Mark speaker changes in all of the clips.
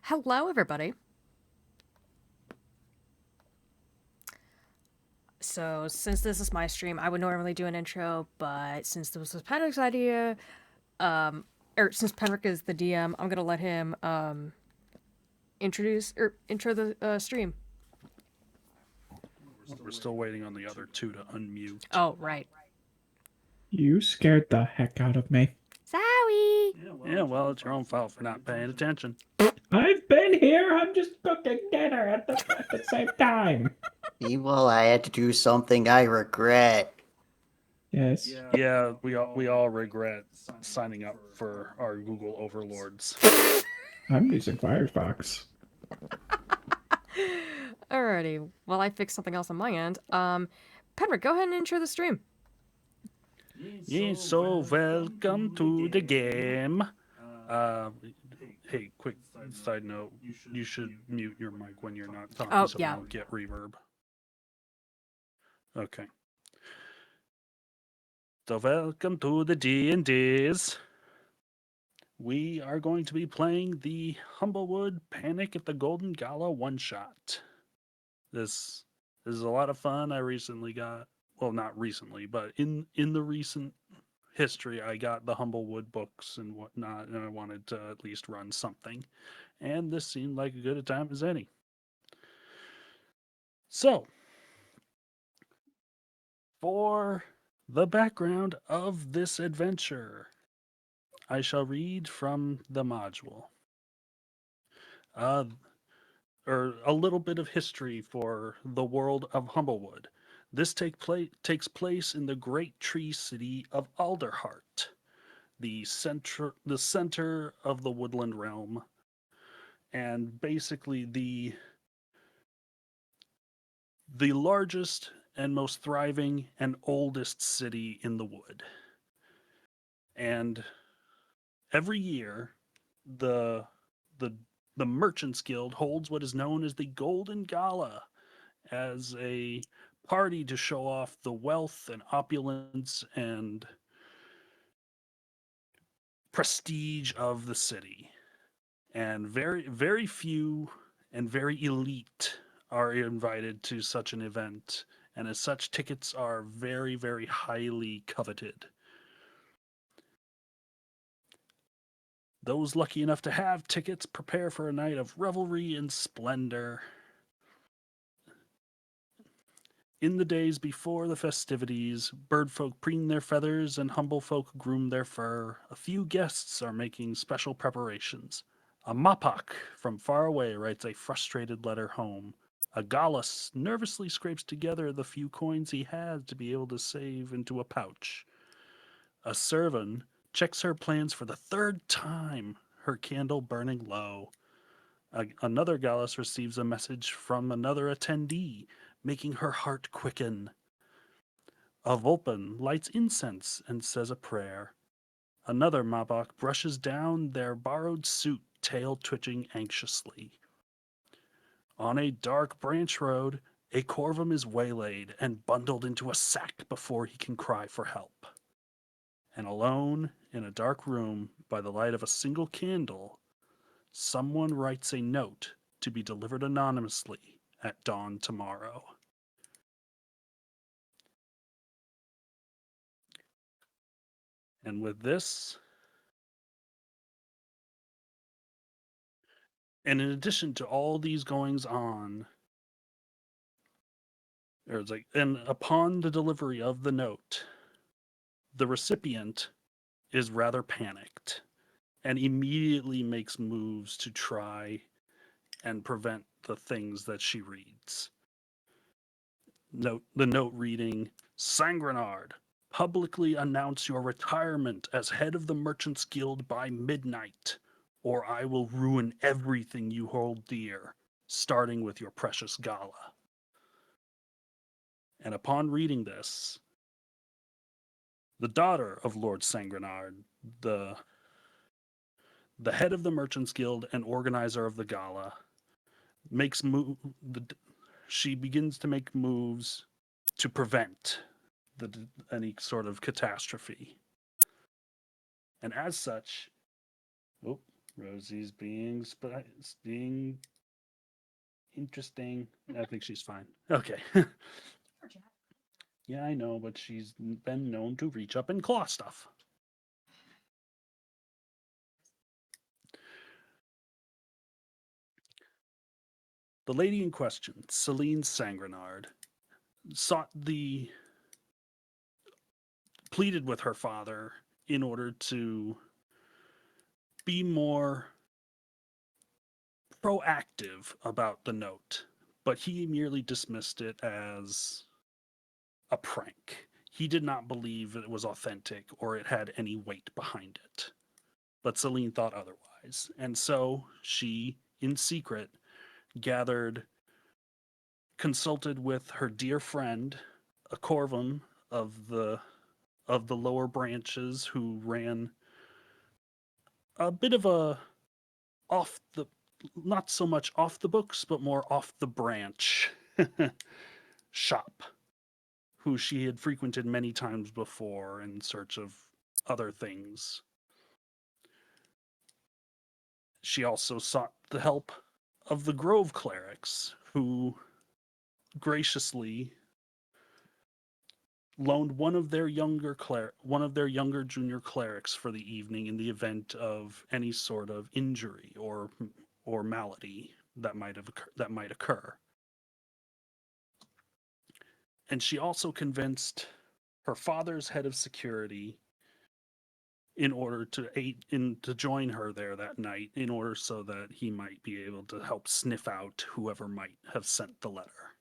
Speaker 1: Hello, everybody. So, since this is my stream, I would normally do an intro, but since this was Penryck's idea, or since Penryck is the DM, I'm gonna let him intro the stream.
Speaker 2: We're still waiting on the other two to unmute.
Speaker 1: Oh, right.
Speaker 3: You scared the heck out of me.
Speaker 1: Sorry.
Speaker 2: Yeah, well, it's your own fault for not paying attention.
Speaker 3: I've been here. I'm just cooking dinner at the same time.
Speaker 4: Well, I had to do something I regret.
Speaker 3: Yes.
Speaker 2: Yeah, we all regret signing up for our Google overlords.
Speaker 3: I'm using Firefox.
Speaker 1: Alrighty. Well, I fixed something else on my end. Penryck, go ahead and intro the stream.
Speaker 2: Yeah, so welcome to the game. Hey, quick side note: you should mute your mic when you're not talking,
Speaker 1: Oh,
Speaker 2: so
Speaker 1: yeah.
Speaker 2: we don't get reverb. Okay. So welcome to the D&Ds. We are going to be playing the Humblewood Panic at the Golden Gala one-shot. This is a lot of fun. I recently got, well, not recently, but in the recent history, I got the Humblewood books and whatnot, and I wanted to at least run something. And this seemed like as good a time as any. So, for the background of this adventure, I shall read from the module. Or a little bit of history for the world of Humblewood. This takes place in the great tree city of Alderheart, the center of the woodland realm, and basically the largest and most thriving and oldest city in the wood. And every year, the Merchants Guild holds what is known as the Golden Gala as a party to show off the wealth and opulence and prestige of the city. And very, very few and very elite are invited to such an event. And as such, tickets are very, very highly coveted. Those lucky enough to have tickets prepare for a night of revelry and splendor. In the days before the festivities, birdfolk preen their feathers and humble folk groom their fur. A few guests are making special preparations. A Mappak from far away writes a frustrated letter home. A Gallus nervously scrapes together the few coins he has to be able to save into a pouch. A Servan checks her plans for the third time, her candle burning low. Another Gallus receives a message from another attendee, making her heart quicken. A Vulpan lights incense and says a prayer. Another Mabok brushes down their borrowed suit, tail twitching anxiously. On a dark branch road, a Corvum is waylaid and bundled into a sack before he can cry for help. And alone, in a dark room, by the light of a single candle, someone writes a note to be delivered anonymously at dawn tomorrow. And with this, and in addition to all these goings on, and upon the delivery of the note, the recipient is rather panicked and immediately makes moves to try and prevent the things that she reads. The note reading, Sangrenard, publicly announce your retirement as head of the Merchants Guild by midnight, or I will ruin everything you hold dear, starting with your precious Gala. And upon reading this, the daughter of Lord Sangrenard, the head of the Merchants Guild and organizer of the Gala, she begins to make moves to prevent any sort of catastrophe. And as such, Rosie's being interesting. I think she's fine. Okay. Yeah, I know, but she's been known to reach up and claw stuff. The lady in question, Celine Sangrenard, pleaded with her father in order to be more proactive about the note, but he merely dismissed it as a prank. He did not believe it was authentic or it had any weight behind it. But Celine thought otherwise, and so she, in secret, consulted with her dear friend, a Corvum of the lower branches, who ran a bit of a off the not so much off the books, but more off the branch shop, who she had frequented many times before in search of other things. She also sought the help of the Grove clerics, who graciously loaned one of their younger junior clerics for the evening in the event of any sort of injury or malady that might occur. And she also convinced her father's head of security in order to join her there that night, in order so that he might be able to help sniff out whoever might have sent the letter,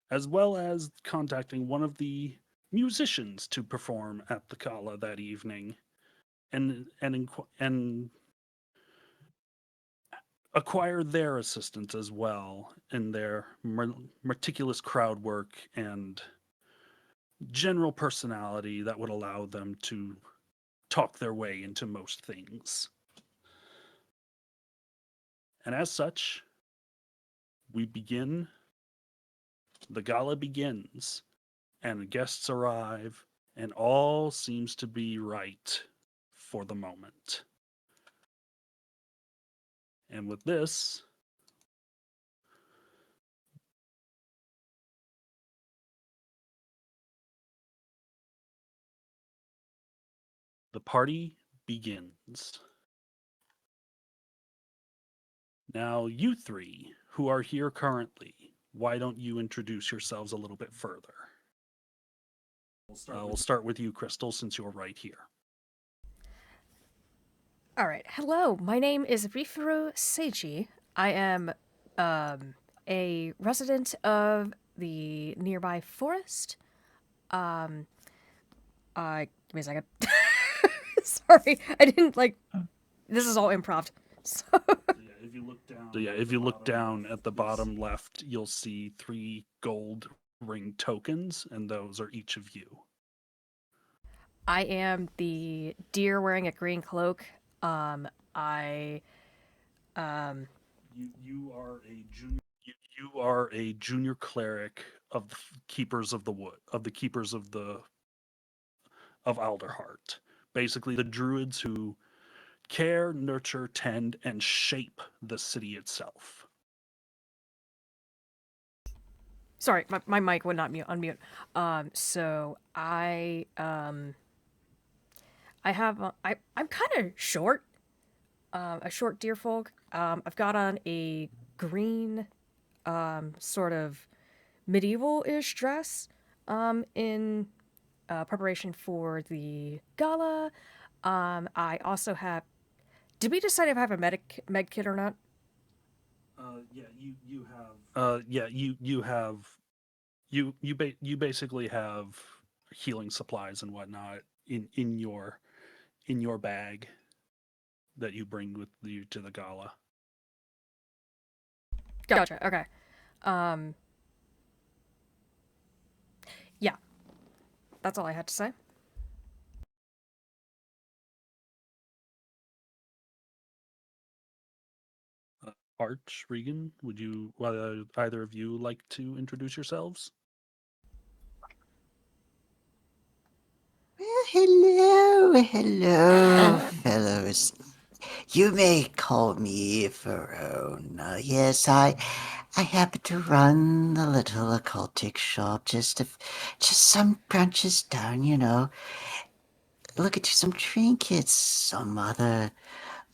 Speaker 2: as well as contacting one of the musicians to perform at the Gala that evening, and acquire their assistance as well in their meticulous crowd work and general personality that would allow them to talk their way into most things. And as such, the gala begins, and guests arrive, and all seems to be right for the moment. And with this, the party begins. Now, you three who are here currently, why don't you introduce yourselves a little bit further? We'll start with you, Crystal, since you're right here.
Speaker 1: All right. Hello, my name is Rifuru Seiji. I am a resident of the nearby forest. Give me a second. Sorry, I didn't This is all improv. So
Speaker 2: If you look down at the bottom left, you'll see 3 gold ring tokens, and those are each of you.
Speaker 1: I am the deer wearing a green cloak. You
Speaker 2: are a junior cleric of the Keepers of the Wood, of Alderheart. Basically, the druids who care, nurture, tend, and shape the city itself.
Speaker 1: Sorry, my mic would not unmute. So I'm kind of short. A short deer folk. I've got on a green, sort of medieval-ish dress, in preparation for the gala. I also have. Did we decide if I have a med kit or not?
Speaker 2: You have. You basically have healing supplies and whatnot in your bag that you bring with you to the gala.
Speaker 1: Gotcha. Okay. Yeah. That's all I had to say.
Speaker 2: ArchOverlord, would you either of you like to introduce yourselves?
Speaker 4: Well, hello. Oh, hello, fellows. You may call me Verona. Yes, I happen to run the little occultic shop just some branches down, you know. Look at some trinkets, some other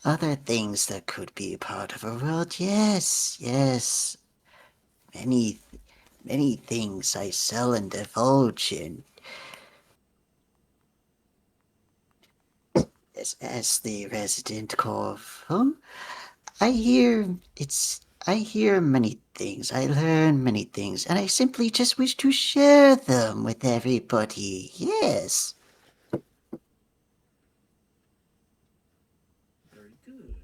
Speaker 4: things that could be part of a world. Yes, yes. Many, many things I sell and divulge in. As the resident Corvo, I hear I hear many things, I learn many things, and I simply just wish to share them with everybody. Yes.
Speaker 2: Very good.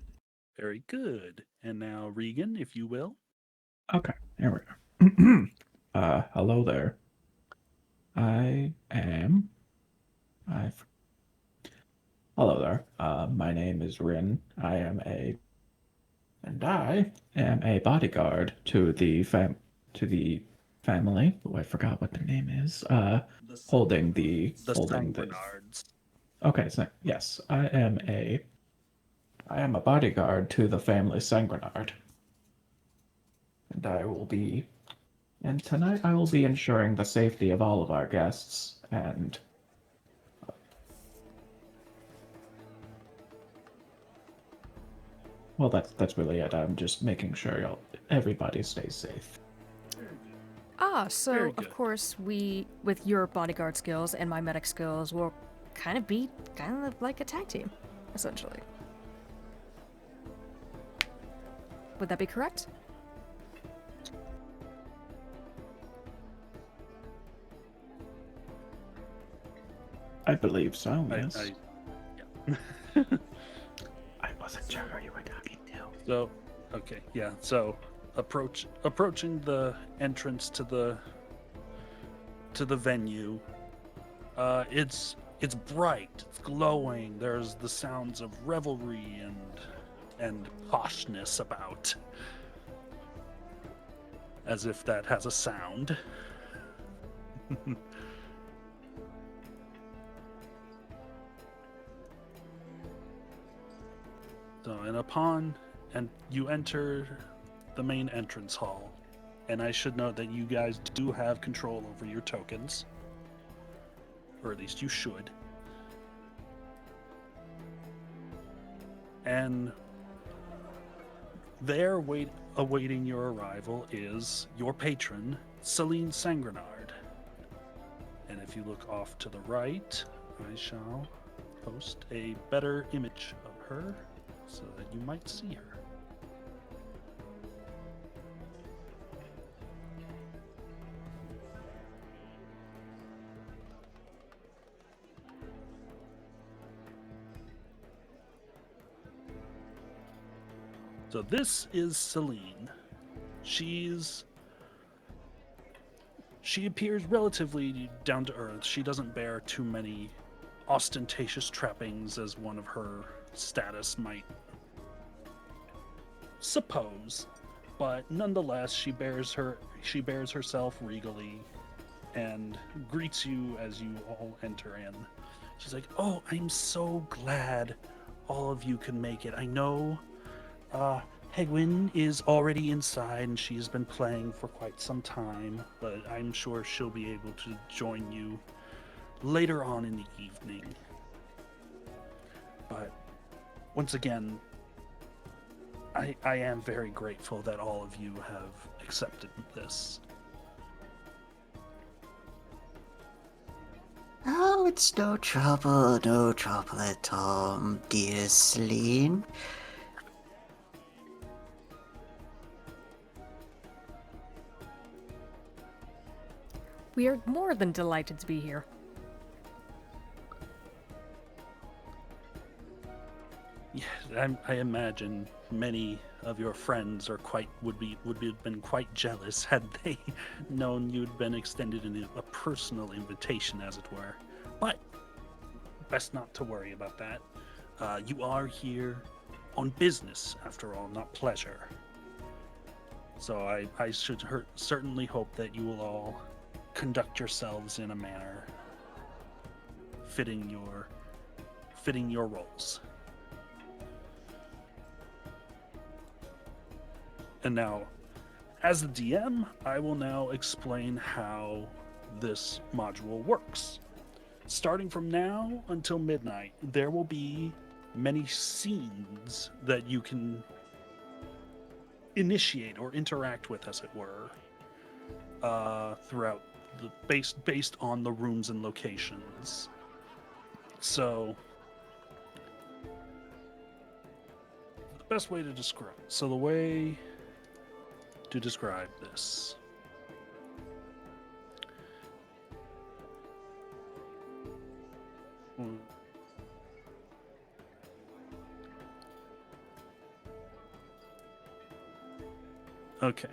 Speaker 2: Very good. And now, Regan, if you will.
Speaker 3: Okay, here we go. Hello there. I've Hello there. My name is Rin. I am a bodyguard to the family, who I forgot what their name is. Holding the
Speaker 2: The
Speaker 3: holding the.
Speaker 2: Sanguinards.
Speaker 3: Okay, so yes, I am a bodyguard to the family Sanguinard, and tonight I will be ensuring the safety of all of our guests and. Well, that's really it. I'm just making sure everybody stays safe.
Speaker 1: So
Speaker 2: Very
Speaker 1: of
Speaker 2: good.
Speaker 1: course we, with your bodyguard skills and my medic skills, will kind of like a tag team, essentially. Would that be correct?
Speaker 3: I believe so.
Speaker 2: I,
Speaker 3: Yes.
Speaker 2: yeah.
Speaker 3: I wasn't sure who you were talking to.
Speaker 2: So, okay, yeah. So, approaching the entrance to the venue. It's bright, it's glowing. There's the sounds of revelry and poshness about, as if that has a sound. So, and you enter the main entrance hall, and I should note that you guys do have control over your tokens, or at least you should. And there, awaiting your arrival, is your patron, Celine Sangrenard. And if you look off to the right, I shall post a better image of her so that you might see her. So this is Celine. She appears relatively down to earth. She doesn't bear too many ostentatious trappings as one of her status might suppose, but nonetheless she bears herself regally and greets you as you all enter in. She's like, "Oh, I'm so glad all of you can make it. I know Hegwin is already inside and she's been playing for quite some time, but I'm sure she'll be able to join you later on in the evening. But once again, I am very grateful that all of you have accepted this."
Speaker 4: Oh, it's no trouble at all, dear Celine.
Speaker 1: We are more than delighted to be here.
Speaker 2: Yeah, I imagine many of your friends would have been quite jealous had they known you'd been extended a personal invitation, as it were. But best not to worry about that. You are here on business, after all, not pleasure. So I should certainly hope that you will all conduct yourselves in a manner fitting your fitting your roles. And now, as the DM, I will now explain how this module works. Starting from now until midnight, there will be many scenes that you can initiate or interact with, as it were, throughout the based on the rooms and locations. So, the best way to describe. So the way to describe this. Okay.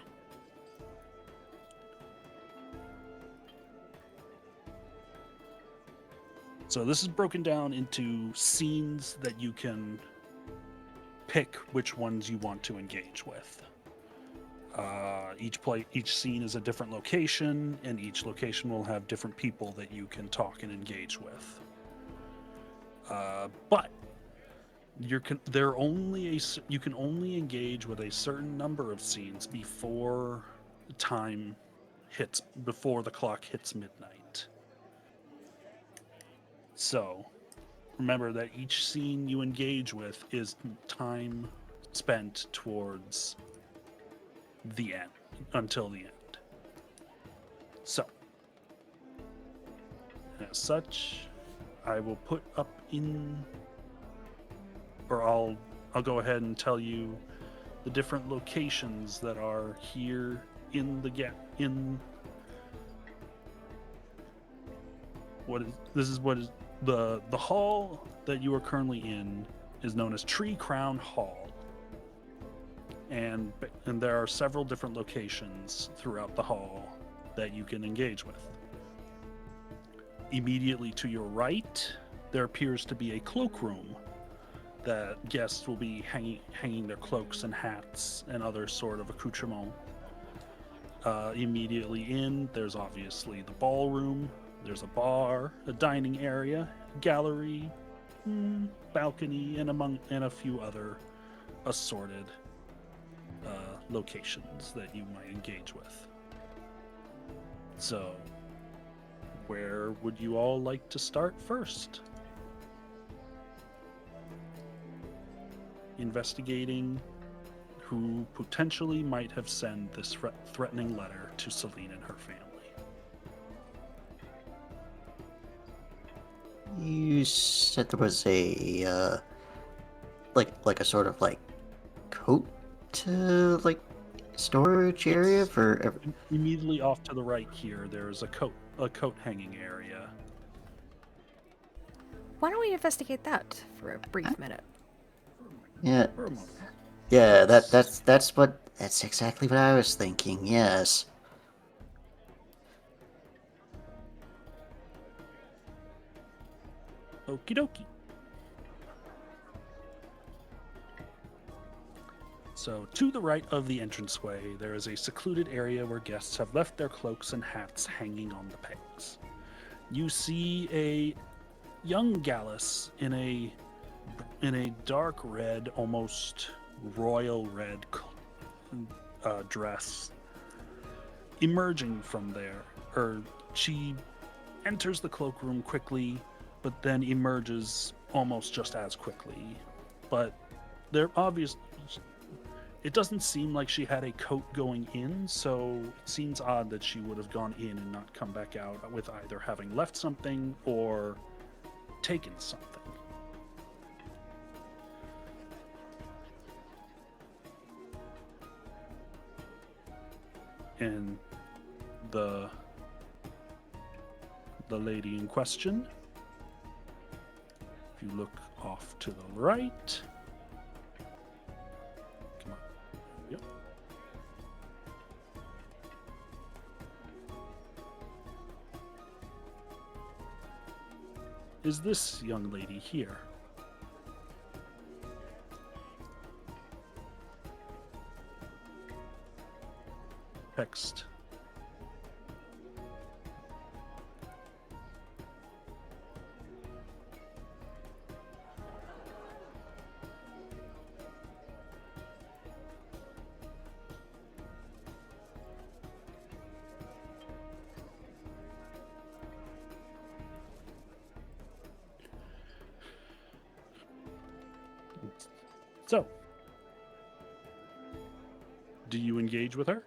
Speaker 2: So this is broken down into scenes that you can pick which ones you want to engage with. Each scene is a different location, and each location will have different people that you can talk and engage with. But you can only engage with a certain number of scenes before the clock hits midnight. So remember that each scene you engage with is time spent towards the end, until the end. So, as such, I will put up I'll go ahead and tell you the different locations that are here in the hall that you are currently in is known as Tree Crown Hall. And there are several different locations throughout the hall that you can engage with. Immediately to your right, there appears to be a cloakroom that guests will be hanging their cloaks and hats and other sort of accoutrement. Immediately in, there's obviously the ballroom. There's a bar, a dining area, gallery, balcony, and a few other assorted locations that you might engage with. So, where would you all like to start first? Investigating who potentially might have sent this threatening letter to Celine and her family.
Speaker 4: You said there was a like a sort of like coat like storage area for
Speaker 2: immediately off to the right here. There's a coat hanging area.
Speaker 1: Why don't we investigate that for a brief minute?
Speaker 4: Yeah.
Speaker 2: For a moment.
Speaker 4: Yeah, that's exactly what I was thinking. Yes.
Speaker 2: Okie dokie. So, to the right of the entranceway, there is a secluded area where guests have left their cloaks and hats hanging on the pegs. You see a young Gallus in a dark red, almost royal red dress, emerging from there. She enters the cloakroom quickly, but then emerges almost just as quickly. But it doesn't seem like she had a coat going in, so it seems odd that she would have gone in and not come back out with either having left something or taken something. And the lady in question, if you look off to the right, come on, yep. Is this young lady here? Text. So, do you engage with her?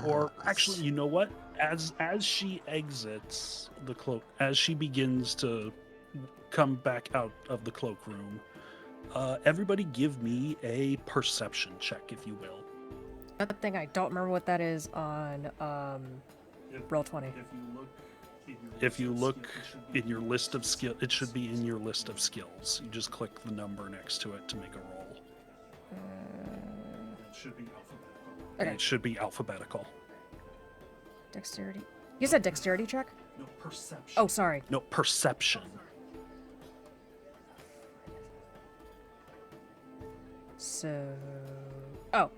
Speaker 2: Or actually, you know what? As she exits the cloak, as she begins to come back out of the cloakroom, everybody give me a perception check, if you will.
Speaker 1: That thing I don't remember what that is on Roll20.
Speaker 2: If you look in your list of skill, it should be in your list of skills. You just click the number next to it to make a roll. It should be alphabetical.
Speaker 1: Okay.
Speaker 2: It should be alphabetical.
Speaker 1: Dexterity. You said dexterity check?
Speaker 2: No, perception.
Speaker 1: Oh, sorry.
Speaker 2: No, perception.
Speaker 1: So... Oh.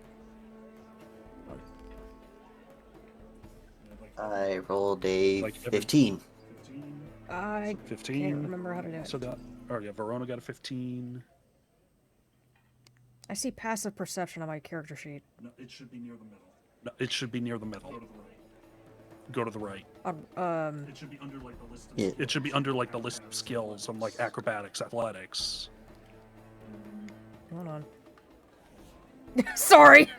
Speaker 4: I rolled a
Speaker 2: Like every-
Speaker 4: 15.
Speaker 1: I
Speaker 2: 15.
Speaker 1: can't remember how to do it.
Speaker 2: So got, oh yeah, Verona got a 15.
Speaker 1: I see passive perception on my character sheet.
Speaker 2: No, it should be near the middle. No, it should be near the middle. Go to the right.
Speaker 1: It
Speaker 2: should be under like the list.
Speaker 4: Yeah.
Speaker 2: It should be under like the list of skills on like acrobatics, athletics.
Speaker 1: Hold on. Sorry.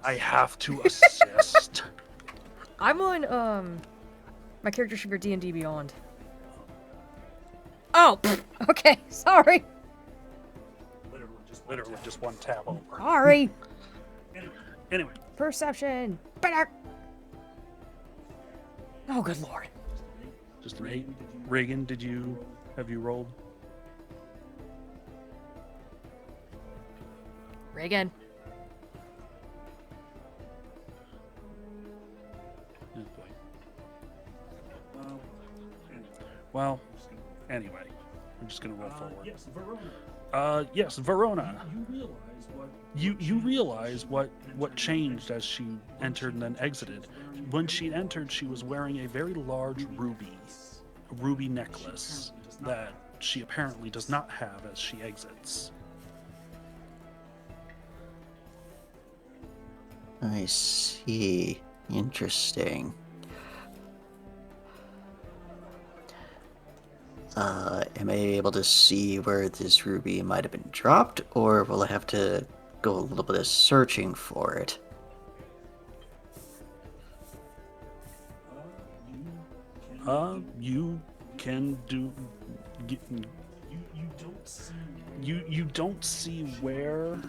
Speaker 2: I have to assist.
Speaker 1: I'm on my character sheet for D&D Beyond. Oh, okay. Sorry.
Speaker 2: Literally just one tab over.
Speaker 1: Sorry.
Speaker 2: Anyway,
Speaker 1: Perception. Better. Oh, good lord.
Speaker 2: just an 8. Reagan, have you rolled?
Speaker 1: Reagan.
Speaker 2: Oh, boy. Well, anyway, I'm just gonna roll forward. Yes, Verona. You realize what changed as she entered and then exited. When she entered, she was wearing a very large ruby necklace that she apparently does not have as she exits.
Speaker 4: I see. Interesting. Am I able to see where this ruby might have been dropped, or will I have to go a little bit of searching for it?
Speaker 2: You can do. You don't see where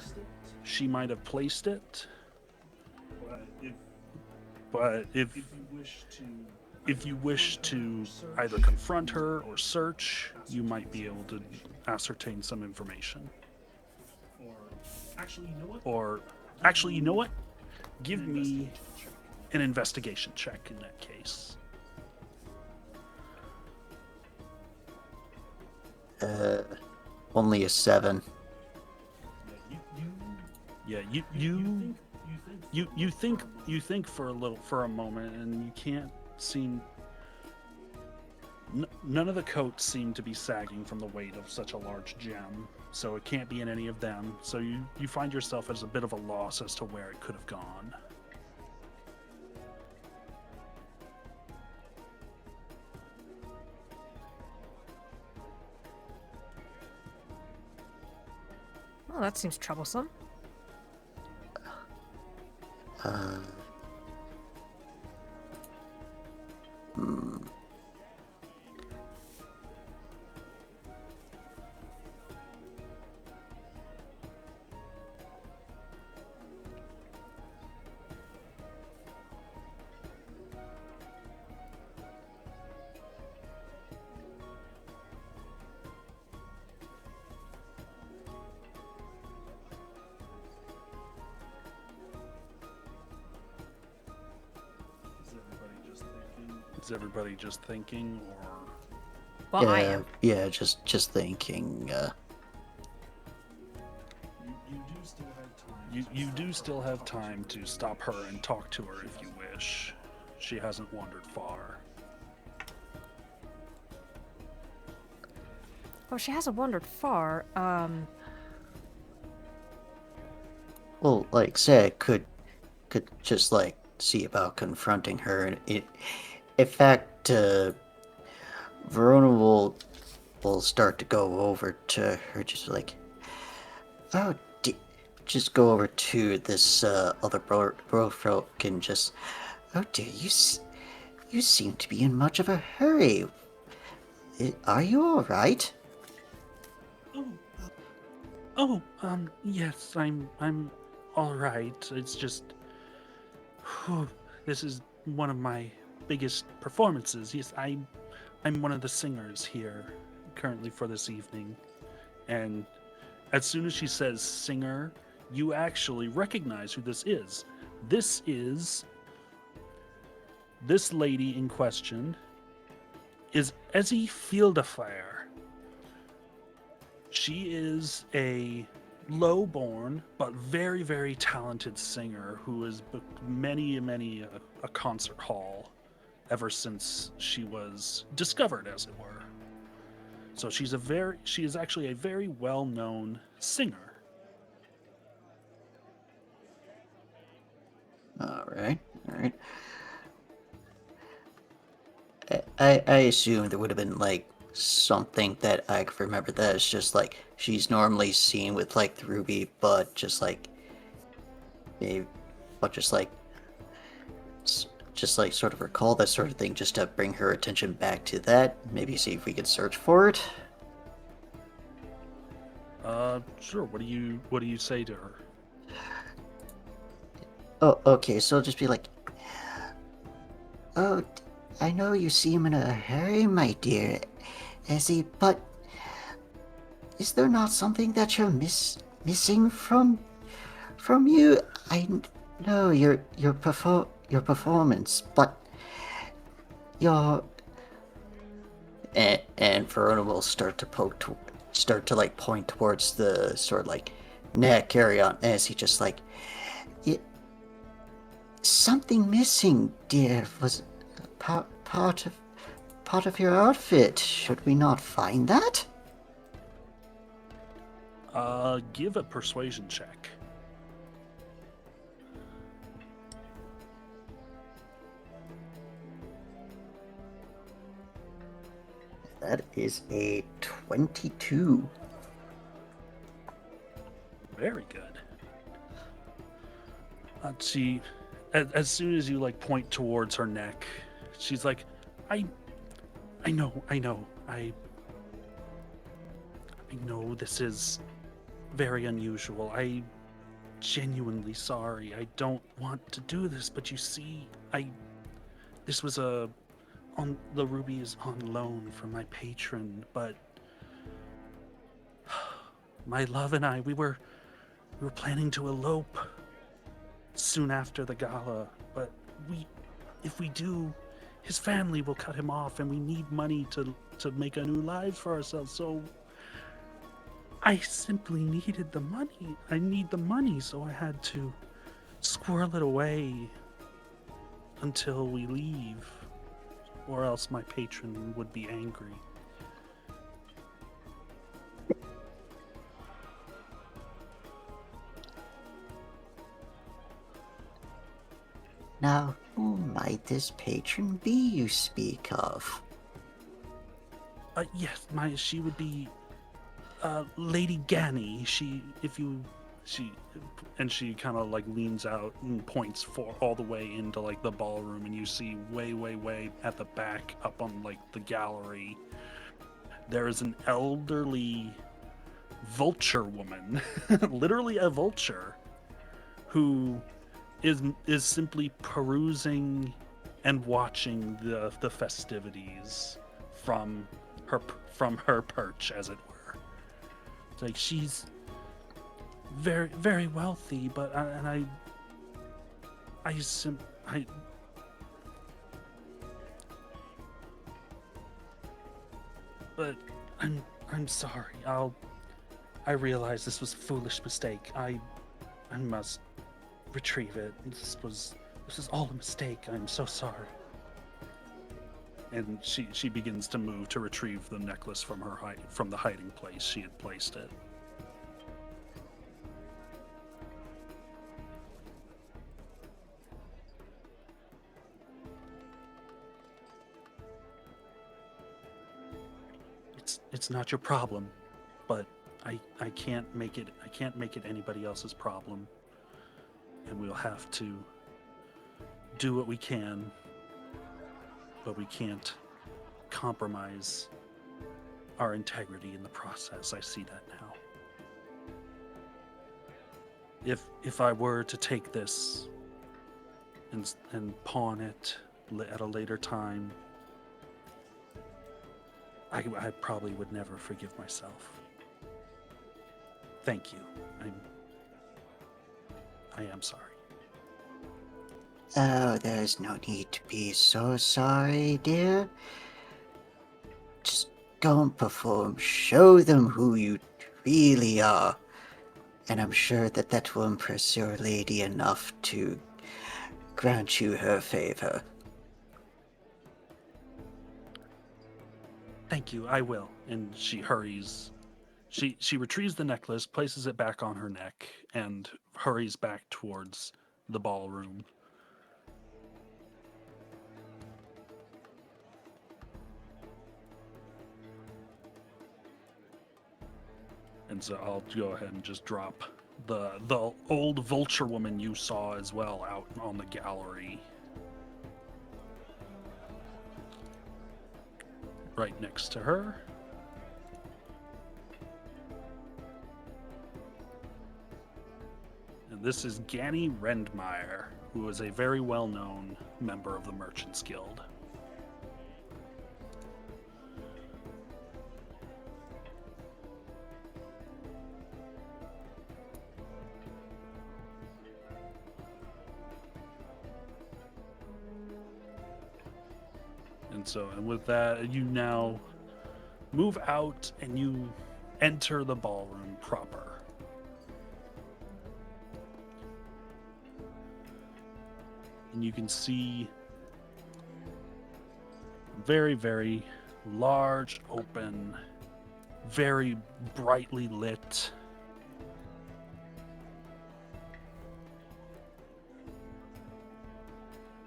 Speaker 2: she might have placed it. But if you wish to either confront her or search, you might be able to ascertain some information. Or actually, you know what? Give me an investigation check in that case.
Speaker 4: Only a 7.
Speaker 2: Yeah, you think for a moment, and you can't seem. None of the coats seem to be sagging from the weight of such a large gem, so it can't be in any of them. So you find yourself as a bit of a loss as to where it could have gone.
Speaker 1: Well, that seems troublesome.
Speaker 2: Is everybody just thinking, or?
Speaker 1: Well,
Speaker 4: yeah,
Speaker 1: I am.
Speaker 4: Yeah, just thinking.
Speaker 2: You do still have time to stop her and talk to her if you wish. She hasn't wandered far.
Speaker 1: Oh, she hasn't wandered far.
Speaker 4: Well, like, say I could just like see about confronting her. And in fact, Verona will start to go over to her, just like, oh, just go over to this other bro folk and just, oh dear, you seem to be in much of a hurry. Are you all right?
Speaker 2: Yes, I'm all right. It's just, this is one of my biggest performances. Yes, I'm one of the singers here currently for this evening. And as soon as she says singer, you actually recognize who this is. This is this lady in question is Ezzy Fieldafire. She is a low-born but very, very talented singer who has booked many a concert hall ever since she was discovered, as it were. So she is actually a very well-known singer.
Speaker 4: All right, all right. I assume there would have been like something that I could remember that is just like she's normally seen with like the Ruby, but just like maybe, but just like sort of recall that sort of thing, just to bring her attention back to that. Maybe see if we could search for it.
Speaker 2: Sure. What do you say to her?
Speaker 4: Oh, okay. So I'll just be like, oh, I know you seem in a hurry, my dear Ezzy, but is there not something that you're missing from you? I know your performance, but your and Verona will start to like point towards the sort of like neck area as he just like, something missing, dear. Was part of your outfit. Should we not find that?
Speaker 2: Give a persuasion check.
Speaker 4: That is a 22.
Speaker 2: Very good. She, as soon as you like point towards her neck, she's like, I know, I know this is very unusual. I genuinely sorry. I don't want to do this, but you see, this was on the ruby is on loan from my patron, but my love and I, we were planning to elope soon after the gala, but if we do, his family will cut him off, and we need money to make a new life for ourselves. So I simply needed the money. I need the money, so I had to squirrel it away until we leave, or else my patron would be angry.
Speaker 4: Now, who might this patron be you speak of?
Speaker 2: Yes, she would be Lady Ganny. She kind of like leans out and points for all the way into like the ballroom, and you see way at the back, up on like the gallery, there is an elderly vulture woman, literally a vulture, who is simply perusing and watching the festivities from her perch, as it were. It's like she's very wealthy, but but I'm sorry. I realize this was a foolish mistake. I must retrieve it. This was all a mistake. I'm so sorry. And she begins to move to retrieve the necklace from the hiding place she had placed it. it's not your problem, but I can't make it anybody else's problem. And we'll have to do what we can, but we can't compromise our integrity in the process. I see that now. If I were to take this and pawn it at a later time, I probably would never forgive myself. Thank you. I am sorry.
Speaker 4: Oh, there's no need to be so sorry, dear. Just go and perform. Show them who you really are. And I'm sure that will impress your lady enough to grant you her favor.
Speaker 2: Thank you, I will. And she hurries. She retrieves the necklace, places it back on her neck, and hurries back towards the ballroom. And so I'll go ahead and just drop the old vulture woman you saw as well out on the gallery. Right next to her. And this is Ganny Rendmeyer, who is a very well-known member of the Merchants Guild. And with that, you now move out and you enter the ballroom proper. And you can see very, very large, open, very brightly lit.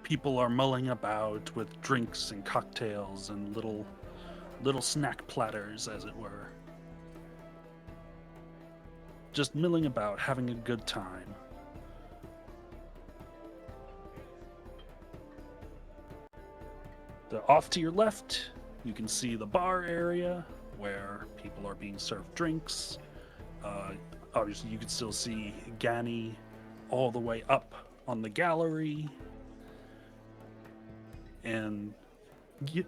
Speaker 2: People are mulling about with drinks and cocktails and little snack platters, as it were. Just milling about, having a good time. Off to your left, you can see the bar area where people are being served drinks. Obviously, you can still see Ganny all the way up on the gallery. And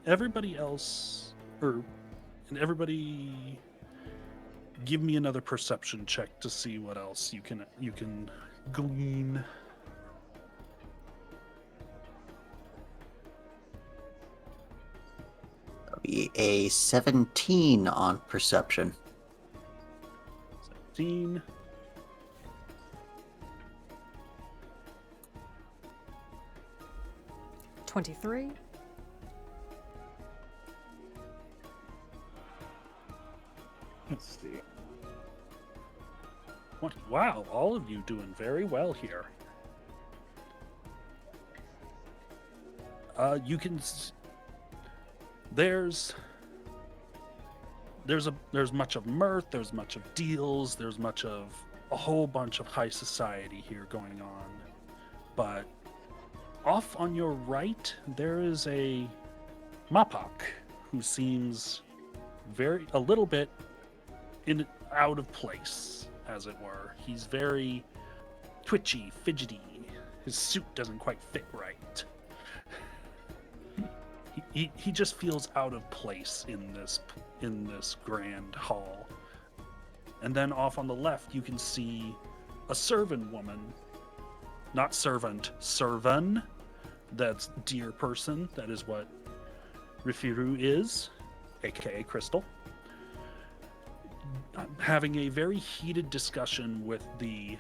Speaker 2: everybody else, everybody give me another perception check to see what else you can glean.
Speaker 4: That'll be a 17 on perception.
Speaker 2: 17.
Speaker 1: $23.
Speaker 3: Let's see.
Speaker 2: Wow, all of you doing very well here. You can. There's much of mirth. There's much of deals. There's much of a whole bunch of high society here going on. But off on your right, there is a Mapak who seems a little bit out of place, as it were. He's very twitchy, fidgety. His suit doesn't quite fit right. He just feels out of place in this grand hall. And then off on the left, you can see a servant woman. Not servant, servan. That's dear person. That is what Rifiru is, aka Crystal. Having a very heated discussion with the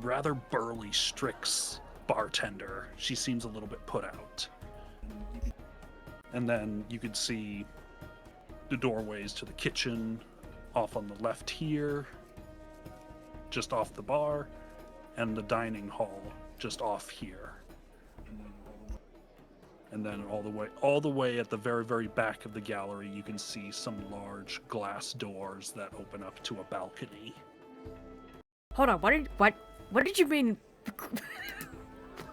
Speaker 2: rather burly Strix bartender. She seems a little bit put out. And then you can see the doorways to the kitchen off on the left here, just off the bar, and the dining hall just off here. And then all the way at the very, very back of the gallery, you can see some large glass doors that open up to a balcony.
Speaker 1: Hold on. What did you mean?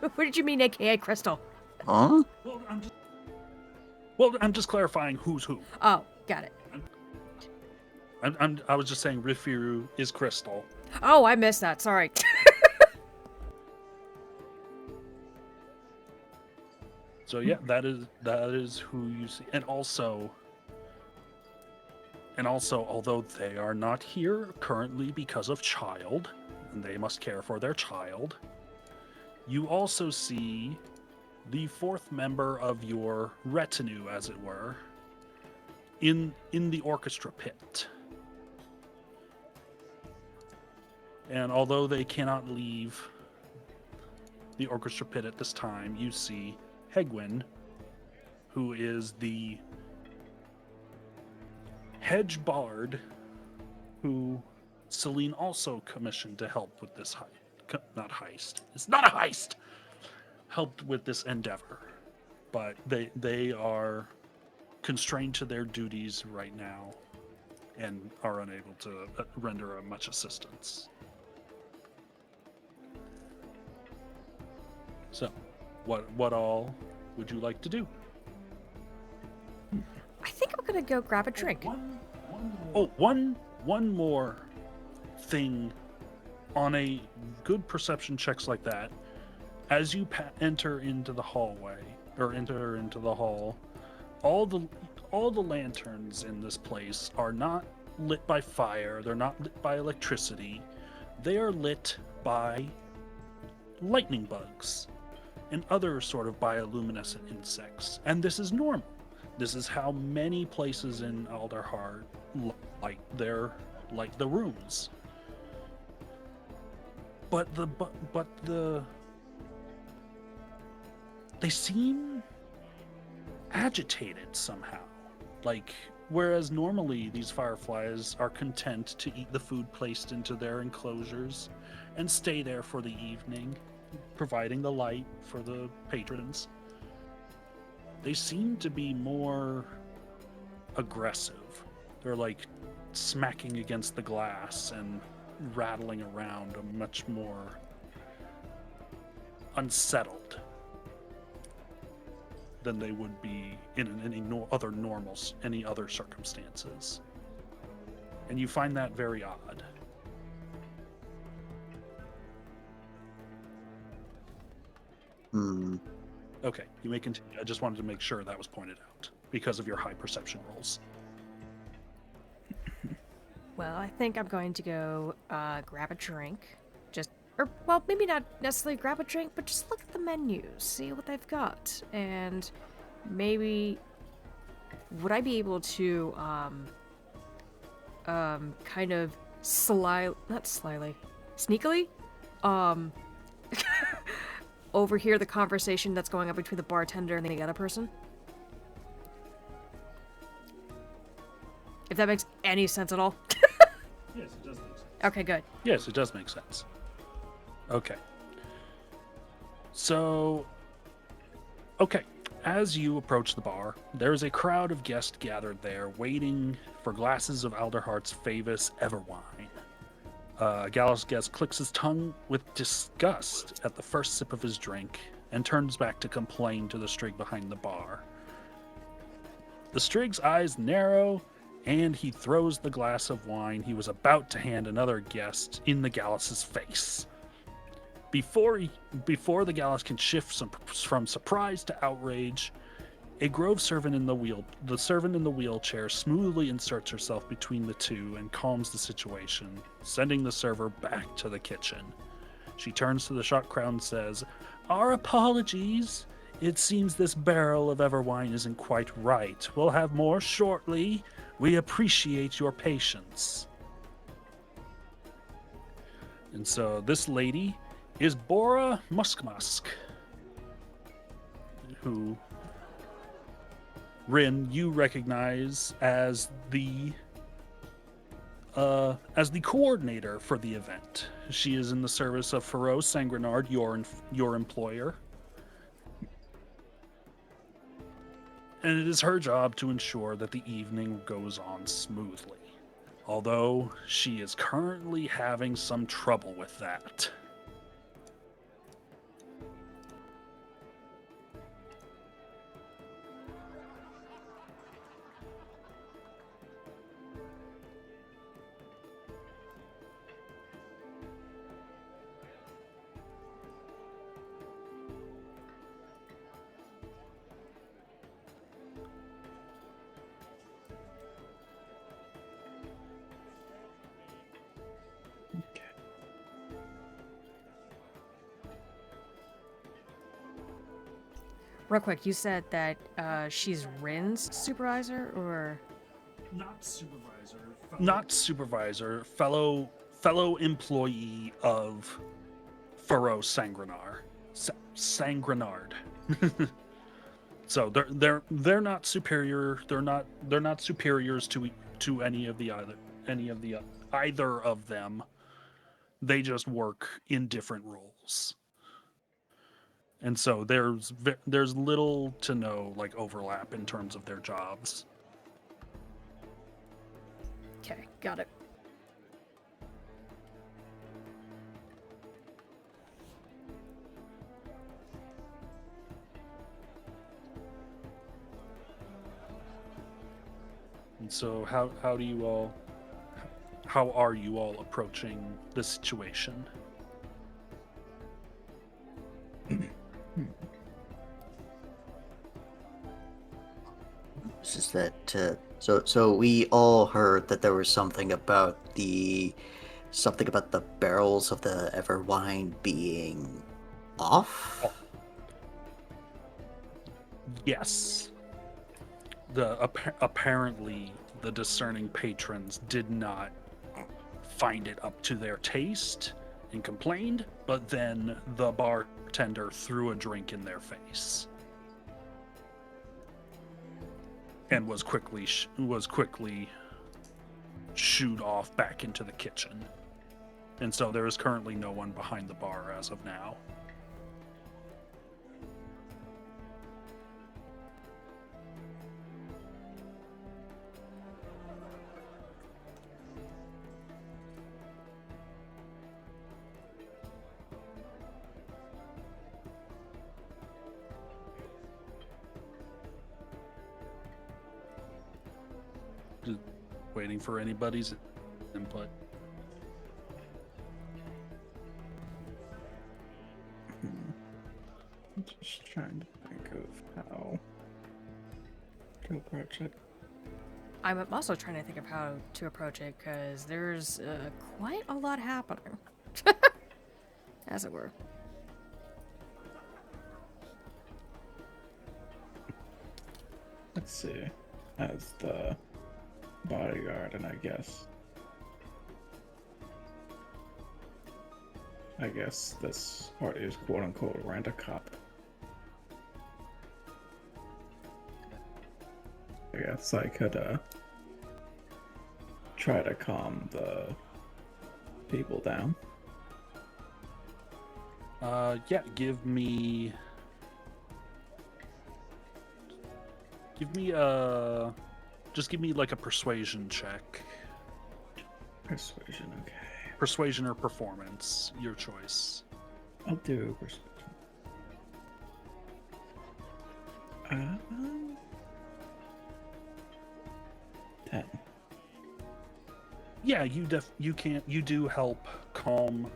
Speaker 1: What did you mean, AKA Crystal?
Speaker 4: Huh?
Speaker 2: Well, I'm just clarifying who's who.
Speaker 1: Oh, got it.
Speaker 2: I was just saying Rifiru is Crystal.
Speaker 1: Oh, I missed that. Sorry.
Speaker 2: So yeah, that is who you see. And also, although they are not here currently because of child, and they must care for their child, you also see the fourth member of your retinue, as it were, in the orchestra pit. And although they cannot leave the orchestra pit at this time, you see Hegwin, who is the hedge bard who Celine also commissioned to help with this not heist. It's not a heist! Helped with this endeavor. But they are constrained to their duties right now and are unable to render much assistance. So, what all would you like to do?
Speaker 1: I think I'm gonna go grab a drink.
Speaker 2: One more thing on a good perception checks like that. As you enter into the hallway or enter into the hall, all the lanterns in this place are not lit by fire. They're not lit by electricity. They are lit by lightning bugs and other sort of bioluminescent insects. And this is normal. This is how many places in Alderheart light the rooms. But they seem agitated somehow. Like, whereas normally these fireflies are content to eat the food placed into their enclosures and stay there for the evening, providing the light for the patrons, they seem to be more aggressive. They're like smacking against the glass and rattling around, much more unsettled than they would be in any other circumstances. And you find that very odd. Okay, you may continue. I just wanted to make sure that was pointed out because of your high perception rolls.
Speaker 1: Well, I think I'm going to go grab a drink. Well, maybe not necessarily grab a drink, but just look at the menus, see what they've got, and maybe would I be able to kind of sneakily overhear the conversation that's going on between the bartender and the other person? If that makes any sense at all.
Speaker 2: Yes, it does make sense.
Speaker 1: Okay, good.
Speaker 2: Yes, it does make sense. Okay. So, as you approach the bar, there is a crowd of guests gathered there, waiting for glasses of Alderheart's famous Everwine. Gala's guest clicks his tongue with disgust at the first sip of his drink and turns back to complain to the Strig behind the bar. The Strig's eyes narrow, and he throws the glass of wine he was about to hand another guest in the Gallus' face. Before the Gallus can shift from surprise to outrage, a Grove servant in the wheelchair smoothly inserts herself between the two and calms the situation, sending the server back to the kitchen. She turns to the shot crowd and says, "Our apologies. It seems this barrel of Everwine isn't quite right. We'll have more shortly. We appreciate your patience." And so this lady is Bora Muskmusk, who Rin, you recognize as the coordinator for the event. She is in the service of Feroz Sangrenard, your employer. and it is her job to ensure that the evening goes on smoothly. Although she is currently having some trouble with that.
Speaker 3: Okay.
Speaker 1: Real quick, you said that she's Rin's supervisor, or
Speaker 2: Not supervisor, fellow employee of Furrow Sangrenard. Sangrenard. So they're not superior. They're not superiors to any of the either of them. They just work in different roles. And so there's little to no like overlap in terms of their jobs.
Speaker 1: okay, got it.
Speaker 2: And so how are you all approaching the situation?
Speaker 4: Is that so we all heard that there was something about the barrels of the Everwine being off?
Speaker 2: Yes. Apparently the discerning patrons did not find it up to their taste and complained, but then the bartender threw a drink in their face and was quickly shooed off back into the kitchen. And so there is currently no one behind the bar as of now. Just waiting for anybody's input.
Speaker 3: Just trying to think of how to approach it.
Speaker 1: I'm also trying to think of how to approach it, because there's quite a lot happening. As it were.
Speaker 3: Let's see. As the bodyguard, and I guess this party is quote unquote rent a cop. I guess I could try to calm the people down.
Speaker 2: Yeah, give me just give me like a persuasion check.
Speaker 3: Persuasion, okay.
Speaker 2: Persuasion or performance, your choice.
Speaker 3: I'll do persuasion. 10.
Speaker 2: Yeah, you do help calm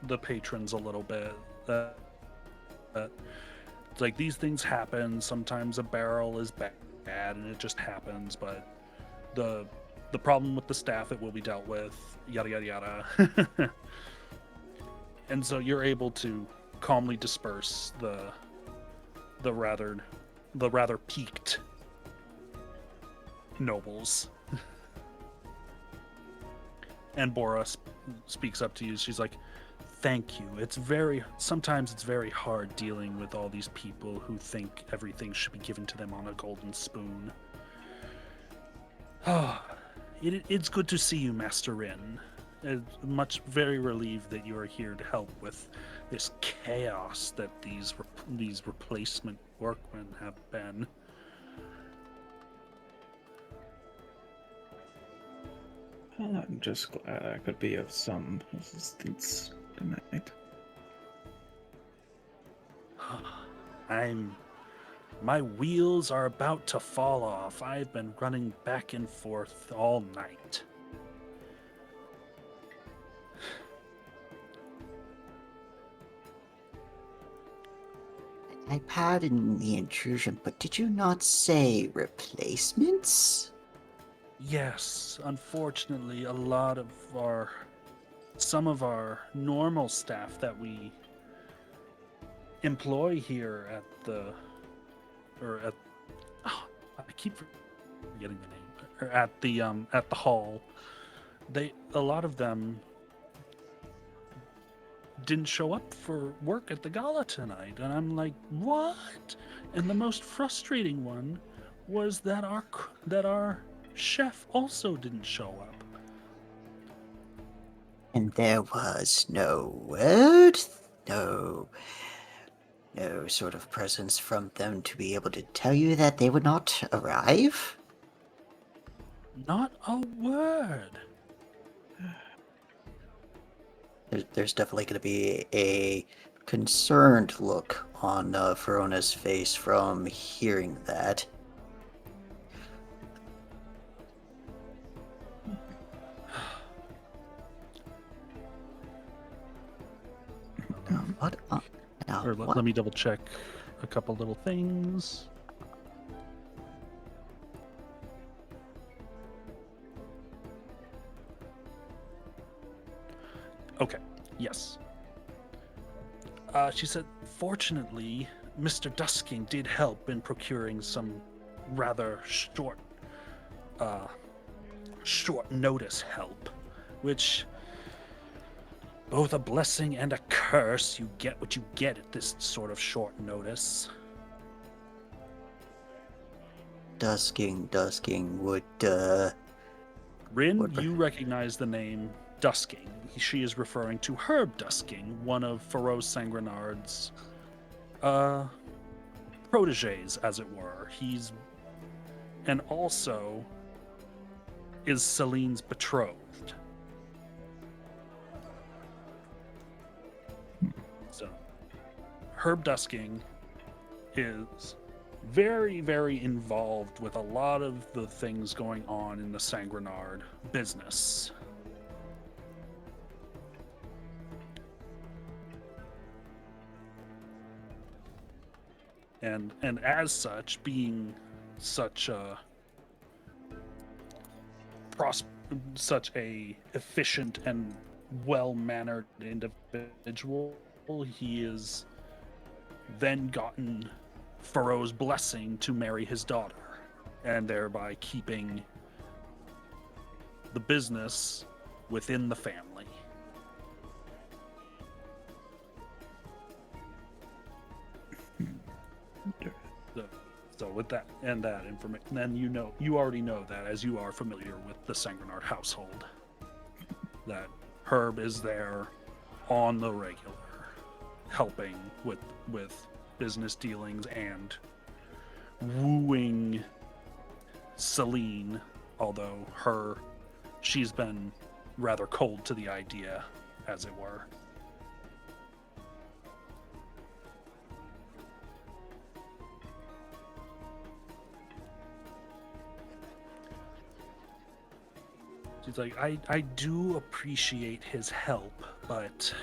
Speaker 2: the patrons a little bit. It's like these things happen. Sometimes a barrel is bad and it just happens, but the problem with the staff, it will be dealt with, yada yada yada. And so you're able to calmly disperse the rather piqued nobles. And Bora speaks up to you. She's like, "Thank you. Sometimes it's very hard dealing with all these people who think everything should be given to them on a golden spoon. It's good to see you, Master Rin. Very relieved that you are here to help with this chaos that these replacement workmen have been."
Speaker 3: Well, I'm just glad I could be of some assistance tonight.
Speaker 2: My wheels are about to fall off. I've been running back and forth all night.
Speaker 4: I pardon the intrusion, but did you not say replacements?
Speaker 2: Yes, unfortunately, some of our normal staff that we employ here I keep forgetting the name, or at the hall, a lot of them didn't show up for work at the gala tonight, and I'm like, what? And the most frustrating one was that our chef also didn't show up.
Speaker 4: And there was no word, no sort of presence from them to be able to tell you that they would not arrive?
Speaker 2: Not a word.
Speaker 4: There's definitely going to be a concerned look on Verona's face from hearing that. Now, what? Now,
Speaker 2: Or
Speaker 4: what?
Speaker 2: let me double check a couple little things. Okay, yes. She said, fortunately, Mr. Dusking did help in procuring some rather short notice help, which both a blessing and a curse. You get what you get at this sort of short notice.
Speaker 4: Dusking would,
Speaker 2: Rin,
Speaker 4: What-
Speaker 2: you recognize the name Dusking. She is referring to Herb Dusking, one of Farouz Sangrenard's proteges, as it were. And also is Celine's betrothed. So, Herb Dusking is very, very involved with a lot of the things going on in the Sangrenard business. And as such, being such a such a efficient and well-mannered individual, he is then gotten Faro's blessing to marry his daughter, and thereby keeping the business within the family. So with that and that information, then you already know that, as you are familiar with the Sangrenard household, that Herb is there on the regular, helping with business dealings and wooing Celine, although she's been rather cold to the idea, as it were. She's like, I do appreciate his help, but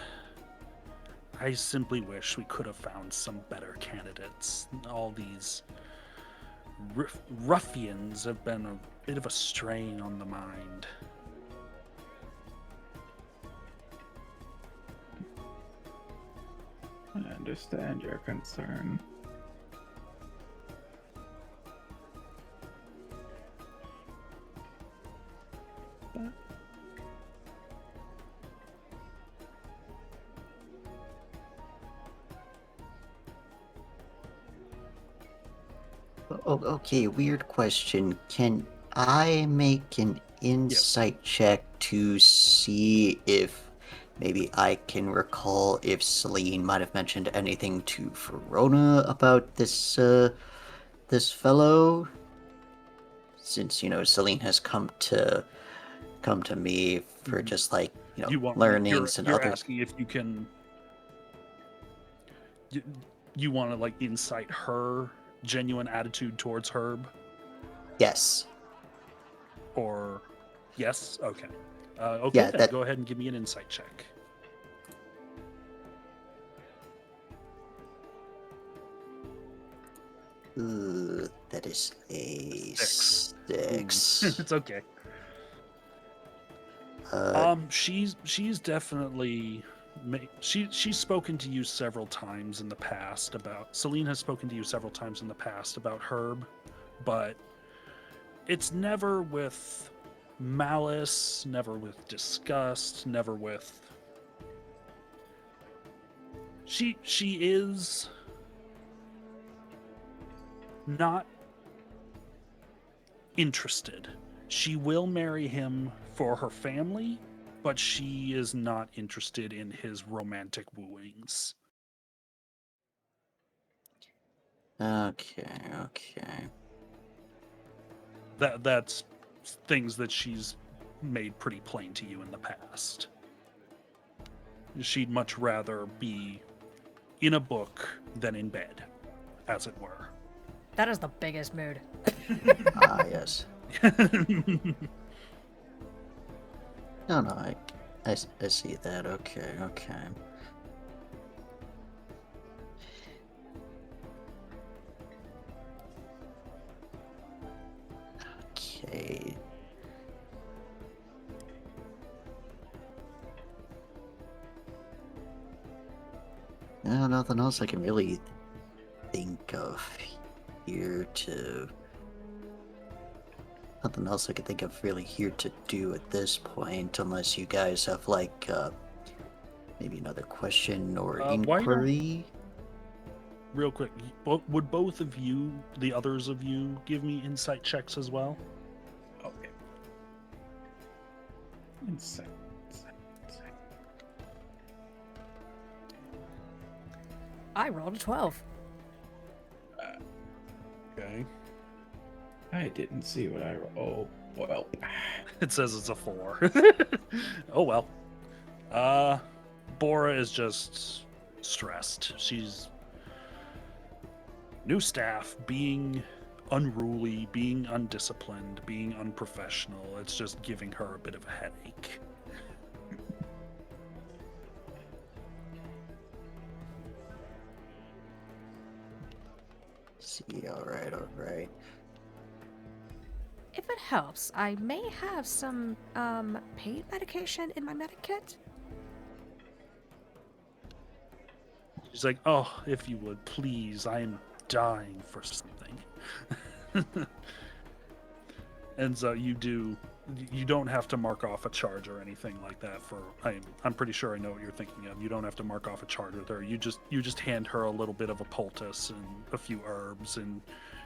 Speaker 2: I simply wish we could have found some better candidates. All these ruffians have been a bit of a strain on the mind.
Speaker 3: I understand your concern. But
Speaker 4: Okay, weird question. Can I make an insight check to see if maybe I can recall if Celine might have mentioned anything to Verona about this fellow? Since, Celine has come come to me for
Speaker 2: Mhm.
Speaker 4: just like
Speaker 2: You want
Speaker 4: learnings and
Speaker 2: you're
Speaker 4: other.
Speaker 2: asking if you can. You want to like incite her genuine attitude towards Herb,
Speaker 4: Yes.
Speaker 2: or yes? Okay. Okay,
Speaker 4: Yeah.
Speaker 2: then
Speaker 4: That.
Speaker 2: go ahead and give me an insight check.
Speaker 4: That is a
Speaker 2: 6. Ooh.
Speaker 4: 6.
Speaker 2: It's okay. She's definitely she's spoken to you several times in the past about Celine has spoken to you several times in the past about Herb, but it's never with malice, never with disgust, never with she is not interested. She will marry him for her family, but she is not interested in his romantic wooings.
Speaker 4: Okay. Okay.
Speaker 2: That's things that she's made pretty plain to you in the past. She'd much rather be in a book than in bed, as it were.
Speaker 1: That is the biggest mood.
Speaker 4: Yes. No, no, I see that. Okay, okay. Okay. No, nothing else I can really think of here to. Nothing else I can think of really here to do at this point, unless you guys have like maybe another question or
Speaker 2: Why don't
Speaker 4: inquiry.
Speaker 2: real quick? Would both of you, the others of you, give me insight checks as well?
Speaker 3: Okay. Insight.
Speaker 1: I rolled a 12.
Speaker 2: Okay.
Speaker 3: I didn't see what I. Oh well.
Speaker 2: It says it's a 4. Oh well. Bora is just stressed. She's new staff, being unruly, being undisciplined, being unprofessional. It's just giving her a bit of a headache.
Speaker 4: See, alright, alright.
Speaker 1: If it helps, I may have some pain medication in my medic kit.
Speaker 2: She's like, oh, if you would, please, I am dying for something. And so you don't have to mark off a charge or anything like that for I'm pretty sure I know what you're thinking of. You don't have to mark off a charge with her. You just hand her a little bit of a poultice and a few herbs, and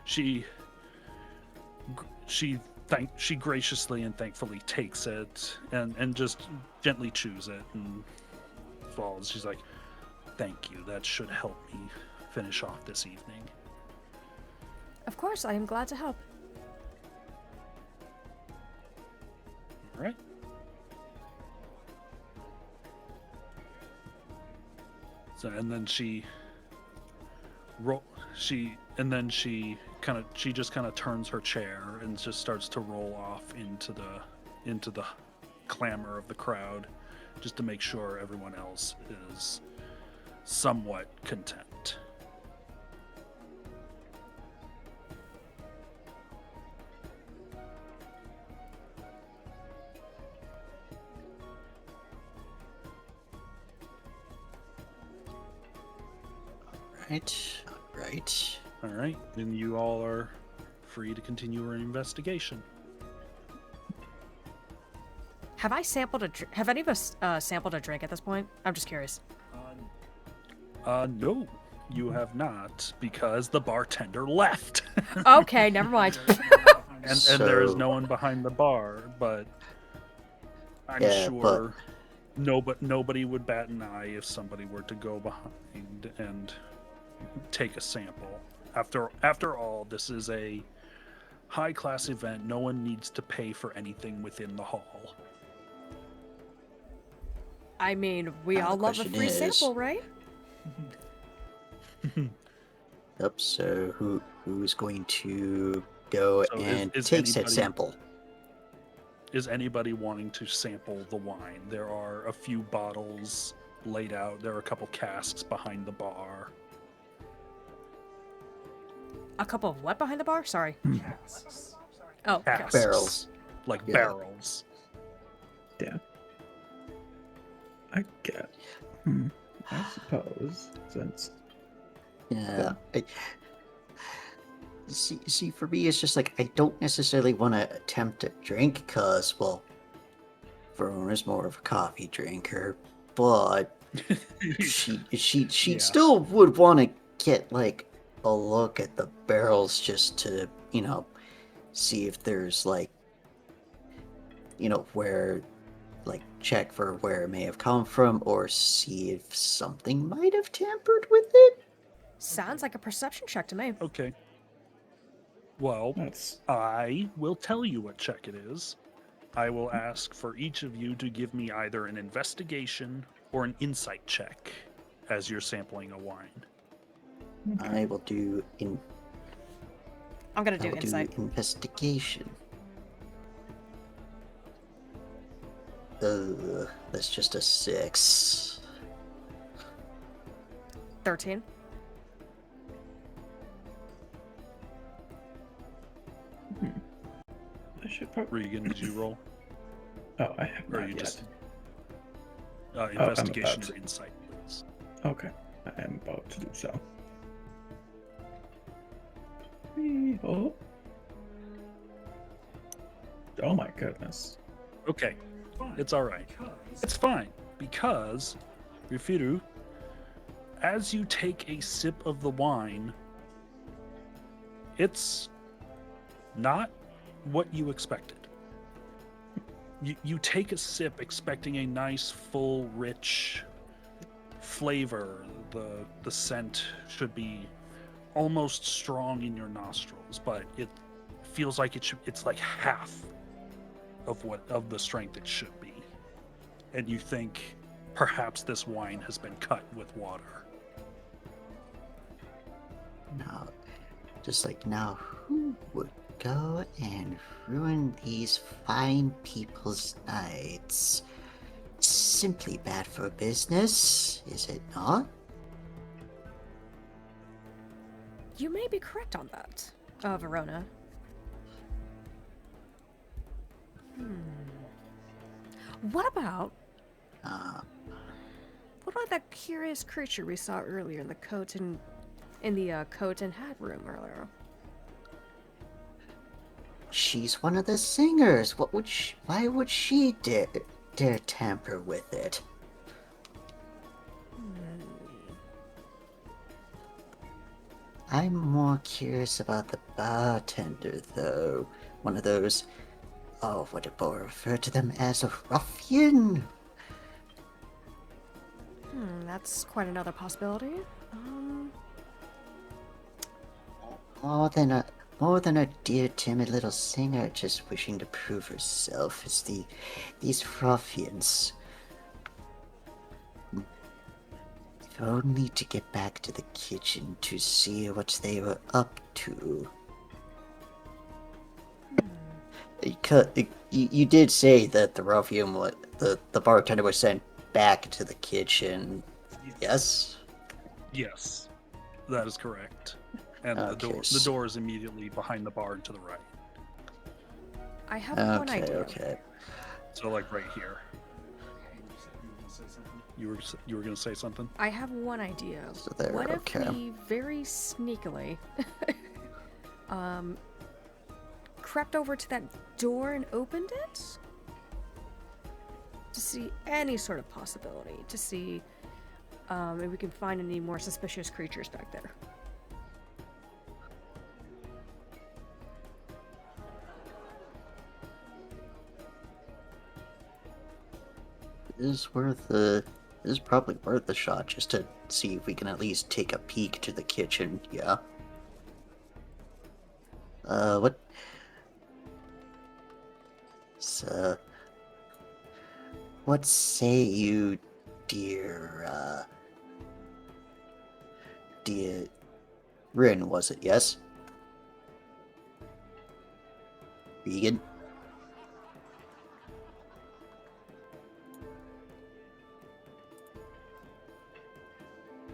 Speaker 2: she graciously and thankfully takes it and just gently chews it and falls. She's like, thank you, that should help me finish off this evening.
Speaker 1: Of course, I am glad to help.
Speaker 2: All right. So and then she just kind of turns her chair and just starts to roll off into the clamor of the crowd, just to make sure everyone else is somewhat content.
Speaker 4: Right.
Speaker 2: All right, then you all are free to continue your investigation.
Speaker 1: Have I sampled have any of us sampled a drink at this point? I'm just curious.
Speaker 2: No, you have not, because the bartender left.
Speaker 1: Okay, never mind.
Speaker 2: and there is no one behind the bar, but I'm sure nobody would bat an eye if somebody were to go behind and take a sample. After all, this is a high-class event. No one needs to pay for anything within the hall.
Speaker 1: I mean, we
Speaker 4: Now the
Speaker 1: all love a
Speaker 4: question
Speaker 1: free
Speaker 4: is-
Speaker 1: sample, right?
Speaker 4: Yep, so who's going to go
Speaker 2: So
Speaker 4: and
Speaker 2: is
Speaker 4: take said
Speaker 2: anybody-
Speaker 4: sample?
Speaker 2: Is anybody wanting to sample the wine? There are a few bottles laid out. There are a couple casks behind the bar.
Speaker 1: A couple of what behind the bar? Sorry. Oh, okay.
Speaker 2: Casks.
Speaker 4: Barrels.
Speaker 2: Like
Speaker 4: Yeah.
Speaker 2: barrels.
Speaker 3: Yeah. I get. I suppose since
Speaker 4: Yeah. See, for me, it's just like I don't necessarily want to attempt to drink because, well, Verona's more of a coffee drinker, but she
Speaker 2: Yeah.
Speaker 4: still would want to get like a look at the barrels just to see if there's like where like check for where it may have come from or see if something might have tampered with it.
Speaker 1: Sounds like a perception check to me.
Speaker 2: Okay. Well,
Speaker 3: that's
Speaker 2: I will tell you what check it is. I will ask for each of you to give me either an investigation or an insight check as you're sampling a wine.
Speaker 4: I will do
Speaker 1: I'm gonna do insight.
Speaker 4: investigation. That's just a 6.
Speaker 1: 13.
Speaker 3: I should probably.
Speaker 2: Regan, did you roll?
Speaker 3: Oh, I have
Speaker 2: Or
Speaker 3: not
Speaker 2: you
Speaker 3: yet.
Speaker 2: just
Speaker 3: I'm
Speaker 2: investigation
Speaker 3: about
Speaker 2: or insight, please?
Speaker 3: Okay, I am about to do so. Oh. Oh my goodness.
Speaker 2: Okay, it's all right. It's fine because, Rifiru, as you take a sip of the wine, it's not what you expected. You take a sip expecting a nice, full, rich flavor. The scent should be almost strong in your nostrils, but it feels like it's like half of the strength it should be. And you think perhaps this wine has been cut with water.
Speaker 4: Now, who would go and ruin these fine people's nights? Simply bad for business, is it not?
Speaker 1: You may be correct on that, Verona. What about that curious creature we saw earlier in the coat and coat and hat room earlier?
Speaker 4: She's one of the singers. Why would she dare tamper with it? I'm more curious about the bartender, though. One of those, what do people refer to them as, a ruffian?
Speaker 1: That's quite another possibility.
Speaker 4: More than a dear timid little singer just wishing to prove herself. It's these ruffians. If only to get back to the kitchen to see what they were up to. You did say that the ruffian, the bartender was sent back to the kitchen. Yes?
Speaker 2: Yes, that is correct. And
Speaker 4: Okay,
Speaker 2: the door is immediately behind the bar and to the right.
Speaker 1: I have one idea.
Speaker 4: Okay.
Speaker 2: So like right here. You were going to say something?
Speaker 1: I have one idea.
Speaker 4: So there,
Speaker 1: What
Speaker 4: okay.
Speaker 1: if we very sneakily crept over to that door and opened it? To see any sort of possibility. To see if we can find any more suspicious creatures back there.
Speaker 4: This is probably worth a shot just to see if we can at least take a peek to the kitchen. Yeah. What? So, what say you dear Rin, was it? Yes? Regan?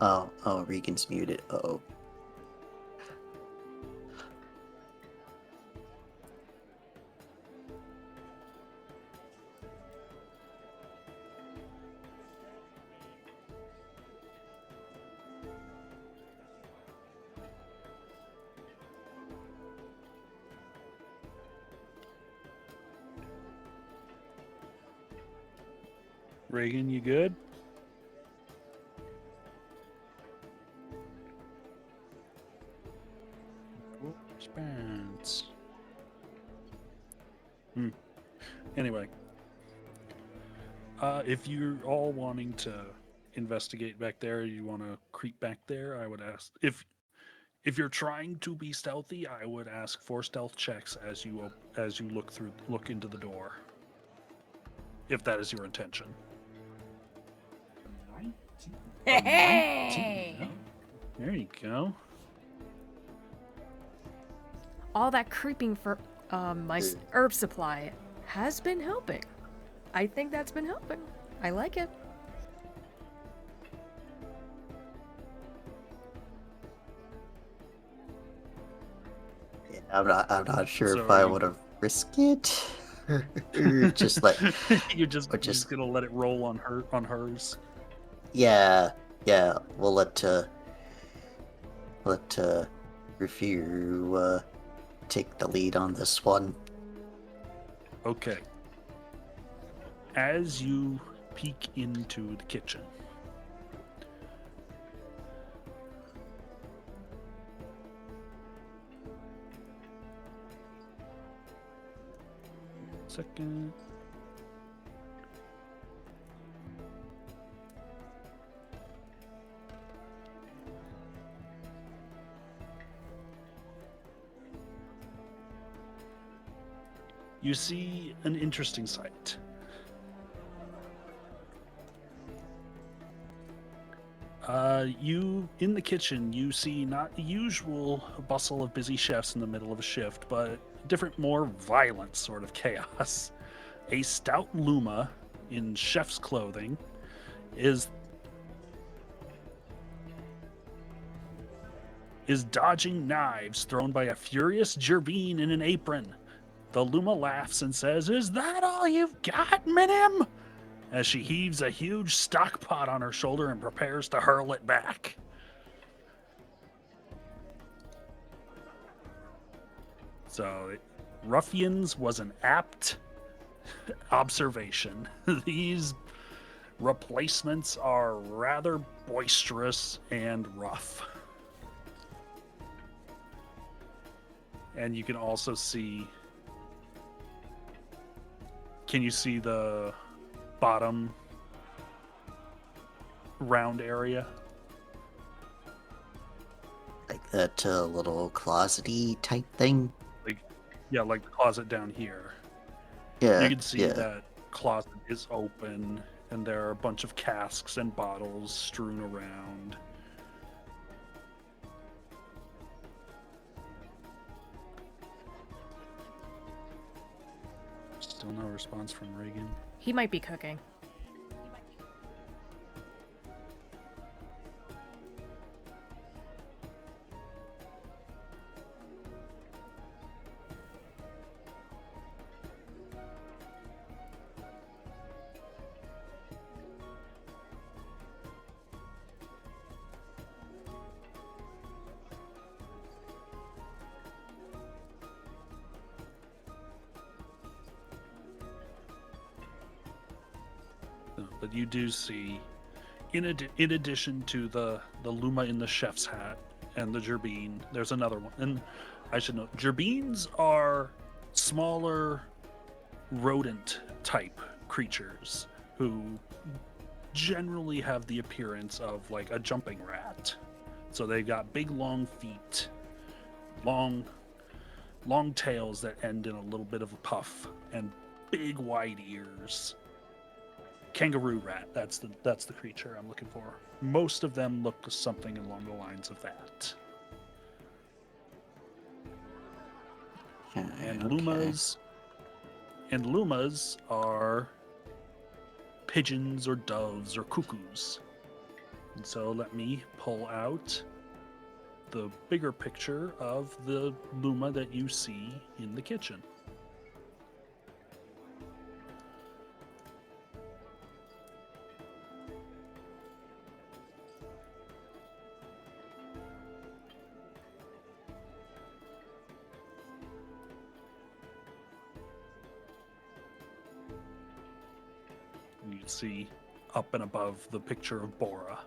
Speaker 4: Oh, Regan's muted. Uh-oh.
Speaker 2: Reagan, you good? Response. Anyway, if you're all wanting to investigate back there, you want to creep back there, I would ask if you're trying to be stealthy, I would ask for stealth checks as you look into the door. If that is your intention.
Speaker 3: 19.
Speaker 1: Hey!
Speaker 2: There you go.
Speaker 1: All that creeping for my herb supply has been helping. I think that's been helping. I like it.
Speaker 4: Yeah, I'm not sure if
Speaker 2: So
Speaker 4: I
Speaker 2: you-
Speaker 4: would have risked it. Or just let.
Speaker 2: you're just
Speaker 4: or just-
Speaker 2: gonna let it roll on hers.
Speaker 4: Yeah, we'll let Revere take the lead on this one.
Speaker 2: Okay. As you peek into the kitchen, second. You see an interesting sight. In the kitchen, you see not the usual bustle of busy chefs in the middle of a shift, but a different, more violent sort of chaos. A stout Luma in chef's clothing is dodging knives thrown by a furious Gerbine in an apron. The Luma laughs and says, "Is that all you've got, Minim?" as she heaves a huge stock pot on her shoulder and prepares to hurl it back. So, ruffians was an apt observation. These replacements are rather boisterous and rough. And you can also see... Can you see the bottom round area?
Speaker 4: Like that little closety type thing.
Speaker 2: Like the closet down here.
Speaker 4: Yeah,
Speaker 2: You can see
Speaker 4: yeah.
Speaker 2: that closet is open, and there are a bunch of casks and bottles strewn around. Still no response from Reagan.
Speaker 1: He might be cooking.
Speaker 2: But you do see, in addition to the Luma in the chef's hat and the Gerbine, there's another one. And I should note, Gerbines are smaller rodent type creatures who generally have the appearance of like a jumping rat. So they've got big long feet, long tails that end in a little bit of a puff, and big wide ears. kangaroo rat. That's the creature I'm looking for. Most of them look something along the lines of that. And lumas are pigeons or doves or cuckoos. And so let me pull out the bigger picture of the luma that you see in the kitchen. You can see up and above the picture of Bora.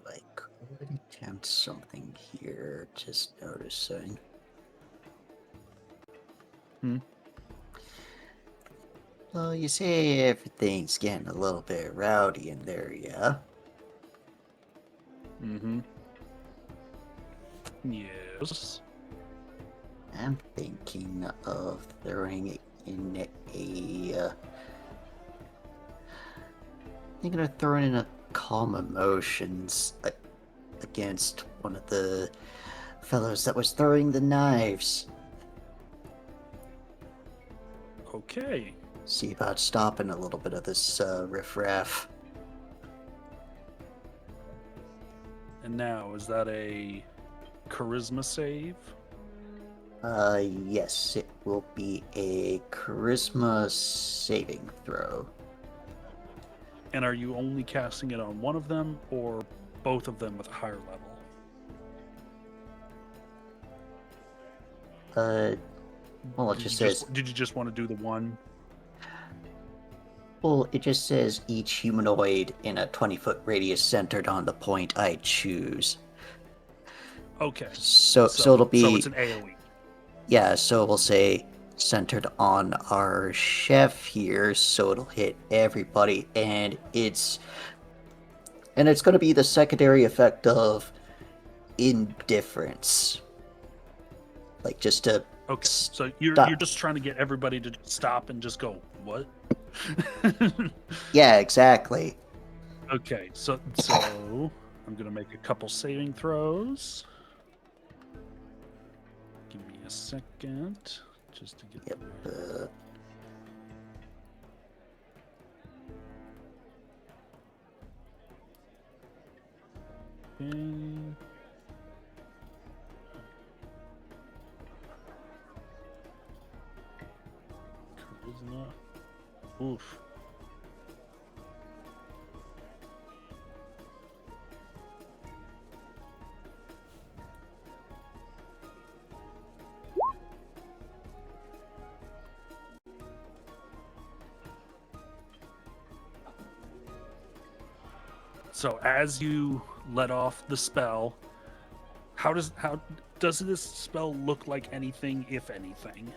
Speaker 4: I could attempt something here, just noticing. Well, you say everything's getting a little bit rowdy in there, yeah?
Speaker 2: Mm-hmm. Yes.
Speaker 4: I'm thinking of throwing in a calm emotions against one of the fellows that was throwing the knives.
Speaker 2: Okay.
Speaker 4: See about stopping a little bit of this riffraff.
Speaker 2: And now, is that a charisma save?
Speaker 4: Yes, it will be a charisma saving throw.
Speaker 2: And are you only casting it on one of them or both of them with a higher level?
Speaker 4: Well, it just says.
Speaker 2: Did you just want to do the one?
Speaker 4: Well, it just says each humanoid in a 20-foot radius centered on the point I choose.
Speaker 2: Okay.
Speaker 4: So it'll be.
Speaker 2: So it's an AoE.
Speaker 4: Yeah, so we'll say centered on our chef here, so it'll hit everybody, and it's going to be the secondary effect of indifference, like just to.
Speaker 2: Okay. So you're just trying to get everybody to stop and just go, what?
Speaker 4: Yeah, exactly.
Speaker 2: Okay. So I'm gonna make a couple saving throws. Give me a second, just to get.
Speaker 4: Yep.
Speaker 2: Okay. Charisma. Oof. So as you let off the spell, how does this spell look like anything, if anything?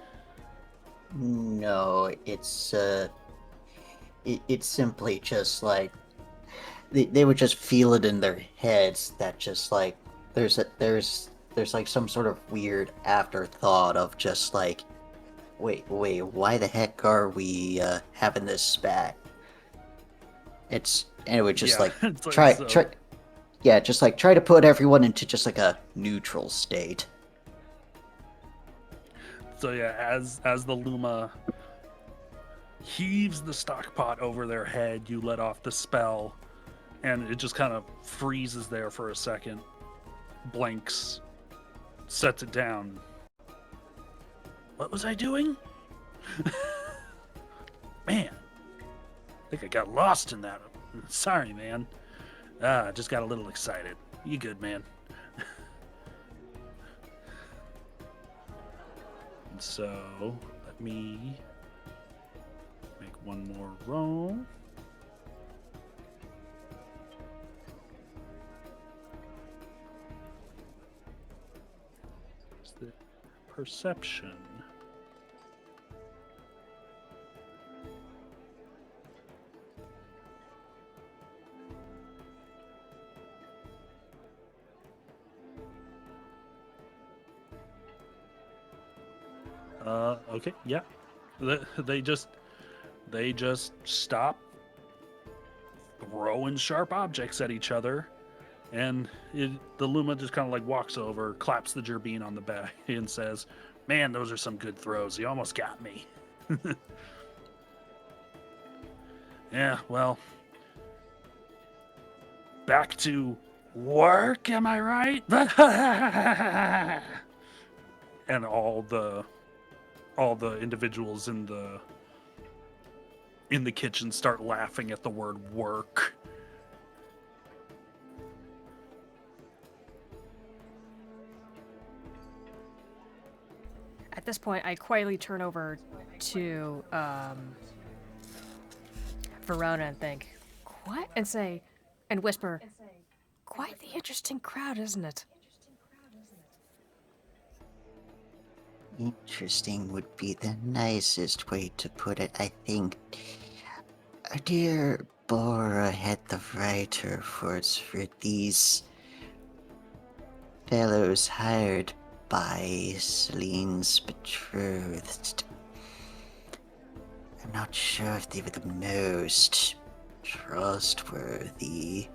Speaker 4: No, it's it's simply just like they would just feel it in their heads that just like there's like some sort of weird afterthought of just like wait, why the heck are we having this spat? And it would just like try just like try to put everyone into just like a neutral state.
Speaker 2: So yeah, as the Luma heaves the stock pot over their head, you let off the spell, and it just kind of freezes there for a second, blinks, sets it down. What was I doing? Man, I think I got lost in that. Sorry, man. I just got a little excited. You good, man? And so, let me make one more roll. Is the perception? Okay, yeah. They just stop throwing sharp objects at each other, and the Luma just kind of like walks over, claps the Gerbine on the back, and says, "Man, those are some good throws. You almost got me." Yeah, well, back to work, am I right? And all the individuals in the kitchen start laughing at the word work.
Speaker 1: At this point, I quietly turn over to Verona and think, and say, and whisper, quite the interesting crowd, isn't it?
Speaker 4: Interesting would be the nicest way to put it, I think. Dear Bora had the writer words for these fellows hired by Celine's betrothed. I'm not sure if they were the most trustworthy.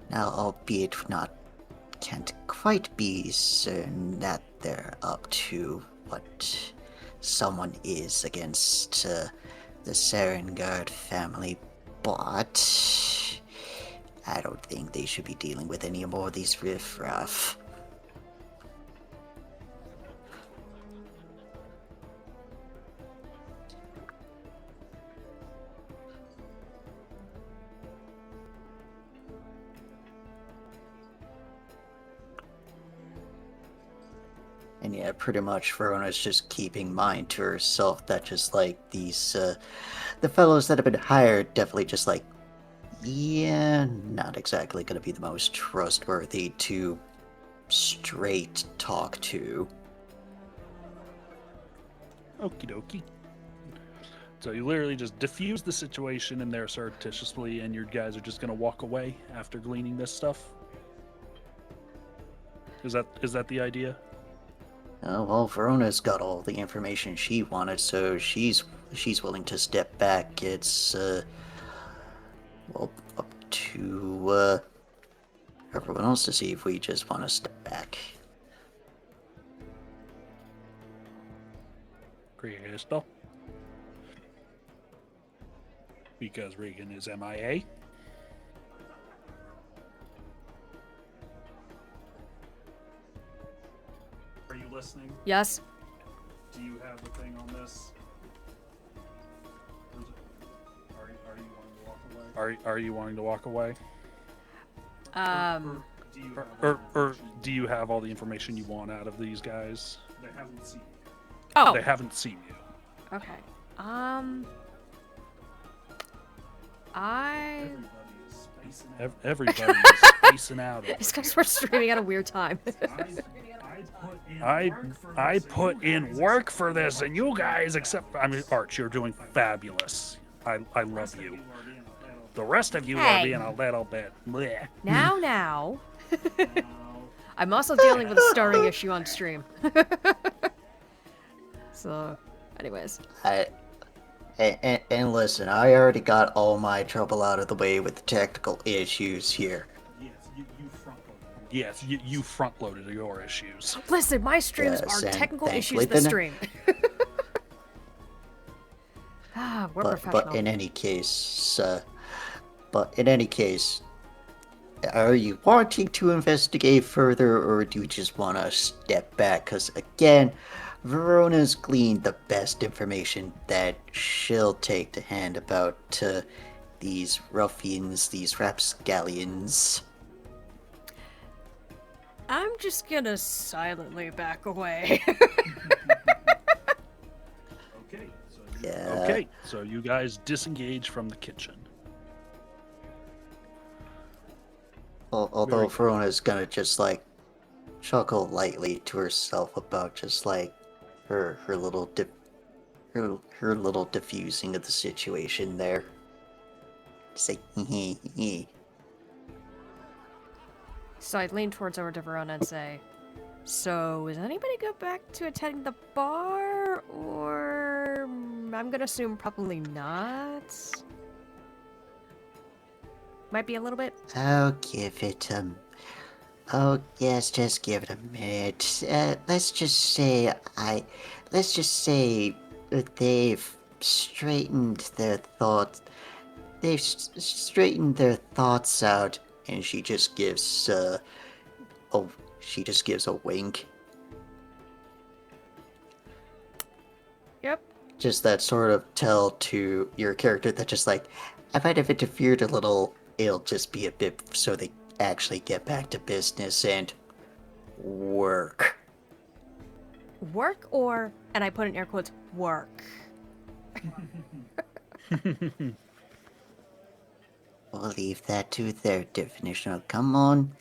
Speaker 4: Now, albeit can't quite be certain that they're up to what someone is against the Serengard family, but I don't think they should be dealing with any more of these riffraff. And yeah, pretty much Verona's just keeping mind to herself that just like these, the fellows that have been hired definitely just like, yeah, not exactly gonna be the most trustworthy to straight talk to.
Speaker 2: Okie dokie. So you literally just diffuse the situation in there surreptitiously, and your guys are just gonna walk away after gleaning this stuff. Is that the idea?
Speaker 4: Well, Verona's got all the information she wanted, so she's willing to step back. It's well, up to everyone else to see if we just want to step back.
Speaker 2: Crystal. Because Regan is MIA. Are you listening?
Speaker 1: Yes?
Speaker 2: Do you have the thing on this? Are you wanting to walk away? Or do you have all the information you want out of these guys? They haven't seen you.
Speaker 1: Oh.
Speaker 2: They haven't seen you.
Speaker 1: Okay.
Speaker 2: Everybody is spacing out.
Speaker 1: These guys were streaming at a weird time.
Speaker 2: I put in work for this, and you guys, Arch, you're doing fabulous. I love you. The rest of you are being a little bit bleh.
Speaker 1: Now. I'm also dealing with a starring issue on stream. So, anyways.
Speaker 4: And listen, I already got all my trouble out of the way with the technical issues here.
Speaker 2: Yes, you front-loaded your issues.
Speaker 1: Listen, my streams
Speaker 4: Yes,
Speaker 1: are
Speaker 4: and
Speaker 1: technical issues
Speaker 4: thankfully
Speaker 1: the stream. We're professional.
Speaker 4: But in any case, are you wanting to investigate further, or do you just want to step back? Because again, Verona's gleaned the best information that she'll take to hand about these ruffians, these rapscallions.
Speaker 1: I'm just gonna silently back away.
Speaker 2: Okay, so you guys disengage from the kitchen.
Speaker 4: Although Verona's gonna just like chuckle lightly to herself about just like her little diffusing of the situation there. Say hee hee.
Speaker 1: So I lean towards over to Verona and say, So, is anybody go back to attending the bar, or I'm gonna assume probably not. Might be a little bit.
Speaker 4: I'll give it Oh yes, just give it a minute. Let's just say that they've straightened their thoughts. Straightened their thoughts out, and oh, she just gives a wink.
Speaker 1: Yep.
Speaker 4: Just that sort of tell to your character that just like, I might have interfered a little. It'll just be a bit so they actually get back to business and work.
Speaker 1: Work or, and I put in air quotes, work.
Speaker 4: We'll leave that to their definition. Oh, come on.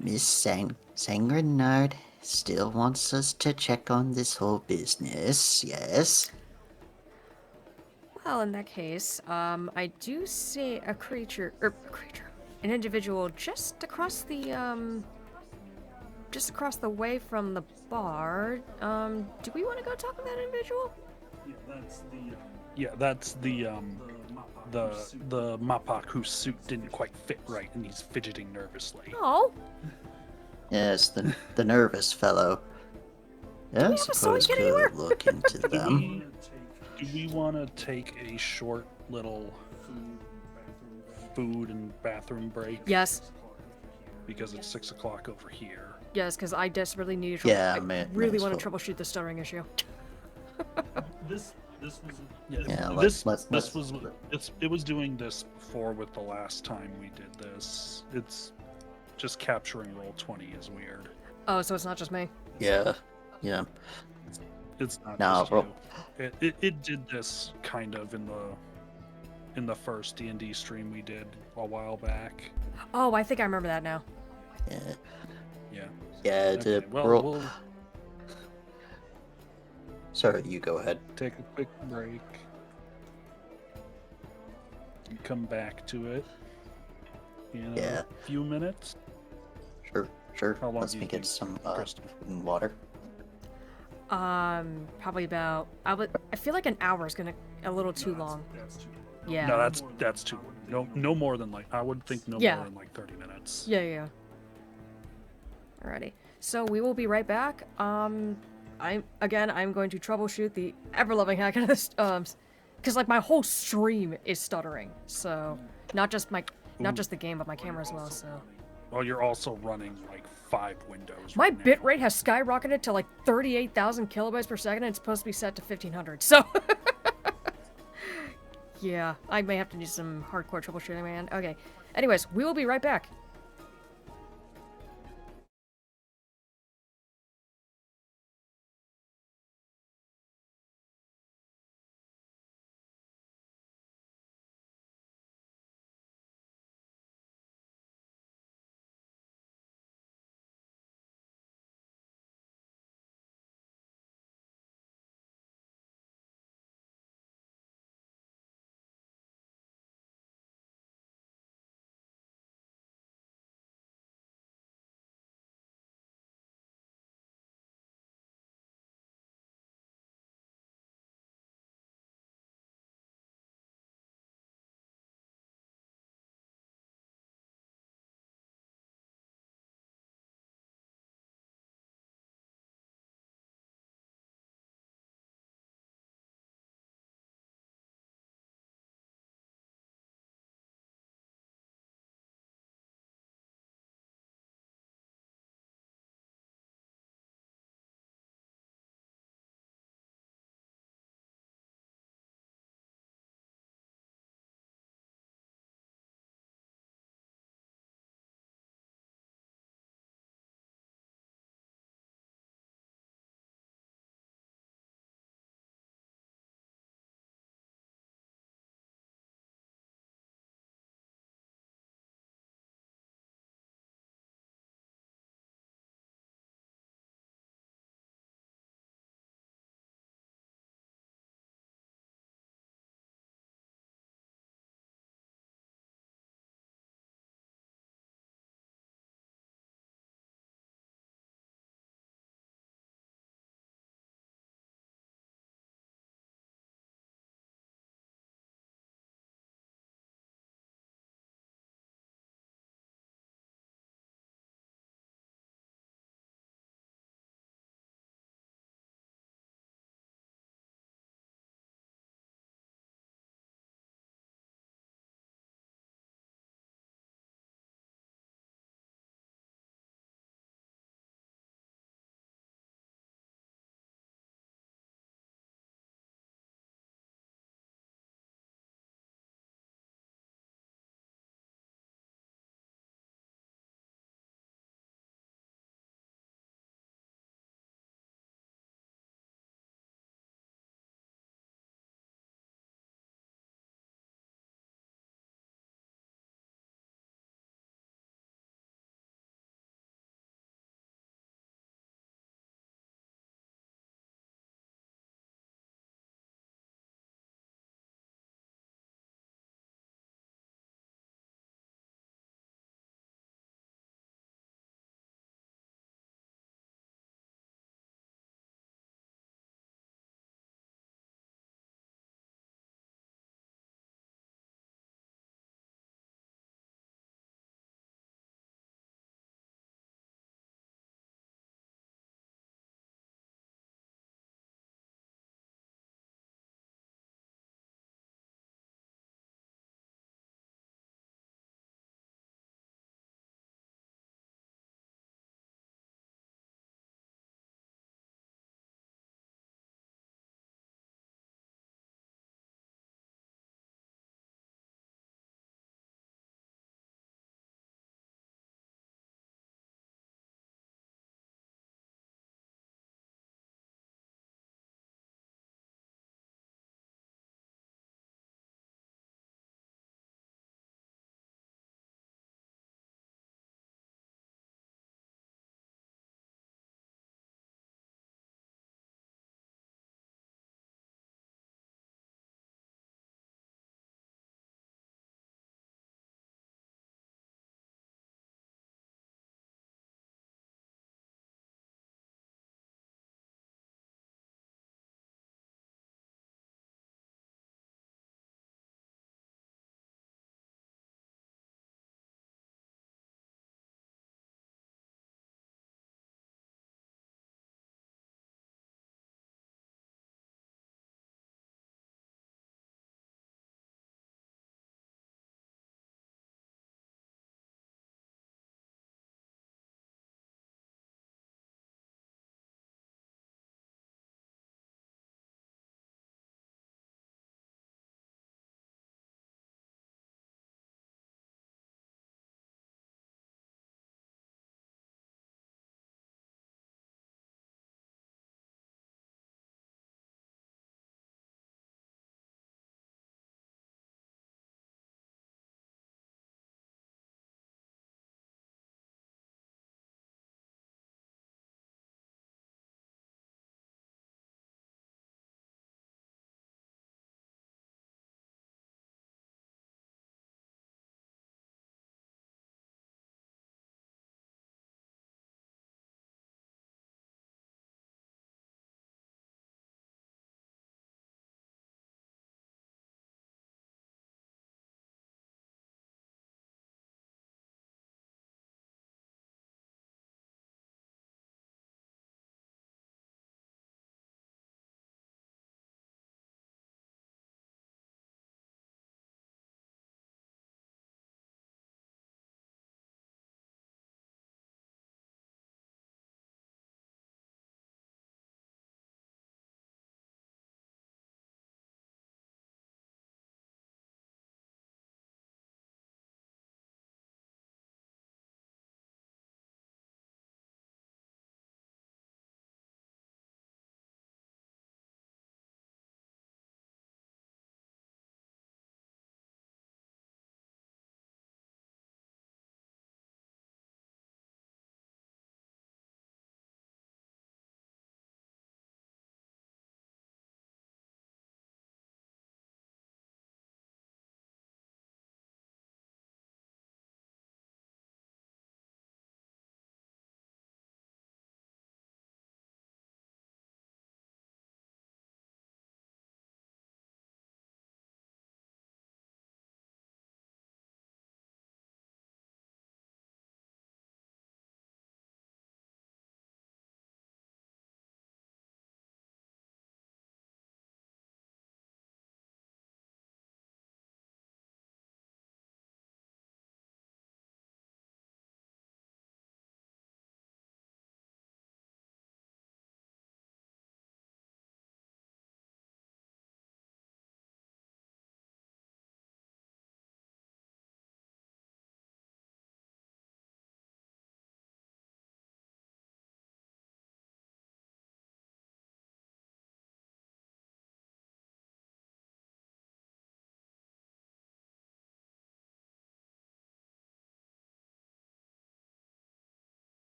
Speaker 4: Miss Sangrenard still wants us to check on this whole business, yes?
Speaker 1: Well, in that case, I do see a creature, an individual just across the way from the bar. Do we want to go talk to that individual?
Speaker 2: Yeah, that's the Mapak whose suit didn't quite fit right, and he's fidgeting nervously.
Speaker 1: Oh,
Speaker 4: Yes, the nervous fellow. Yeah, I
Speaker 1: we have a sewing
Speaker 4: suppose
Speaker 1: kit
Speaker 4: could
Speaker 1: anywhere?
Speaker 4: look into them.
Speaker 2: Do we want to take a short little food and bathroom break?
Speaker 1: yes,
Speaker 2: Because it's 6 o'clock over here.
Speaker 1: yes, because I desperately need.
Speaker 4: Yeah,
Speaker 1: I
Speaker 4: may
Speaker 1: really
Speaker 4: as
Speaker 1: want to
Speaker 4: well.
Speaker 1: troubleshoot the stuttering issue.
Speaker 4: Yeah,
Speaker 2: It was doing this before with the last time we did this. It's just capturing roll 20 is weird.
Speaker 1: Oh, so it's not just me.
Speaker 4: yeah.
Speaker 2: It's not
Speaker 4: No,
Speaker 2: just
Speaker 4: bro.
Speaker 2: you. It did this kind of in the first D&D stream we did a while back.
Speaker 1: Oh, I think I remember that now.
Speaker 4: Yeah.
Speaker 2: Yeah.
Speaker 4: Yeah,
Speaker 2: Okay,
Speaker 4: the
Speaker 2: well, we'll
Speaker 4: Sorry, you go ahead.
Speaker 2: take a quick break and come back to it in
Speaker 4: Yeah.
Speaker 2: a few minutes.
Speaker 4: Sure.
Speaker 2: How long
Speaker 4: Let's
Speaker 2: do you
Speaker 4: make it
Speaker 2: think,
Speaker 4: some
Speaker 2: Kristen?
Speaker 4: food and water.
Speaker 1: Probably about. I feel like an hour is gonna a little too long. Yeah.
Speaker 2: No, that's too. No more than like I would think no
Speaker 1: Yeah.
Speaker 2: more than like 30 minutes.
Speaker 1: Yeah. Alrighty. So we will be right back. I'm going to troubleshoot the ever-loving heck out of this, because like my whole stream is stuttering. So not just the game, but my camera as well. So
Speaker 2: Well, you're also running like 5 windows.
Speaker 1: my
Speaker 2: right now.
Speaker 1: bitrate has skyrocketed to like 38,000 kilobytes per second, and it's supposed to be set to 1500. So yeah, I may have to do some hardcore troubleshooting, man. Okay. Anyways, we will be right back.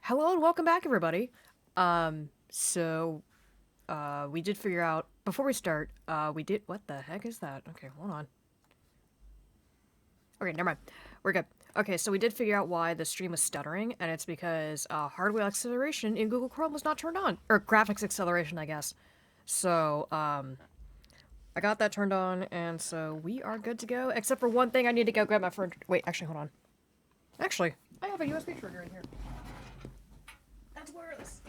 Speaker 1: Hello and welcome back, everybody. We did figure out before we start. What the heck is that? Okay, hold on. Okay, never mind. We're good. Okay, so we did figure out why the stream was stuttering, and it's because hardware acceleration in Google Chrome was not turned on, or graphics acceleration, I guess. So I got that turned on, and so we are good to go. Except for one thing, I need to go grab my phone. Wait, actually, hold on. Actually, I have a USB trigger in here. That's wireless.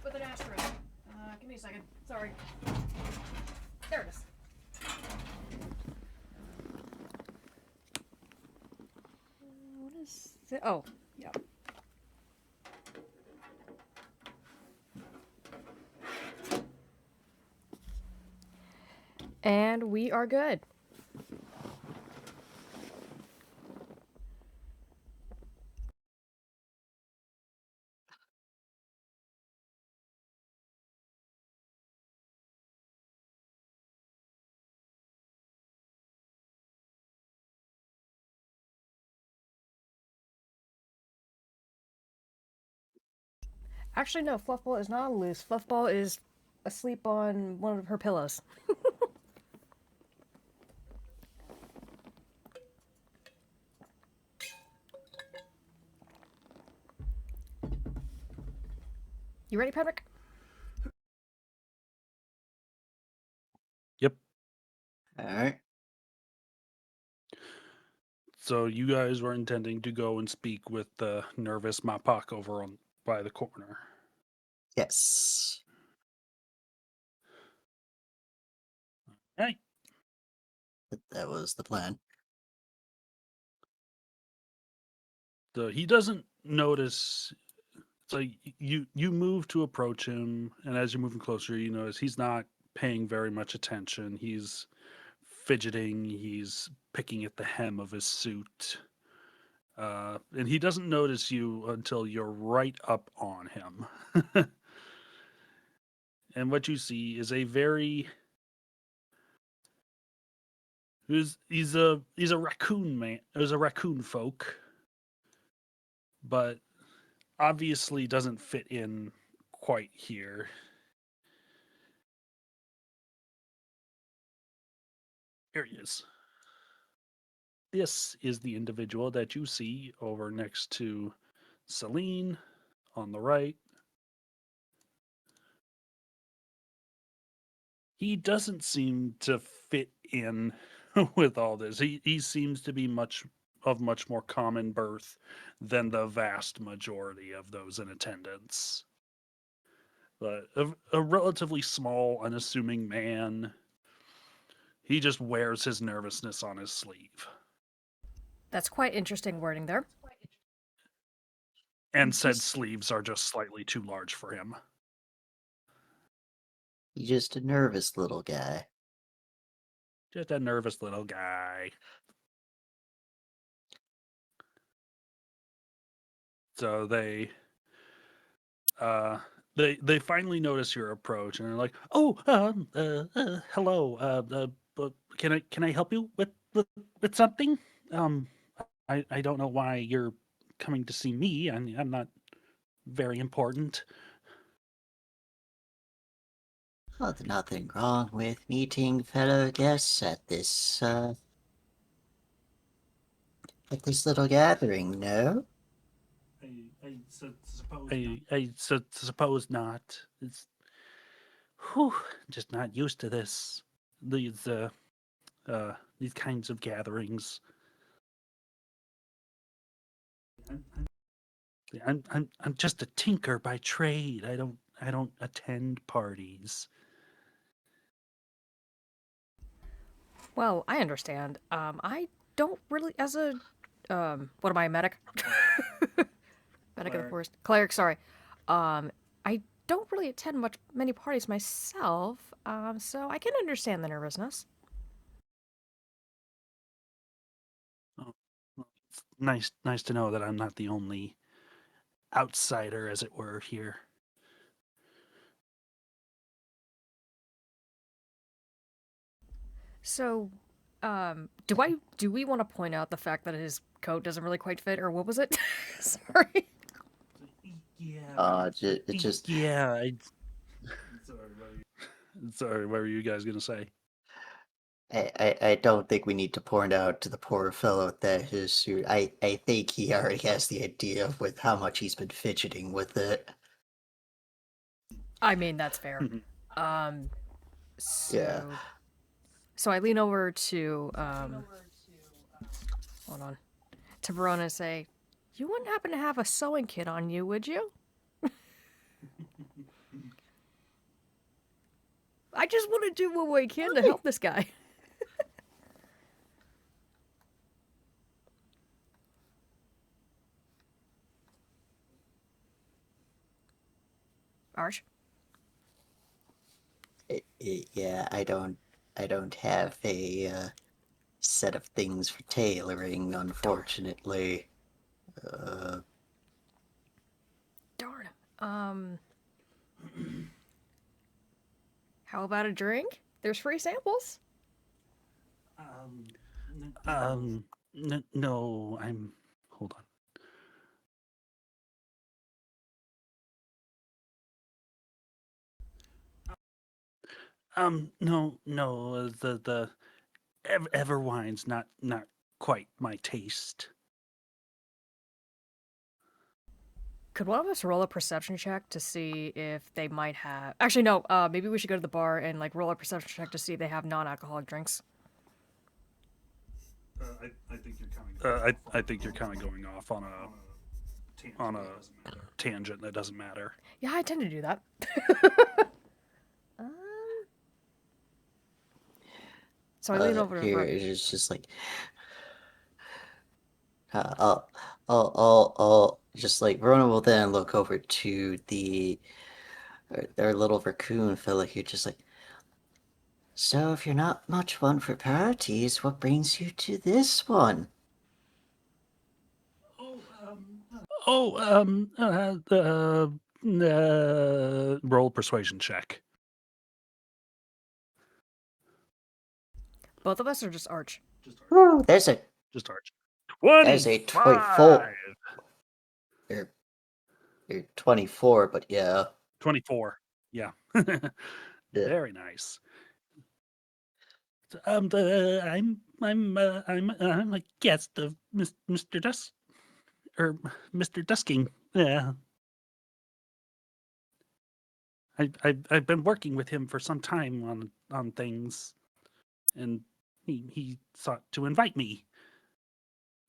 Speaker 1: With an asterisk. Give me a second. Sorry. There it is. What is it? Oh, yeah. And we are good. Actually, no, Fluffball is not loose. Fluffball is asleep on one of her pillows. You ready, Penryck?
Speaker 2: Yep.
Speaker 4: All right.
Speaker 2: So you guys were intending to go and speak with the nervous Mapak over on by the corner.
Speaker 4: Yes.
Speaker 2: Hey.
Speaker 4: That was the plan.
Speaker 2: So he doesn't notice. So you move to approach him, and as you're moving closer, you notice he's not paying very much attention. He's fidgeting. He's picking at the hem of his suit, and he doesn't notice you until you're right up on him. And what you see is a very he's a raccoon man. There's a raccoon folk, but obviously doesn't fit in quite here. Here he is. This is the individual that you see over next to Celine on the right. He doesn't seem to fit in with all this. He seems to be much more common birth than the vast majority of those in attendance. But a relatively small, unassuming man. He just wears his nervousness on his sleeve.
Speaker 1: That's quite interesting wording there.
Speaker 2: And said sleeves are just slightly too large for him.
Speaker 4: He's just a nervous little guy.
Speaker 2: Just a nervous little guy. So they finally notice your approach and they're like, "Oh, hello. Can I help you with something? Um, I don't know why you're coming to see me. I'm not very important."
Speaker 4: Oh, there's nothing wrong with meeting fellow guests at this little gathering, no?
Speaker 2: I suppose not. It's just not used to this. These these kinds of gatherings. I'm just a tinker by trade. I don't attend parties.
Speaker 1: Well, I understand. I don't really, as a, what am I, a medic? Medic of the forest. Cleric, sorry. I don't really attend many parties myself, so I can understand the nervousness.
Speaker 2: Oh, well, it's nice to know that I'm not the only outsider, as it were, here.
Speaker 1: So, do we want to point out the fact that his coat doesn't really quite fit, or what was it? Sorry.
Speaker 4: It just
Speaker 2: Yeah. Sorry, what were you guys gonna say?
Speaker 4: I don't think we need to point out to the poor fellow that his suit. I think he already has the idea of with how much he's been fidgeting with it.
Speaker 1: I mean, that's fair.
Speaker 4: Yeah.
Speaker 1: So I lean over to hold on, to Verona and say, "You wouldn't happen to have a sewing kit on you, would you?" I just want to do what we can to help this guy. Arch?
Speaker 4: Yeah, I don't have a set of things for tailoring, unfortunately.
Speaker 1: Darn. How about a drink? There's free samples.
Speaker 2: No, I'm. Hold on. No. The Everwine's not quite my taste.
Speaker 1: Could one of us roll a perception check to see if they might have... Actually, no. Maybe we should go to the bar and like roll a perception check to see if they have non-alcoholic drinks.
Speaker 2: I think you're kind of going off on a tangent that doesn't matter.
Speaker 1: Yeah, I tend to do that. So I lean over to
Speaker 4: Here
Speaker 1: Verona.
Speaker 4: it's just like I'll just like Rona will then look over to the their little raccoon fella here, just like. So, if you're not much one for parties, what brings you to this one?
Speaker 2: Oh, roll persuasion check.
Speaker 1: Both of us are just Arch.
Speaker 4: Ooh, there's a
Speaker 2: Just Arch.
Speaker 4: there's a
Speaker 2: 25.
Speaker 4: You're 24, but yeah.
Speaker 2: 24. Yeah.
Speaker 4: Yeah.
Speaker 2: Very nice. I'm a guest of Mr. Mr. Dusking. Yeah. I've been working with him for some time on things, and he sought to invite me.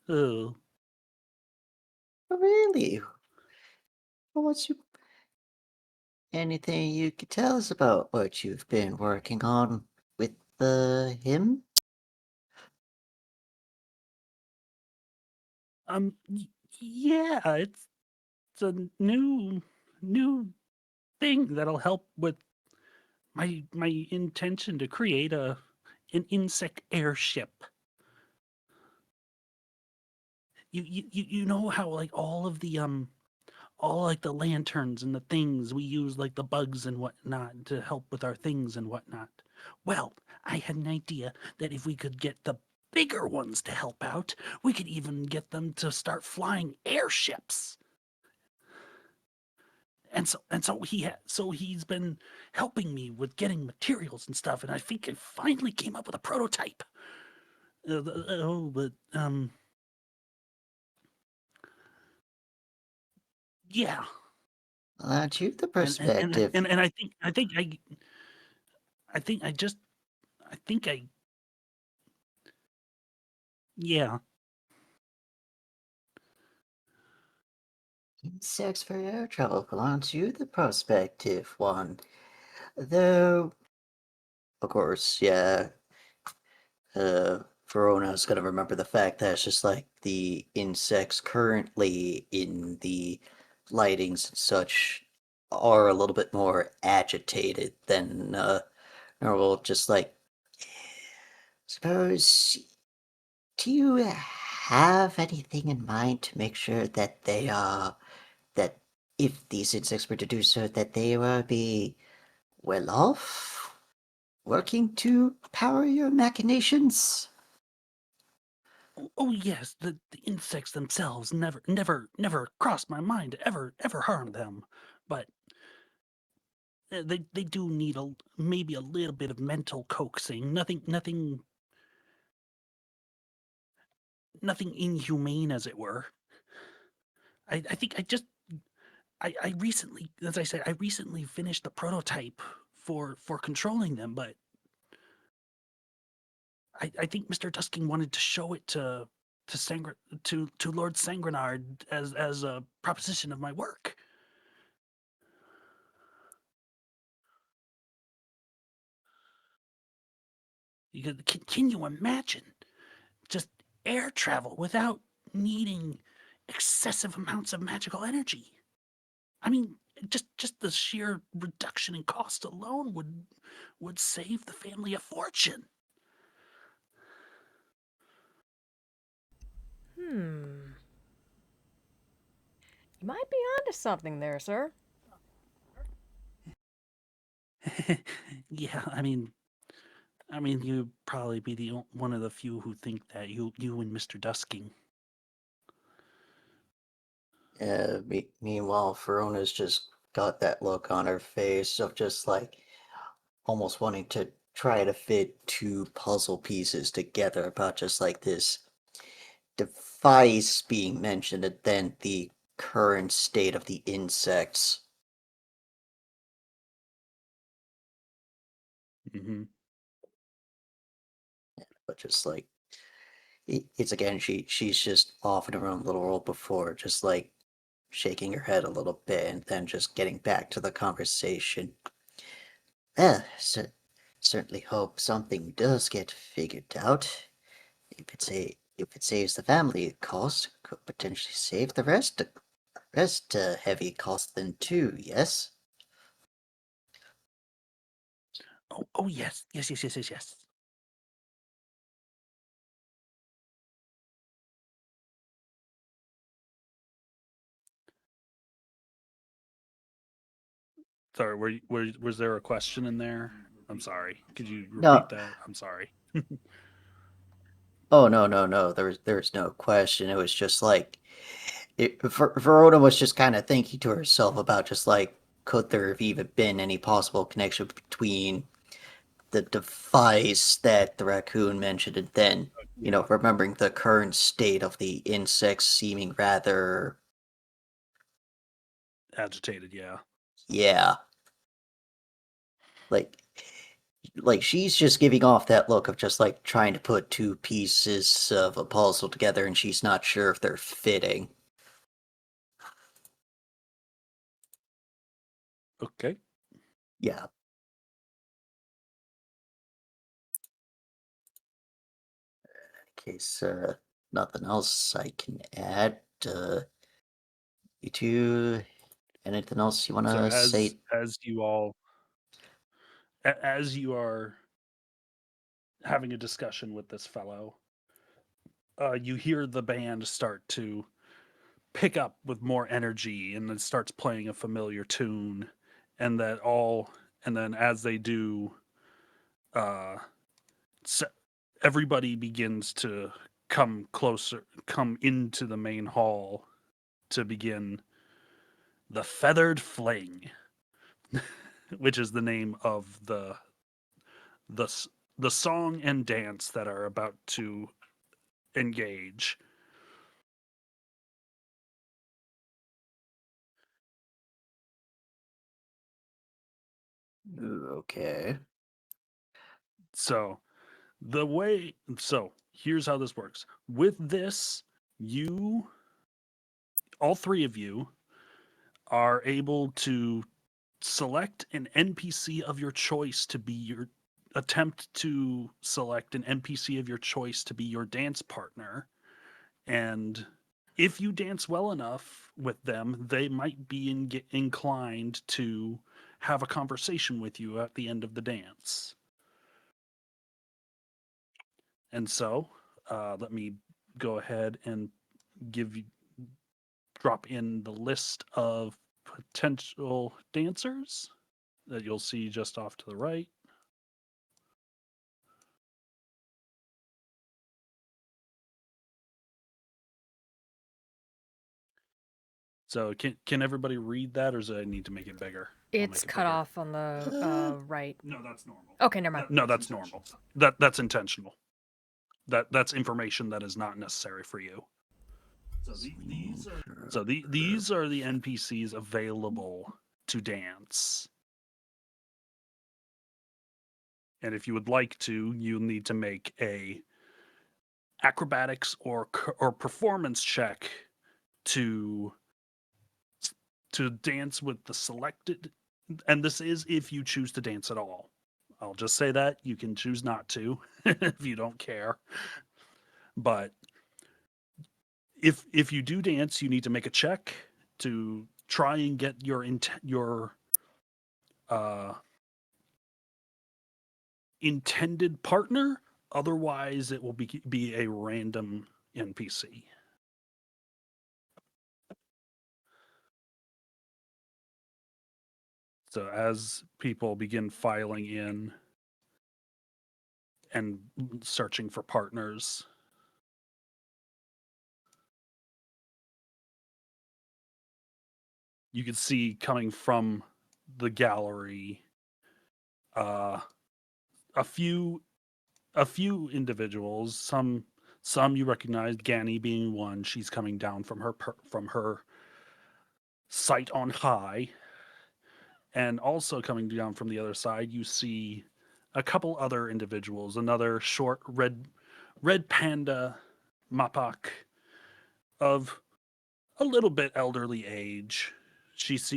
Speaker 2: Oh,
Speaker 4: Really? Well, what's you anything you could tell us about what you've been working on with him?
Speaker 2: Yeah, it's a new thing that'll help with my intention to create an insect airship. You know how like all like the lanterns and the things we use, like the bugs and whatnot, to help with our things and whatnot. Well, I had an idea that if we could get the bigger ones to help out, we could even get them to start flying airships. So he's been helping me with getting materials and stuff, and I think I finally came up with a prototype. But yeah.
Speaker 4: Aren't you the
Speaker 2: And and and
Speaker 4: perspective?
Speaker 2: and, and I think I just I think I yeah.
Speaker 4: Insects for air travel, aren't you the prospective one? Though, of course, yeah, Verona's gonna remember the fact that it's just like the insects currently in the lightings and such are a little bit more agitated than normal. Just like, suppose, do you have anything in mind to make sure that they that if these insects were to do so, that they will be well off, working to power your machinations?
Speaker 2: Oh yes, the insects themselves never crossed my mind to ever harm them, but they do need maybe a little bit of mental coaxing. Nothing inhumane, as it were. I think I recently, as I said, I recently finished the prototype for controlling them, but I think Mr. Dusking wanted to show it to Lord Sangrenard as a proposition of my work. Can you imagine just air travel without needing excessive amounts of magical energy? I mean, just the sheer reduction in cost alone would save the family a fortune.
Speaker 1: Hmm. You might be onto something there, sir.
Speaker 2: Yeah, I mean, you'd probably be one of the few who think that you and Mr. Dusking.
Speaker 4: Meanwhile, Verona's just got that look on her face of just like almost wanting to try to fit two puzzle pieces together about just like this device being mentioned and then the current state of the insects.
Speaker 2: Hmm.
Speaker 4: But just like it's again, she's just off in her own little world before, just like shaking her head a little bit and then just getting back to the conversation. Certainly hope something does get figured out. If it saves the family a cost, could potentially save the rest heavy cost then too. Yes.
Speaker 2: Oh yes. Sorry, was there a question in there? I'm sorry. Could you
Speaker 4: No.
Speaker 2: repeat that? I'm sorry.
Speaker 4: Oh no. There was no question. It was just like Verona was just kind of thinking to herself about just like could there have even been any possible connection between the device that the raccoon mentioned and then
Speaker 2: Yeah,
Speaker 4: remembering the current state of the insects seeming rather,
Speaker 2: agitated. Yeah.
Speaker 4: yeah, like she's just giving off that look of just like trying to put two pieces of a puzzle together and she's not sure if they're fitting.
Speaker 2: Okay.
Speaker 4: Yeah. In case nothing else I can add. You two, anything else you want
Speaker 2: So
Speaker 4: to say?
Speaker 2: as you all as you are having a discussion with this fellow, you hear the band start to pick up with more energy, and it starts playing a familiar tune, and that all and then as they do, uh, so everybody begins to come into the main hall to begin the Feathered Fling, which is the name of the the song and dance that are about to engage.
Speaker 4: Okay.
Speaker 2: So here's how this works. With this, you all three of you are able to select an NPC of your choice to be your attempt to select an NPC of your choice to be your dance partner. And if you dance well enough with them, they might be inclined to have a conversation with you at the end of the dance. And so, let me go ahead and give you drop in the list of potential dancers that you'll see just off to the right. So can everybody read that, or does I need to make it bigger? I'll make
Speaker 1: It's
Speaker 2: it
Speaker 1: cut
Speaker 2: bigger.
Speaker 1: off on the right.
Speaker 2: No, that's normal.
Speaker 1: Okay, never mind.
Speaker 2: No, that's normal. That's intentional. That's information that is not necessary for you. So these are the NPCs available to dance. And if you would like to, you'll need to make a acrobatics or performance check to dance with the selected, and this is if you choose to dance at all. I'll just say that you can choose not to if you don't care. But if you do dance, you need to make a check to try and get your intended partner. Otherwise, it will be a random NPC. So as people begin filing in and searching for partners, you can see coming from the gallery a few individuals. Some you recognize, Ganny being one. She's coming down from her sight on high. And also coming down from the other side, you see a couple other individuals. Another short red panda Mapak of a little bit elderly age. She's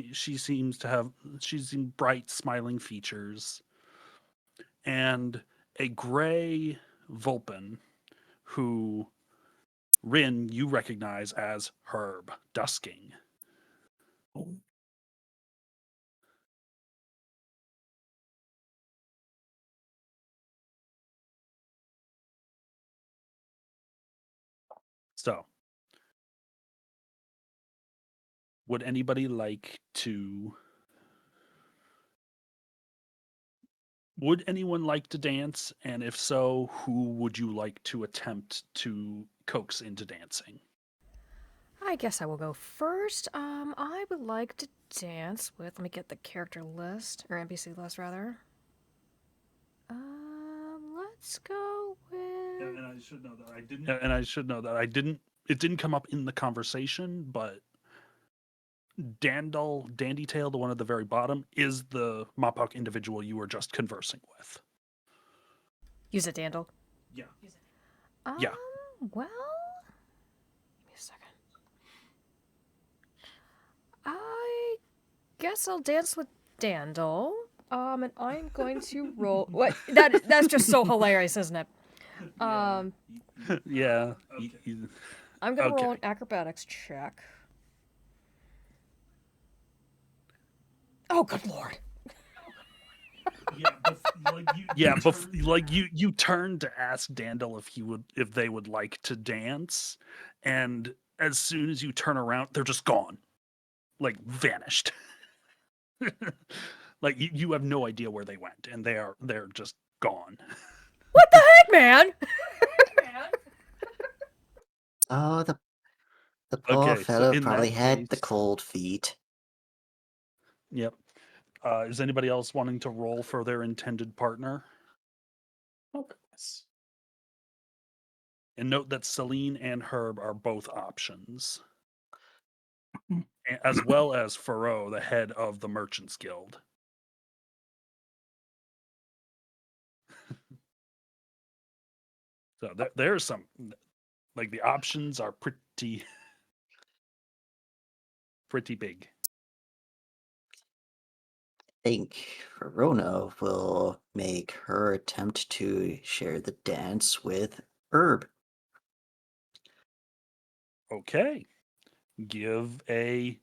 Speaker 2: bright, smiling features, and a gray Vulpin who Rin you recognize as Herb Dusking. So, would anybody like to? Would anyone like to dance? And if so, who would you like to attempt to coax into dancing?
Speaker 1: I guess I will go first. I would like to dance with. Let me get the character list or NPC list rather. Let's go with.
Speaker 2: And I should know that I didn't. And I should know that I didn't. It didn't come up in the conversation, but Dandytail, the one at the very bottom, is the Mopok individual you were just conversing with.
Speaker 1: Use it, Dandel.
Speaker 2: Yeah.
Speaker 1: Yeah. Well, give me a second. I guess I'll dance with Dandel. And I'm going to roll. What? That's just so hilarious, isn't it?
Speaker 2: Yeah.
Speaker 1: Okay. I'm gonna roll an acrobatics check. Oh, good lord!
Speaker 2: You turned to ask Dandel if they would like to dance, and as soon as you turn around, they're just gone, like vanished. Like you have no idea where they went, and they're just gone.
Speaker 1: What the heck, man?
Speaker 4: Oh, the poor
Speaker 2: Okay, so
Speaker 4: fellow
Speaker 2: in
Speaker 4: probably
Speaker 2: that
Speaker 4: had the
Speaker 2: case-
Speaker 4: cold feet.
Speaker 2: Yep. Is anybody else wanting to roll for their intended partner?
Speaker 3: Yes.
Speaker 2: And note that Celine and Herb are both options, as well as Faro, the head of the Merchants Guild. So there's some, like the options are pretty big.
Speaker 4: I think Verona will make her attempt to share the dance with Herb.
Speaker 2: Okay. Give a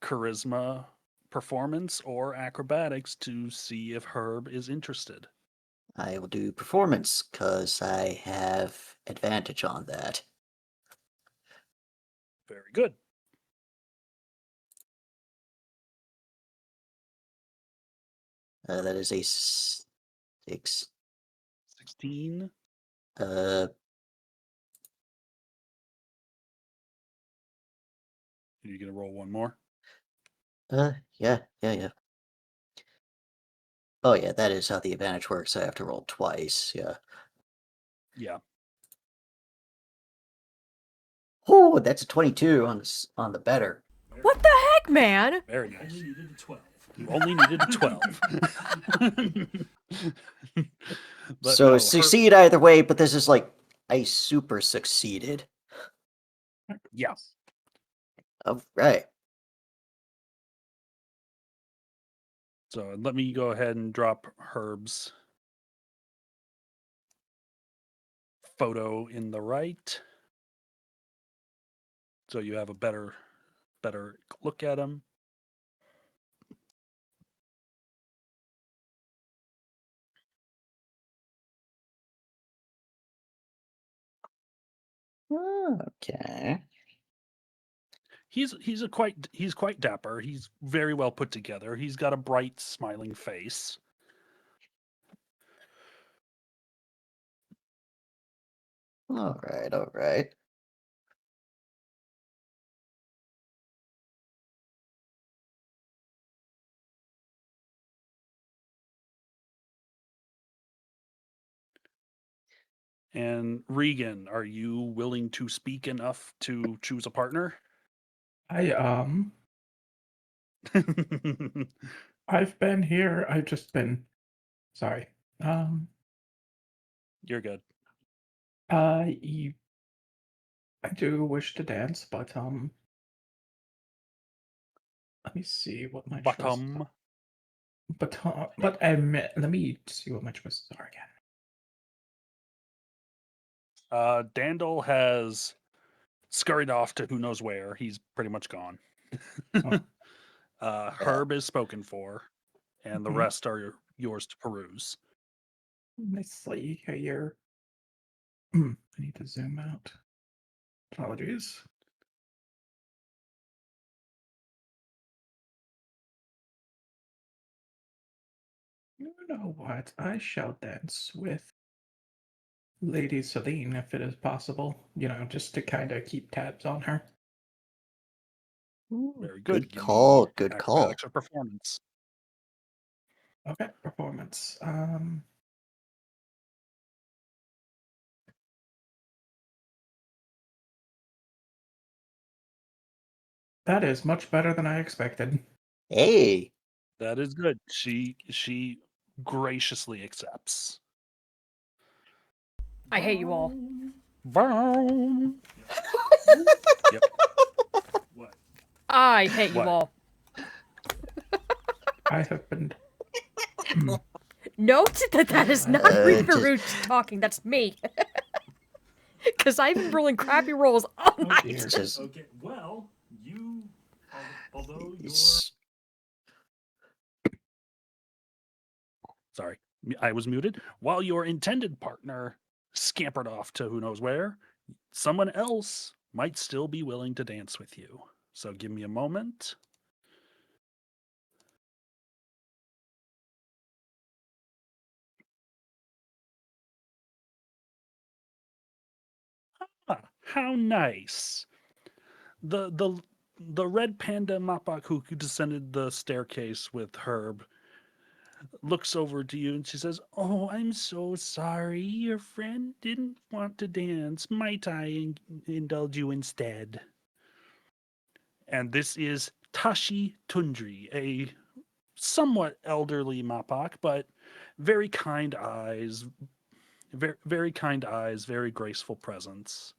Speaker 2: charisma performance or acrobatics to see if Herb is interested.
Speaker 4: I will do performance because I have advantage on that.
Speaker 2: Very good.
Speaker 4: That is a 6.
Speaker 2: 16.
Speaker 4: Uh,
Speaker 2: You gonna roll one more?
Speaker 4: Yeah. Oh, yeah, that is how the advantage works. I have to roll twice, yeah.
Speaker 2: Yeah.
Speaker 4: Oh, that's a 22 on the better.
Speaker 1: What the heck, man?
Speaker 2: Very nice. You only needed a 12. But
Speaker 4: So
Speaker 2: no,
Speaker 4: succeed either way, but this is like, I super succeeded.
Speaker 2: yeah.
Speaker 4: All right.
Speaker 2: So let me go ahead and drop Herb's photo in the right. So you have a better look at him.
Speaker 4: Okay.
Speaker 2: He's quite dapper. He's very well put together. He's got a bright, smiling face.
Speaker 4: All right.
Speaker 2: And Regan, are you willing to speak enough to choose a partner?
Speaker 3: I've been here. I've just been sorry.
Speaker 2: You're good.
Speaker 3: You, I do wish to dance, but let me see what my choices
Speaker 2: Bottom.
Speaker 3: are. But let me see what my choices are again.
Speaker 2: Dandel has scurried off to who knows where. He's pretty much gone.
Speaker 3: Oh.
Speaker 2: Herb is spoken for, and the
Speaker 3: Mhm.
Speaker 2: rest are yours to peruse.
Speaker 3: Nicely here. I need to zoom out. Apologies. You know what? I shall dance with Lady Celine if it is possible. Just to kind of keep tabs on her.
Speaker 2: Very good.
Speaker 4: Good
Speaker 2: Give
Speaker 4: call.
Speaker 2: me
Speaker 4: Good call.
Speaker 2: acrobatics or performance.
Speaker 3: Okay, performance. That is much better than I expected.
Speaker 4: Hey.
Speaker 2: That is good. She graciously accepts.
Speaker 1: I hate you all.
Speaker 2: Boom. Yep.
Speaker 1: I hate you
Speaker 2: What?
Speaker 1: all.
Speaker 3: I have been.
Speaker 1: Note that is not
Speaker 4: just-
Speaker 1: Root talking. That's me. Because I've been rolling crappy rolls all night.
Speaker 3: dear.
Speaker 4: Just
Speaker 2: Okay. Well, although
Speaker 4: s-
Speaker 2: sorry, I was muted. While your intended partner scampered off to who knows where, someone else might still be willing to dance with you. So give me a moment. Ah, how nice. The red panda Mappak who descended the staircase with Herb looks over to you and she says, "Oh, I'm so sorry. Your friend didn't want to dance. Might I indulge you instead?" And this is Tashi Tundri, a somewhat elderly Mappak, but very kind eyes, very kind eyes, very graceful presence.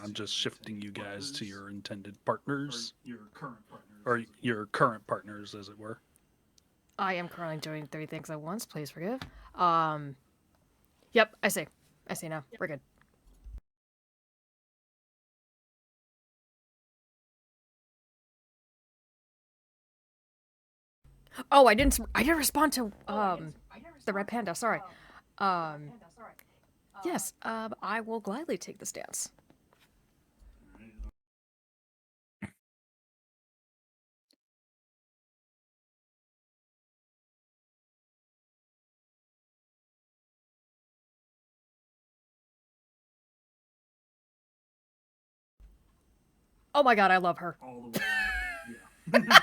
Speaker 2: I'm just shifting you guys to your intended partners, or your current partners, as it were.
Speaker 1: I am currently doing 3 things at once. Please forgive. Yep, I see. I see now. We're good. Oh, I didn't respond to the red panda. Sorry. Yes. I will gladly take the stance. Oh my god, I love her.
Speaker 2: all the way. Yeah.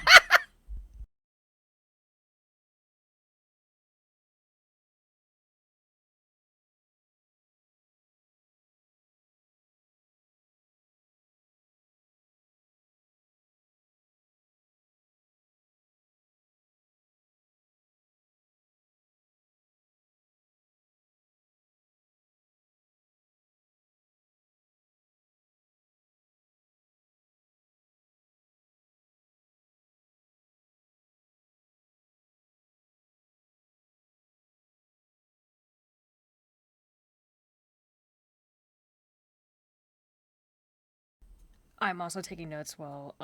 Speaker 1: I'm also taking notes while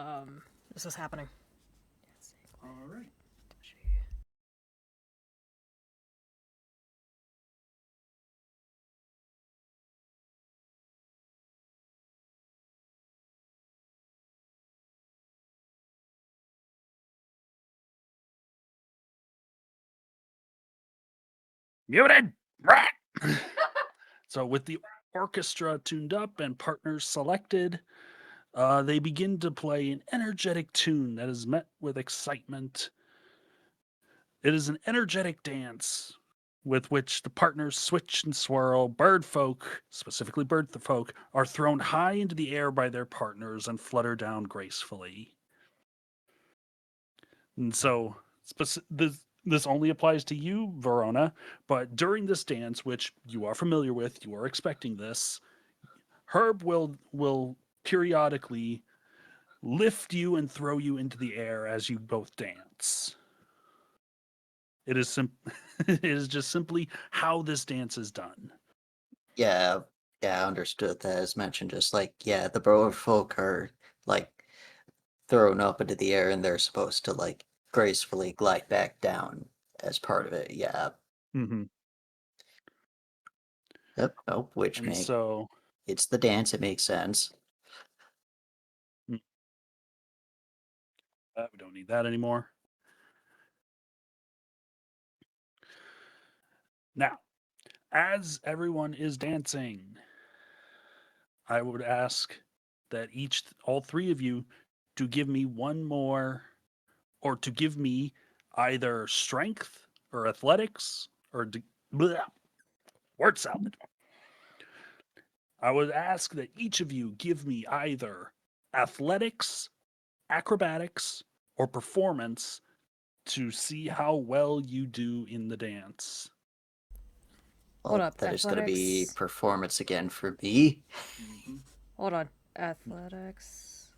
Speaker 1: this is happening.
Speaker 2: All right. Muted! So, with the orchestra tuned up and partners selected, they begin to play an energetic tune that is met with excitement. It is an energetic dance with which the partners switch and swirl. Bird folk, specifically bird folk, are thrown high into the air by their partners and flutter down gracefully. And so, this only applies to you, Verona, but during this dance, which you are familiar with, you are expecting this, Herb will periodically lift you and throw you into the air as you both dance. It is it is just simply how this dance is done.
Speaker 4: Yeah, yeah, I understood that. As mentioned, just like, yeah, the bird folk are like thrown up into the air and they're supposed to like gracefully glide back down as part of it. Yeah.
Speaker 2: Mm-hmm.
Speaker 4: Yep. Nope. Which
Speaker 2: And
Speaker 4: make
Speaker 2: so,
Speaker 4: it's the dance. It makes sense.
Speaker 2: we don't need that anymore. Now, as everyone is dancing, I would ask that all three of you, to give me one more, or to give me either strength or athletics or bleh, word salad. I would ask that each of you give me either athletics, acrobatics, or performance to see how well you do in the dance.
Speaker 1: Hold
Speaker 4: Well,
Speaker 1: up,
Speaker 4: that is going to be
Speaker 1: athletics.
Speaker 4: performance again for me.
Speaker 2: Mm-hmm.
Speaker 1: Hold on, athletics.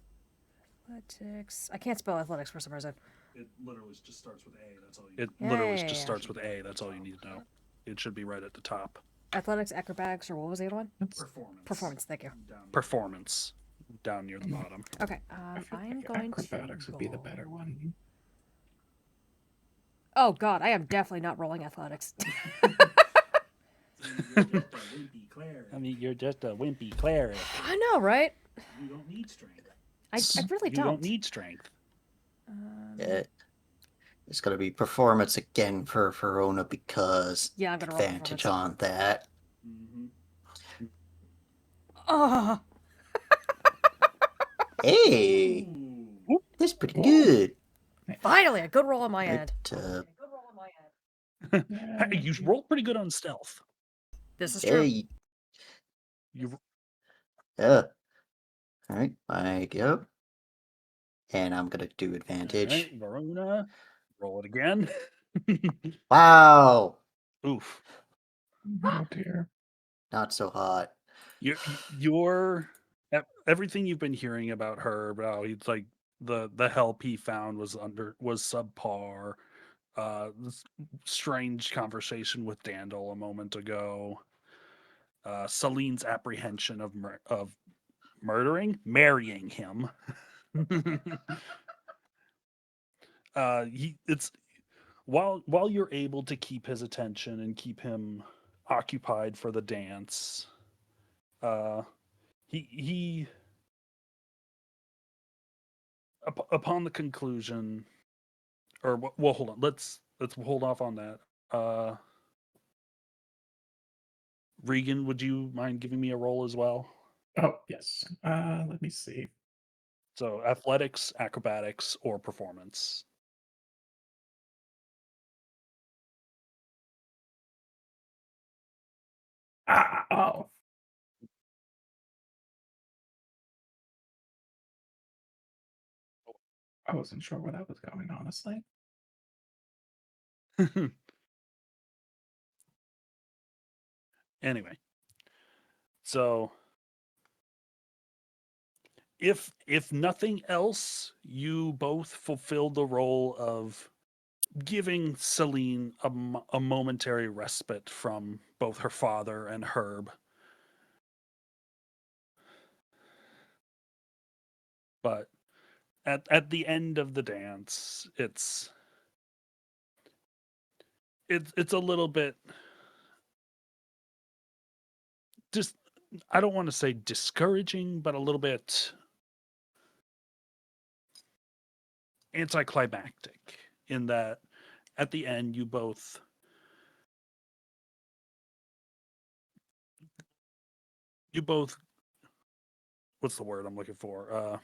Speaker 1: Athletics. I can't spell athletics for some reason.
Speaker 2: It literally just starts with A. That's all you. It literally just starts with A. That's all you need to know. It should be right at the top.
Speaker 1: Athletics, acrobatics, or what was the other one?
Speaker 2: Performance.
Speaker 1: Performance. Thank you.
Speaker 2: Performance. Down near the bottom.
Speaker 1: Okay.
Speaker 3: I feel
Speaker 1: I'm
Speaker 3: like
Speaker 1: going
Speaker 3: acrobatics
Speaker 1: to
Speaker 3: would be the better one.
Speaker 1: Oh god, I am definitely not rolling athletics.
Speaker 2: I mean, you're just a wimpy cleric.
Speaker 1: I know, right?
Speaker 2: You don't need strength.
Speaker 1: I really
Speaker 2: You
Speaker 1: don't.
Speaker 2: don't need strength.
Speaker 4: Yeah. It's going to be performance again for Verona because
Speaker 1: Yeah, I'm gonna roll
Speaker 4: advantage
Speaker 1: performance.
Speaker 4: on that.
Speaker 2: Mm-hmm.
Speaker 1: Oh,
Speaker 4: Hey, that's pretty good.
Speaker 1: finally a good roll on my
Speaker 4: Right,
Speaker 1: end.
Speaker 2: Hey, you rolled pretty good on stealth.
Speaker 1: This is
Speaker 4: yeah,
Speaker 1: true.
Speaker 2: You
Speaker 4: yeah. All right, I go. And I'm going to do advantage.
Speaker 2: All right, Verona, roll it again.
Speaker 4: Wow.
Speaker 2: Oof.
Speaker 3: Oh dear.
Speaker 4: Not so hot.
Speaker 2: Your everything you've been hearing about her, about it's like the help he found was subpar. This strange conversation with Dandel a moment ago. Celine's apprehension of marrying him. It's while you're able to keep his attention and keep him occupied for the dance, uh, he upon the conclusion, or well, hold on, let's hold off on that. Regan, would you mind giving me a roll as well?
Speaker 3: Oh yes. Let me see.
Speaker 2: So athletics, acrobatics, or performance.
Speaker 3: Oh. I wasn't sure where that was going, honestly.
Speaker 2: Anyway, so if nothing else, you both fulfilled the role of giving Celine a momentary respite from both her father and Herb. But at the end of the dance, it's a little bit just, I don't want to say discouraging, but a little bit anticlimactic in that at the end you both what's the word I'm looking for?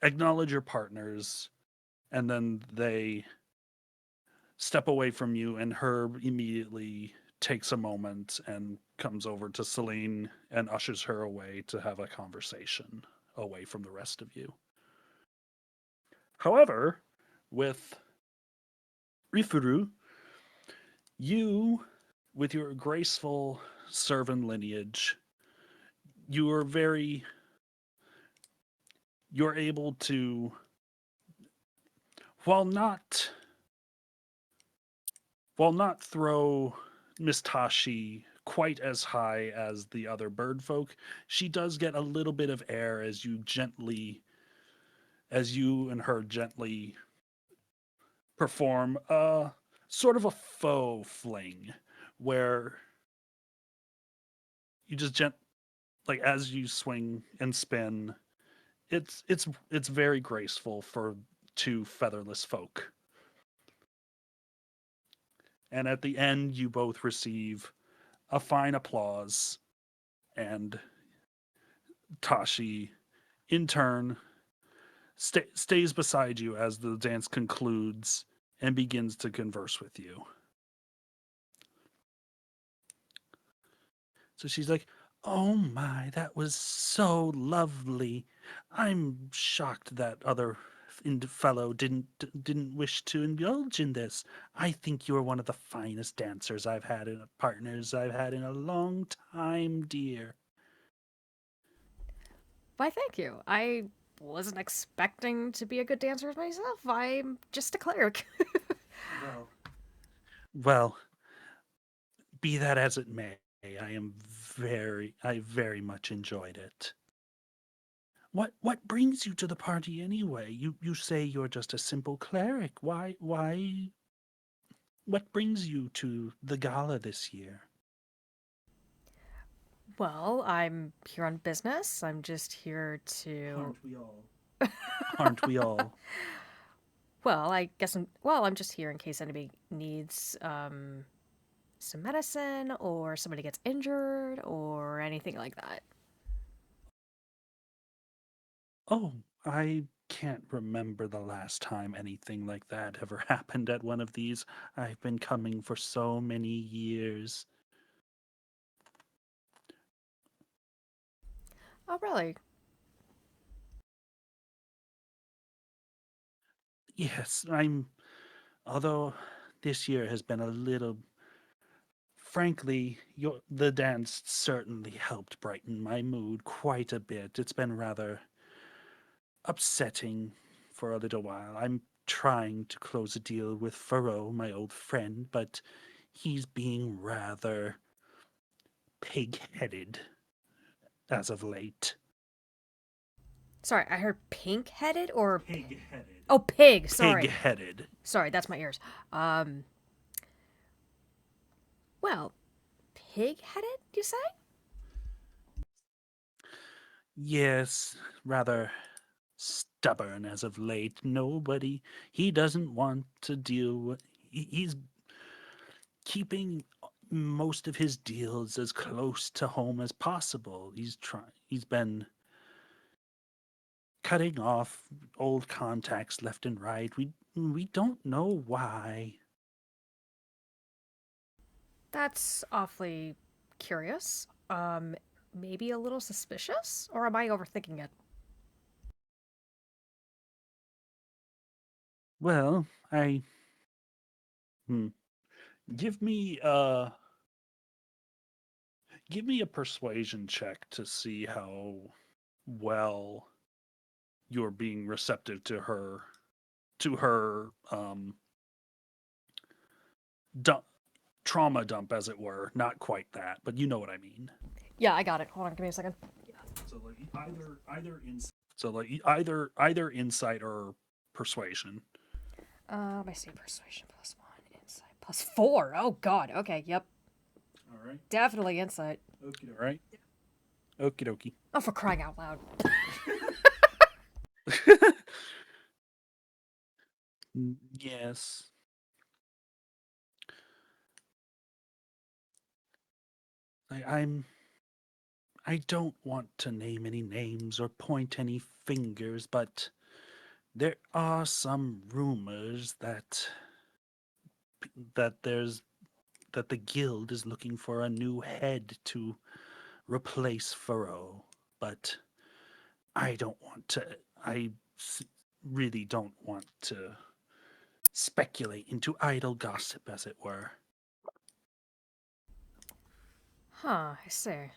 Speaker 2: Acknowledge your partners, and then they step away from you, and Herb immediately takes a moment and comes over to Celine and ushers her away to have a conversation away from the rest of you. However, with Rifuru, you, with your graceful servant lineage, you are very, you're able to, while not while not throw Miss Tashi quite as high as the other bird folk, she does get a little bit of air as you and her gently perform a sort of a faux fling where you just like as you swing and spin, it's very graceful for two featherless folk. And at the end you both receive a fine applause, and Tashi in turn stays beside you as the dance concludes and begins to converse with you. So she's like, "Oh my, that was so lovely. I'm shocked that other fellow didn't wish to indulge in this. I think you're one of the finest dancers I've had in partners I've had in a long time, dear."
Speaker 1: Why, thank you. I wasn't expecting to be a good dancer myself. I'm just a cleric.
Speaker 2: Well, be that as it may, I very much enjoyed it. What brings you to the party anyway? You say you're just a simple cleric. Why what brings you to the gala this year?
Speaker 1: Well, I'm here on business. I'm just here to.
Speaker 2: Aren't we all? Aren't we all?
Speaker 1: Well, I guess I'm just here in case anybody needs some medicine or somebody gets injured or anything like that.
Speaker 2: Oh, I can't remember the last time anything like that ever happened at one of these. I've been coming for so many years.
Speaker 1: Oh, really?
Speaker 2: Yes, although this year has been a little, frankly, the dance certainly helped brighten my mood quite a bit. It's been rather upsetting for a little while. I'm trying to close a deal with Furrow, my old friend, but he's being rather pig-headed as of late.
Speaker 1: Sorry, I heard pink-headed or
Speaker 2: Pig-headed.
Speaker 1: oh, pig. Sorry,
Speaker 2: Pig-headed.
Speaker 1: sorry, that's my ears. Um, well, pig-headed, you say?
Speaker 2: Yes, rather stubborn as of late. He doesn't want to deal with. He's keeping most of his deals as close to home as possible. He's been cutting off old contacts left and right. We don't know why.
Speaker 1: That's awfully curious. Maybe a little suspicious? Or am I overthinking it?
Speaker 2: Well, I give me a persuasion check to see how well you're being receptive to her dump, trauma dump, as it were. Not quite that, but you know what I mean.
Speaker 1: Yeah, I got it. Hold on, give me a second.
Speaker 2: So like either insight or persuasion.
Speaker 1: I see persuasion +1, insight +4. Oh god. Okay, yep.
Speaker 2: All right.
Speaker 1: Definitely insight.
Speaker 2: Okie all right. Okie dokie.
Speaker 1: Oh, for crying out loud.
Speaker 2: Yes. I'm I don't want to name any names or point any fingers, but there are some rumors that there's that the guild is looking for a new head to replace Furrow, but I don't want to. Really don't want to speculate into idle gossip, as it were.
Speaker 1: Huh, I see.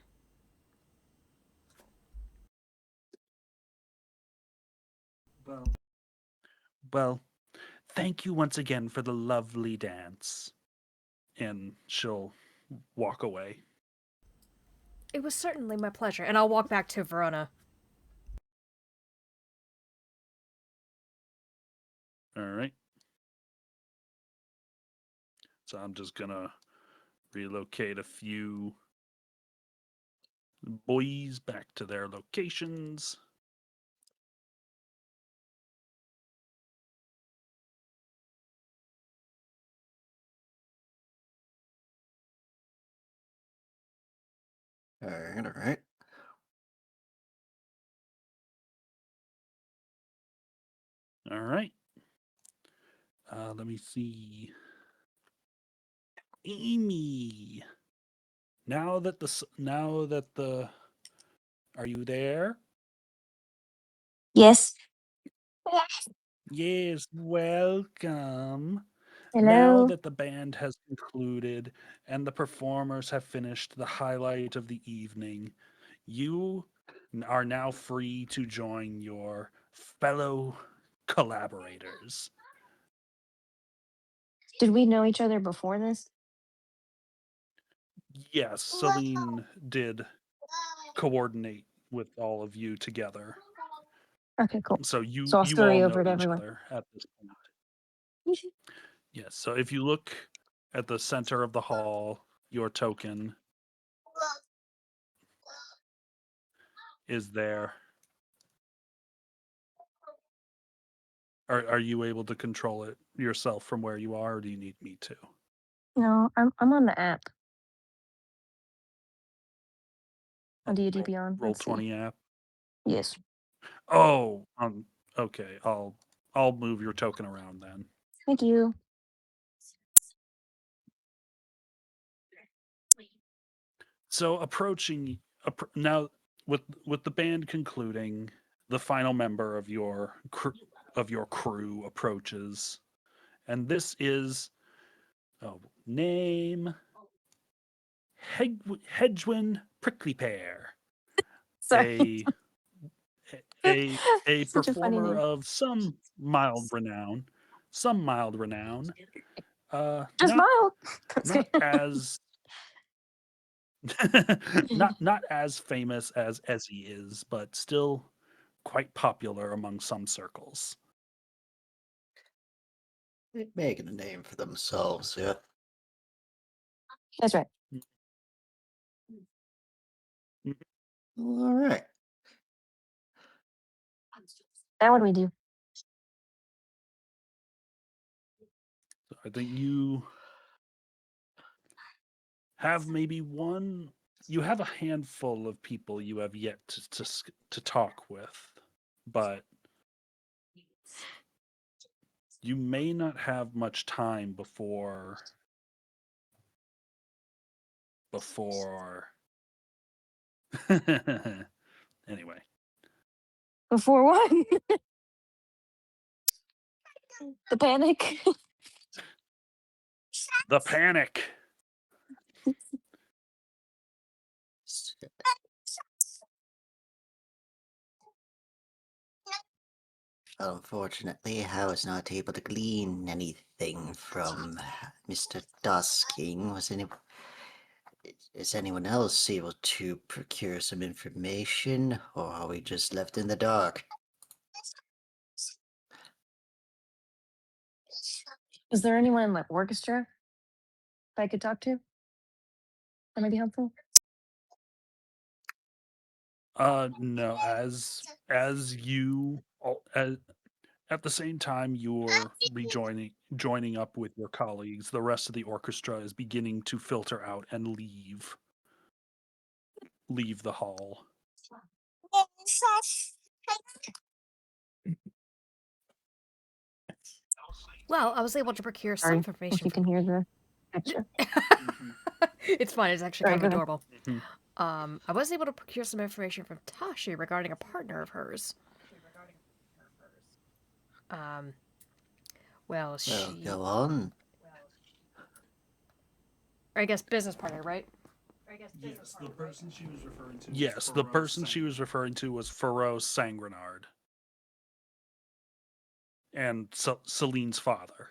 Speaker 2: Well, thank you once again for the lovely dance. And she'll walk away.
Speaker 1: It was certainly my pleasure, and I'll walk back to Verona.
Speaker 2: All right. So I'm just gonna relocate a few boys back to their locations.
Speaker 4: All right, all right.
Speaker 2: All right. Let me see. Amy. Now that the are you there?
Speaker 5: Yes.
Speaker 2: Yes, welcome. Now
Speaker 5: Hello.
Speaker 2: that the band has concluded and the performers have finished the highlight of the evening, you are now free to join your fellow collaborators.
Speaker 5: Did we know each other before this?
Speaker 2: Yes, Celine did coordinate with all of you together.
Speaker 5: Okay, cool.
Speaker 2: So
Speaker 5: So I'll
Speaker 2: you all
Speaker 5: scurry
Speaker 2: know
Speaker 5: over to
Speaker 2: each
Speaker 5: everyone.
Speaker 2: other at this point. Yes, so if you look at the center of the hall, your token is there. Are you able to control it yourself from where you are, or do you need me to?
Speaker 5: No, I'm on the app. On
Speaker 2: Roll,
Speaker 5: D&D Beyond.
Speaker 2: roll
Speaker 5: Let's see.
Speaker 2: 20 app.
Speaker 5: Yes.
Speaker 2: Oh, okay. I'll move your token around then.
Speaker 5: Thank you.
Speaker 2: So now with the band concluding, the final member of your crew approaches, and this is name Hedgewin Prickly Pear,
Speaker 5: Sorry.
Speaker 2: a a
Speaker 5: Such a funny
Speaker 2: performer
Speaker 5: name.
Speaker 2: of some mild renown,
Speaker 5: Just
Speaker 2: not
Speaker 5: mild.
Speaker 2: not as not as famous as Ezzy is, but still quite popular among some circles.
Speaker 4: They're making a name for themselves, yeah.
Speaker 5: That's right.
Speaker 4: All right.
Speaker 5: Now what do we do?
Speaker 2: I think you have you have a handful of people you have yet to talk with, but you may not have much time before anyway.
Speaker 5: Before what? The panic.
Speaker 2: The panic.
Speaker 4: Unfortunately, I was not able to glean anything from Mr. Dusking. Is anyone else able to procure some information, or are we just left in the dark?
Speaker 5: Is there anyone in the orchestra that I could talk to? That might be helpful.
Speaker 2: No, as you at the same time you're joining up with your colleagues, the rest of the orchestra is beginning to filter out and leave the hall.
Speaker 1: Well, I was able to procure some
Speaker 5: Sorry, if
Speaker 1: information.
Speaker 5: you can hear the extra.
Speaker 1: It's fine. It's actually
Speaker 5: Sorry,
Speaker 1: kind of
Speaker 5: go ahead.
Speaker 1: adorable. I was able to procure some information from Tashi regarding a partner of hers. Well, she...
Speaker 4: Well, go on.
Speaker 1: I guess business partner, right?
Speaker 2: Yes, the person she was referring to. Yes, the person she was referring to was Feroz Sangrenard, and Celine's father.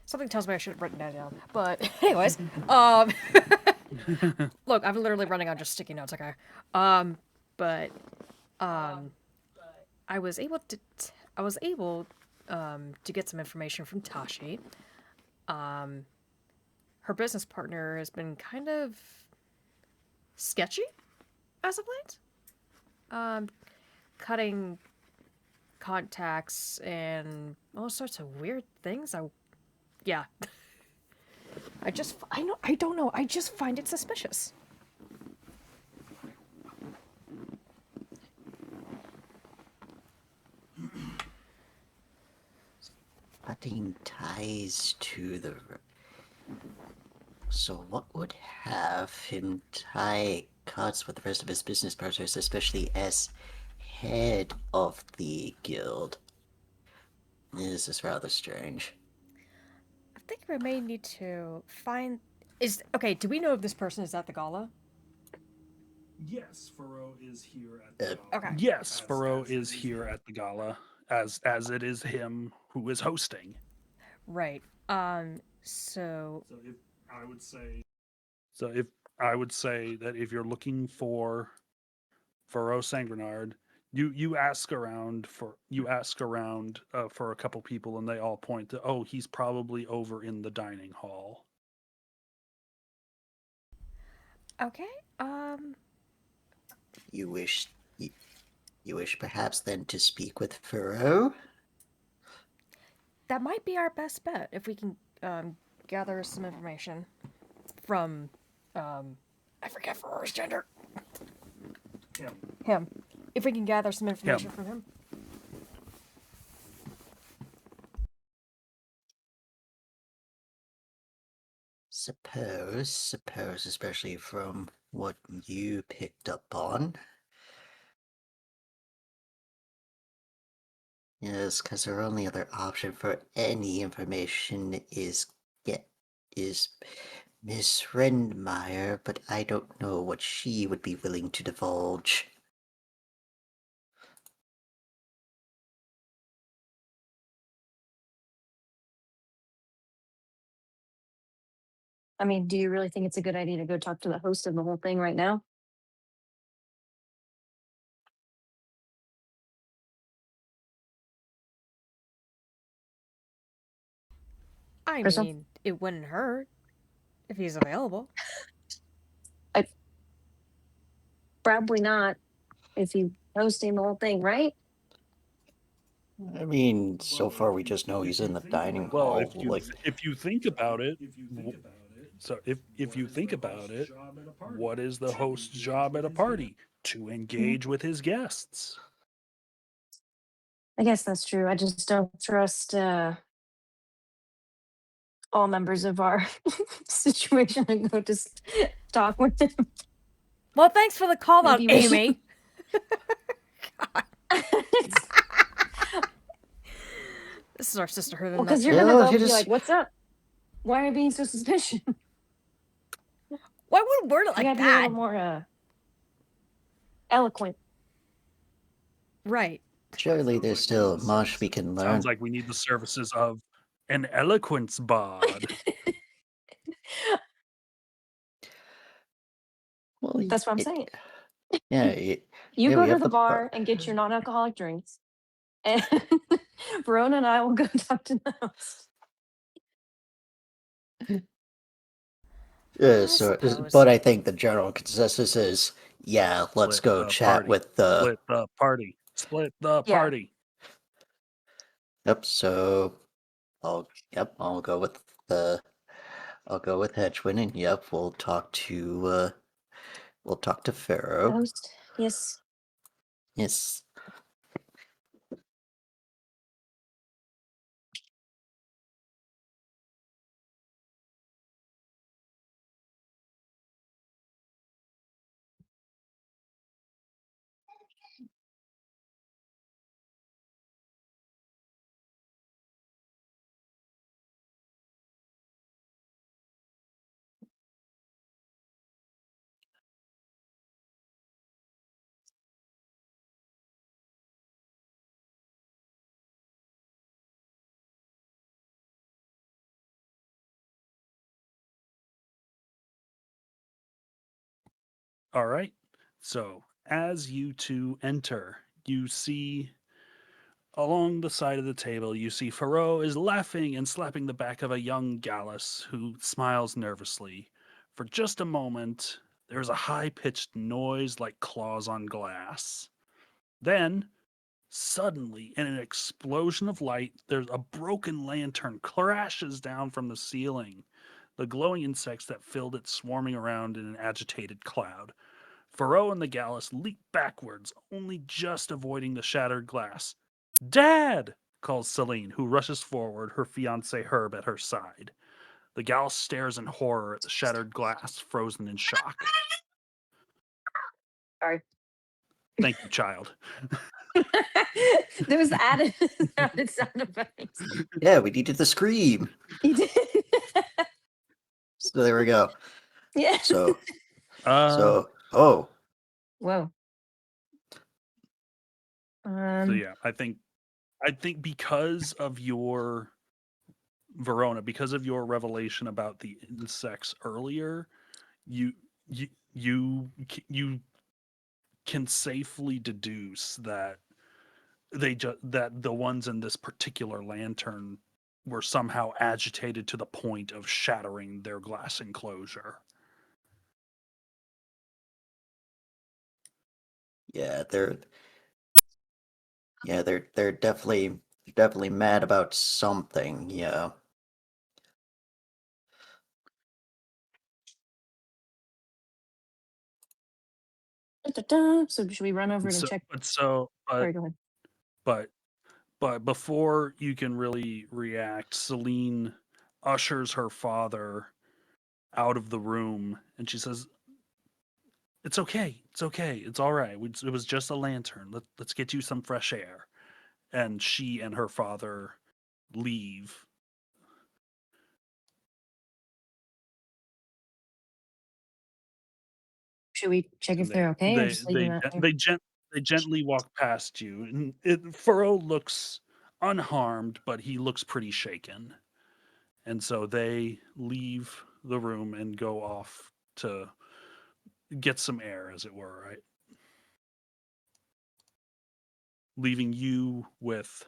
Speaker 1: Something tells me I should have written that down. But anyways, look, I'm literally running on just sticky notes, okay? But I was able to get some information from Tashi. Her business partner has been kind of sketchy as of late. Cutting contacts and all sorts of weird things. Yeah. I don't know. I just find it suspicious.
Speaker 4: Cutting ties to the... So what would have him tie cuts with the rest of his business partners, especially as head of the guild? This is rather strange.
Speaker 1: I think we may need to find... do we know if this person is at the gala?
Speaker 2: Yes, Faro is here at the
Speaker 1: gala. Okay.
Speaker 2: Yes, Faro is here at the gala, as it is him who is hosting.
Speaker 1: Right. So
Speaker 2: if I would say that if you're looking for Faro Sangrenard, you ask around for a couple people, and they all point to, oh, he's probably over in the dining hall.
Speaker 1: okay.
Speaker 4: You wish perhaps then to speak with Faro?
Speaker 1: That might be our best bet if we can gather some information from I forget Faro's gender. Him. If we can gather some information from him.
Speaker 4: Suppose, especially from what you picked up on. Yes, because our only other option for any information is Miss Rendmeyer, but I don't know what she would be willing to divulge.
Speaker 5: I mean, do you really think it's a good idea to go talk to the host of the whole thing right now?
Speaker 1: I
Speaker 5: Crystal?
Speaker 1: mean, it wouldn't hurt if he's available.
Speaker 5: Probably not if you hosting the whole thing, right?
Speaker 4: I mean, so far we just know he's in the dining hall.
Speaker 2: Well, if you think about it, what is the host's job at a party? to engage with his guests.
Speaker 5: I guess that's true. I just don't trust all members of our situation and go just talk with them.
Speaker 1: Well, thanks for the call out,
Speaker 5: Maybe we should-
Speaker 1: Amy. This is our sisterhood.
Speaker 5: Well,
Speaker 1: in
Speaker 5: because
Speaker 1: a
Speaker 5: you're
Speaker 1: nutshell.
Speaker 5: gonna
Speaker 4: Oh,
Speaker 5: go
Speaker 4: you
Speaker 5: be
Speaker 4: just-
Speaker 5: like, "What's up? Why are you being so suspicious?"
Speaker 1: Why would we word it
Speaker 5: You
Speaker 1: like
Speaker 5: gotta be a
Speaker 1: that?
Speaker 5: little more eloquent.
Speaker 1: Right.
Speaker 4: Surely there's still much we can learn.
Speaker 2: Sounds like we need the services of an eloquence bard.
Speaker 4: Well,
Speaker 5: That's what I'm saying.
Speaker 4: Yeah,
Speaker 5: You
Speaker 4: yeah,
Speaker 5: go
Speaker 4: we
Speaker 5: to
Speaker 4: have
Speaker 5: the
Speaker 4: the
Speaker 5: bar and get your non-alcoholic drinks, and Verona and I will go talk to the host.
Speaker 1: I
Speaker 4: So,
Speaker 1: suppose.
Speaker 4: but I think the general consensus is, yeah, let's
Speaker 2: Split
Speaker 4: go
Speaker 2: the
Speaker 4: chat
Speaker 2: party.
Speaker 4: with the.
Speaker 2: Split the party. Split the
Speaker 5: Yeah.
Speaker 2: party.
Speaker 4: Yep. So, I'll go with the. I'll go with Hedgewin, and yep, we'll talk to Pharaoh.
Speaker 5: Host, yes.
Speaker 4: Yes.
Speaker 2: All right. So as you two enter, you see along the side of the table, you see Faro is laughing and slapping the back of a young Gallus who smiles nervously. For just a moment, there's a high pitched noise like claws on glass. Then, suddenly, in an explosion of light, there's a broken lantern crashes down from the ceiling, the glowing insects that filled it swarming around in an agitated cloud. Faro and the Gallus leap backwards, only just avoiding the shattered glass. Dad! Calls Celine, who rushes forward, her fiance Herb at her side. The Gallus stares in horror at the shattered glass, frozen in shock.
Speaker 5: Sorry.
Speaker 2: Thank you, child.
Speaker 5: There was added sound effects.
Speaker 4: Yeah, we needed the scream.
Speaker 5: You did.
Speaker 4: So there we go.
Speaker 5: Yeah.
Speaker 4: So,
Speaker 2: So
Speaker 5: Whoa.
Speaker 2: yeah, I think because of your Verona, because of your revelation about the insects earlier, you you can safely deduce that that the ones in this particular lantern were somehow agitated to the point of shattering their glass enclosure.
Speaker 4: yeah, they're definitely mad about something. Yeah.
Speaker 5: So should we run over and check? Sorry, go ahead.
Speaker 2: But before you can really react, Celine ushers her father out of the room and she says, "It's okay. It's okay. It's all right. It was just a lantern. Let's get you some fresh air." And she and her father leave.
Speaker 5: Should we check if
Speaker 2: And
Speaker 5: they're okay or just leave them out there?
Speaker 2: they gently walk past you, and Furrow looks unharmed, but he looks pretty shaken. And so they leave the room and go off to get some air, as it were, right? Leaving you with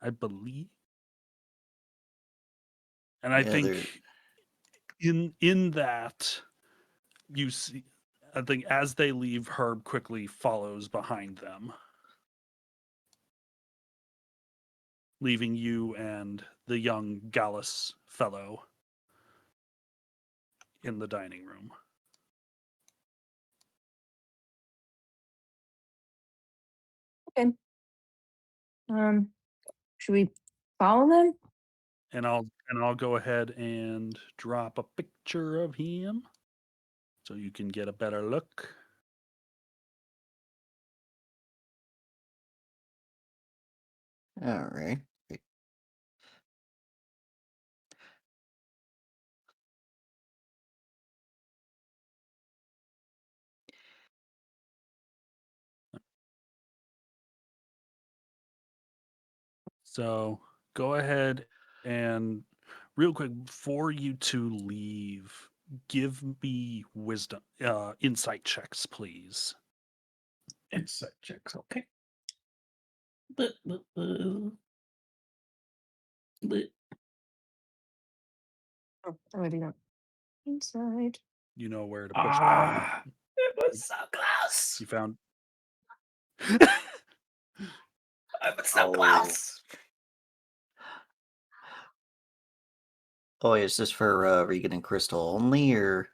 Speaker 2: I believe, and I
Speaker 4: Yeah, they're
Speaker 2: think in that you see, I think as they leave, Herb quickly follows behind them, leaving you and the young Gallus fellow in the dining room.
Speaker 5: Okay. Should we follow them?
Speaker 2: And I'll go ahead and drop a picture of him so you can get a better look.
Speaker 4: All right.
Speaker 2: So go ahead and real quick before you two leave, give me wisdom insight checks, please.
Speaker 3: Insight checks, okay. Bleh.
Speaker 5: Oh, I might be not. Inside.
Speaker 2: You know where to push that.
Speaker 3: It was so close.
Speaker 2: You found
Speaker 3: I was so close.
Speaker 4: Oh, is this for Regan and Crystal only, or?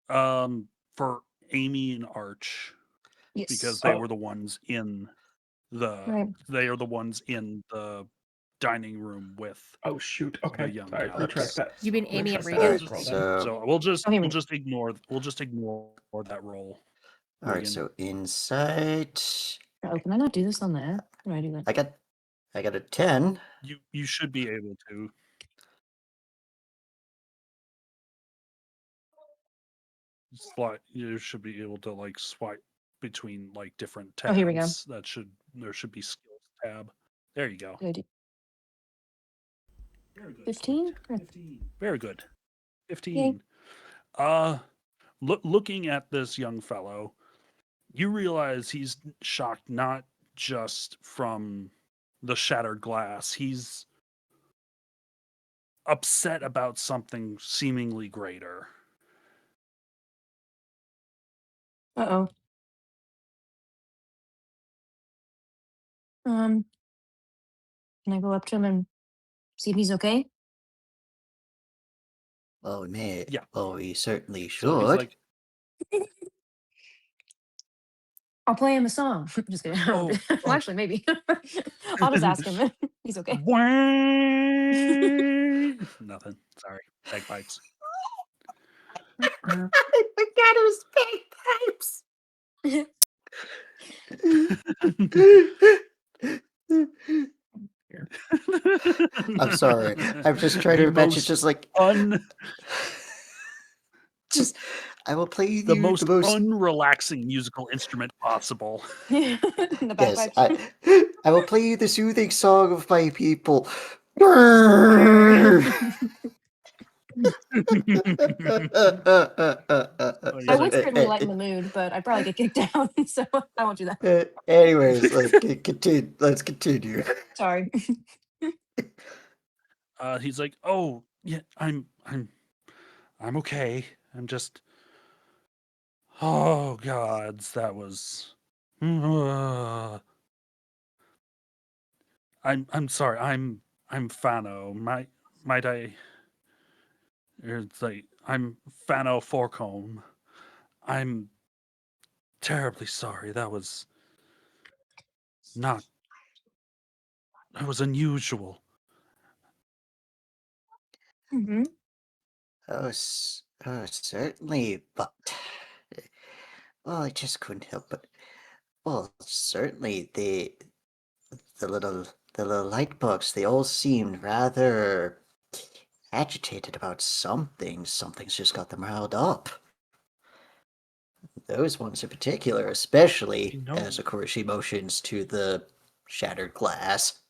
Speaker 2: for Amy and Arch
Speaker 5: Yes.
Speaker 2: because they
Speaker 3: Oh.
Speaker 2: were the ones in the
Speaker 5: Right.
Speaker 2: they are the ones in the dining room with
Speaker 3: Oh shoot. Okay.
Speaker 2: young
Speaker 3: All right,
Speaker 2: Gala.
Speaker 3: retract that.
Speaker 1: You mean Amy and
Speaker 3: Retract
Speaker 1: Regan?
Speaker 3: that roll then.
Speaker 2: So we'll just
Speaker 5: Okay,
Speaker 2: we'll just ignore that roll.
Speaker 4: All right,
Speaker 2: Regan.
Speaker 4: so insight.
Speaker 5: Oh, can I not do this on the app? How do I do that?
Speaker 4: I got a 10.
Speaker 2: You should be able to. You should be able to like swipe between like different tabs.
Speaker 5: Oh, here we go.
Speaker 2: There should be skills tab. There you go.
Speaker 5: Good.
Speaker 2: Very good.
Speaker 5: 15?
Speaker 2: 15. Very good.
Speaker 5: Yay.
Speaker 2: 15. Looking at this young fellow, you realize he's shocked not just from the shattered glass. He's upset about something seemingly greater.
Speaker 5: Uh-oh. Can I go up to him and see if he's okay?
Speaker 4: Well, we may.
Speaker 2: Yeah.
Speaker 4: Well, we certainly
Speaker 2: So he's
Speaker 4: should.
Speaker 2: like,
Speaker 5: I'll play him a song. Just kidding.
Speaker 2: Oh,
Speaker 5: Well,
Speaker 2: oh.
Speaker 5: actually, maybe. I'll just ask him. He's okay.
Speaker 2: Nothing. Sorry. Bagpipes.
Speaker 4: I forgot it was bagpipes. I'm sorry. I'm just trying to imagine just like just I will play you
Speaker 2: the most
Speaker 4: the most
Speaker 2: unrelaxing musical instrument possible.
Speaker 5: The
Speaker 4: yes,
Speaker 5: bagpipes.
Speaker 4: I will play you the soothing song of my people. I
Speaker 5: I would certainly lighten the mood, but I'd probably get kicked out, so I won't do that.
Speaker 4: Anyways, let's continue. Let's continue.
Speaker 5: Sorry.
Speaker 2: He's like, "Oh, yeah, I'm okay. I'm just oh gods, that was I'm sorry. I'm Fano. Might I it's like I'm Fano Forcombe. I'm terribly sorry. That was unusual.
Speaker 5: Mm-hmm.
Speaker 4: Oh, certainly, but well, I just couldn't help but. Well, certainly the little light bugs. They all seemed rather agitated about something. Something's just got them riled up. Those ones in particular, especially
Speaker 2: You know-
Speaker 4: as, of course, she motions to the shattered glass.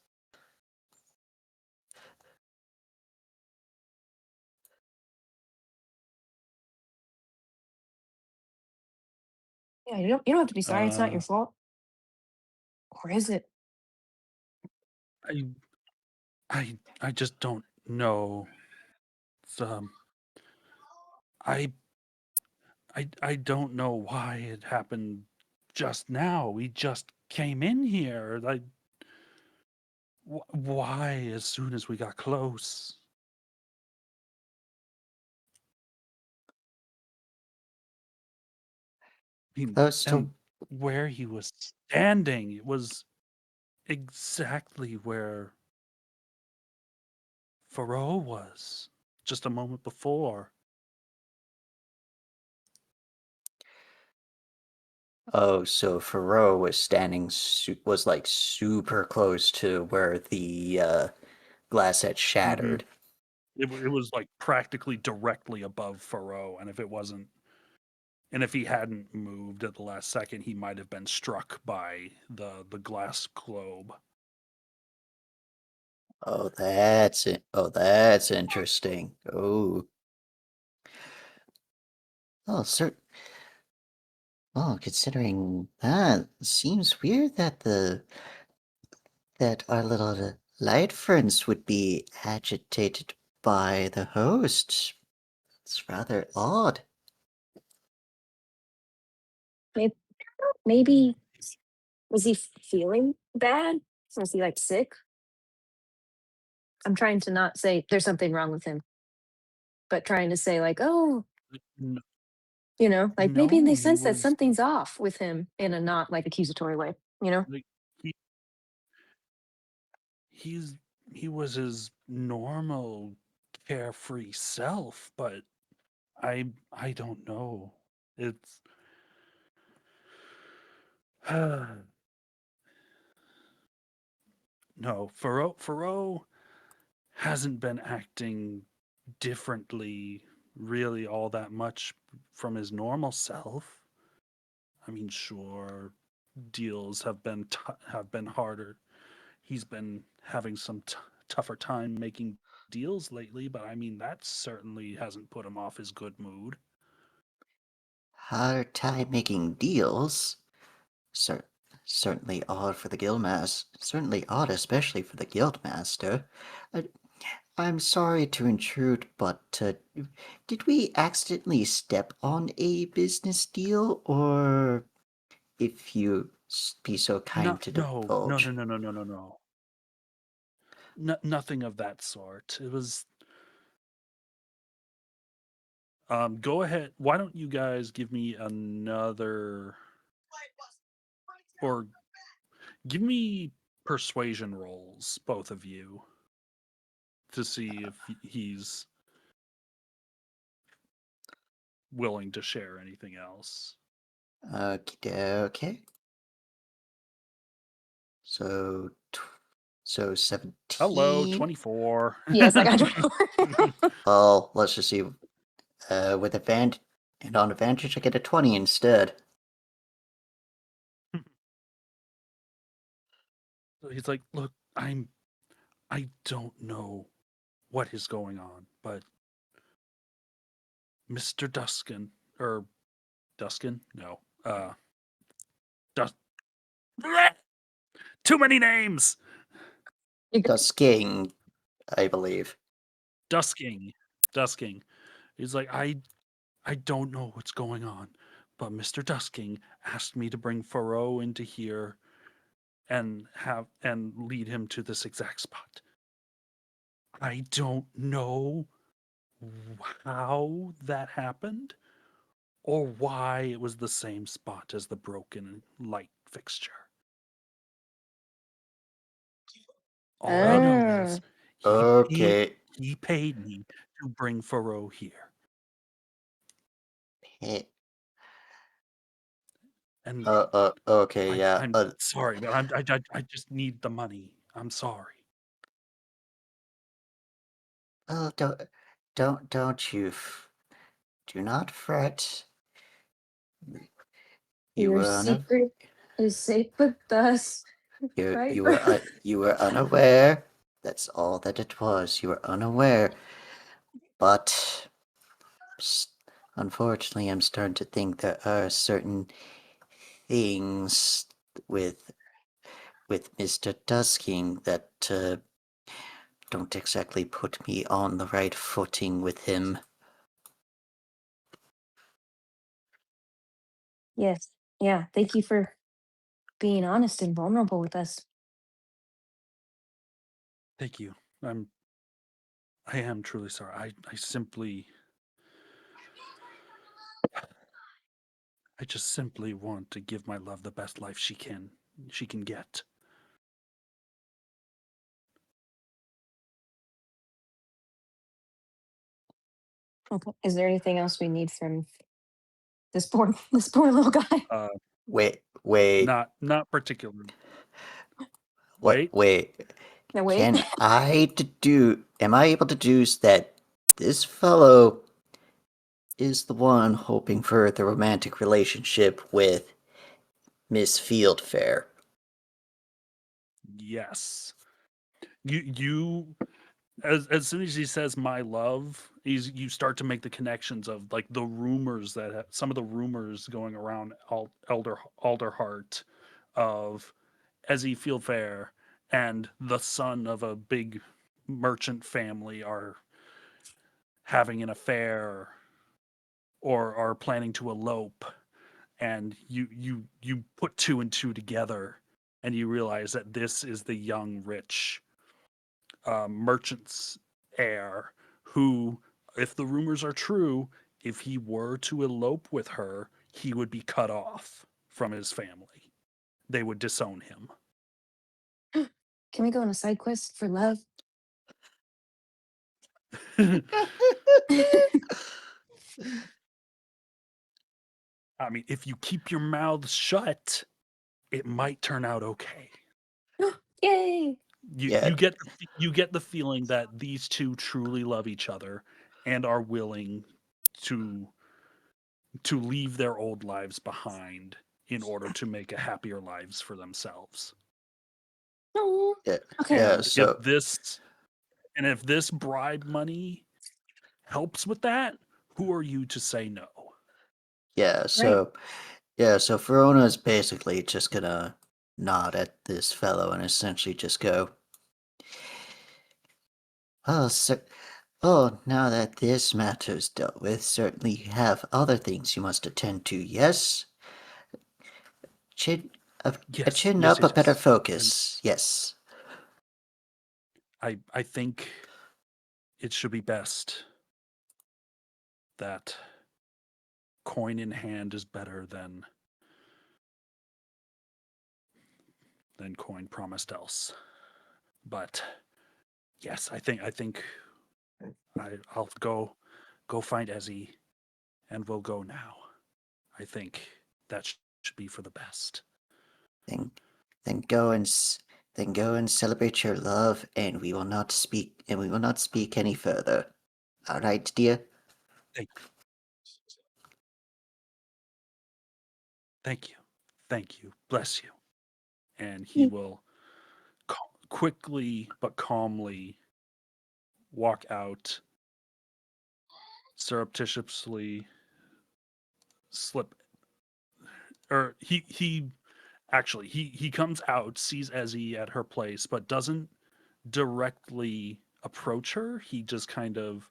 Speaker 5: Yeah, you don't have to be sorry. It's not your fault. Or is it?
Speaker 2: I just don't know. It's, I don't know why it happened just now. We just came in here. Why as soon as we got close?
Speaker 4: Close to.
Speaker 2: And where he was standing, it was exactly where Faro was just a moment before.
Speaker 4: Oh, so Faro was standing, was like super close to where the glass had
Speaker 2: Hmm.
Speaker 4: shattered.
Speaker 2: It was like practically directly above Faro, and if he hadn't moved at the last second, he might have been struck by the glass globe.
Speaker 4: Oh, that's it. Oh, that's interesting. Oh, oh, sir. Well, considering that, seems weird that our little light friends would be agitated by the host. It's rather odd.
Speaker 5: Maybe, maybe was he feeling bad? Was he like sick? I'm trying to not say there's something wrong with him, but trying to say like, oh,
Speaker 2: N-
Speaker 5: like maybe
Speaker 2: No,
Speaker 5: they
Speaker 2: he
Speaker 5: sense that
Speaker 2: was
Speaker 5: something's off with him in a not like accusatory way, you know?
Speaker 2: like he, he's he was his normal carefree self, but I don't know. It's no, Faro hasn't been acting differently really all that much from his normal self. I mean, sure, deals have been harder. He's been having some tougher time making deals lately, but I mean that certainly hasn't put him off his good mood.
Speaker 4: Hard time making deals. Cer- Certainly odd for the guildmaster. Certainly odd, especially for the guildmaster. Uh, I'm sorry to intrude, but did we accidentally step on a business deal, or if you be so
Speaker 2: No,
Speaker 4: kind to
Speaker 2: no, no, no,
Speaker 4: divulge?
Speaker 2: no, no, no, no, no. Nothing of that sort. It was. Go ahead. Why don't you guys give me another, or give me persuasion rolls, both of you, to see if he's willing to share anything else.
Speaker 4: Okay. So, so
Speaker 2: Hello,
Speaker 4: 17.
Speaker 2: 24.
Speaker 5: Yes, I got 24.
Speaker 4: Well, let's just see. With advantage and on advantage, I get a 20 instead.
Speaker 2: So he's like, look, I don't know what is going on, but Mr. Duskin, or Duskin? No. Dus- Too many names!
Speaker 4: Dusking, I believe.
Speaker 2: Dusking. Dusking. He's like, I don't know what's going on, but Mr. Dusking asked me to bring Faro into here and lead him to this exact spot. I don't know how that happened or why it was the same spot as the broken light fixture. All I know
Speaker 5: Ah,
Speaker 2: is
Speaker 4: Okay.
Speaker 2: he paid me to bring Faro here.
Speaker 4: Eh,
Speaker 2: And
Speaker 4: okay, yeah.
Speaker 2: I'm sorry, but I just need the money. I'm sorry.
Speaker 4: Oh, don't you, do not fret. You
Speaker 5: your
Speaker 4: were
Speaker 5: secret is safe with us, right?
Speaker 4: you were unaware. That's all that it was. You were unaware. But unfortunately, I'm starting to think there are certain things with Mr. Dusking that don't exactly put me on the right footing with him.
Speaker 5: Yes. Yeah. Thank you for being honest and vulnerable with us.
Speaker 2: Thank you. I am truly sorry. I simply I just simply want to give my love the best life she can get.
Speaker 5: Okay. Is there anything else we need from this poor little guy?
Speaker 2: Uh,
Speaker 4: Wait.
Speaker 2: not particularly.
Speaker 4: What?
Speaker 2: Wait,
Speaker 4: Wait.
Speaker 5: No, wait.
Speaker 4: Can I deduce? Am I able to deduce that this fellow is the one hoping for the romantic relationship with Miss Fieldfair?
Speaker 2: yes. You as soon as he says my love, you start to make the connections of like the rumors that some of the rumors going around Alderheart of Ezzy Fieldfair and the son of a big merchant family are having an affair or are planning to elope, and you put two and two together and you realize that this is the young rich merchant's heir who, if the rumors are true, if he were to elope with her, he would be cut off from his family. They would disown him.
Speaker 5: Can we go on a side quest for love?
Speaker 2: I mean, if you keep your mouths shut, it might turn out okay.
Speaker 5: Yay!
Speaker 4: Yeah,
Speaker 2: You get the feeling that these two truly love each other and are willing to leave their old lives behind in order to make a happier lives for themselves.
Speaker 5: Oh,
Speaker 4: yeah,
Speaker 5: okay.
Speaker 4: yeah.
Speaker 2: And if this bribe money helps with that, who are you to say no?
Speaker 4: yeah.
Speaker 5: Right.
Speaker 4: So Verona is basically just gonna nod at this fellow and essentially just go, "Oh, sir. Oh, now that this matter is dealt with, certainly you have other things you must attend to. Yes, chin, a
Speaker 2: Yes,
Speaker 4: chin
Speaker 2: yes,
Speaker 4: up, a
Speaker 2: yes,
Speaker 4: better
Speaker 2: yes. And
Speaker 4: focus. Yes,
Speaker 2: I think it should be best that coin in hand is better than coin promised else. But yes, I think I'll go find Ezzy and we'll go now. I think that should be for the best.
Speaker 4: then, then go and then go and celebrate your love, and we will not speak, any further. All right, dear.
Speaker 2: Thank thank you. Thank you. Bless you. And he will quickly but calmly walk out, surreptitiously slip, or he actually he comes out, sees Ezzy at her place, but doesn't directly approach her. He just kind of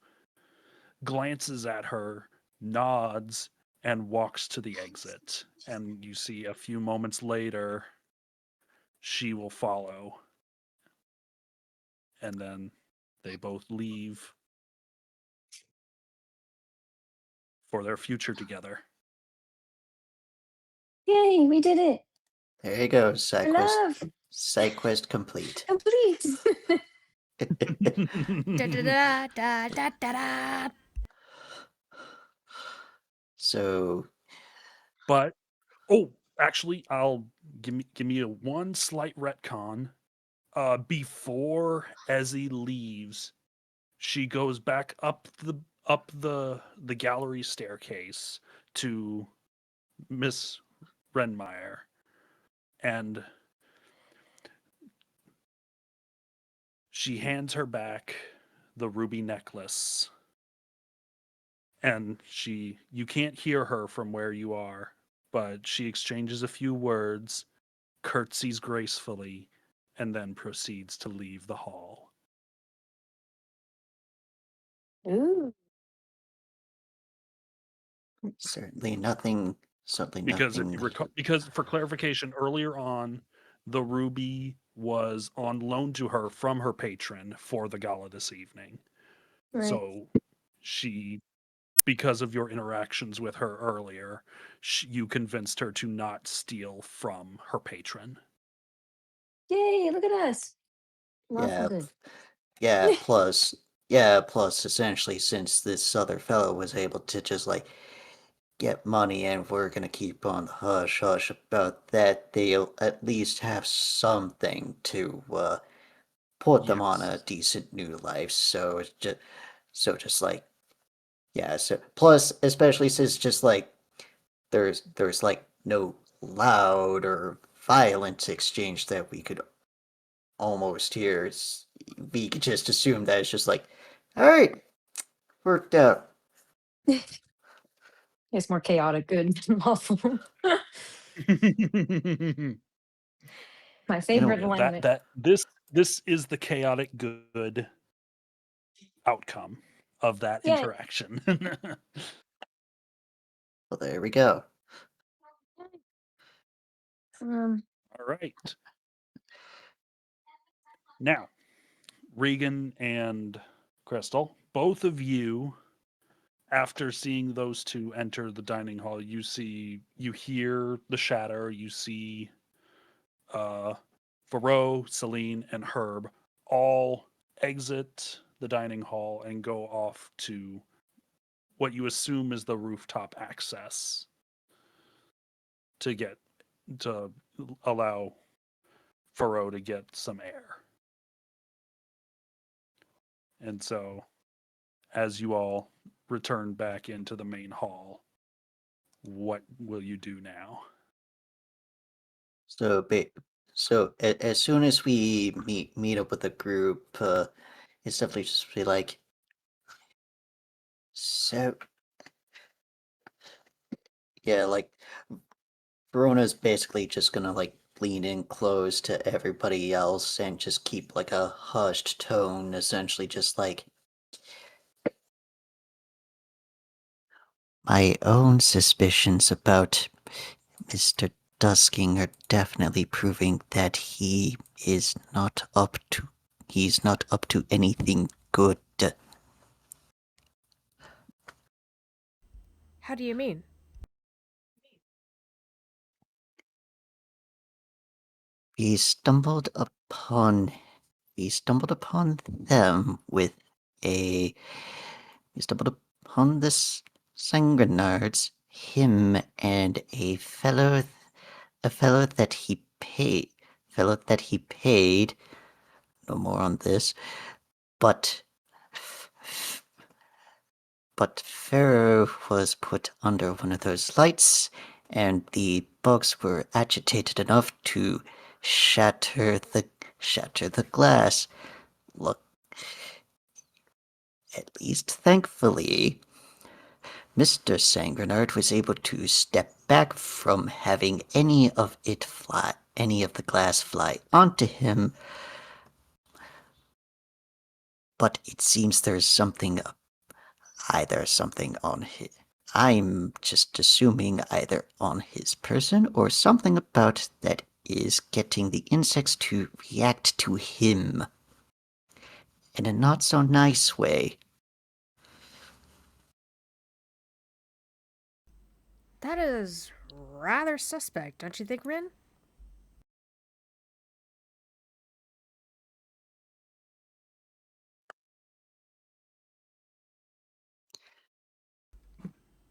Speaker 2: glances at her, nods, and walks to the exit. And you see a few moments later, she will follow, and then they both leave for their future together.
Speaker 5: Yay, we did it.
Speaker 4: There you go.
Speaker 5: For love.
Speaker 4: Side quest complete.
Speaker 5: Complete.
Speaker 1: Da da da da da da da.
Speaker 4: So,
Speaker 2: But oh, actually, I'll give me a one slight retcon. Before Ezzy leaves, she goes back up the gallery staircase to Miss Renmeyer, and she hands her back the ruby necklace. And you can't hear her from where you are, but she exchanges a few words, curtsies gracefully, and then proceeds to leave the hall.
Speaker 5: Ooh.
Speaker 4: certainly nothing. Certainly
Speaker 2: Because if you
Speaker 4: nothing.
Speaker 2: recall, because for clarification, earlier on, the ruby was on loan to her from her patron for the gala this evening.
Speaker 5: Right.
Speaker 2: So she because of your interactions with her earlier, you convinced her to not steal from her patron.
Speaker 5: Yay, look at us.
Speaker 4: Yeah,
Speaker 5: Lawful good.
Speaker 4: plus essentially, since this other fellow was able to just like get money and we're gonna keep on the hush hush about that, they'll at least have something to put them on a
Speaker 2: Yes.
Speaker 4: decent new life. So it's just like, yeah, so plus especially since just like there's like no loud or violent exchange that we could almost hear. We could just assume that it's just like, all right, worked out.
Speaker 5: It's more chaotic good than lawful. My
Speaker 4: You know,
Speaker 5: favorite alignment.
Speaker 2: This is the chaotic good outcome of that
Speaker 5: Yay.
Speaker 2: interaction.
Speaker 4: well, there we go.
Speaker 5: Um,
Speaker 2: All right. Now, Regan and Crystal, both of you, after seeing those two enter the dining hall, you hear the shatter, you see Varro, Celine, and Herb all exit the dining hall and go off to what you assume is the rooftop access to allow Varro to get some air. And so, as you all return back into the main hall, what will you do now?
Speaker 4: So, as soon as we meet up with the group, it's definitely just be like, so yeah, like Verona's basically just gonna like lean in close to everybody else and just keep like a hushed tone, essentially just like, my own suspicions about Mr. Dusking are definitely proving that he's not up to anything good.
Speaker 1: How do you mean?
Speaker 4: We stumbled upon them with a we stumbled upon this Sanguinards, him and a fellow that he paid. No more on this, but Pharaoh was put under one of those lights, and the bugs were agitated enough to shatter the glass. Look, at least thankfully, Mr. Sangrenard was able to step back from having any of the glass fly onto him. But it seems there's either something on his. I'm just assuming either on his person or something about that is getting the insects to react to him in a not so nice way.
Speaker 1: That is rather suspect, don't you think, Rin?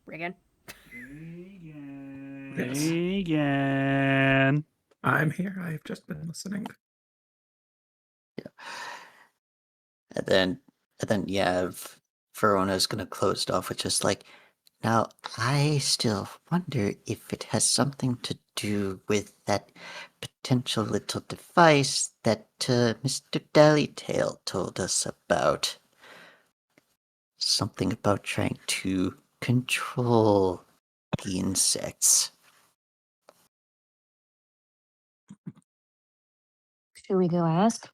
Speaker 1: Regan?
Speaker 3: Yes.
Speaker 2: Regan.
Speaker 3: I'm here. I've just been listening.
Speaker 4: And then yeah, Verona's gonna close it off with just like, now I still wonder if it has something to do with that potential little device that Mr. Dallytail told us about. Something about trying to control the insects.
Speaker 5: should we go ask?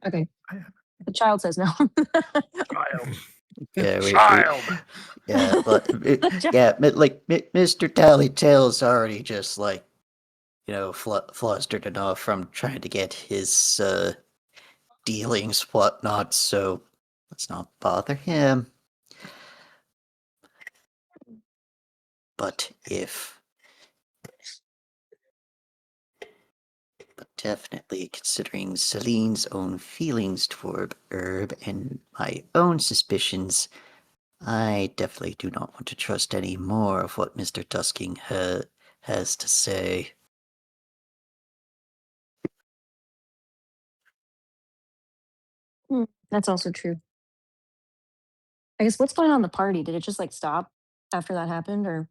Speaker 5: Okay.
Speaker 3: I have
Speaker 5: The child says no.
Speaker 2: Child.
Speaker 4: Yeah,
Speaker 2: Child.
Speaker 4: yeah, but
Speaker 5: The child-
Speaker 4: yeah, Mr. Dallytail's already just like, flustered enough from trying to get dealings, whatnot, so let's not bother him. But definitely considering Celine's own feelings toward Herb and my own suspicions, I definitely do not want to trust any more of what Mr. Tusking has to say.
Speaker 5: That's also true. I guess what's going on in the party? Did it just like stop after that happened, or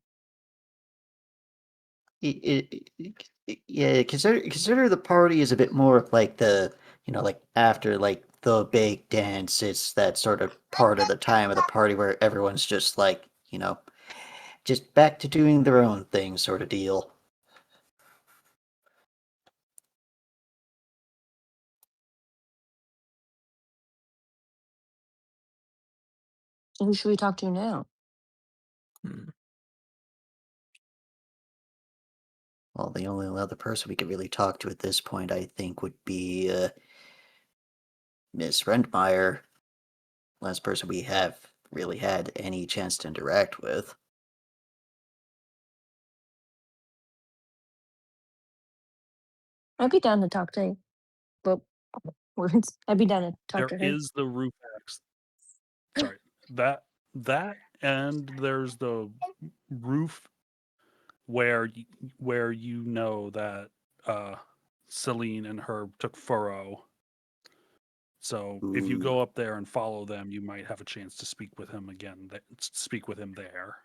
Speaker 4: Yeah, consider the party is a bit more like like after like the big dance. It's that sort of part of the time of the party where everyone's just like, just back to doing their own thing sort of deal.
Speaker 5: who should we talk to now?
Speaker 3: Hmm.
Speaker 4: Well, the only other person we could really talk to at this point, I think, would be Miss Rentmeyer, last person we have really had any chance to interact with.
Speaker 5: I'd be down to talk to. Well, words. I'd be down to talk
Speaker 2: There
Speaker 5: to her.
Speaker 2: is the roof sorry, that that and there's the roof where you know that Celine and Herb took furrow. So if you
Speaker 4: Ooh,
Speaker 2: go up there and follow them, you might have a chance to speak with him again. Speak with him there.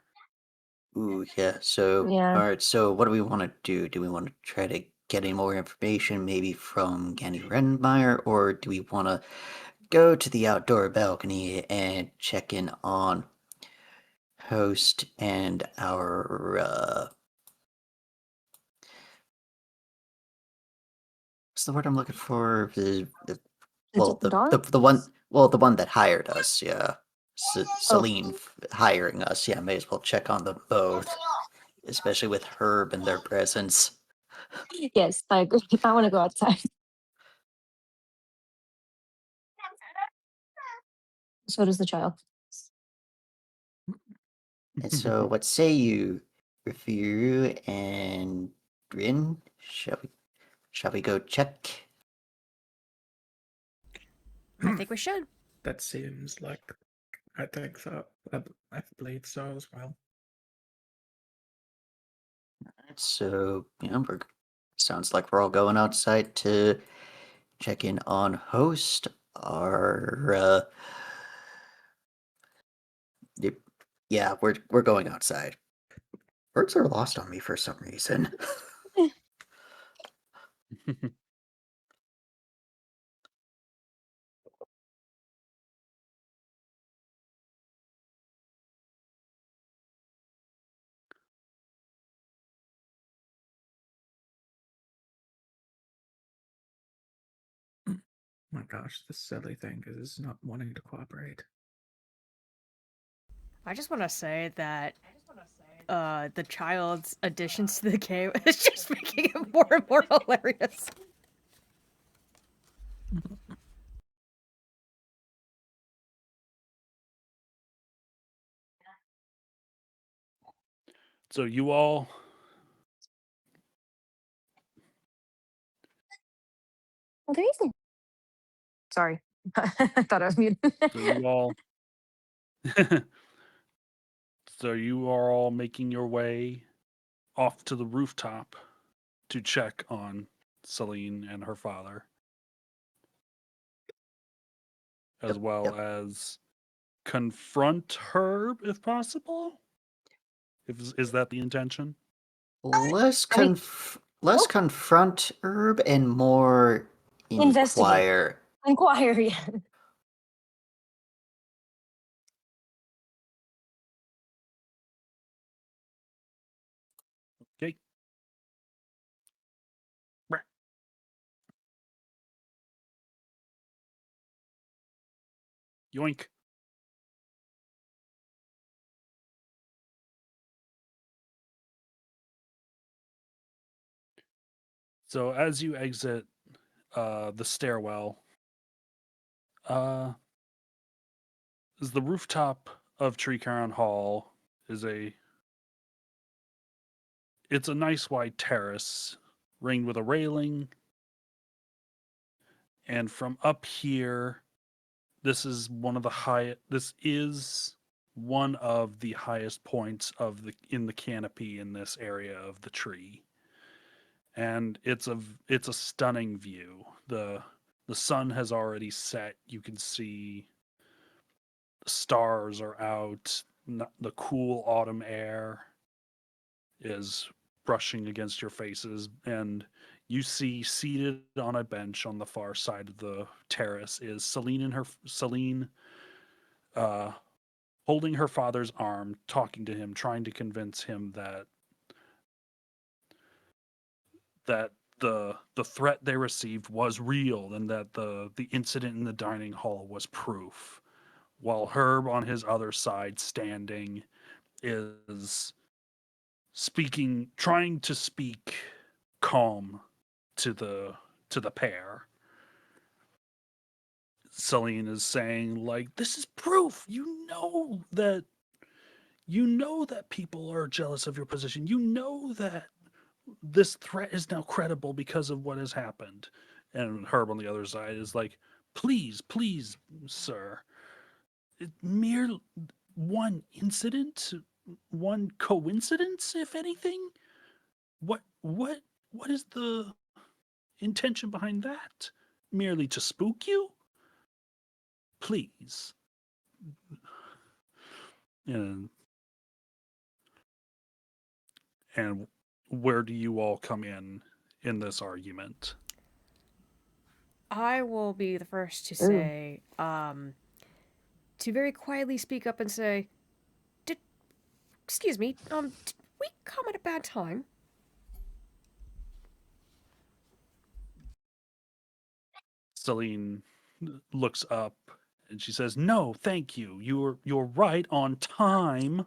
Speaker 4: ooh, yeah. So,
Speaker 5: Yeah,
Speaker 4: all right. So, what do we want to do? Do we want to try to get any more information, maybe from Ganny Renmeyer, or do we want to go to the outdoor balcony and check in on host and our what's the word I'm looking for?
Speaker 5: it's at the dog.
Speaker 4: The one that hired us, yeah.
Speaker 5: Oh,
Speaker 4: Celine hiring us, yeah. May as well check on them both, especially with Herb and their presence.
Speaker 5: yes, I agree. I want to go outside. So does the child.
Speaker 4: And so, what say you, Rafiru and Rin? Shall we go check?
Speaker 1: I think we should.
Speaker 3: That seems like I think so. I believe so as well.
Speaker 4: So, sounds like we're all going outside to check in on host. Our yep, yeah, we're going outside. Birds are lost on me for some reason.
Speaker 3: My gosh, this silly thing is not wanting to cooperate.
Speaker 1: I just want to say that the child's additions to the game is just making it more and more hilarious.
Speaker 2: So you all
Speaker 5: Oh, there you go. Sorry, I thought I was muted.
Speaker 2: so you all so you are all making your way off to the rooftop to check on Celine and her father, as
Speaker 4: Yep,
Speaker 2: well
Speaker 4: yep.
Speaker 2: as confront Herb if possible. Is that the intention?
Speaker 4: Less
Speaker 5: Are we
Speaker 4: less
Speaker 5: oh,
Speaker 4: confront Herb and more
Speaker 5: investigate?
Speaker 4: inquire.
Speaker 5: Inquire. Yeah.
Speaker 2: Okay. Yoink. So as you exit the stairwell, Is the rooftop of Tree Crown Hall is it's a nice wide terrace ringed with a railing, and from up here, this is one of the highest points of in the canopy in this area of the tree, and it's a stunning view. The sun has already set. You can see the stars are out. The cool autumn air is brushing against your faces, and you see seated on a bench on the far side of the terrace is Celine uh, holding her father's arm, talking to him, trying to convince him that the threat they received was real and that the incident in the dining hall was proof. While Herb on his other side standing is trying to speak calm to the pair. Celine is saying, like, this is proof. You know that people are jealous of your position. You know that this threat is now credible because of what has happened. And Herb on the other side is like, please, please, sir. Mere one incident, one coincidence, if anything. What is the intention behind that? Merely to spook you? Please. And and where do you all come in this argument?
Speaker 1: I will be the first to say, to very quietly speak up and say, excuse me, did we come at a bad time?
Speaker 2: Celine looks up and she says, "No, thank you. You're right on time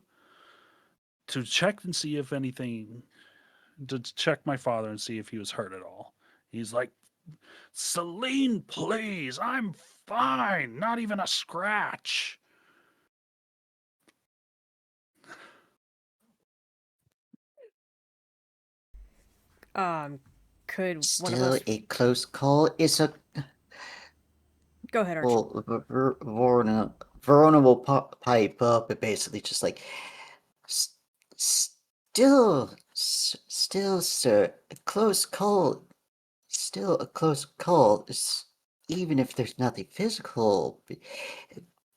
Speaker 2: to check and see if anything to check my father and see if he was hurt at all." He's like, "Celine, please. I'm fine. Not even a scratch."
Speaker 1: Could one of
Speaker 4: Still
Speaker 1: us
Speaker 4: a close call. It's a
Speaker 1: go ahead, Arch?
Speaker 4: well, Verona will pipe up, but basically just like, still, sir, a close call. Still a close call. Even if there's nothing physical,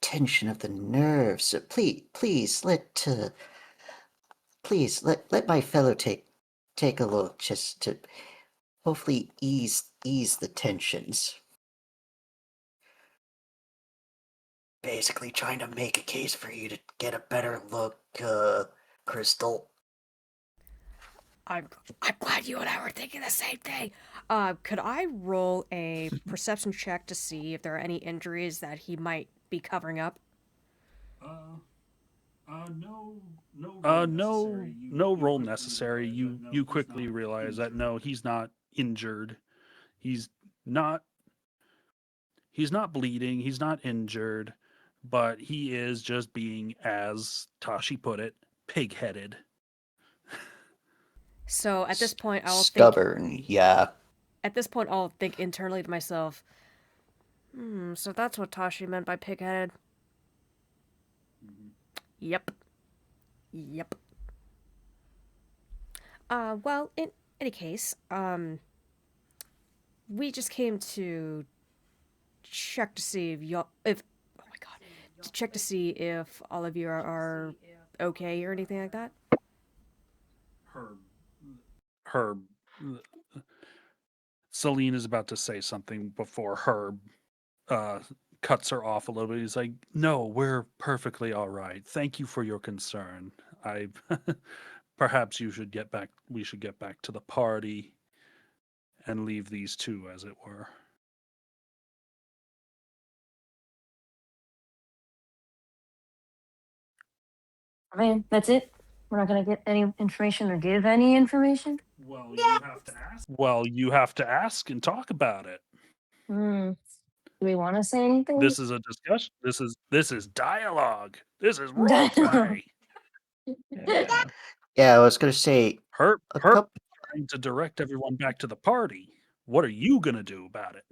Speaker 4: tension of the nerves. So please let my fellow take a look, just to hopefully ease the tensions. Basically trying to make a case for you to get a better look, Crystal.
Speaker 1: I'm glad you and I were thinking the same thing. Could I roll a perception check to see if there are any injuries that he might be covering up?
Speaker 2: No roll necessary. You quickly realize that no, he's not injured. He's not he's not bleeding, he's not injured, but he is just being, as Tashi put it, pig-headed.
Speaker 1: So at this point, I'll think.
Speaker 4: Stubborn, yeah.
Speaker 1: At this point, I'll think internally to myself. So that's what Tashi meant by pig-headed. Yep. Well, in any case, we just came to check to see if oh my god, to check to see if all of you are okay or anything like that.
Speaker 2: Herb. Celine is about to say something before Herb uh, cuts her off a little bit. He's like, "No, we're perfectly all right. Thank you for your concern. I perhaps we should get back to the party and leave these two, as it were."
Speaker 5: I mean, that's it. We're not gonna get any information or give any information.
Speaker 2: Well, you have to ask and talk about it.
Speaker 5: Hmm. Do we want to say anything?
Speaker 2: This is a discussion. This is dialogue. This is role play.
Speaker 3: Yeah.
Speaker 4: Yeah, I was gonna say
Speaker 2: Herb
Speaker 4: a couple.
Speaker 2: trying to direct everyone back to the party. What are you gonna do about it?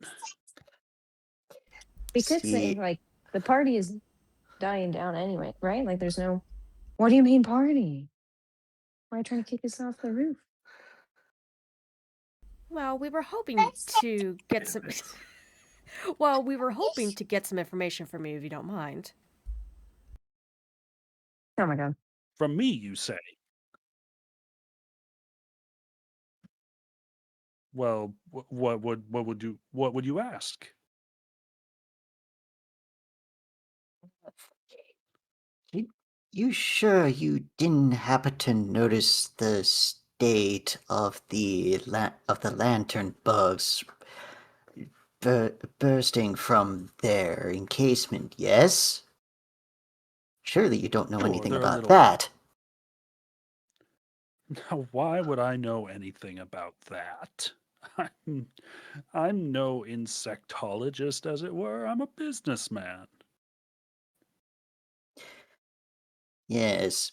Speaker 5: We could say
Speaker 4: See,
Speaker 5: like the party is dying down anyway, right? Like there's no. What do you mean party? Why are you trying to kick us off the roof?
Speaker 1: Well, we were hoping to get some. Well, we were hoping to get some information from you, if you don't mind.
Speaker 5: Oh my god.
Speaker 2: From me, you say. Well, what would you ask?
Speaker 4: you, you sure you didn't happen to notice the state of the lantern bugs bursting from their encasement? Yes. Surely you don't know
Speaker 2: Sure,
Speaker 4: anything
Speaker 2: they're a
Speaker 4: about
Speaker 2: little.
Speaker 4: that.
Speaker 2: Now, why would I know anything about that? I'm no insectologist, as it were. I'm a businessman.
Speaker 4: Yes.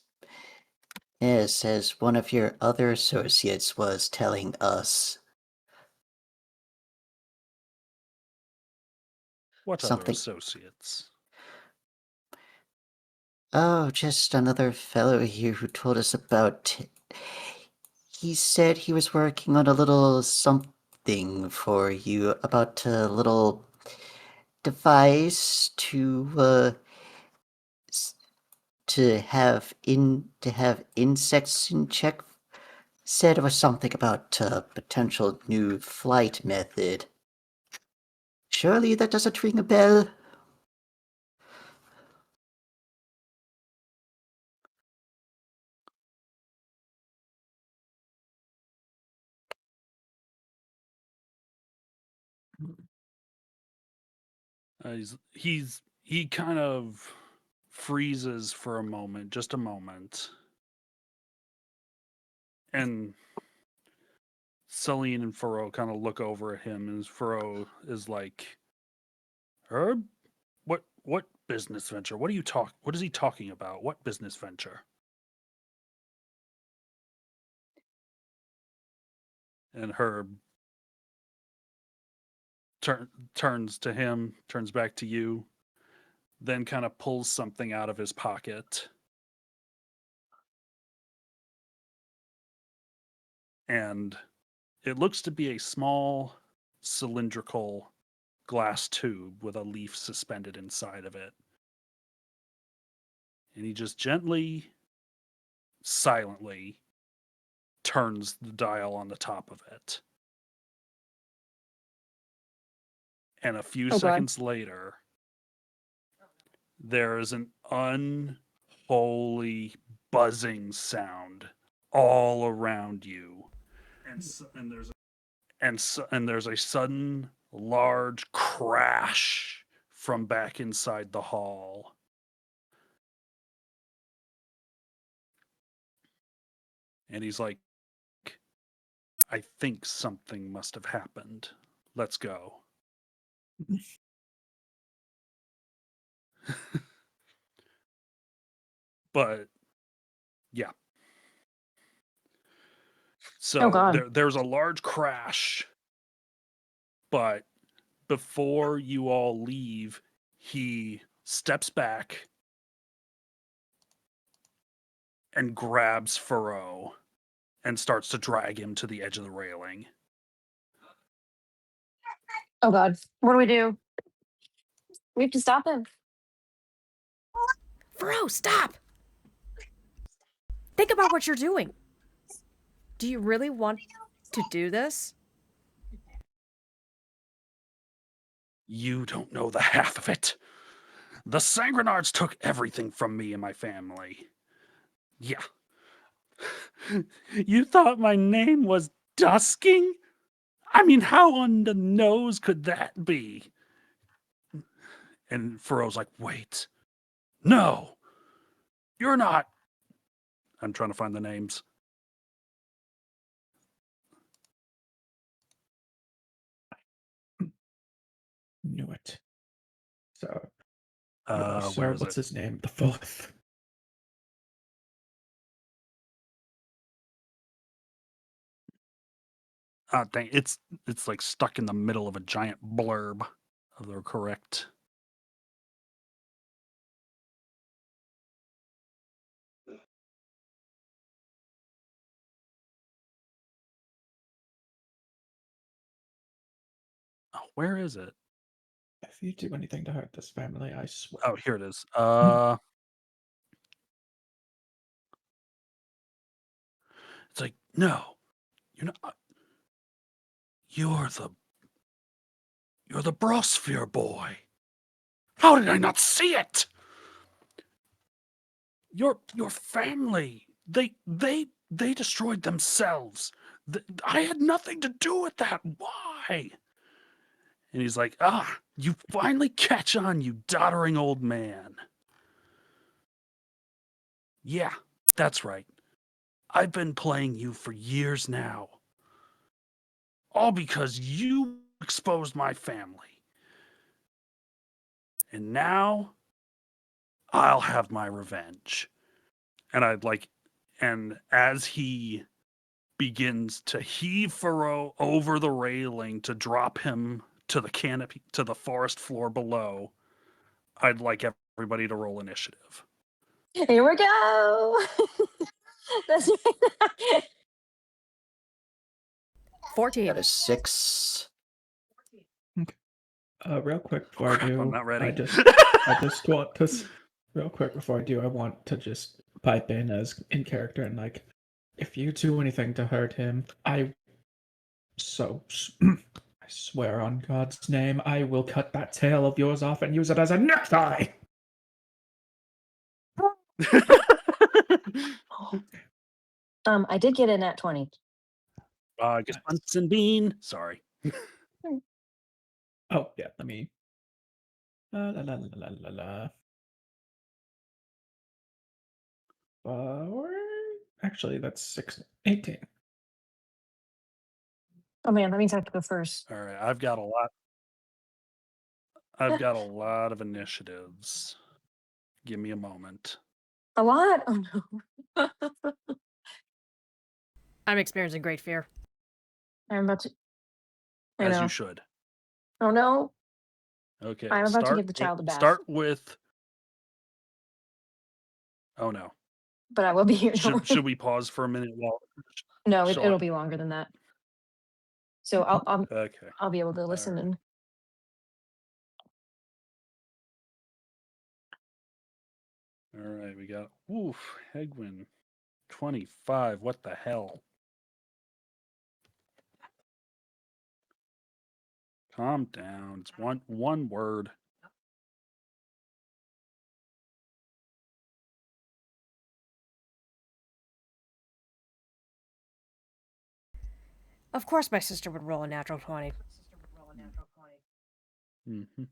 Speaker 4: Yes, as one of your other associates was telling us.
Speaker 2: What other
Speaker 4: Something.
Speaker 2: associates?
Speaker 4: Oh, just another fellow here who told us about. He said he was working on a little something for you about a little device to have insects in check. Said it was something about a potential new flight method. Surely that doesn't ring a bell.
Speaker 2: He kind of freezes for a moment, just a moment, and Celine and Furrow kind of look over at him, and Furrow is like, "Herb, what business venture? What is he talking about? What business venture?" And Herb turns to him, turns back to you, then kind of pulls something out of his pocket. And it looks to be a small cylindrical glass tube with a leaf suspended inside of it. And he just gently, silently turns the dial on the top of it. And a few
Speaker 5: Oh god.
Speaker 2: seconds later, there is an unholy buzzing sound all around you. And there's a sudden large crash from back inside the hall. And he's like, I think something must have happened. Let's go. But yeah.
Speaker 5: Oh
Speaker 2: So
Speaker 5: god.
Speaker 2: there's a large crash, but before you all leave, he steps back and grabs Furrow and starts to drag him to the edge of the railing.
Speaker 5: Oh god. What do we do? We have to stop him.
Speaker 1: Fro, stop! Think about what you're doing. Do you really want to do this?
Speaker 2: You don't know the half of it. The Sangrenards took everything from me and my family. Yeah. You thought my name was Dusking? I mean, how on the nose could that be? And Furrow's like, wait. No. You're not. I'm trying to find the names.
Speaker 3: Knew it. So,
Speaker 2: Where
Speaker 3: sir,
Speaker 2: is
Speaker 3: what's
Speaker 2: it?
Speaker 3: his name? The fourth.
Speaker 2: Dang, it's like stuck in the middle of a giant blurb of the correct. Oh, where is it?
Speaker 3: If you do anything to hurt this family, I swear.
Speaker 2: Oh, here it is. It's like, no, you're not. You're the Brosphere boy. How did I not see it? Your family. They destroyed themselves. I had nothing to do with that. Why? And he's like, you finally catch on, you doddering old man. Yeah, that's right. I've been playing you for years now. All because you exposed my family. And now I'll have my revenge. And and as he begins to heave Furrow over the railing to drop him to the canopy, to the forest floor below, I'd like everybody to roll initiative.
Speaker 5: Here we go. That's right.
Speaker 1: 14.
Speaker 4: That is 6.
Speaker 3: Real quick before
Speaker 2: Crap,
Speaker 3: I do,
Speaker 2: I'm not ready.
Speaker 3: I just want to, real quick before I do, I want to just pipe in as in character and like, if you do anything to hurt him, I swear on God's name, I will cut that tail of yours off and use it as a necktie.
Speaker 5: I did get in at 20.
Speaker 2: I guess Bunsen Bean. Sorry.
Speaker 3: Oh yeah, let me. La la la la la la. Actually, that's 18.
Speaker 5: Oh man, that means I have to go first.
Speaker 2: All right, I've got a lot. I've got a lot of initiatives. Give me a moment.
Speaker 5: A lot? Oh no.
Speaker 1: I'm experiencing great fear.
Speaker 5: I'm about to. I
Speaker 2: As you
Speaker 5: know.
Speaker 2: should.
Speaker 5: Oh no.
Speaker 2: Okay.
Speaker 5: I'm about to give the child a bath.
Speaker 2: Start with. Oh no.
Speaker 5: But I will be here.
Speaker 2: Should we pause for a minute while?
Speaker 5: No,
Speaker 2: shall
Speaker 5: it'll
Speaker 2: I-
Speaker 5: be longer than that. So
Speaker 2: Okay.
Speaker 5: I'll be able to listen
Speaker 2: right.
Speaker 5: and
Speaker 2: All right, we got Hegwin 25. What the hell? Calm down. It's one word.
Speaker 1: Of course my sister would roll a natural 20.
Speaker 2: Mm-hmm.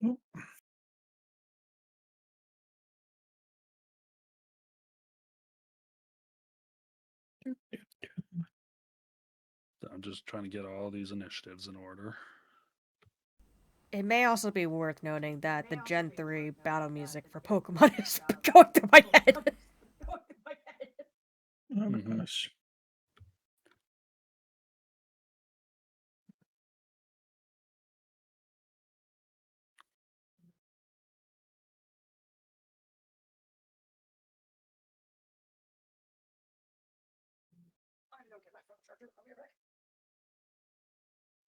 Speaker 2: So I'm just trying to get all these initiatives in order.
Speaker 1: It may also be worth noting that the Gen 3 battle music for Pokemon is going through my head.
Speaker 3: Oh my
Speaker 2: Mhm.
Speaker 3: gosh.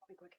Speaker 1: I'll be quick.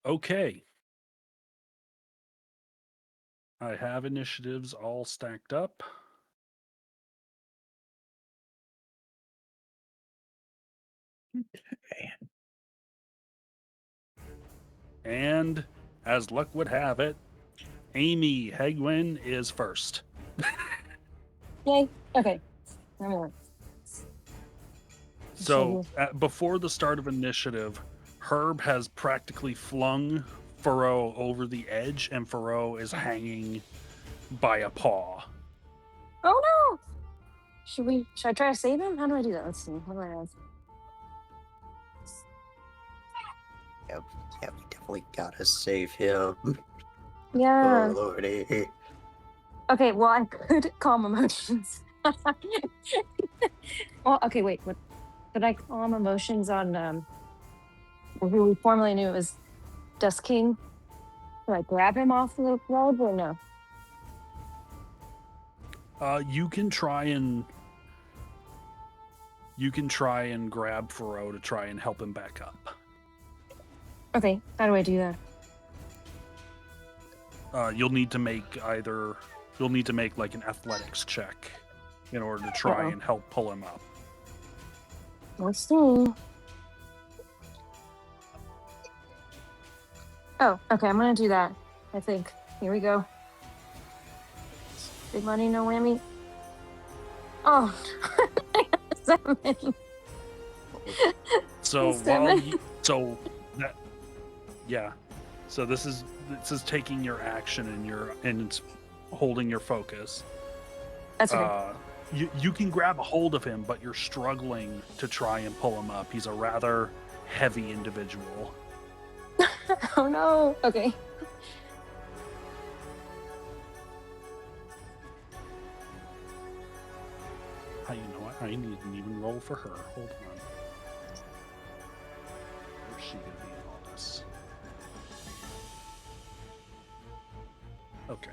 Speaker 2: Okay. I have initiatives all stacked up.
Speaker 3: Okay.
Speaker 2: And as luck would have it, Amy Hegwin is first.
Speaker 5: Yay. Okay. Remember.
Speaker 2: So before the start of initiative, Herb has practically flung Furrow over the edge, and Furrow is hanging by a paw.
Speaker 5: Oh no! Should I try to save him? How do I do that? Let's see. What do I have?
Speaker 4: Yeah, we definitely gotta save him.
Speaker 5: Yeah.
Speaker 4: Oh, lordy.
Speaker 5: Okay, well I could calm emotions. Well, okay, wait, what could I calm emotions on who we formerly knew as Dust King? Do I grab him off the road or no?
Speaker 2: You can try and grab Furrow to try and help him back up.
Speaker 5: Okay, how do I do that?
Speaker 2: You'll need to make like an athletics check in order to try and help pull him up.
Speaker 5: Let's see. Oh, okay, I'm gonna do that. I think. Here we go. Big money, no whammy. Oh, 7.
Speaker 2: So
Speaker 5: Seven.
Speaker 2: So this is taking your action and it's holding your focus.
Speaker 5: That's okay.
Speaker 2: You can grab a hold of him, but you're struggling to try and pull him up. He's a rather heavy individual.
Speaker 5: Oh no. Okay.
Speaker 2: You know what? I didn't even roll for her. Hold on. Where's she gonna be in all this? Okay.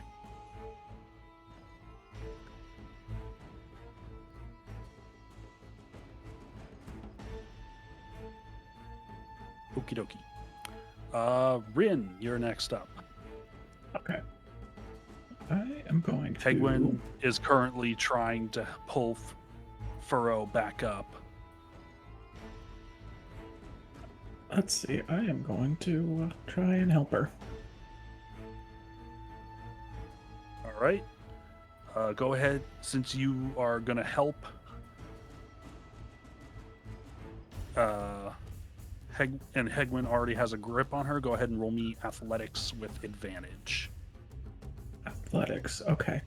Speaker 2: Okie dokie. Rin, you're next up.
Speaker 3: Okay. I am going to.
Speaker 2: Hegwin is currently trying to pull Furrow back up.
Speaker 3: Let's see. I am going to try and help her.
Speaker 2: All right. Go ahead, since you are going to help and Hegwin already has a grip on her, go ahead and roll me athletics with advantage.
Speaker 3: Athletics. Okay.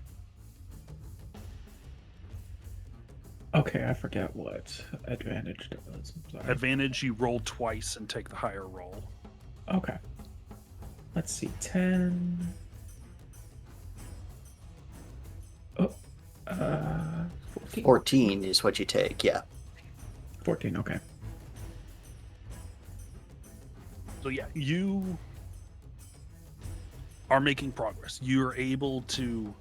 Speaker 3: Okay, I forget what advantage does. I'm sorry.
Speaker 2: Advantage, you roll twice and take the higher roll.
Speaker 3: Okay. Let's see. 10. Oh. 14.
Speaker 4: 14 is what you take, yeah.
Speaker 3: 14, okay.
Speaker 2: So yeah, you are making progress. You're able to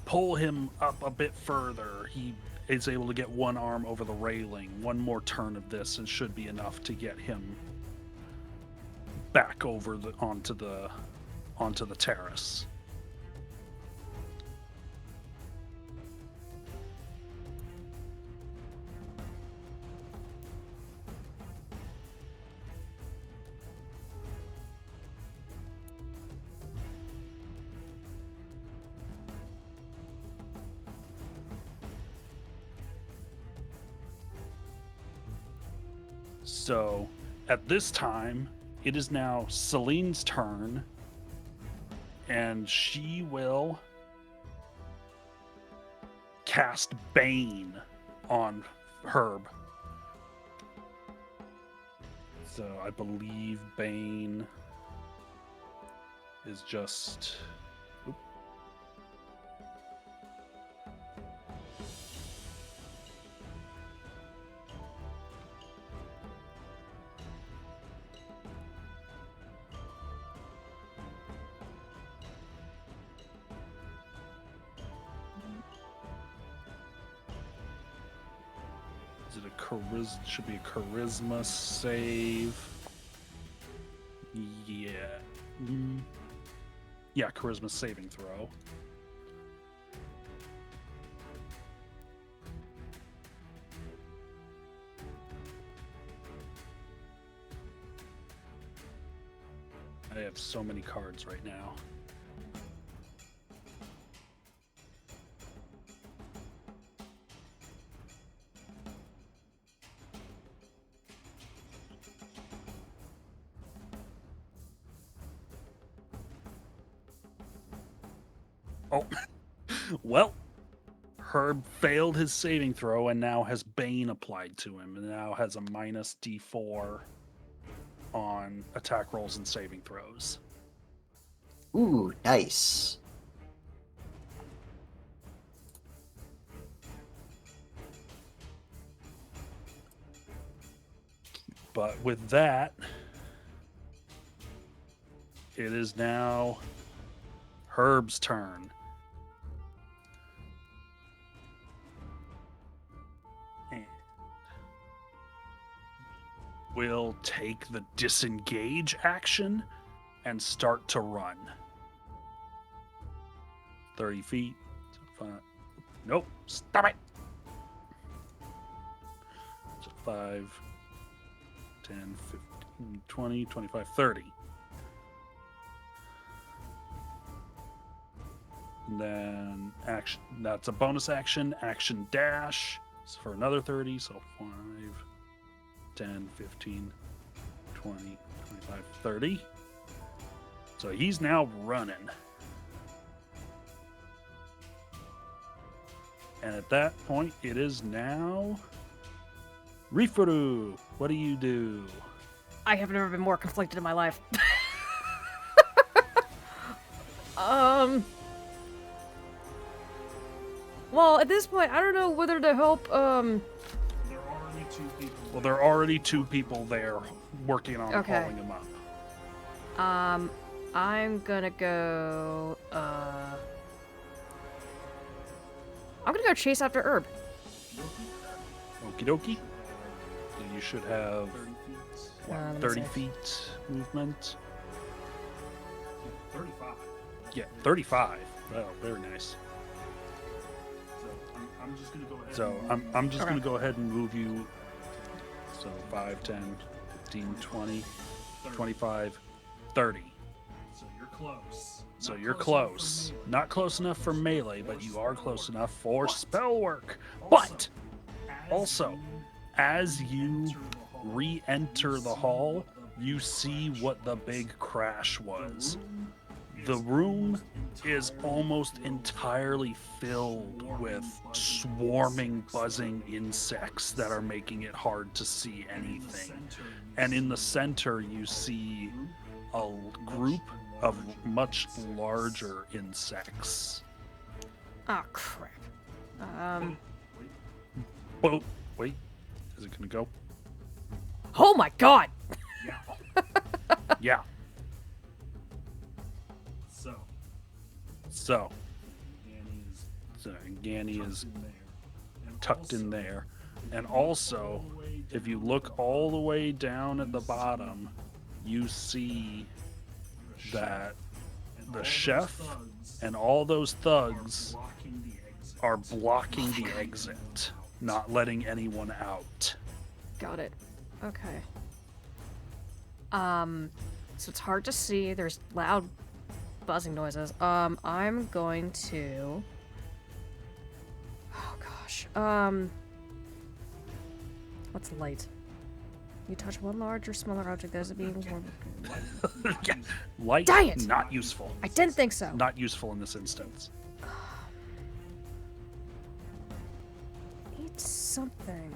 Speaker 2: pull him up a bit further. He is able to get one arm over the railing. One more turn of this and should be enough to get him back over onto the terrace. So at this time, it is now Celine's turn, and she will cast Bane on Herb. So I believe Bane is just... Oop. Is it a charisma? Should be a charisma save. Yeah. Mm. Yeah, charisma saving throw. I have so many cards right now. Oh, well, Herb failed his saving throw and now has Bane applied to him and now has a minus D4 on attack rolls and saving throws.
Speaker 4: Ooh, nice.
Speaker 2: But with that, it is now Herb's turn. And will take the disengage action and start to run. 30 feet. Nope, stop it. So 5, 10, 15, 20, 25, 30. And then action, that's a bonus action. Action dash for another 30. So 5, 10, 15, 20, 25, 30. So he's now running. And at that point, it is now Rifuru. What do you do?
Speaker 1: I have never been more conflicted in my life. Well, at this point, I don't know whether to help,
Speaker 2: There are already 2 people. Well, there are already 2 people there working on
Speaker 1: Okay.
Speaker 2: hauling him up.
Speaker 1: I'm gonna go, I'm gonna go chase after Herb.
Speaker 2: Okie dokie. So you should have what,
Speaker 1: let me
Speaker 2: 30
Speaker 1: see.
Speaker 2: feet movement. 35. Yeah, 35. Oh, very nice. I'm just gonna go ahead. So I'm just gonna go ahead and move you. So 5, 10, 15, 20, 25, 30. So you're close. So you're close. Not close enough for melee, but you are close enough for spell work. But also, as you re-enter the hall, you see what the big crash was. The room is almost entirely filled with swarming, buzzing insects that are making it hard to see anything. And in the center, you see a group of much larger insects.
Speaker 1: Oh, crap.
Speaker 2: Oh, wait. Is it going to go?
Speaker 1: Oh my god!
Speaker 2: Yeah. So, Ganny is tucked in there. And also, if you look all the way down at the bottom, you see that the chef and all those thugs are blocking the exit, not letting anyone out.
Speaker 1: Got it. Okay. So it's hard to see. There's loud buzzing noises. I'm going to... Oh, gosh. What's light? You touch one large or smaller object that is being warmed.
Speaker 2: Yeah. Light,
Speaker 1: Dang it!
Speaker 2: not useful.
Speaker 1: I didn't think so.
Speaker 2: Not useful in this instance.
Speaker 1: Eat something.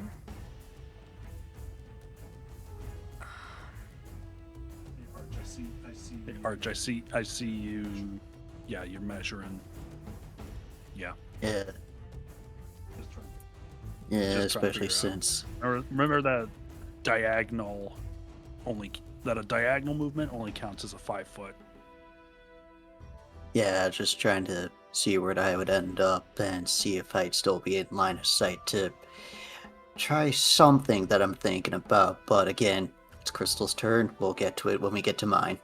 Speaker 2: Arch, I see you. Yeah, you're measuring. Yeah.
Speaker 4: Yeah. Yeah,
Speaker 2: Just trying to
Speaker 4: especially
Speaker 2: figure out.
Speaker 4: since
Speaker 2: Remember that a diagonal movement only counts as a 5 foot.
Speaker 4: yeah, just trying to see where I would end up and see if I'd still be in line of sight to try something that I'm thinking about. But again, It's Crystal's turn. We'll get to it when we get to mine.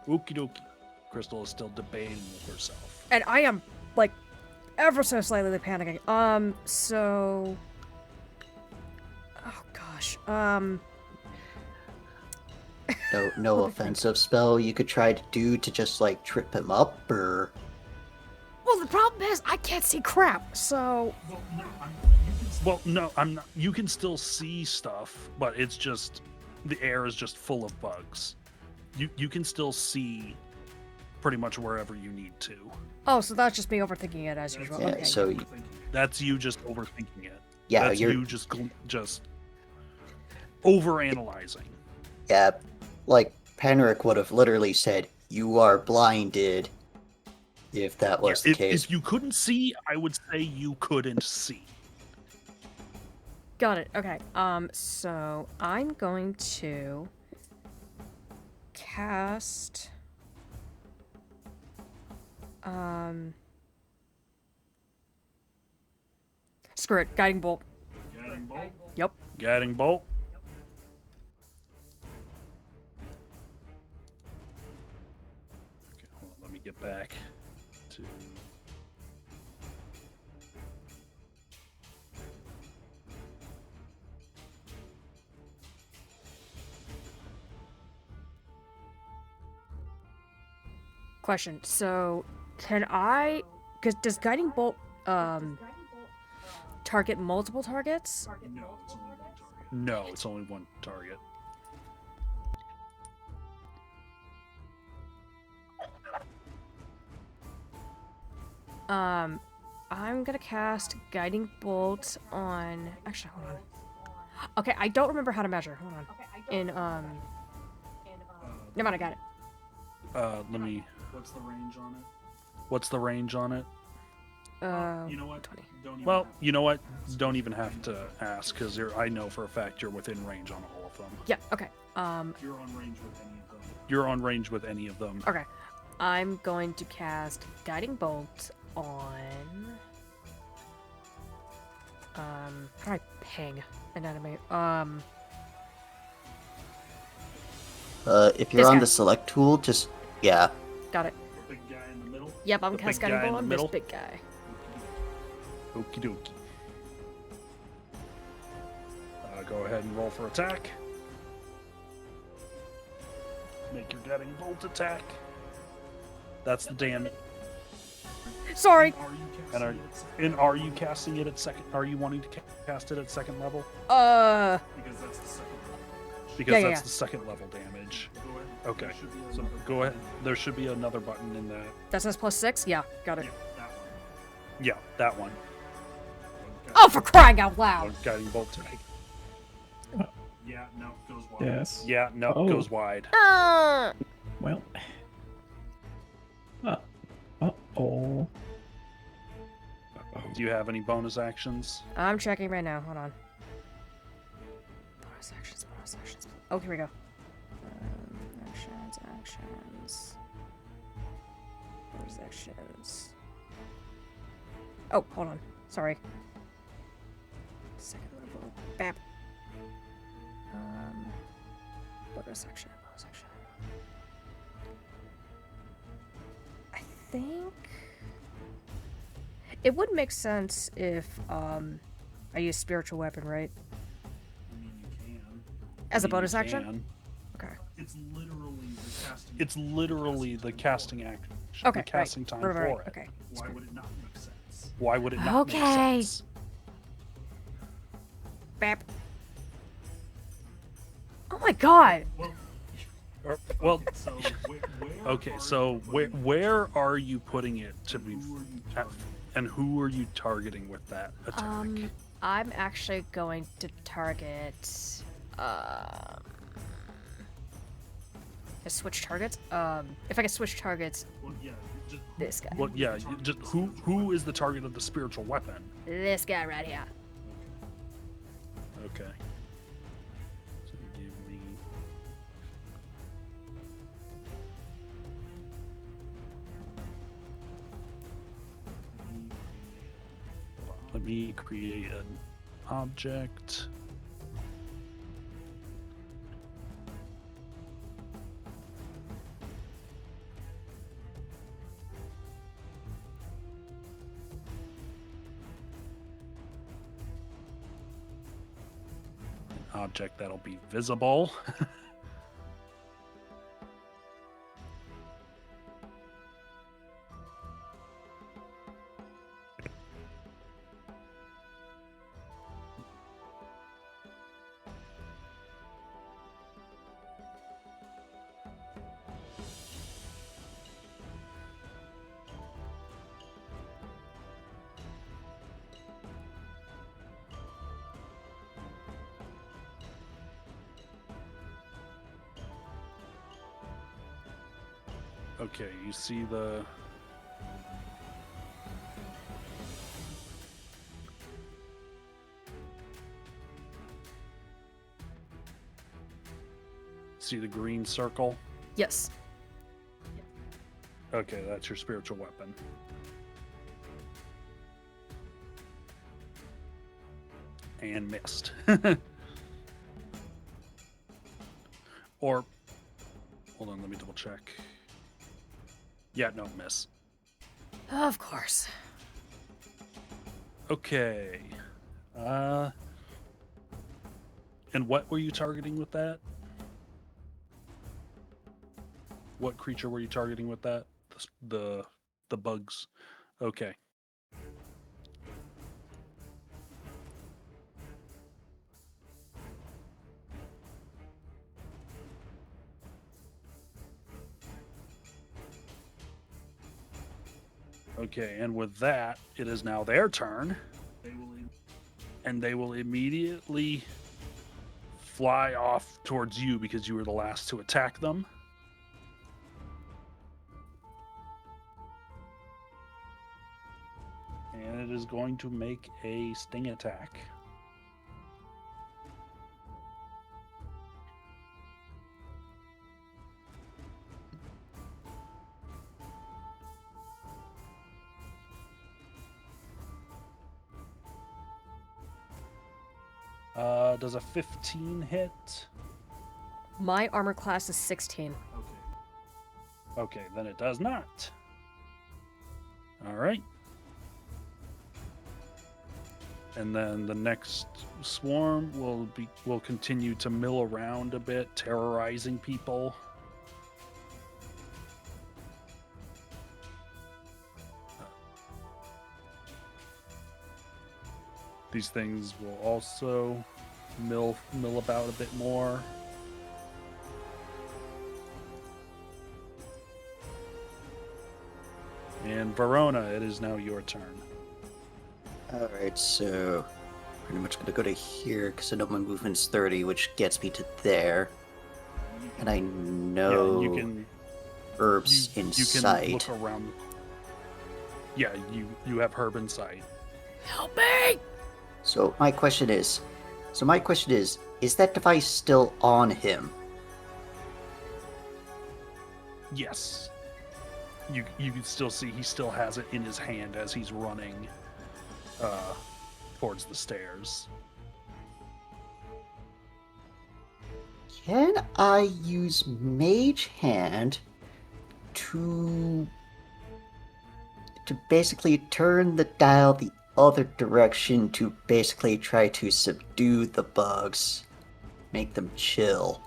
Speaker 2: Okie dokie. Crystal is still debating with herself.
Speaker 1: And I am, like, ever so slightly panicking. So... Oh, gosh.
Speaker 4: No offensive spell you could try to do to just, like, trip him up, or...
Speaker 1: Well, the problem is, I can't see crap, so...
Speaker 2: Well, no, I'm not. You can still see stuff, but it's just... The air is just full of bugs. You can still see pretty much wherever you need to.
Speaker 1: Oh, so that's just me overthinking it as usual.
Speaker 4: Yeah,
Speaker 1: Okay.
Speaker 4: so...
Speaker 2: That's you just overthinking it.
Speaker 4: Yeah,
Speaker 2: That's
Speaker 4: you're...
Speaker 2: you just overanalyzing.
Speaker 4: Yeah, like, Penryck would have literally said, "You are blinded," if that was the case.
Speaker 2: If you couldn't see, I would say you couldn't see.
Speaker 1: Got it. Okay. So I'm going to cast screw it, guiding bolt.
Speaker 2: Guiding bolt?
Speaker 1: Yep.
Speaker 2: Guiding bolt. Okay, hold on, let me get back to...
Speaker 1: Question. So can I, does guiding bolt target multiple targets?
Speaker 2: No, it's only one target.
Speaker 1: I'm gonna cast guiding bolt on, actually, hold on. Okay, I don't remember how to measure. Hold on. Never mind, I got it.
Speaker 2: Let me... What's the range on it? What's the range on it?
Speaker 1: You know what? 20.
Speaker 2: Well, you know what? Don't even have to ask, because I know for a fact you're within range on all of them.
Speaker 1: Yeah, okay.
Speaker 2: You're on range with any of them. You're on range with any of them.
Speaker 1: Okay. I'm going to cast guiding bolt on... how do I ping an enemy?
Speaker 4: If you're
Speaker 1: This
Speaker 4: on
Speaker 1: guy.
Speaker 4: the select tool, just... Yeah.
Speaker 1: Got it.
Speaker 2: The big guy in the middle?
Speaker 1: Yep, I'm
Speaker 2: The
Speaker 1: casting
Speaker 2: big
Speaker 1: guiding
Speaker 2: guy in
Speaker 1: bolt
Speaker 2: the
Speaker 1: on
Speaker 2: middle?
Speaker 1: this big guy.
Speaker 2: Okie dokie. Go ahead and roll for attack. Make your guiding bolt attack. That's the damage.
Speaker 1: Sorry!
Speaker 2: Are you casting it at second? Are you wanting to cast it at second level?
Speaker 1: Uh...
Speaker 2: Because that's the second level.
Speaker 1: Yeah.
Speaker 2: The second level damage. Okay, so go ahead. There should be another button in that.
Speaker 1: That says +6? Yeah, got it.
Speaker 2: Yeah, that one.
Speaker 1: Oh, for crying out loud!
Speaker 2: Guiding bolt tag. Yeah, no, goes wide.
Speaker 3: Yes.
Speaker 2: Yeah, no,
Speaker 3: Oh.
Speaker 2: goes wide.
Speaker 3: Well. Uh-oh.
Speaker 2: Do you have any bonus actions?
Speaker 1: I'm checking right now, hold on. Bonus actions. Oh, here we go. Actions. Bonus actions. Oh, hold on. Sorry. Second level. Bap. Bonus action. I think it would make sense if I use spiritual weapon, right?
Speaker 2: I mean, you can.
Speaker 1: As a bonus action? Okay.
Speaker 2: It's literally the casting action.
Speaker 1: Okay.
Speaker 2: The casting time for it.
Speaker 1: Okay.
Speaker 2: Why would it not make sense? Why would it not make
Speaker 1: Okay.
Speaker 2: sense?
Speaker 1: Bap. Oh my god!
Speaker 2: Well, okay, so where are you putting it to be, and who are you targeting with that attack?
Speaker 1: I'm actually going to target. Switch targets. If I can switch targets, this guy.
Speaker 2: Well, yeah, just who is the target of the spiritual weapon?
Speaker 1: This guy right here.
Speaker 2: Okay. So you give me. Let me create an object. object that'll be visible. Okay, you see the... See the green circle?
Speaker 1: Yes.
Speaker 2: Okay, that's your spiritual weapon. And missed. Or, hold on, let me double check. Yeah, no, miss.
Speaker 1: Of course.
Speaker 2: Okay. And what were you targeting with that? What creature were you targeting with that? The bugs. Okay. Okay, and with that, it is now their turn. And they will immediately fly off towards you because you were the last to attack them. And it is going to make a sting attack. Does a 15 hit?
Speaker 1: My armor class is 16.
Speaker 2: Okay, then it does not. All right. And then the next swarm will continue to mill around a bit, terrorizing people. These things will also mill about a bit more. And Verona, it is now your turn.
Speaker 4: Alright, so pretty much gonna go to here because I know my movement's 30, which gets me to there. And I know
Speaker 2: you can
Speaker 4: herbs in
Speaker 2: you can
Speaker 4: sight.
Speaker 2: look around. Yeah, you have herb in sight.
Speaker 1: Help me!
Speaker 4: So my question is, is that device still on him?
Speaker 2: Yes. You can still see he still has it in his hand as he's running towards the stairs.
Speaker 4: Can I use Mage Hand to basically turn the dial the other direction to basically try to subdue the bugs, make them chill?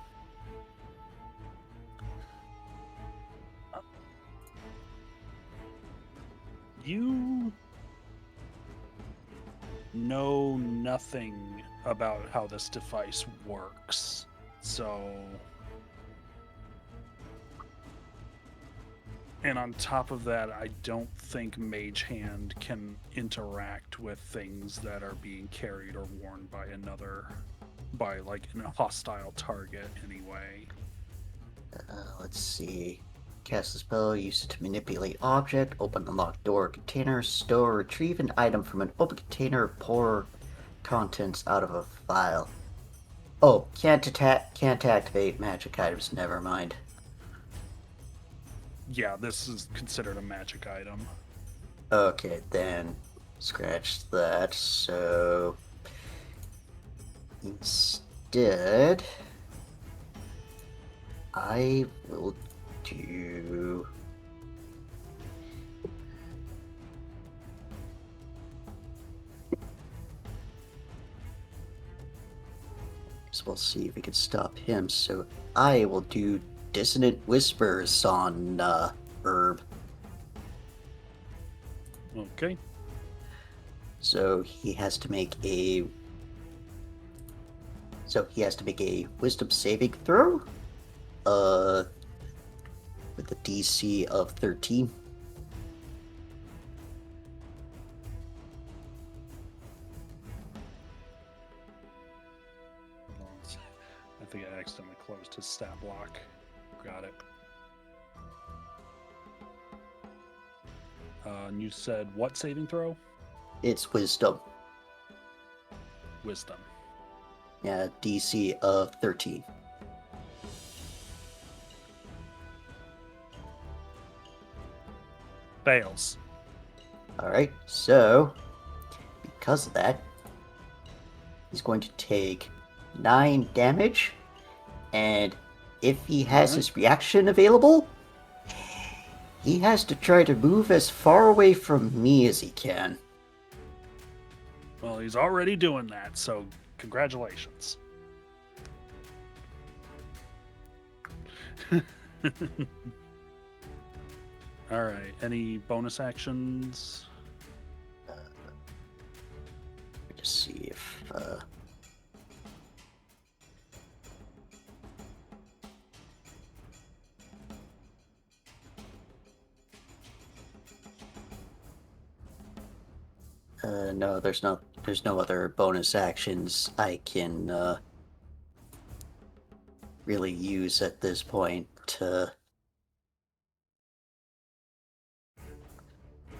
Speaker 2: You know nothing about how this device works, so... And on top of that, I don't think Mage Hand can interact with things that are being carried or worn by like a hostile target anyway.
Speaker 4: Let's see. Cast a spell, use it to manipulate object, open the locked door, container, store, retrieve an item from an open container, pour contents out of a file. Oh, can't activate magic items, never mind.
Speaker 2: Yeah, this is considered a magic item.
Speaker 4: Okay, then scratch that. So instead, I will do... guess we'll see if we can stop him. So I will do Dissonant Whispers on Herb.
Speaker 2: Okay.
Speaker 4: So he has to make a wisdom saving throw. With a DC of 13.
Speaker 2: I think I accidentally closed his stat block. Got it. And you said what saving throw?
Speaker 4: It's wisdom.
Speaker 2: Wisdom.
Speaker 4: Yeah, DC of 13.
Speaker 2: Fails.
Speaker 4: Alright, so because of that, he's going to take 9 damage, and if he has his reaction available, he has to try to move as far away from me as he can.
Speaker 2: Well, he's already doing that, so congratulations. All right. Any bonus actions?
Speaker 4: Let me just see if no, there's no other bonus actions I can really use at this point.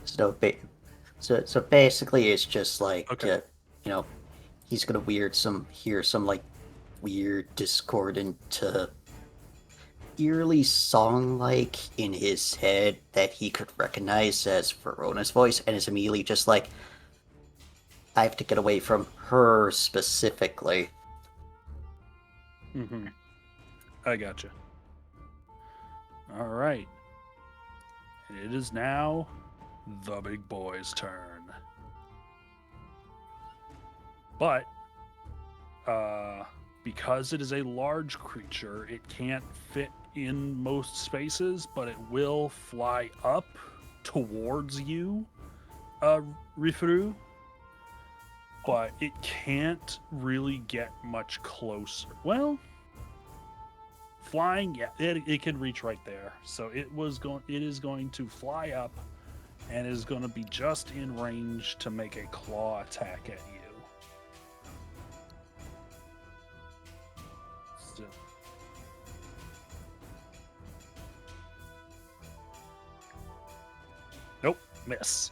Speaker 4: So basically, it's just like
Speaker 2: Okay.
Speaker 4: he's gonna hear some like weird discordant, eerily song-like in his head that he could recognize as Verona's voice, and is immediately just like, I have to get away from her specifically.
Speaker 2: Mm-hmm. I gotcha. All right. It is now the big boy's turn. But because it is a large creature, it can't fit in most spaces, but it will fly up towards you, Rifuru. But it can't really get much closer. Well, flying, yeah, it can reach right there. So it is going to fly up and is going to be just in range to make a claw attack at you. So, nope, miss.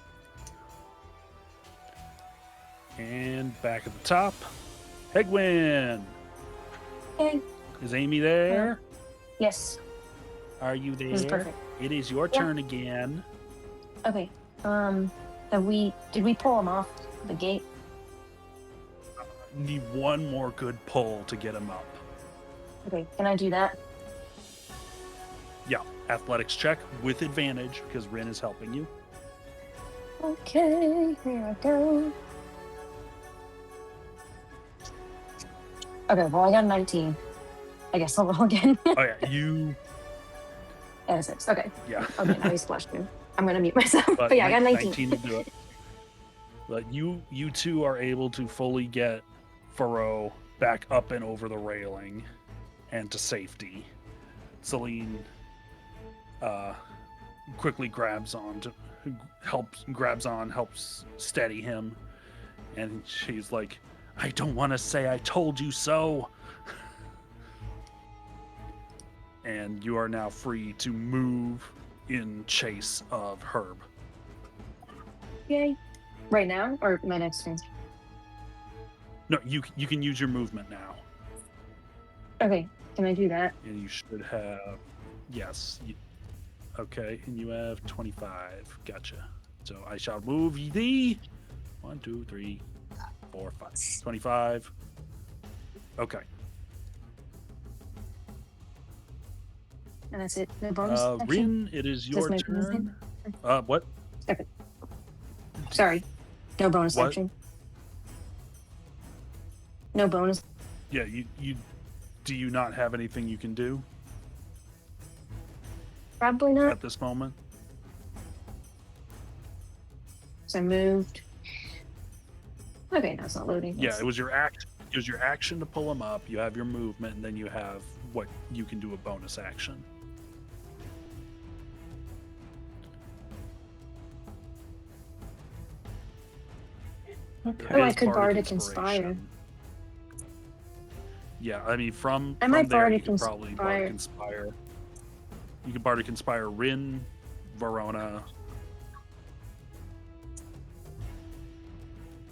Speaker 2: And back at the top, Hegwin.
Speaker 5: Okay.
Speaker 2: Is Amy there?
Speaker 5: Yes.
Speaker 2: Are you
Speaker 5: This is
Speaker 2: there?
Speaker 5: perfect.
Speaker 2: It is your
Speaker 5: Yeah.
Speaker 2: turn again.
Speaker 5: Okay. Did we pull him off the gate?
Speaker 2: Need one more good pull to get him up.
Speaker 5: Okay. Can I do that?
Speaker 2: Yeah, athletics check with advantage because Rin is helping you.
Speaker 5: Okay. Here I go. Okay. Well, I got 19. I guess I'll roll again.
Speaker 2: Oh yeah, you.
Speaker 5: And a 6. Okay.
Speaker 2: Yeah.
Speaker 5: Okay. Now he's flushed me. I'm gonna mute myself. But yeah, I got 19.
Speaker 2: 19 to do it. But you two are able to fully get Furrow back up and over the railing and to safety. Celine quickly grabs helps steady him, and she's like, I don't want to say I told you so. And you are now free to move in chase of Herb.
Speaker 5: Yay. Right now or my next turn?
Speaker 2: No, you can use your movement now.
Speaker 5: Okay. Can I do that?
Speaker 2: And you should have, yes. Okay, and you have 25. Gotcha. So I shall move thee. 1, 2, 3, 4, 5. 25. Okay.
Speaker 5: And that's it. No bonus action?
Speaker 2: Rin, it is your
Speaker 5: my bonus
Speaker 2: turn. What?
Speaker 5: Okay. Sorry. No bonus
Speaker 2: What?
Speaker 5: action. No bonus
Speaker 2: Yeah, you do you not have anything you can do
Speaker 5: Probably not.
Speaker 2: at this moment?
Speaker 5: So I moved. Okay, now it's not loading.
Speaker 2: Yeah, it was your act. It was your action to pull him up. You have your movement, and then you have what you can do a bonus action.
Speaker 3: Okay.
Speaker 5: Oh, I
Speaker 2: His
Speaker 5: could
Speaker 2: bardic
Speaker 5: Bardic Inspire.
Speaker 2: inspiration. Yeah, I mean from
Speaker 5: I might
Speaker 2: there you
Speaker 5: Bardic
Speaker 2: could probably Bardic
Speaker 5: Inspire.
Speaker 2: Inspire. You could Bardic Inspire Rin, Verona.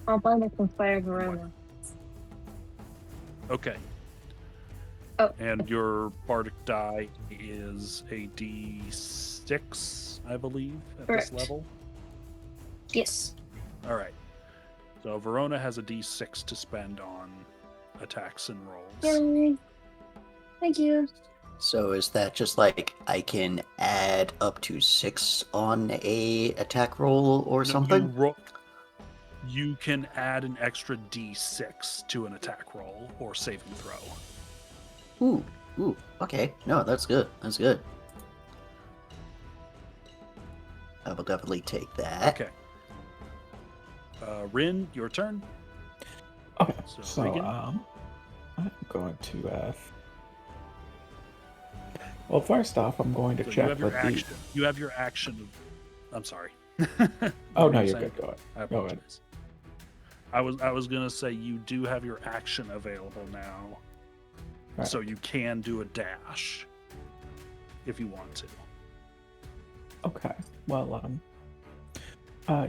Speaker 5: I'll Bardic Inspire Verona.
Speaker 2: Okay.
Speaker 5: Oh.
Speaker 2: And your Bardic die is a D6, I believe, at
Speaker 5: Correct.
Speaker 2: this level.
Speaker 5: Yes.
Speaker 2: All right. So Verona has a D6 to spend on attacks and rolls.
Speaker 5: Yay. Thank you.
Speaker 4: So is that just like I can add up to 6 on a attack roll or something?
Speaker 2: You can add an extra D6 to an attack roll or saving throw.
Speaker 4: Ooh, okay. No, that's good. That's good. I will definitely take that.
Speaker 2: Okay. Rin, your turn.
Speaker 3: Okay,
Speaker 2: So,
Speaker 3: so
Speaker 2: Regan?
Speaker 3: I'm going to. Well, first off, I'm going to
Speaker 2: So you
Speaker 3: check
Speaker 2: have your
Speaker 3: with
Speaker 2: action. You have your action. I'm sorry.
Speaker 3: Oh
Speaker 2: What
Speaker 3: no,
Speaker 2: were you
Speaker 3: you're
Speaker 2: saying?
Speaker 3: good. Go ahead.
Speaker 2: I
Speaker 3: Go ahead.
Speaker 2: apologize. I was gonna say you do have your action available now,
Speaker 3: Right.
Speaker 2: so you can do a dash if you want to.
Speaker 3: Okay. Well,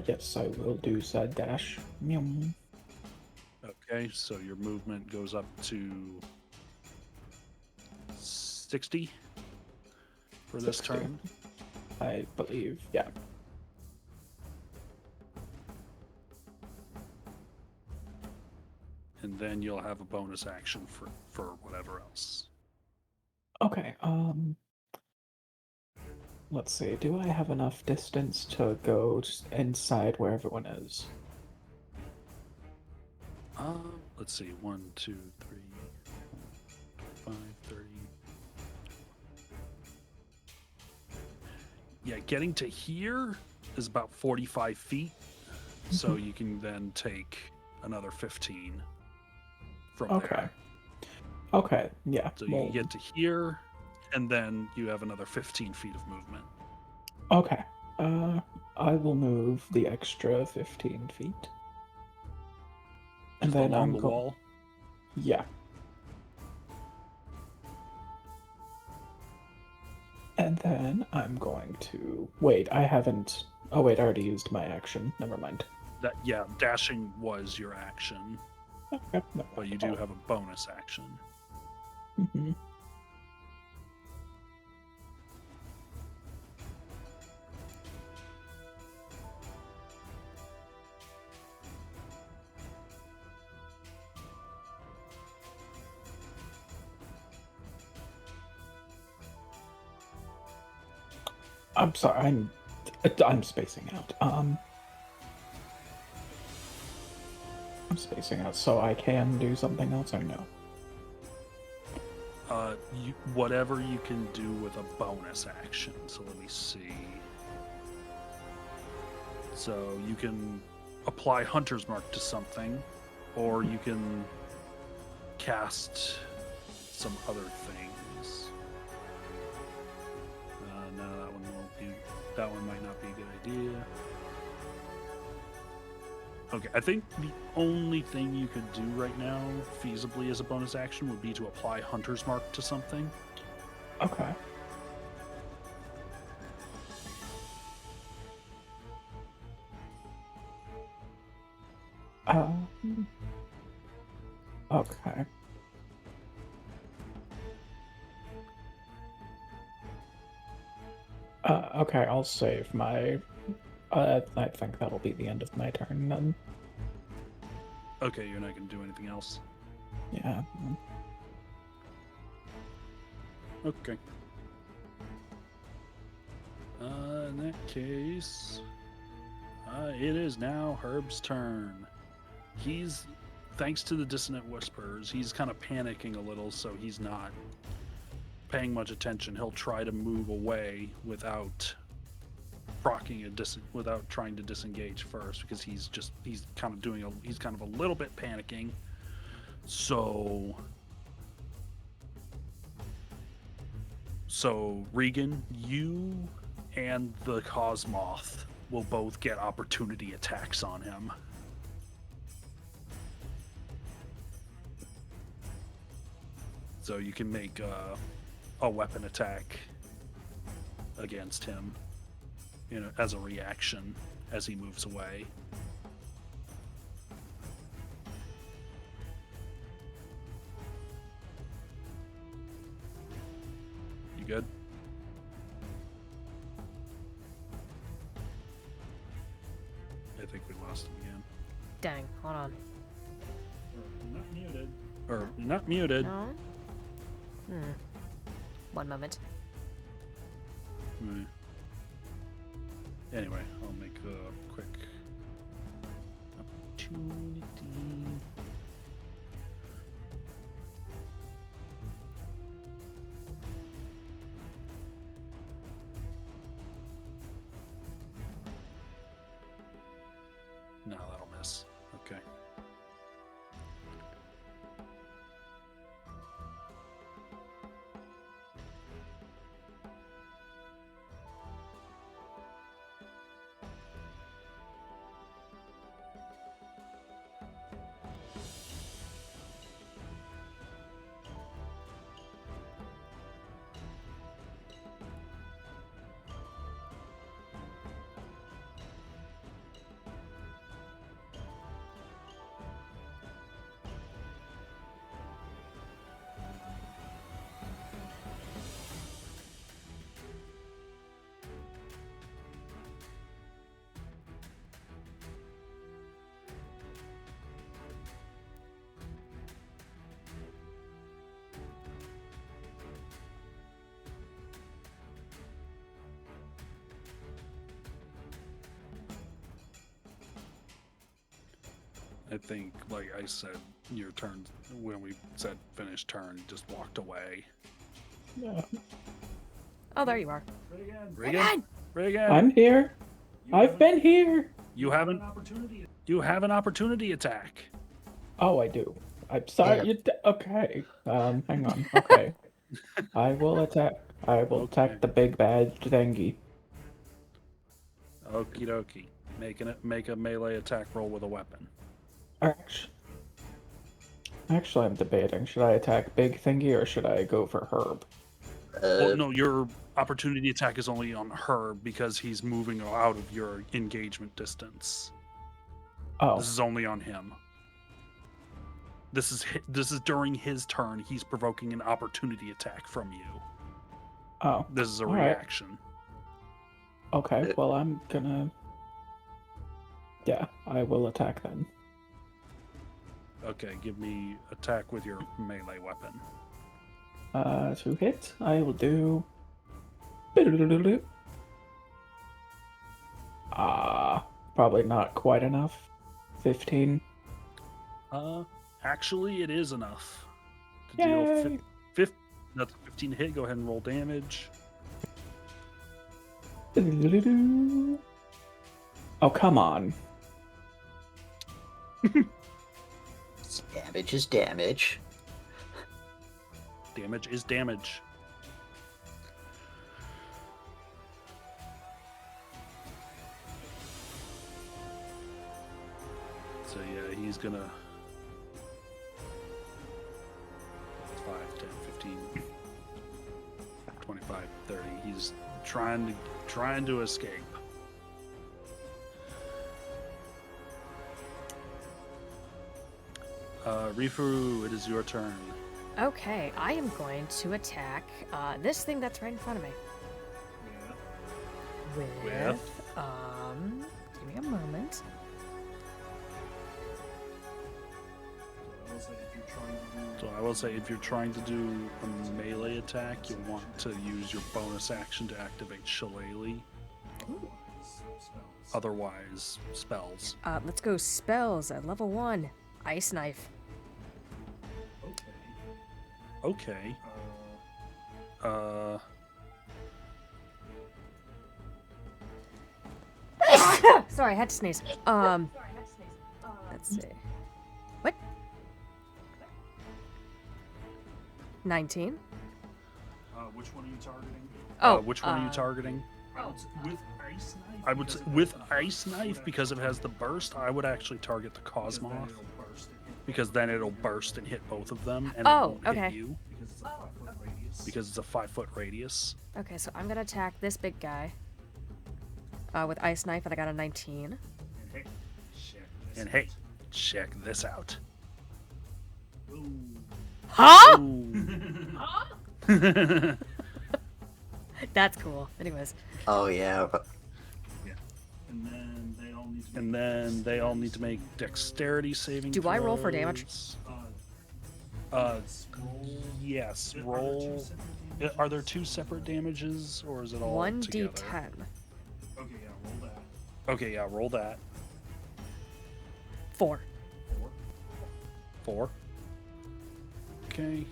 Speaker 3: yes, I will do said dash. Meow.
Speaker 2: Okay, so your movement goes up to 60 for this
Speaker 3: 60.
Speaker 2: turn.
Speaker 3: I believe, yeah.
Speaker 2: And then you'll have a bonus action for whatever else.
Speaker 3: Okay. Let's see. Do I have enough distance to go just inside where everyone is?
Speaker 2: Let's see. 1, 2, 3, 5, 30. Yeah, getting to here is about 45 feet. So you can then take another 15 from
Speaker 3: Okay.
Speaker 2: there.
Speaker 3: Okay. Yeah.
Speaker 2: So you can get to here, and then you have another 15 feet of movement.
Speaker 3: Okay. I will move the extra 15 feet. And
Speaker 2: Just
Speaker 3: then
Speaker 2: along
Speaker 3: I'm
Speaker 2: the
Speaker 3: going.
Speaker 2: wall.
Speaker 3: Yeah. And then I'm going to wait. I haven't. Oh wait, I already used my action. Never mind.
Speaker 2: Dashing was your action,
Speaker 3: Okay. No,
Speaker 2: but you do have a bonus action.
Speaker 3: Mm-hmm. I'm sorry. I'm spacing out. I'm spacing out, so I can do something else or no?
Speaker 2: Whatever you can do with a bonus action. So let me see. So you can apply Hunter's Mark to something, or you can cast some other things. No, that one won't be. That one might not be a good idea. Okay, I think the only thing you could do right now, feasibly as a bonus action, would be to apply Hunter's Mark to something.
Speaker 3: Okay. Okay. Okay, I'll save my. I think that'll be the end of my turn then.
Speaker 2: Okay, you're not going to do anything else.
Speaker 3: Yeah.
Speaker 2: Okay. In that case, it is now Herb's turn. He's thanks to the dissonant whispers, he's kind of panicking a little, so he's not paying much attention. He'll try to move away without without trying to disengage first, because he's kind of a little bit panicking. So Regan, you and the Cosmoth will both get opportunity attacks on him. So you can make a weapon attack against him, as a reaction as he moves away. You good? I think we lost him again.
Speaker 1: Dang, hold on.
Speaker 2: Not muted. Or not muted.
Speaker 1: No? One moment.
Speaker 2: Right. Anyway, I'll make a quick opportunity. No, that'll miss. Okay. I think, like I said, your turn, when we said finish turn, just walked away.
Speaker 3: Yeah.
Speaker 1: Oh, there you are.
Speaker 2: Regan!
Speaker 3: I'm here. I've been here.
Speaker 2: You have an opportunity attack.
Speaker 3: Oh, I do. I'm sorry.
Speaker 4: Yeah.
Speaker 3: Okay. Hang on. Okay. I will attack. I will attack the big bad thingy.
Speaker 2: Okie dokie. Make a melee attack roll with a weapon.
Speaker 3: Actually, I'm debating. Should I attack big thingy or should I go for Herb?
Speaker 2: Well, no, your opportunity attack is only on her because he's moving out of your engagement distance.
Speaker 3: Oh.
Speaker 2: This is only on him. This is during his turn. He's provoking an opportunity attack from you.
Speaker 3: Oh.
Speaker 2: This is a
Speaker 3: all right.
Speaker 2: reaction.
Speaker 3: Okay, well, I'm gonna... Yeah, I will attack then.
Speaker 2: Okay, give me attack with your melee weapon.
Speaker 3: To hit, I will do... Probably not quite enough. 15.
Speaker 2: Actually, it is enough to
Speaker 3: Yay!
Speaker 2: deal that's a 15 hit. Go ahead and roll damage.
Speaker 3: Oh, come on.
Speaker 4: Damage is damage.
Speaker 2: Damage is damage. So yeah, he's gonna 5, 10, 15, 25, 30. He's trying to escape. Rifu, it is your turn.
Speaker 1: Okay, I am going to attack this thing that's right in front of me.
Speaker 2: With?
Speaker 1: Give me a moment.
Speaker 2: So I will say, if you're trying to do a melee attack, you'll want to use your bonus action to activate Shillelagh. Otherwise, spells.
Speaker 1: Let's go spells at level 1. Ice knife.
Speaker 2: Okay.
Speaker 1: Sorry, I had to sneeze. Let's see. What? 19?
Speaker 2: Which one are you targeting?
Speaker 1: Oh,
Speaker 2: which one are you targeting? With ice knife. I would say with ice knife because it has the burst. I would actually target the Cosmoth because then it'll burst and hit both of them, and it
Speaker 1: Oh,
Speaker 2: won't
Speaker 1: okay.
Speaker 2: hit you because it's a 5-foot radius.
Speaker 1: Okay, so I'm gonna attack this big guy with ice knife, and I got a 19.
Speaker 2: And hey, check this out.
Speaker 1: Huh?
Speaker 2: Ooh.
Speaker 1: That's cool. Anyways,
Speaker 4: Oh yeah.
Speaker 2: And then they all need to make dexterity saving
Speaker 1: Do
Speaker 2: throws.
Speaker 1: I roll for damage?
Speaker 2: Yes. Roll. Are there 2 separate damages, or is it all
Speaker 1: 1d10.
Speaker 2: together? Okay, yeah, roll that.
Speaker 1: 4.
Speaker 2: 4. Okay.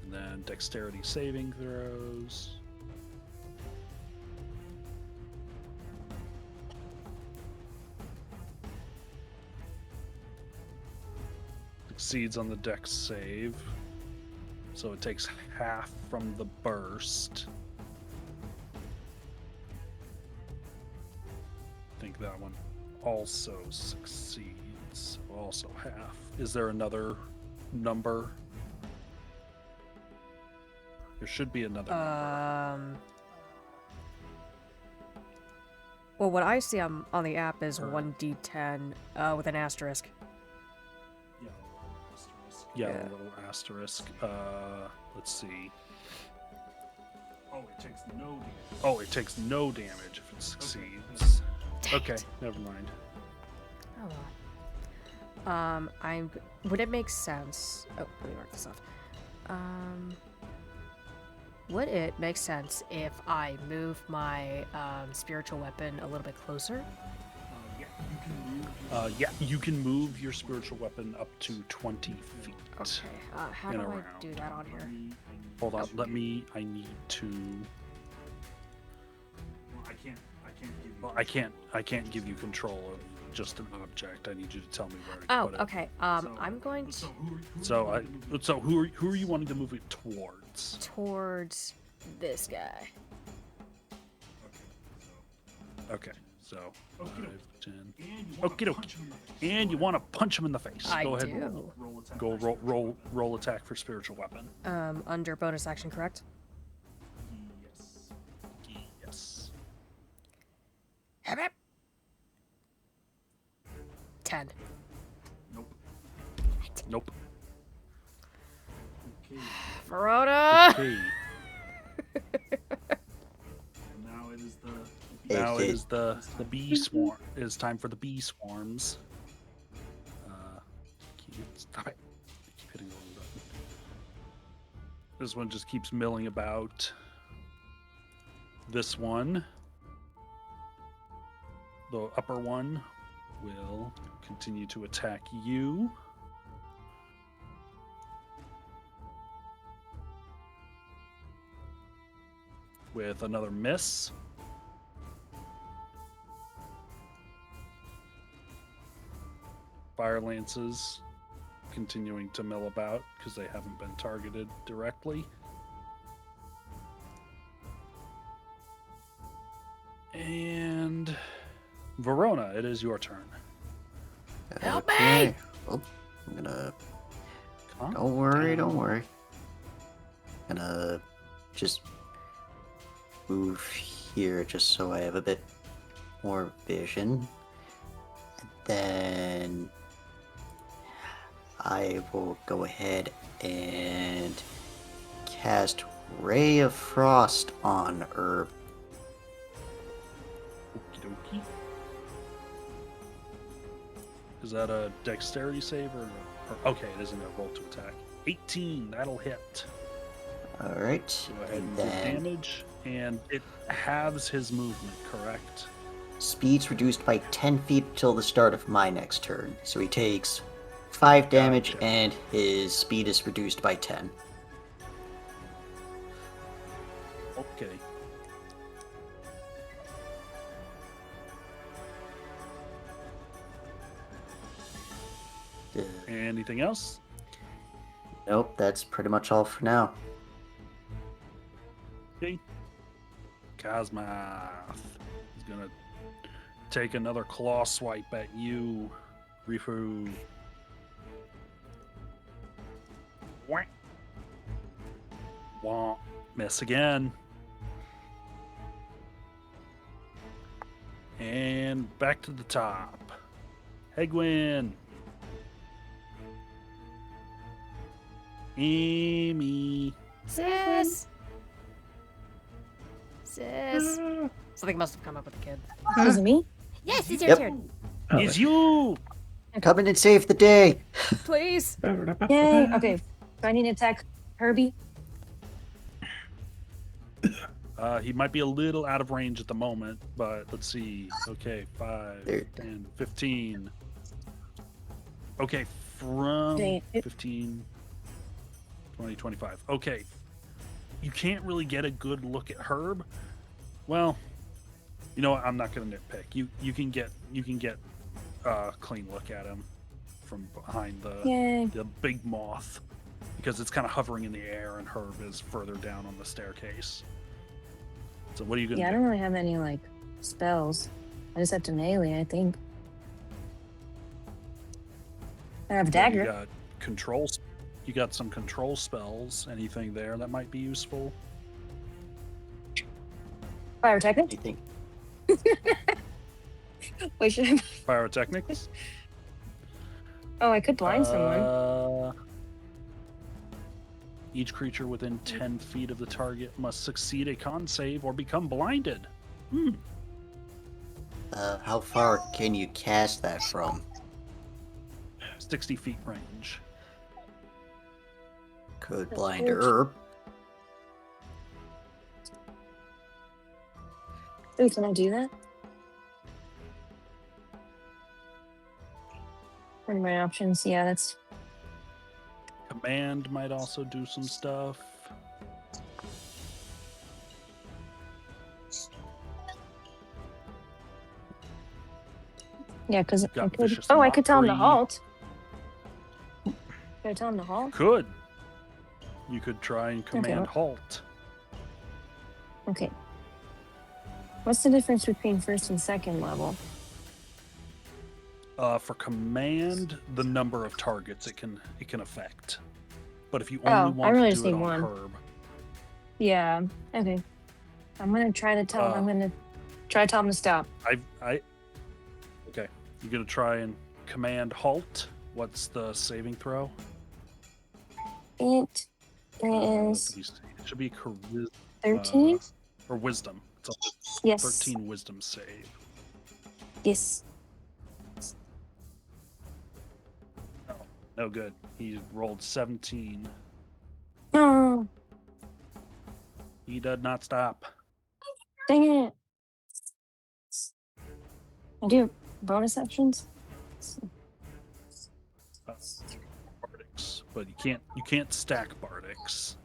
Speaker 2: And then dexterity saving throws. Succeeds on the dex save. So it takes half from the burst. I think that one also succeeds. Also half. Is there another number? There should be another number.
Speaker 1: Well, what I see on the app is 1d10 with an asterisk.
Speaker 2: Yeah,
Speaker 1: Yeah.
Speaker 2: a little asterisk. Let's see. Oh, it takes no damage if it succeeds. Okay, never mind.
Speaker 1: Oh well. Would it make sense? Oh, let me mark this off. Would it make sense if I move my spiritual weapon a little bit closer?
Speaker 2: Yeah, you can move your spiritual weapon up to 20 feet.
Speaker 1: Okay. How
Speaker 2: and
Speaker 1: do I
Speaker 2: around.
Speaker 1: do that on here?
Speaker 2: Hold on, I need to. I can't give you control of just an object. I need you to tell me where to
Speaker 1: Oh,
Speaker 2: put it.
Speaker 1: okay. I'm going to
Speaker 2: So who are you wanting to move it towards?
Speaker 1: towards this guy.
Speaker 2: Okay, so 5, 10. Okie dokie. And you want to punch him in the face.
Speaker 1: I
Speaker 2: Go ahead.
Speaker 1: do.
Speaker 2: Roll attack for spiritual weapon.
Speaker 1: Under bonus action, correct?
Speaker 2: Yes.
Speaker 1: 10.
Speaker 2: Nope.
Speaker 1: Verona!
Speaker 2: Okay. Now it is the bee swarm. It is time for the bee swarms. Stop it. I keep hitting the wrong button. This one just keeps milling about. This one, the upper one, will continue to attack you. With another miss. Fire lances continuing to mill about because they haven't been targeted directly. And Verona, it is your turn.
Speaker 1: Help
Speaker 4: Okay.
Speaker 1: me!
Speaker 4: Oh, I'm gonna.
Speaker 2: Calm
Speaker 4: Don't worry,
Speaker 2: down.
Speaker 4: don't worry. Gonna just move here just so I have a bit more vision. And then I will go ahead and cast Ray of Frost on Herb.
Speaker 2: Okie dokie. Is that a dexterity save or okay, it isn't a roll to attack. 18, that'll hit.
Speaker 4: Alright.
Speaker 2: Go ahead and
Speaker 4: And
Speaker 2: do
Speaker 4: then
Speaker 2: damage. And it halves his movement, correct?
Speaker 4: Speed's reduced by 10 feet till the start of my next turn. So he takes 5 damage,
Speaker 2: Gotcha.
Speaker 4: and his speed is reduced by 10.
Speaker 2: Okay. Anything else?
Speaker 4: Nope, that's pretty much all for now.
Speaker 2: Okay. Cosmoth is gonna take another claw swipe at you, Rifu. Whack. Womp. Miss again. And back to the top. Hegwin. Amy.
Speaker 1: Sis! Sis! Something must have come up with the kid.
Speaker 5: Is it me?
Speaker 1: Yes, it's your
Speaker 4: Yep.
Speaker 1: turn.
Speaker 3: Oh,
Speaker 2: It's you.
Speaker 4: Come in and save the day!
Speaker 1: Please!
Speaker 5: Yay. Okay. Do I need to attack Herbie?
Speaker 2: He might be a little out of range at the moment, but let's see. Okay, 5,
Speaker 4: There.
Speaker 2: 10, 15. Okay, from
Speaker 5: Okay.
Speaker 2: 15, 20, 25. Okay. You can't really get a good look at Herb. Well, you know what? I'm not going to nitpick. You can get a clean look at him from behind
Speaker 5: Yay.
Speaker 2: the big moth, because it's kind of hovering in the air and Herb is further down on the staircase. So what are you going to
Speaker 5: Yeah, I
Speaker 2: do?
Speaker 5: don't really have any, like, spells. I just have to melee, I think. I have
Speaker 2: Well,
Speaker 5: dagger.
Speaker 2: You got control. You got some control spells. Anything there that might be useful?
Speaker 5: Pyrotechnics?
Speaker 4: Anything?
Speaker 5: Wait, should I?
Speaker 2: Pyrotechnics.
Speaker 5: Oh, I could blind someone.
Speaker 2: Each creature within 10 feet of the target must succeed a con save or become blinded.
Speaker 4: How far can you cast that from?
Speaker 2: 60 feet range.
Speaker 4: Could
Speaker 5: That's
Speaker 4: blind
Speaker 5: good.
Speaker 4: Herb.
Speaker 5: Ooh, can I do that? What are my options? Yeah, that's.
Speaker 2: Command might also do some stuff.
Speaker 5: Yeah, because I
Speaker 2: Got
Speaker 5: could.
Speaker 2: vicious
Speaker 5: Oh, I could tell him to
Speaker 2: mockery.
Speaker 5: halt. Could I tell him to halt?
Speaker 2: Could. You could try and command
Speaker 5: well-
Speaker 2: halt.
Speaker 5: Okay. What's the difference between first and second level?
Speaker 2: For command, the number of targets it can affect. But if you
Speaker 5: Oh,
Speaker 2: only
Speaker 5: I
Speaker 2: want
Speaker 5: really
Speaker 2: to
Speaker 5: just
Speaker 2: do it
Speaker 5: need
Speaker 2: on
Speaker 5: one.
Speaker 2: Herb,
Speaker 5: Yeah. Okay. I'm gonna try to tell. I'm gonna try to tell him to stop.
Speaker 2: Okay, you're gonna try and command halt. What's the saving throw?
Speaker 5: It
Speaker 2: Let me
Speaker 5: is
Speaker 2: see. It should be charisma
Speaker 5: 13.
Speaker 2: or wisdom. It's a
Speaker 5: Yes.
Speaker 2: 13 wisdom save.
Speaker 5: Yes.
Speaker 2: No good. He rolled 17.
Speaker 5: No.
Speaker 2: He did not stop.
Speaker 5: Dang it. I do bonus actions.
Speaker 2: Bardics, but you can't stack Bardics.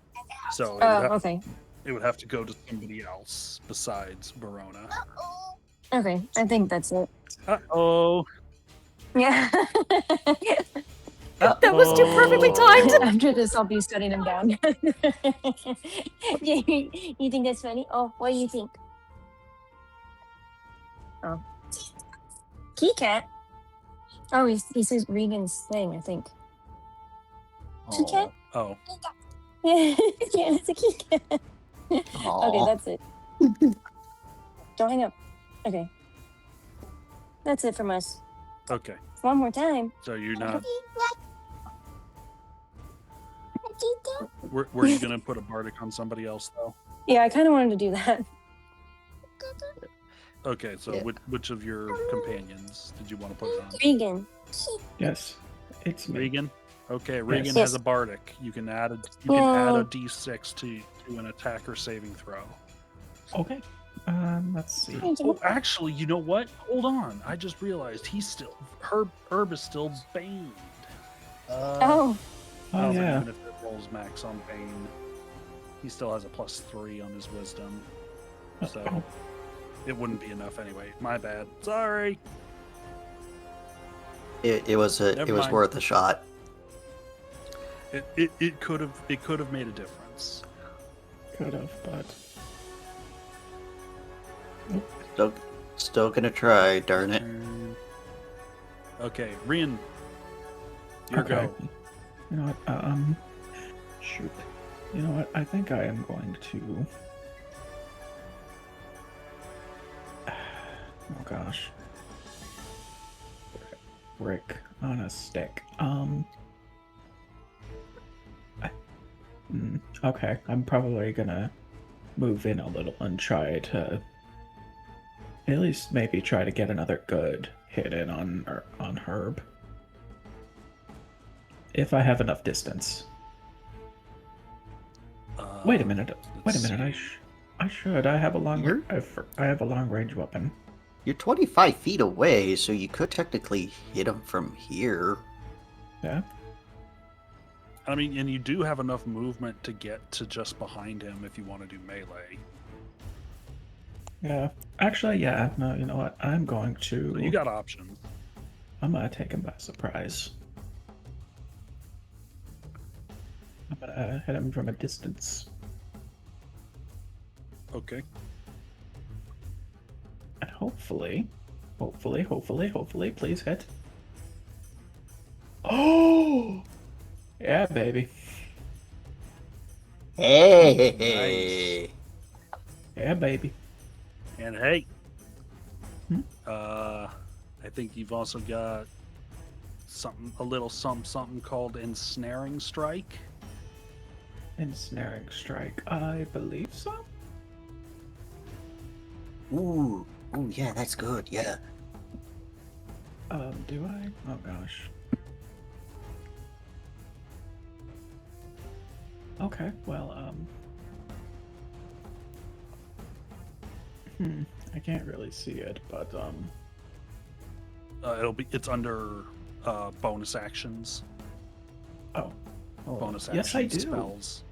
Speaker 2: So
Speaker 5: Oh, okay.
Speaker 2: it would have to go to somebody else besides Verona.
Speaker 5: Okay. I think that's it.
Speaker 2: Uh-oh.
Speaker 5: Yeah.
Speaker 1: That was too perfectly timed!
Speaker 5: After this, I'll be shutting him down. You think that's funny? Oh, what do you think? Oh. Key cat? Oh, he says Regan's thing, I think. Key cat?
Speaker 2: Oh.
Speaker 5: Yeah, it's a key cat. Okay,
Speaker 4: Aw.
Speaker 5: that's it. Don't hang up. Okay. That's it from us.
Speaker 2: Okay.
Speaker 5: One more time.
Speaker 2: So you're not. Were you gonna put a Bardic on somebody else though?
Speaker 5: Yeah, I kind of wanted to do that.
Speaker 2: Okay, so
Speaker 4: Yeah.
Speaker 2: which of your companions did you want to put it on?
Speaker 5: Regan.
Speaker 3: Yes, it's me.
Speaker 2: Regan. Okay, Regan
Speaker 5: Yes.
Speaker 2: has a Bardic. You can add a
Speaker 5: Yay.
Speaker 2: D6 to an attack or saving throw.
Speaker 3: Okay. Let's see.
Speaker 2: Oh, actually, you know what? Hold on. I just realized he's still Herb is still baned.
Speaker 5: Oh,
Speaker 2: I
Speaker 3: Oh
Speaker 2: don't think
Speaker 3: yeah.
Speaker 2: even if it rolls max on Bane, he still has a +3 on his wisdom. So
Speaker 3: Oh,
Speaker 2: it wouldn't be enough anyway. My bad. Sorry.
Speaker 4: It was
Speaker 2: Never mind.
Speaker 4: worth a shot.
Speaker 2: It could have made a difference.
Speaker 3: could have, but
Speaker 4: Still gonna try, darn it.
Speaker 2: Okay, Rian, your
Speaker 3: okay.
Speaker 2: go.
Speaker 3: You know what? Shoot. You know what? I think I am going to. Oh gosh. Brick on a stick. Okay, I'm probably gonna move in a little and try to at least maybe try to get another good hit in on Herb. If I have enough distance. Wait a minute. Wait a
Speaker 2: let's
Speaker 3: minute.
Speaker 2: see.
Speaker 3: I should. I have a long.
Speaker 4: You're-
Speaker 3: I have a long range weapon.
Speaker 4: You're 25 feet away, so you could technically hit him from here.
Speaker 3: Yeah.
Speaker 2: I mean, and you do have enough movement to get to just behind him if you want to do melee.
Speaker 3: Yeah. Actually, yeah. No. You know what? I'm going to.
Speaker 2: So you got options.
Speaker 3: I'm gonna take him by surprise. I'm gonna hit him from a distance.
Speaker 2: Okay.
Speaker 3: And hopefully, please hit. Oh! Yeah, baby.
Speaker 4: Hey!
Speaker 3: Yeah, baby.
Speaker 2: And hey,
Speaker 3: Hmm?
Speaker 2: I think you've also got a little something called ensnaring strike.
Speaker 3: Ensnaring strike. I believe so.
Speaker 4: Ooh, yeah, that's good, yeah.
Speaker 3: Do I? Oh gosh. Okay, well, I can't really see it, but,
Speaker 2: It's under bonus actions.
Speaker 3: oh.
Speaker 2: Bonus
Speaker 3: Yes, I
Speaker 2: actions
Speaker 3: do.
Speaker 2: spells.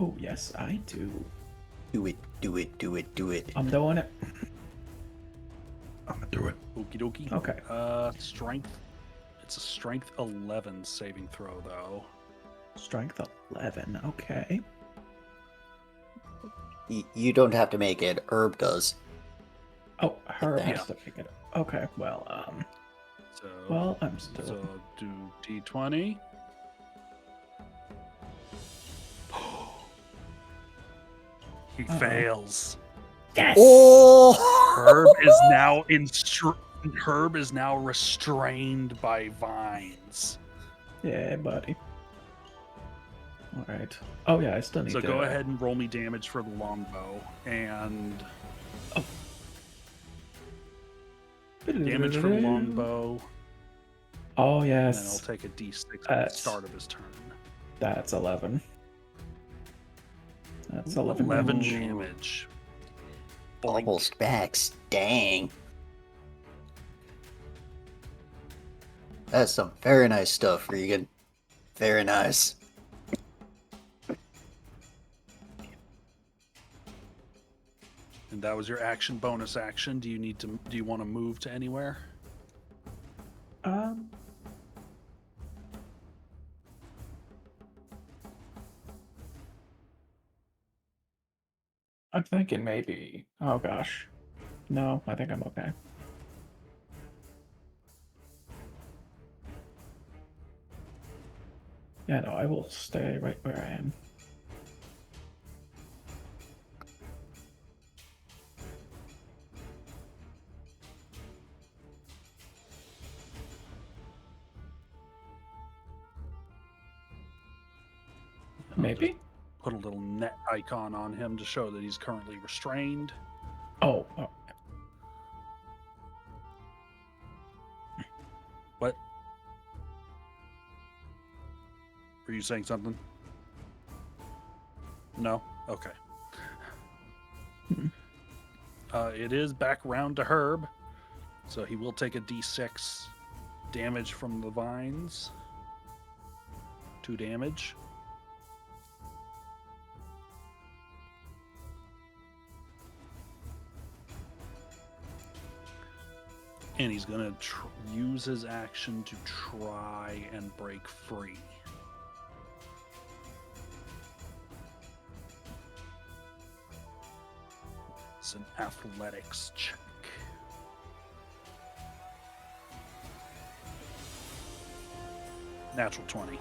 Speaker 3: Oh, yes, I do.
Speaker 4: Do it, do it, do it, do it.
Speaker 3: I'm doing it. I'm gonna do it.
Speaker 2: Okie dokie.
Speaker 3: Okay.
Speaker 2: Strength. It's a strength 11 saving throw, though.
Speaker 3: Strength 11, okay.
Speaker 4: You don't have to make it, Herb does.
Speaker 3: Oh, Herb
Speaker 4: Yeah.
Speaker 3: has to pick it up. Okay, well,
Speaker 2: So,
Speaker 3: I'm still...
Speaker 2: so do D20. He fails.
Speaker 3: Yes!
Speaker 4: Oh!
Speaker 2: Herb is now restrained by vines.
Speaker 3: Yeah, buddy. Alright. Oh, yeah, I still need
Speaker 2: So
Speaker 3: to...
Speaker 2: go ahead and roll me damage for the longbow. And damage for the longbow.
Speaker 3: Oh,
Speaker 2: And then I'll
Speaker 3: yes.
Speaker 2: take a d6 at the start of his turn.
Speaker 3: That's 11. That's 11.
Speaker 2: 11
Speaker 3: damage.
Speaker 2: damage. Boink.
Speaker 4: Almost max. Dang. That's some very nice stuff, Regan. Very nice.
Speaker 2: And that was your action bonus action. Do you want to move to anywhere?
Speaker 3: I'm thinking maybe... Oh, gosh. No, I think I'm okay. Yeah, no, I will stay right where I am. Maybe?
Speaker 2: Put a little net icon on him to show that he's currently restrained.
Speaker 3: Oh.
Speaker 2: What? Were you saying something? No? Okay. It is back round to Herb, so he will take a d6 damage from the vines. 2 damage. And he's going to use his action to try and break free. It's an athletics check. Natural 20.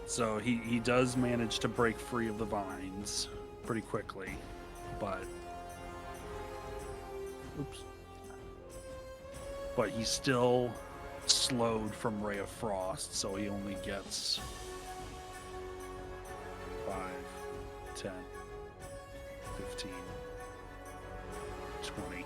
Speaker 2: So he does manage to break free of the vines pretty quickly, but but he's still slowed from Ray of Frost, so he only gets 5, 10, 15, 20.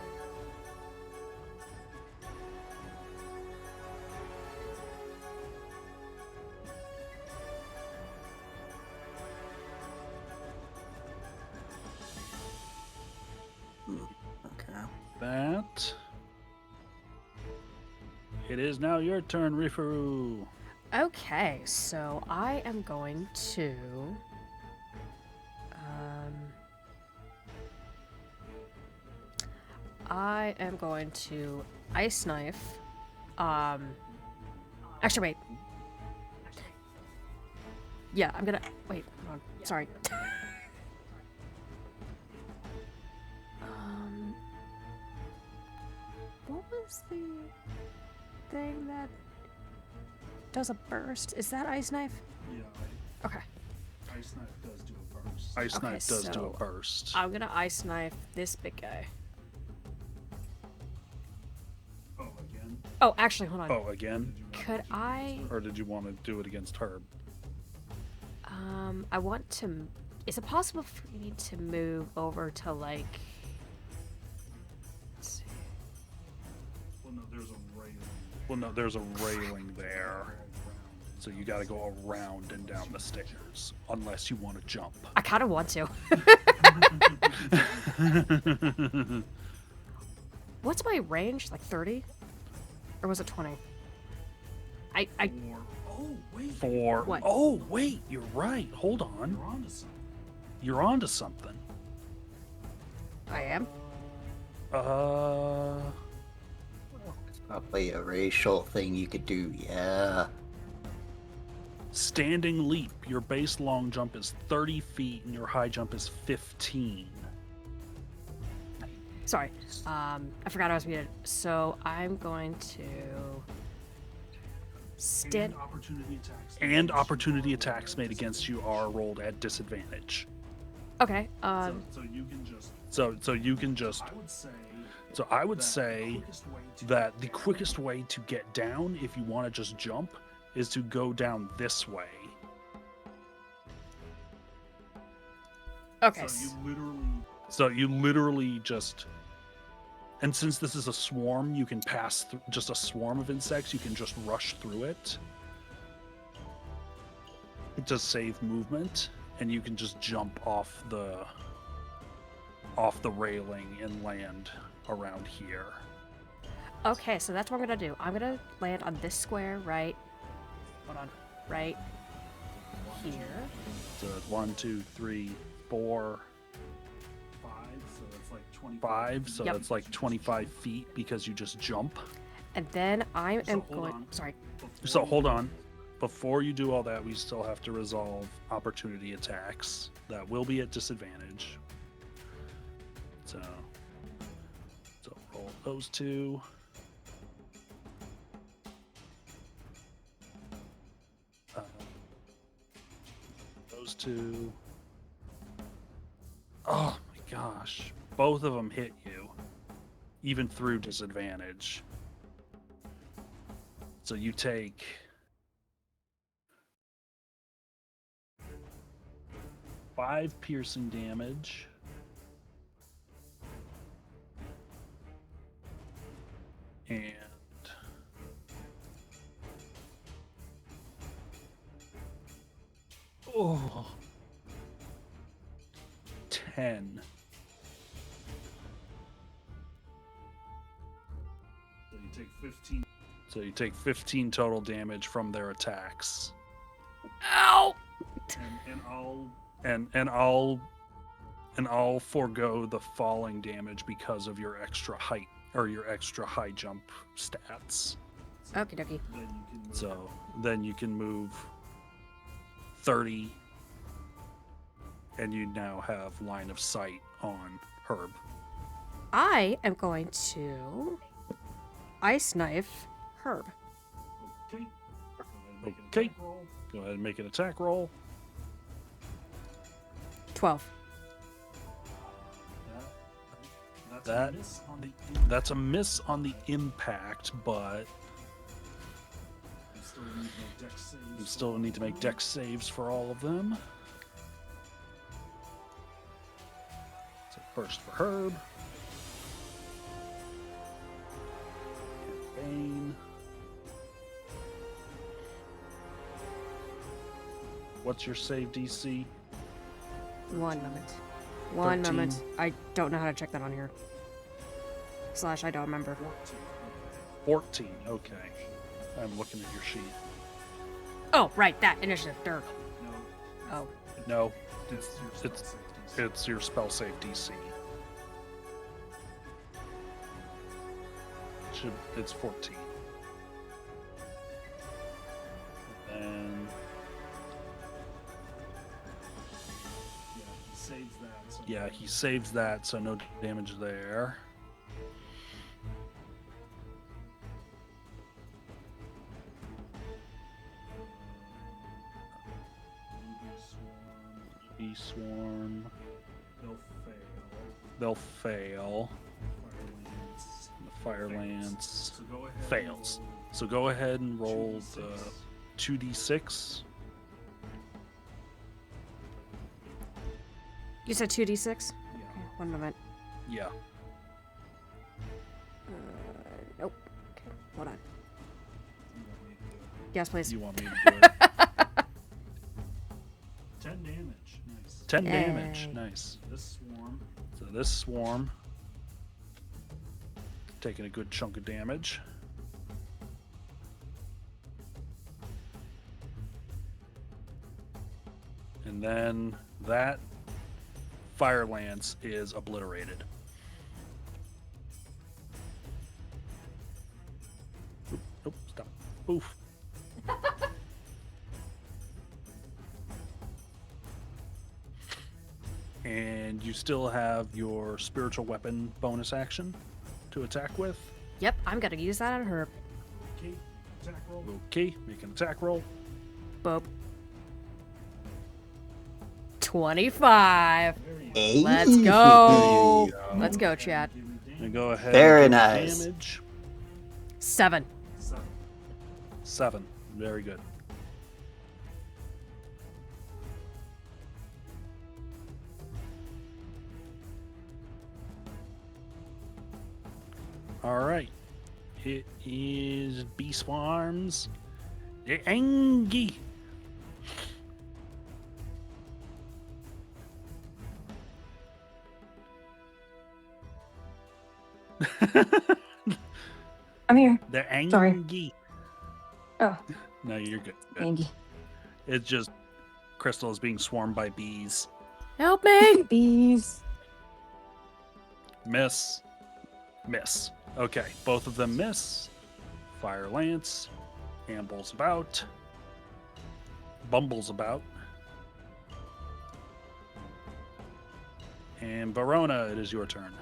Speaker 4: Okay.
Speaker 2: That. It is now your turn, Rifaru.
Speaker 1: Okay, so I am going to. I am going to ice knife. Actually, wait. Yeah, I'm gonna wait. Hold on. Sorry. What was the thing that does a burst? Is that ice knife?
Speaker 2: Yeah,
Speaker 1: Okay.
Speaker 2: Ice Knife does do a burst. Ice
Speaker 1: Okay,
Speaker 2: Knife does do
Speaker 1: so
Speaker 2: a burst.
Speaker 1: I'm gonna ice knife this big guy.
Speaker 2: Oh, again?
Speaker 1: Oh, actually, hold on.
Speaker 2: Oh, again?
Speaker 1: Could I?
Speaker 2: Or did you want to do it against Herb?
Speaker 1: I want to. Is it possible for me to move over to like? Let's see.
Speaker 2: Well, no, there's a railing there. So you got to go around and down the stairs, unless you want to jump.
Speaker 1: I kind of want to. What's my range? Like 30? Or was it 20?
Speaker 2: Four.
Speaker 1: What?
Speaker 2: Oh, wait, you're right. Hold on. You're onto something.
Speaker 1: I am.
Speaker 4: Probably a racial thing you could do, yeah.
Speaker 2: Standing leap. Your base long jump is 30 feet and your high jump is 15.
Speaker 1: Sorry. I forgot I was muted. So I'm going to stand.
Speaker 2: And opportunity attacks made against you are rolled at disadvantage.
Speaker 1: Okay.
Speaker 2: So you can just. So you can just. So I would say that the quickest way to get down, if you want to just jump, is to go down this way.
Speaker 1: Okay.
Speaker 2: So you literally just. And since this is a swarm, you can pass through just a swarm of insects. You can just rush through it to save movement, and you can just jump off the railing and land around here.
Speaker 1: Okay, so that's what I'm gonna do. I'm gonna land on this square right. Hold on. Right here.
Speaker 2: So 1, 2, 3, 4, 5. So that's like 25. So
Speaker 1: Yep.
Speaker 2: that's like 25 feet because you just jump.
Speaker 1: And then I am
Speaker 2: hold
Speaker 1: going.
Speaker 2: on.
Speaker 1: Sorry.
Speaker 2: So hold on. Before you do all that, we still have to resolve opportunity attacks. That will be at disadvantage. So roll those two. Those two. Oh my gosh. Both of them hit you, even through disadvantage. So you take 5 piercing damage. And 10. So you take 15 total damage from their attacks.
Speaker 1: Ow!
Speaker 2: And I'll forego the falling damage because of your extra height or your extra high jump stats.
Speaker 1: Okie dokie.
Speaker 2: So then you can move 30 and you now have line of sight on Herb.
Speaker 1: I am going to ice knife Herb.
Speaker 2: Okay. Go ahead and make an attack roll.
Speaker 1: 12.
Speaker 2: That's a miss on the impact, but you still need to make dex saves for all of them. So first for Herb. Bane. What's your save DC?
Speaker 1: 1 moment. One
Speaker 2: 13.
Speaker 1: moment. I don't know how to check that on here. / I don't remember.
Speaker 2: 14. Okay. I'm looking at your sheet.
Speaker 1: Oh, right, that initiative. Dirt. Oh.
Speaker 2: No, it's your spell save DC. It's 14. And yeah, he saves that, so no damage there. Bee swarm. They'll fail. The fire lance fails. So go ahead and roll the 2d6.
Speaker 1: You said 2d6? Okay, 1 moment.
Speaker 2: Yeah.
Speaker 1: Nope. Okay, hold on. Yes, please.
Speaker 2: You want me to do it? 10 damage. Nice. 10 damage.
Speaker 1: Yay.
Speaker 2: Nice. So this swarm taking a good chunk of damage. And then that fire lance is obliterated. Oop, stop. Oof. And you still have your spiritual weapon bonus action to attack with.
Speaker 1: Yep, I'm gonna use that on Herb.
Speaker 2: Okay, attack roll. Okay, make an attack roll.
Speaker 1: Boop. 25.
Speaker 4: Hey.
Speaker 1: Let's go. Let's go, chat.
Speaker 2: And go ahead.
Speaker 4: Very
Speaker 2: and give me
Speaker 4: nice.
Speaker 2: Damage.
Speaker 1: 7.
Speaker 2: 7. Very good. All right. It is bee swarms. The Angie.
Speaker 5: I'm here.
Speaker 2: The Angie.
Speaker 5: Sorry. Oh,
Speaker 2: No, you're good.
Speaker 5: Angie.
Speaker 2: It's just Crystal is being swarmed by bees.
Speaker 1: Help me.
Speaker 5: Bees.
Speaker 2: Miss. Miss. Okay, both of them miss. Fire Lance ambles about. Bumbles about. And Verona, it is your turn.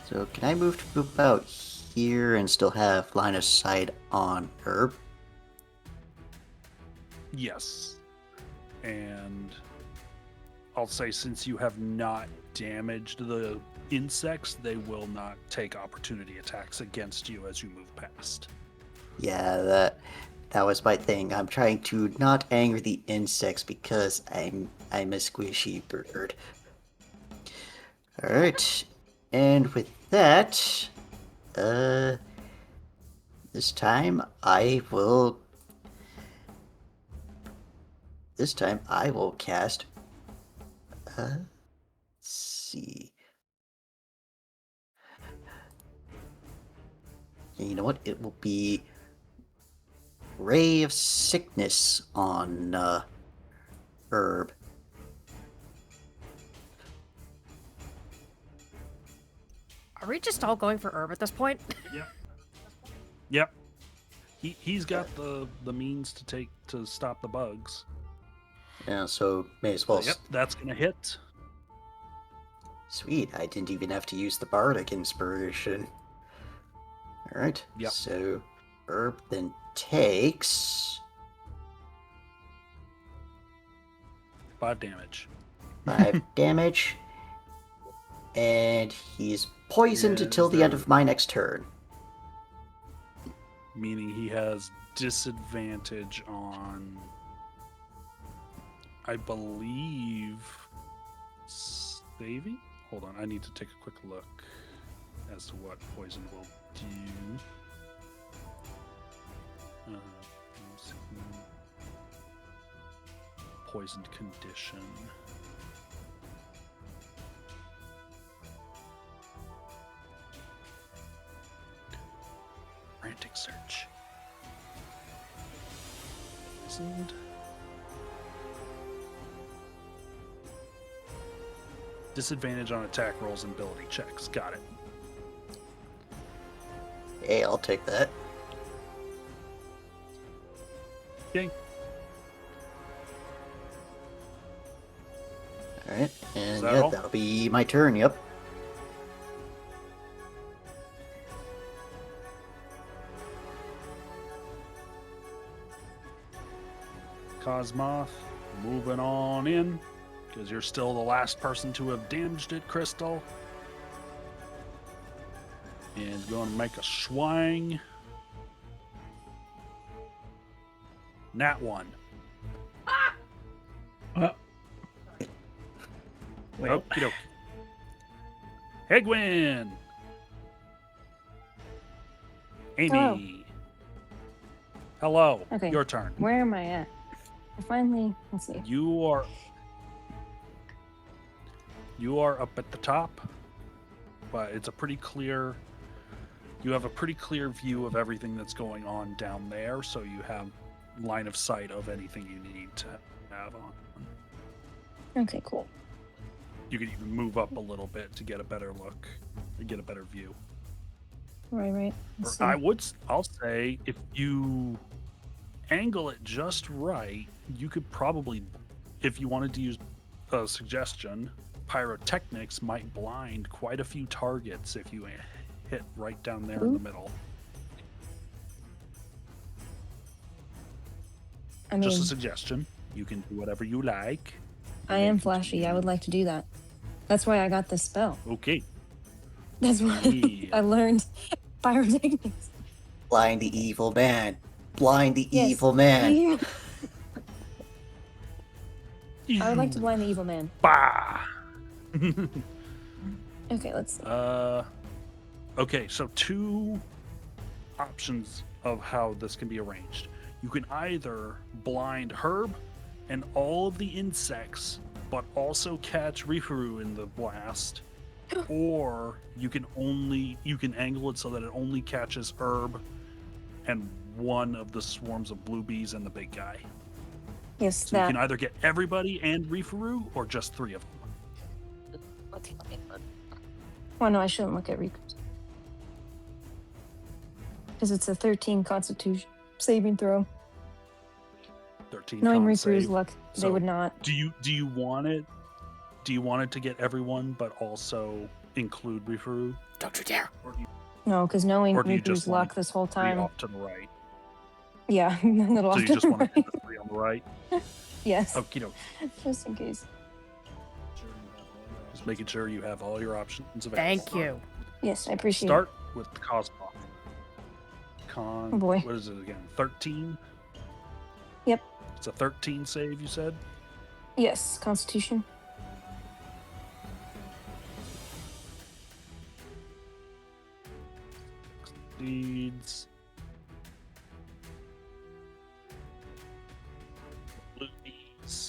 Speaker 4: So can I move to about here and still have line of sight on Herb?
Speaker 2: Yes. And I'll say since you have not damaged the insects, they will not take opportunity attacks against you as you move past.
Speaker 4: Yeah, that was my thing. I'm trying to not anger the insects because I'm a squishy bird. All right, and with that, this time I will this time I will cast. Let's see. You know what? It will be Ray of Sickness on Herb.
Speaker 1: Are we just all going for herb at this point?
Speaker 2: Yep. He's got the means to stop the bugs.
Speaker 4: Yeah, so may as well.
Speaker 2: Yep, that's gonna hit.
Speaker 4: Sweet, I didn't even have to use the bardic inspiration. Alright,
Speaker 2: Yep.
Speaker 4: so Herb then takes
Speaker 2: 5 damage.
Speaker 4: 5 damage, and he's poisoned
Speaker 2: Is
Speaker 4: until the end
Speaker 2: there-
Speaker 4: of my next turn.
Speaker 2: Meaning he has disadvantage on, I believe, saving? Hold on, I need to take a quick look as to what poison will do. Poisoned condition. Frantic search. Poisoned. Disadvantage on attack rolls and ability checks. Got it.
Speaker 4: Hey, I'll take that.
Speaker 2: Okay.
Speaker 4: Alright, and
Speaker 2: that
Speaker 4: yeah,
Speaker 2: all?
Speaker 4: that'll be my turn, yep.
Speaker 2: Cosmoth, moving on in, because you're still the last person to have damaged it, Crystal. And going to make a swing. Nat 1.
Speaker 3: Wait,
Speaker 2: Okie dokie. Hegwin! Amy. Hello.
Speaker 5: Okay.
Speaker 2: Your turn.
Speaker 5: Where am I at? I finally, let's see.
Speaker 2: You are up at the top, but it's a pretty clear. You have a pretty clear view of everything that's going on down there, so you have line of sight of anything you need to have on.
Speaker 5: Okay, cool.
Speaker 2: You can even move up a little bit to get a better look, to get a better view.
Speaker 5: Right. Let's see.
Speaker 2: I'll say if you angle it just right, you could probably, if you wanted to use a suggestion, pyrotechnics might blind quite a few targets if you hit right down there in the middle.
Speaker 5: I mean,
Speaker 2: Just a suggestion. You can do whatever you like.
Speaker 5: I am flashy. I would like to do that. That's why I got this spell.
Speaker 2: Okay.
Speaker 5: That's why
Speaker 2: Yeah.
Speaker 5: I learned pyrotechnics.
Speaker 4: Blind the evil man. Blind the
Speaker 5: Yes.
Speaker 4: evil man.
Speaker 5: Yeah. I would like to blind the evil man.
Speaker 2: Bah!
Speaker 5: Okay, let's see.
Speaker 2: Okay, so 2 options of how this can be arranged. You can either blind Herb and all of the insects, but also catch Rifuru in the blast, or you can angle it so that it only catches Herb and one of the swarms of blue bees and the big guy.
Speaker 5: Yes,
Speaker 2: So you
Speaker 5: that.
Speaker 2: can either get everybody and Rifuru, or just 3 of them.
Speaker 5: Well, no, I shouldn't look at Riku's. Because it's a 13 Constitution saving throw.
Speaker 2: 13
Speaker 5: Knowing
Speaker 2: con
Speaker 5: Riku's
Speaker 2: save.
Speaker 5: luck, they
Speaker 2: So,
Speaker 5: would not.
Speaker 2: Do you want it? Do you want it to get everyone, but also include Rifuru?
Speaker 1: Don't you dare.
Speaker 2: Or do you
Speaker 5: No, because knowing
Speaker 2: Or do you
Speaker 5: Riku's
Speaker 2: just want
Speaker 5: luck this whole
Speaker 2: 3
Speaker 5: time.
Speaker 2: off to the right?
Speaker 5: Yeah, a little
Speaker 2: So
Speaker 5: off
Speaker 2: you
Speaker 5: to
Speaker 2: just
Speaker 5: the
Speaker 2: want to do
Speaker 5: right.
Speaker 2: the 3 on the right?
Speaker 5: Yes,
Speaker 2: Okie dokie.
Speaker 5: just in case.
Speaker 2: Just making sure you have all your options available.
Speaker 1: Thank you.
Speaker 5: Yes, I appreciate
Speaker 2: Start with the Cosmoth.
Speaker 5: Oh boy.
Speaker 2: What is it again? 13?
Speaker 5: Yep.
Speaker 2: It's a 13 save, you said?
Speaker 5: it. Yes, Constitution.
Speaker 2: Leads. Blue bees.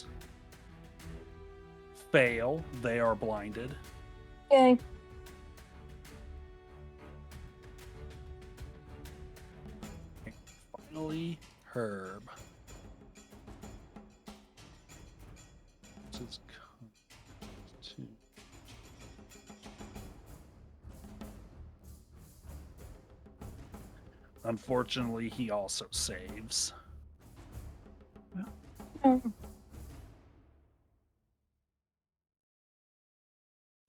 Speaker 2: fail. They are blinded.
Speaker 5: Yay.
Speaker 2: Finally, Herb. This is two. Unfortunately, he also saves.
Speaker 5: Oh.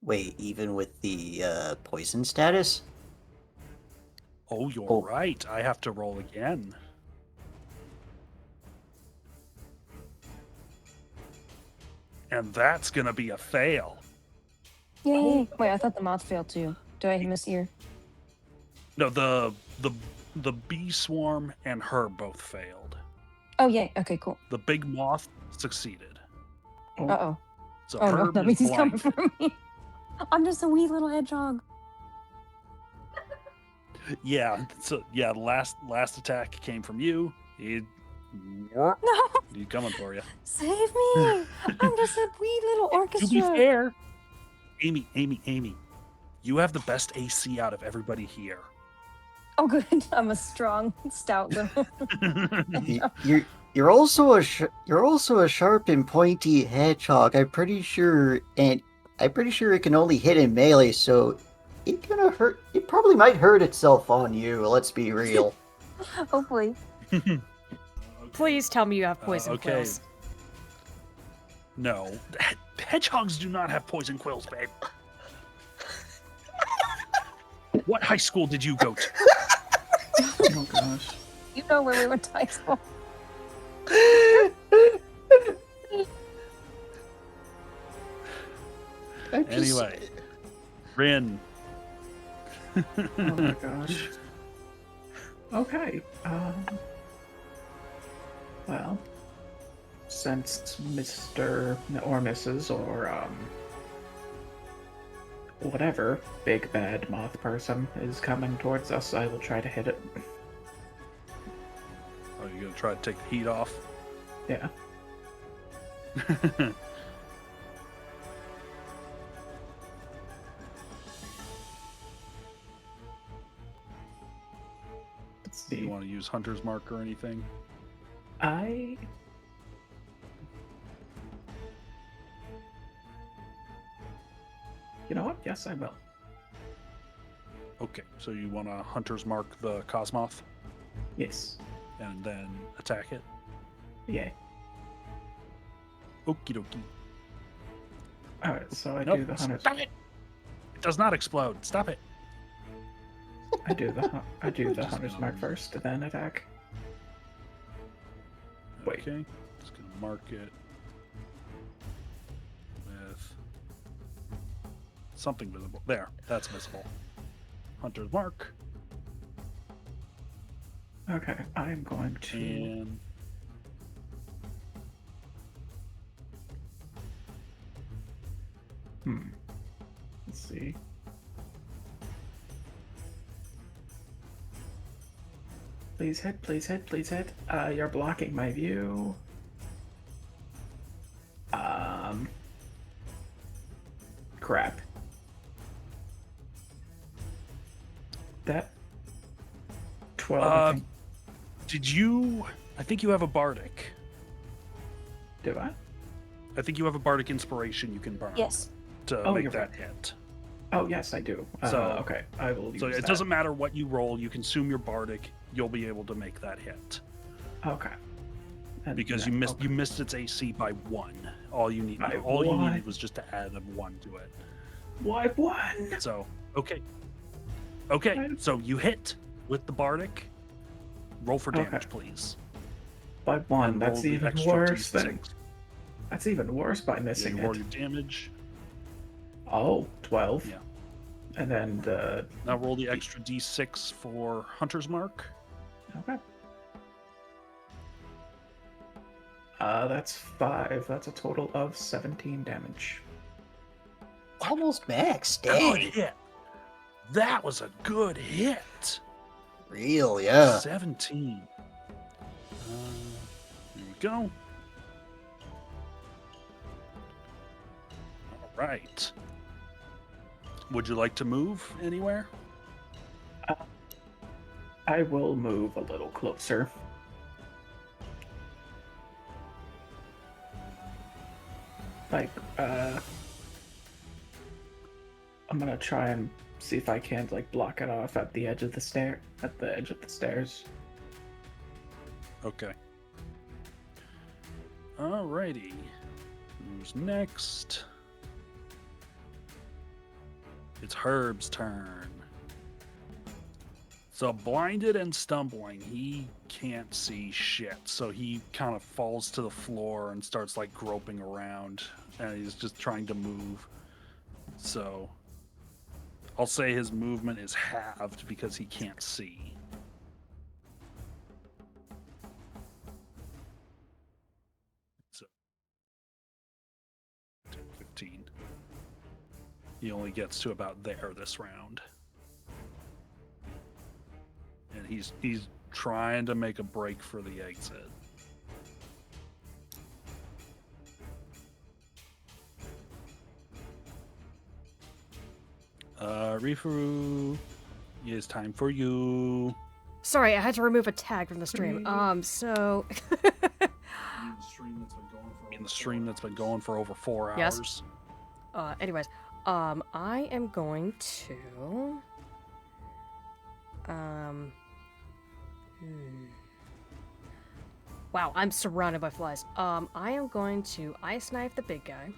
Speaker 4: Wait, even with the poison status?
Speaker 2: Oh, you're
Speaker 4: Oh.
Speaker 2: right. I have to roll again. And that's gonna be a fail.
Speaker 5: Yay. Wait, I thought the moth failed too. Do I mishear?
Speaker 2: No, the bee swarm and her both failed.
Speaker 5: Oh, yay. Okay, cool.
Speaker 2: The big moth succeeded.
Speaker 5: Uh-oh.
Speaker 2: So
Speaker 5: Oh, no,
Speaker 2: Herb
Speaker 5: that
Speaker 2: is
Speaker 5: means he's coming
Speaker 2: blinded.
Speaker 5: for me. I'm just a wee little hedgehog.
Speaker 2: Yeah. So yeah, last attack came from you. He
Speaker 5: No,
Speaker 2: he's coming for you.
Speaker 5: save me. I'm just a wee little
Speaker 2: To be
Speaker 5: orchestra.
Speaker 2: fair, Amy, you have the best AC out of everybody here.
Speaker 5: Oh, good. I'm a strong, stout little.
Speaker 4: You're also a sharp and pointy hedgehog. I'm pretty sure it can only hit in melee, so it gonna hurt. It probably might hurt itself on you. Let's be real.
Speaker 5: Hopefully.
Speaker 1: Please tell me you have poison
Speaker 2: okay.
Speaker 1: quills.
Speaker 2: No, hedgehogs do not have poison quills, babe. What high school did you go to?
Speaker 3: Oh gosh.
Speaker 5: You know where we went to high school.
Speaker 2: Anyway, Rin.
Speaker 3: Oh my gosh. Okay. Well, since Mr. or Mrs. or whatever big bad moth person is coming towards us, I will try to hit it.
Speaker 2: Oh, you gonna try to take the heat off?
Speaker 3: Yeah. Let's
Speaker 2: Do you
Speaker 3: see.
Speaker 2: want to use Hunter's Mark or anything?
Speaker 3: You know what? Yes, I will.
Speaker 2: Okay, so you want to Hunter's Mark the Cosmoth
Speaker 3: Yes.
Speaker 2: and then attack it?
Speaker 3: Yay.
Speaker 2: Okie dokie.
Speaker 3: Alright, so I
Speaker 2: Nope,
Speaker 3: do the hunter's.
Speaker 2: stop it! It does not explode. Stop it.
Speaker 3: I do the
Speaker 2: Just
Speaker 3: hunter's
Speaker 2: gonna-
Speaker 3: mark first, then attack. Wait.
Speaker 2: Okay, just gonna mark it with something visible. There, that's visible. Hunter's Mark
Speaker 3: Okay, I'm going to.
Speaker 2: and
Speaker 3: Let's see. Please hit, please hit, please hit. You're blocking my view. Crap. That 12, I think.
Speaker 2: did you? I think you have a bardic.
Speaker 3: Do I?
Speaker 2: I think you have a bardic inspiration you can burn.
Speaker 5: Yes.
Speaker 2: To
Speaker 3: Oh,
Speaker 2: make
Speaker 3: you're
Speaker 2: that
Speaker 3: right.
Speaker 2: hit.
Speaker 3: Oh, yes, I do.
Speaker 2: So-
Speaker 3: Okay, I will use
Speaker 2: So it
Speaker 3: that.
Speaker 2: doesn't matter what you roll. You consume your bardic. You'll be able to make that hit
Speaker 3: Okay. And
Speaker 2: because
Speaker 3: then-
Speaker 2: you missed
Speaker 3: okay.
Speaker 2: you missed its AC by 1. All you need.
Speaker 3: By
Speaker 2: All you
Speaker 3: one.
Speaker 2: needed was just to add a 1 to it.
Speaker 3: Why one?
Speaker 2: So okay. Okay.
Speaker 3: Right.
Speaker 2: So you hit with the bardic. Roll for
Speaker 3: Okay.
Speaker 2: damage, please.
Speaker 3: By one.
Speaker 2: And roll
Speaker 3: That's
Speaker 2: the
Speaker 3: even
Speaker 2: extra
Speaker 3: worse
Speaker 2: D6.
Speaker 3: than. That's even worse by
Speaker 2: Yeah,
Speaker 3: missing
Speaker 2: you roll
Speaker 3: it.
Speaker 2: your damage.
Speaker 3: Oh, 12.
Speaker 2: Yeah.
Speaker 3: And then the.
Speaker 2: Now roll the extra D6 for Hunter's Mark.
Speaker 3: Okay. That's 5. That's a total of 17 damage.
Speaker 4: Almost max.
Speaker 2: Good
Speaker 4: Dang.
Speaker 2: hit. That was a good hit.
Speaker 4: Real, yeah.
Speaker 2: 17. Here we go. right. Would you like to move anywhere?
Speaker 3: I will move a little closer. Like, I'm gonna try and see if I can like block it off at the edge of the stairs.
Speaker 2: Okay. Alrighty. Who's next? It's Herb's turn. So blinded and stumbling, he can't see shit. So he kind of falls to the floor and starts like groping around, and he's just trying to move. So I'll say his movement is halved because he can't see. So 10, 15. He only gets to about there this round. And he's trying to make a break for the exit. Rifu, it's time for you.
Speaker 1: Sorry, I had to remove a tag from the stream. So
Speaker 2: In the stream that's been going for over 4 hours.
Speaker 1: Yes. Anyways, I am going to Wow, I'm surrounded by flies. I am going to ice knife the big guy.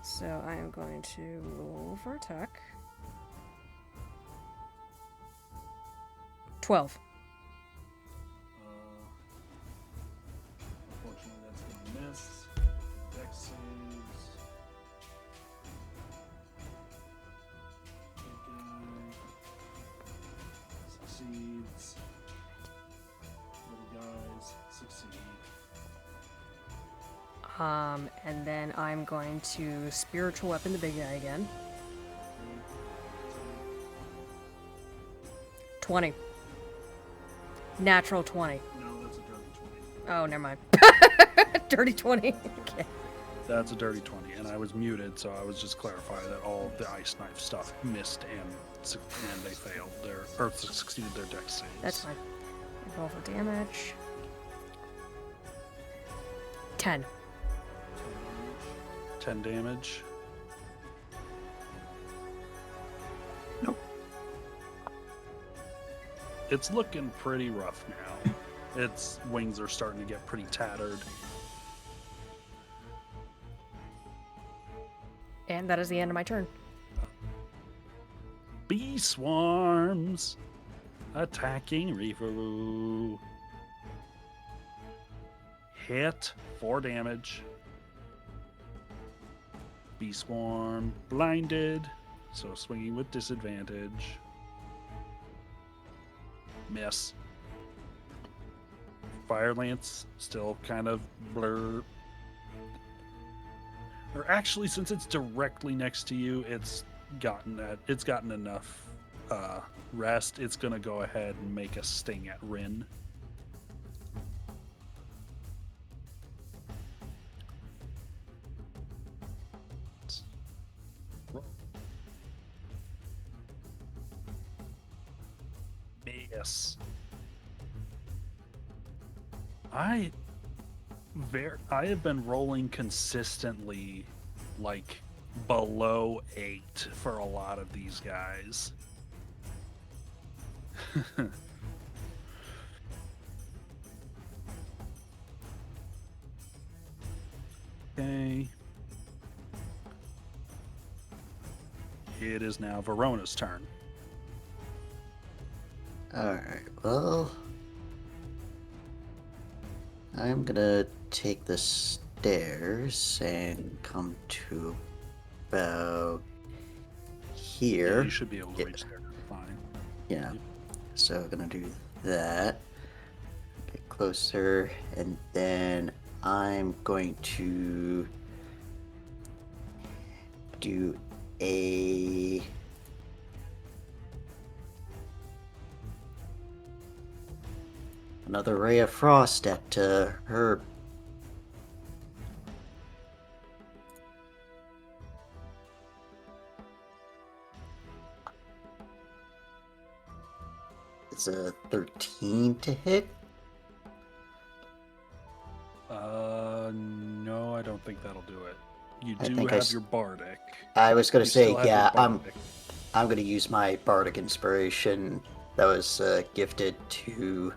Speaker 1: So I am going to roll for attack. 12.
Speaker 2: Unfortunately, that's going to miss. Dex saves. Succeeds. Little guys succeed.
Speaker 1: And then I'm going to spiritual weapon the big guy again. 20. Natural 20.
Speaker 2: No, that's a dirty 20.
Speaker 1: Oh, never mind. Dirty 20. Okay.
Speaker 2: That's a dirty 20, and I was muted, so I was just clarifying that all of the ice knife stuff missed and they failed or succeeded their dex saves.
Speaker 1: That's fine. Roll for damage. 10.
Speaker 2: 10 damage.
Speaker 3: Nope.
Speaker 2: It's looking pretty rough now. Its wings are starting to get pretty tattered.
Speaker 1: And that is the end of my turn.
Speaker 2: Bee swarms attacking Reeferoo. Hit 4 damage. Bee swarm blinded, so swinging with disadvantage. Miss. Fire lance still kind of blur. Or actually, since it's directly next to you, it's gotten enough rest. It's gonna go ahead and make a sting at Rin. Miss. I have been rolling consistently like below 8 for a lot of these guys. Okay. It is now Verona's turn.
Speaker 4: Alright, well, I'm gonna take the stairs and come to about here.
Speaker 2: Yeah, you should be able to
Speaker 4: Yeah.
Speaker 2: reach there fine.
Speaker 4: Yeah, so I'm gonna do that. Get closer, and then I'm going to do another ray of frost at her Does a 13 to hit?
Speaker 2: No, I don't think that'll do it. You
Speaker 4: I
Speaker 2: do
Speaker 4: think
Speaker 2: have your bardic.
Speaker 4: I was gonna
Speaker 2: You
Speaker 4: say,
Speaker 2: still have your
Speaker 4: yeah,
Speaker 2: bardic.
Speaker 4: I'm gonna use my bardic inspiration that was gifted to.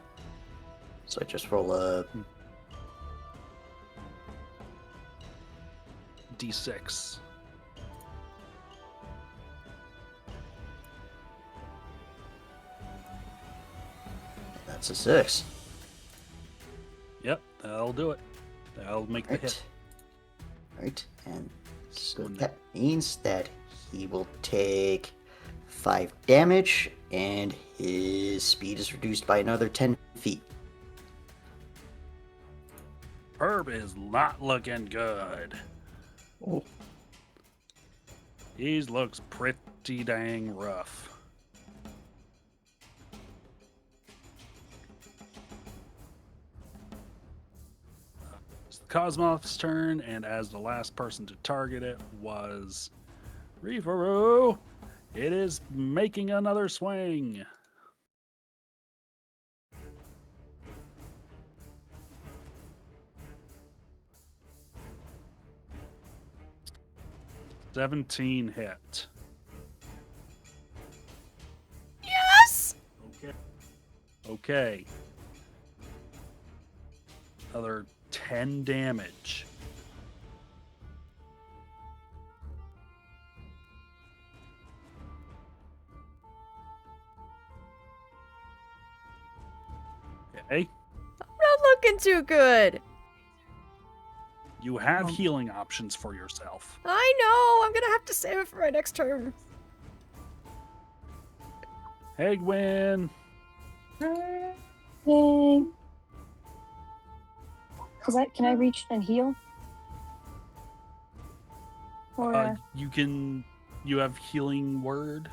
Speaker 4: So I just roll a
Speaker 2: D6.
Speaker 4: That's a 6.
Speaker 2: Yep, that'll do it. That'll make the
Speaker 4: Right.
Speaker 2: hit.
Speaker 4: Right, and so
Speaker 2: Wouldn't
Speaker 4: that means that he will take 5 damage, and his speed is reduced by another 10 feet.
Speaker 2: Herb is not looking good.
Speaker 3: Oh,
Speaker 2: He looks pretty dang rough. It's the Cosmoth's turn, and as the last person to target it was Reeferoo, it is making another swing. "17 hit."
Speaker 1: Yes!
Speaker 2: Okay. Another 10 damage. Okay.
Speaker 1: Not looking too good.
Speaker 2: You have healing options for yourself.
Speaker 1: I know. I'm gonna have to save it for my next turn.
Speaker 2: Egwin.
Speaker 5: Yay. Can I reach and heal? Or
Speaker 2: You have healing word,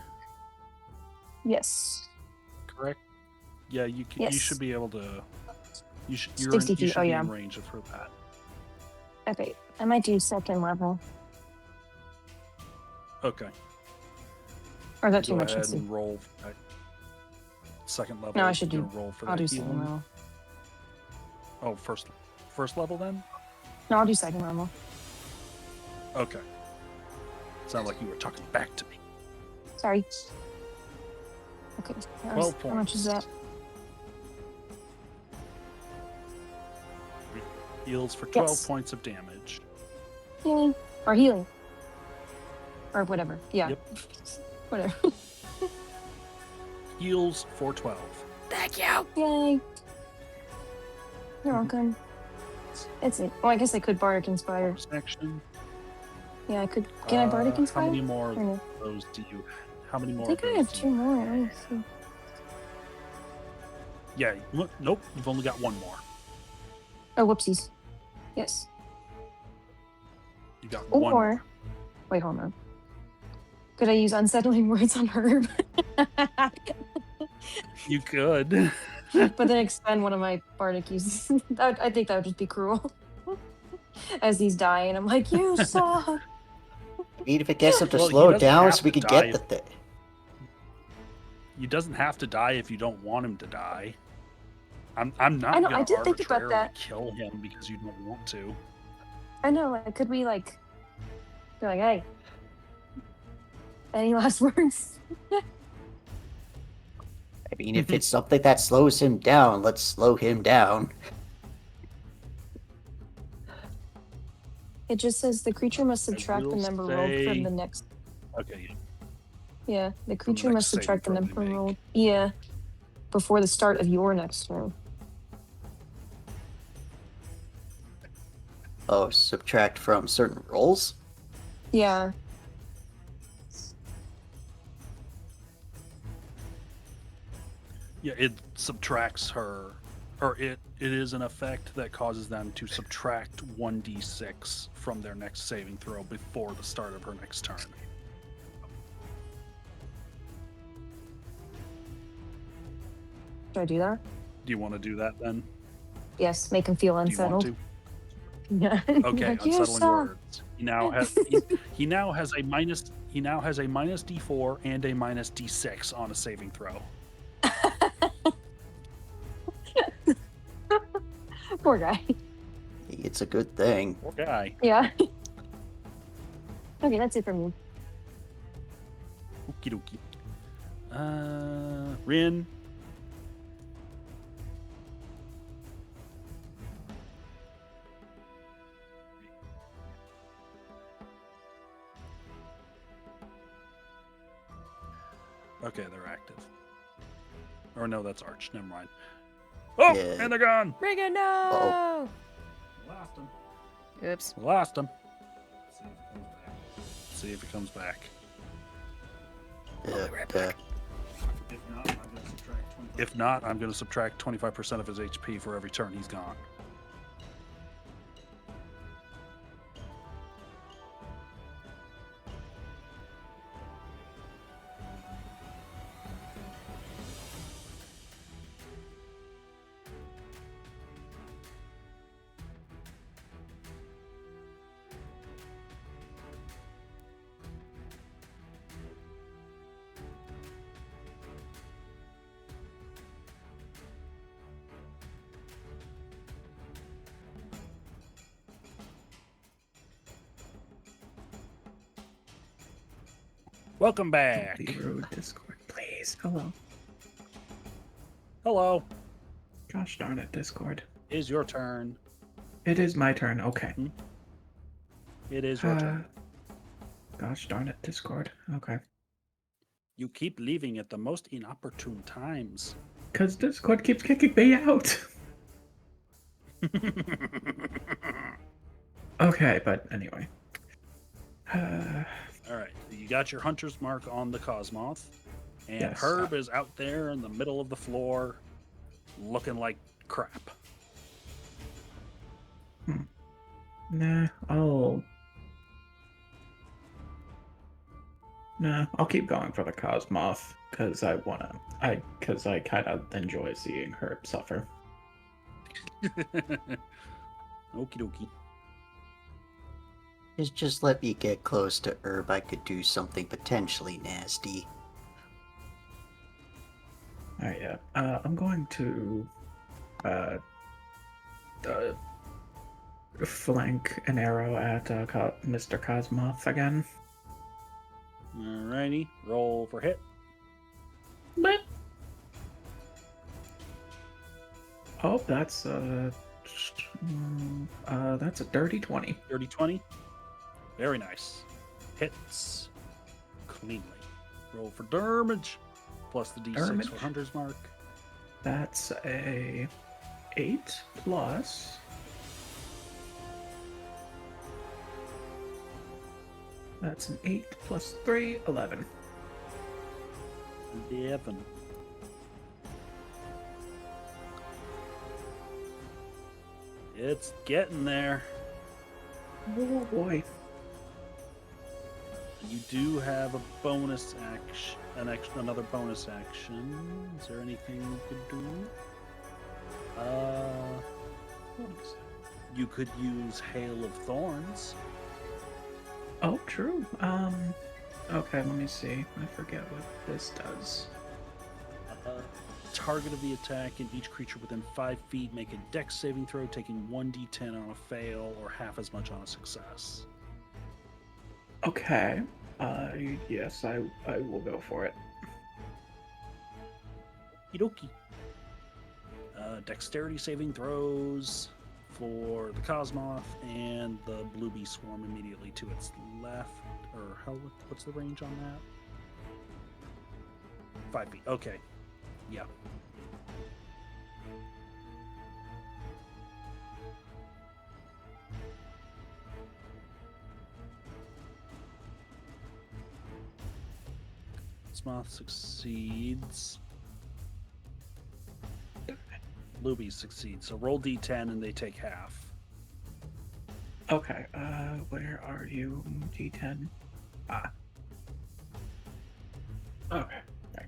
Speaker 5: yes.
Speaker 2: correct? Yeah, you can. You
Speaker 5: Yes.
Speaker 2: should be able to. You should.
Speaker 5: 60
Speaker 2: You
Speaker 5: feet.
Speaker 2: should
Speaker 5: Oh,
Speaker 2: be
Speaker 5: yeah.
Speaker 2: in range for that.
Speaker 5: Okay, I might do second level.
Speaker 2: Okay.
Speaker 5: Or is that too
Speaker 2: Go
Speaker 5: much?
Speaker 2: ahead
Speaker 5: Let's see.
Speaker 2: and roll. For that second level.
Speaker 5: No, I should
Speaker 2: you're
Speaker 5: do.
Speaker 2: gonna roll for
Speaker 5: I'll
Speaker 2: that
Speaker 5: do second
Speaker 2: healing.
Speaker 5: level.
Speaker 2: Oh, first level then.
Speaker 5: No, I'll do second level.
Speaker 2: Okay. Sound like you were talking back to me.
Speaker 5: Sorry. Okay.
Speaker 2: 12
Speaker 5: How much is that?
Speaker 2: Heals for 12
Speaker 5: Yes.
Speaker 2: points of damage.
Speaker 5: Healing or healing or whatever. Yeah.
Speaker 2: Yep.
Speaker 5: Whatever.
Speaker 2: Heals for 12.
Speaker 1: Thank you.
Speaker 5: Yay. You're welcome. That's it. Well, I guess I could bardic inspire.
Speaker 2: Bonus action.
Speaker 5: Yeah, I could. Can I bardic
Speaker 2: How
Speaker 5: inspire?
Speaker 2: many more of
Speaker 5: Or no?
Speaker 2: those do you? How many more?
Speaker 5: I think
Speaker 2: of
Speaker 5: I
Speaker 2: those
Speaker 5: have
Speaker 2: do
Speaker 5: 2
Speaker 2: you
Speaker 5: more. Let me see.
Speaker 2: Yeah. Nope. You've only got 1 more.
Speaker 5: Oh, whoopsies. Yes.
Speaker 2: You got 1 more.
Speaker 5: Or wait, hold on. Could I use unsettling words on Herb?
Speaker 2: You could.
Speaker 5: But then expend one of my bardic uses. I think that would just be cruel. As he's dying, I'm like, you suck.
Speaker 4: I mean, if it gets him to
Speaker 2: Well, he
Speaker 4: slow
Speaker 2: doesn't
Speaker 4: down
Speaker 2: have
Speaker 4: so we
Speaker 2: to
Speaker 4: could
Speaker 2: die
Speaker 4: get the thing.
Speaker 2: He doesn't have to die if you don't want him to die. I'm not
Speaker 5: I know, I
Speaker 2: gonna
Speaker 5: did think about
Speaker 2: arbitrarily
Speaker 5: that.
Speaker 2: kill him because you don't want to.
Speaker 5: I know, like, could we, like, be like, hey, any last words?
Speaker 4: I mean, if it's something that slows him down, let's slow him down.
Speaker 5: It just says the creature must subtract the
Speaker 2: will
Speaker 5: number rolled from
Speaker 2: say-
Speaker 5: the next.
Speaker 2: Okay.
Speaker 5: Yeah, the creature
Speaker 2: next
Speaker 5: must
Speaker 2: saving
Speaker 5: subtract the
Speaker 2: throw they
Speaker 5: number
Speaker 2: make.
Speaker 5: rolled. Yeah, before the start of your next turn.
Speaker 4: Oh, subtract from certain rolls?
Speaker 5: Yeah.
Speaker 2: Yeah, it subtracts her, or it is an effect that causes them to subtract 1d6 from their next saving throw before the start of her next turn.
Speaker 5: Should I do that?
Speaker 2: Do you want to do that then?
Speaker 5: Yes, make him feel
Speaker 2: Do you want
Speaker 5: unsettled.
Speaker 2: to?
Speaker 5: Yeah.
Speaker 2: Okay,
Speaker 5: Like, you
Speaker 2: unsettling
Speaker 5: suck.
Speaker 2: words. He now has a minus D4 and a minus D6 on a saving throw.
Speaker 5: Poor guy.
Speaker 4: It's a good thing.
Speaker 2: Poor guy.
Speaker 5: Yeah. Okay, that's it for me.
Speaker 2: Okie dokie. Rin. Okay, they're active. Or no, that's Arch. Never mind. Oh,
Speaker 4: Yeah.
Speaker 2: and they're gone.
Speaker 1: Reagan, no!
Speaker 2: Lost him.
Speaker 1: Oops.
Speaker 2: Lost him. See if he comes back.
Speaker 4: Yeah,
Speaker 1: right
Speaker 4: yeah.
Speaker 1: back.
Speaker 2: If not, I'm going to subtract 25% of his HP for every turn he's gone. Welcome back.
Speaker 3: Don't be rude, Discord, please. Hello.
Speaker 2: Hello.
Speaker 3: Gosh darn it, Discord.
Speaker 2: Is your turn.
Speaker 3: It is my turn. Okay.
Speaker 2: It is your turn.
Speaker 3: Gosh darn it, Discord. Okay.
Speaker 2: You keep leaving at the most inopportune times.
Speaker 3: Because Discord keeps kicking me out. Okay, but anyway.
Speaker 2: All right, you got your hunter's mark on the Cosmoth, and
Speaker 3: Yes.
Speaker 2: Herb is out there in the middle of the floor, looking like crap.
Speaker 3: Nah, I'll keep going for the Cosmoth because I kind of enjoy seeing Herb suffer.
Speaker 2: Okie dokie.
Speaker 4: Just let me get close to Herb. I could do something potentially nasty.
Speaker 3: Alright, yeah. I'm going to flank an arrow at Mr. Cosmoth again.
Speaker 2: Alrighty, roll for hit.
Speaker 3: But oh, that's a dirty 20.
Speaker 2: Dirty 20. Very nice. Hits cleanly. Roll for damage. Plus the d6
Speaker 3: Damage.
Speaker 2: for hunter's mark.
Speaker 3: That's a 8 plus. That's an 8 plus 3, 11.
Speaker 2: 11. It's getting there.
Speaker 3: Oh boy.
Speaker 2: You do have a bonus action, another bonus action. Is there anything you could do? You could use Hail of Thorns.
Speaker 3: Oh, true. Okay, let me see. I forget what this does.
Speaker 2: Target of the attack and each creature within 5 feet make a dex saving throw, taking 1d10 on a fail or half as much on a success.
Speaker 3: Okay. Yes, I will go for it.
Speaker 2: Okie dokie. Dexterity saving throws for the Cosmoth and the Blue Bee Swarm immediately to its left. Or what's the range on that? 5 feet. Okay. Yeah. Cosmoth succeeds. Luby succeeds. So roll d10 and they take half.
Speaker 3: Okay, where are you, D10? Ah. Okay, right.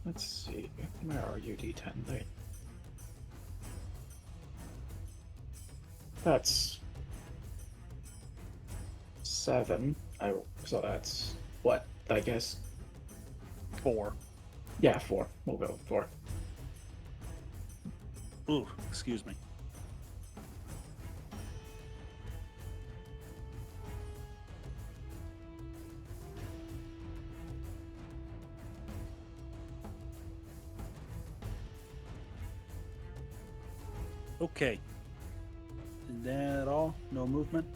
Speaker 3: Let's see. Where are you, D10? There. That's 7. So that's what? I guess
Speaker 2: 4.
Speaker 3: Yeah, 4. We'll go with 4.
Speaker 2: Ooh, excuse me. Okay. Is that all? No movement?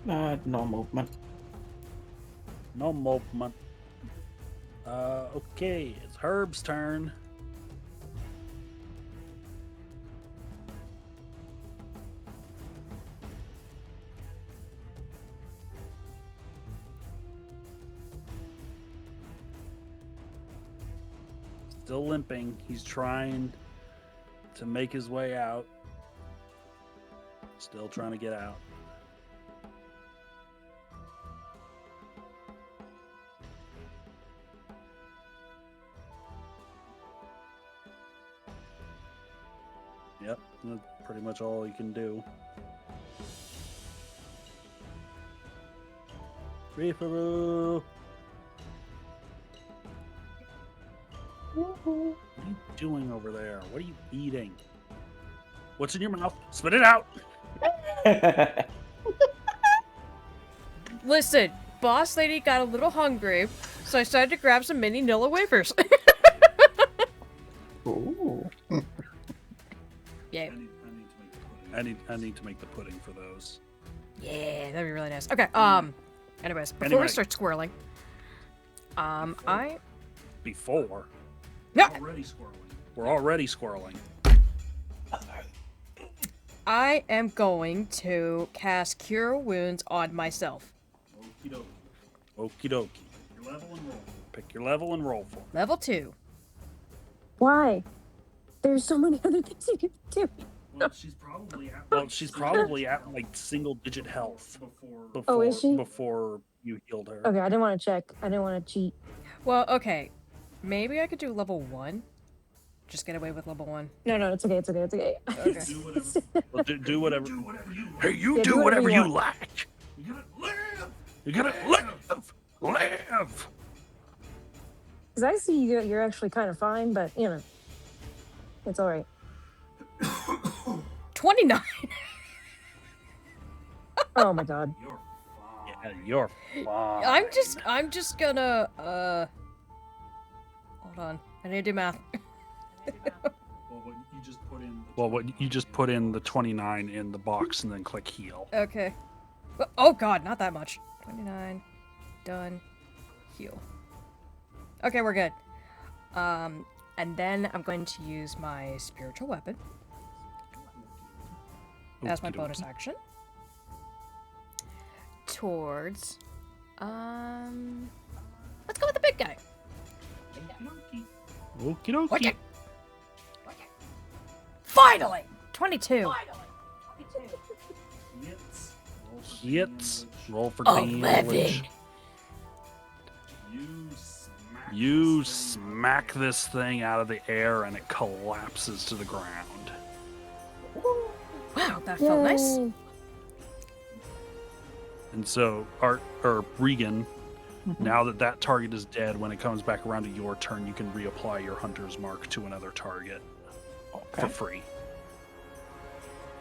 Speaker 3: No movement.
Speaker 2: No movement. Okay, it's Herb's turn. Still limping. He's trying to make his way out. Still trying to get out. Yep, that's pretty much all he can do. Reeferoo! What are you doing over there? What are you eating? What's in your mouth? Spit it out!
Speaker 1: Listen, boss lady got a little hungry, so I decided to grab some mini Nilla wafers.
Speaker 3: Ooh.
Speaker 1: Yeah.
Speaker 2: I need to make the pudding for those.
Speaker 1: Yeah, that'd be really nice. Okay, anyways, before
Speaker 2: Anyway.
Speaker 1: we start squirreling,
Speaker 2: Before?
Speaker 1: Yeah.
Speaker 2: Already squirreling. We're already squirreling.
Speaker 1: I am going to cast Cure Wounds on myself.
Speaker 2: Okie dokie. Okie dokie. Your level and roll. Pick your level and roll for it.
Speaker 1: Level 2.
Speaker 5: Why? There's so many other things you can do.
Speaker 2: Well, she's probably at like single digit health before.
Speaker 5: Oh, is she?
Speaker 2: Before you healed her.
Speaker 5: Okay, I didn't want to check. I didn't want to cheat.
Speaker 1: Well, okay. Maybe I could do level 1. Just get away with level 1.
Speaker 5: No, it's okay. It's okay. It's okay.
Speaker 1: Okay.
Speaker 2: Do whatever. Well, do whatever. Hey, you
Speaker 5: Yeah,
Speaker 2: do whatever you
Speaker 5: want.
Speaker 2: like. You gotta live. You gotta live. Live.
Speaker 5: Because I see you're actually kind of fine, but you know, it's all right.
Speaker 1: 29.
Speaker 5: Oh my god.
Speaker 2: Yeah, you're fine.
Speaker 1: I'm just gonna, hold on. I need to do math.
Speaker 2: Well, what you just put in the 29 in the box and then click heal.
Speaker 1: Okay. Oh god, not that much. 29. Done. Heal. Okay, we're good. And then I'm going to use my spiritual weapon as my
Speaker 2: Okey-dokey.
Speaker 1: bonus action. Towards, let's go with the big guy.
Speaker 2: Okie dokie.
Speaker 1: Okay. Finally! 22.
Speaker 2: Hits. Roll for
Speaker 1: 11.
Speaker 2: damage. You smack this thing out of the air and it collapses to the ground.
Speaker 1: Wow, that felt nice.
Speaker 5: Yay.
Speaker 2: And so, Regan, now that target is dead, when it comes back around to your turn, you can reapply your Hunter's Mark to another target for free.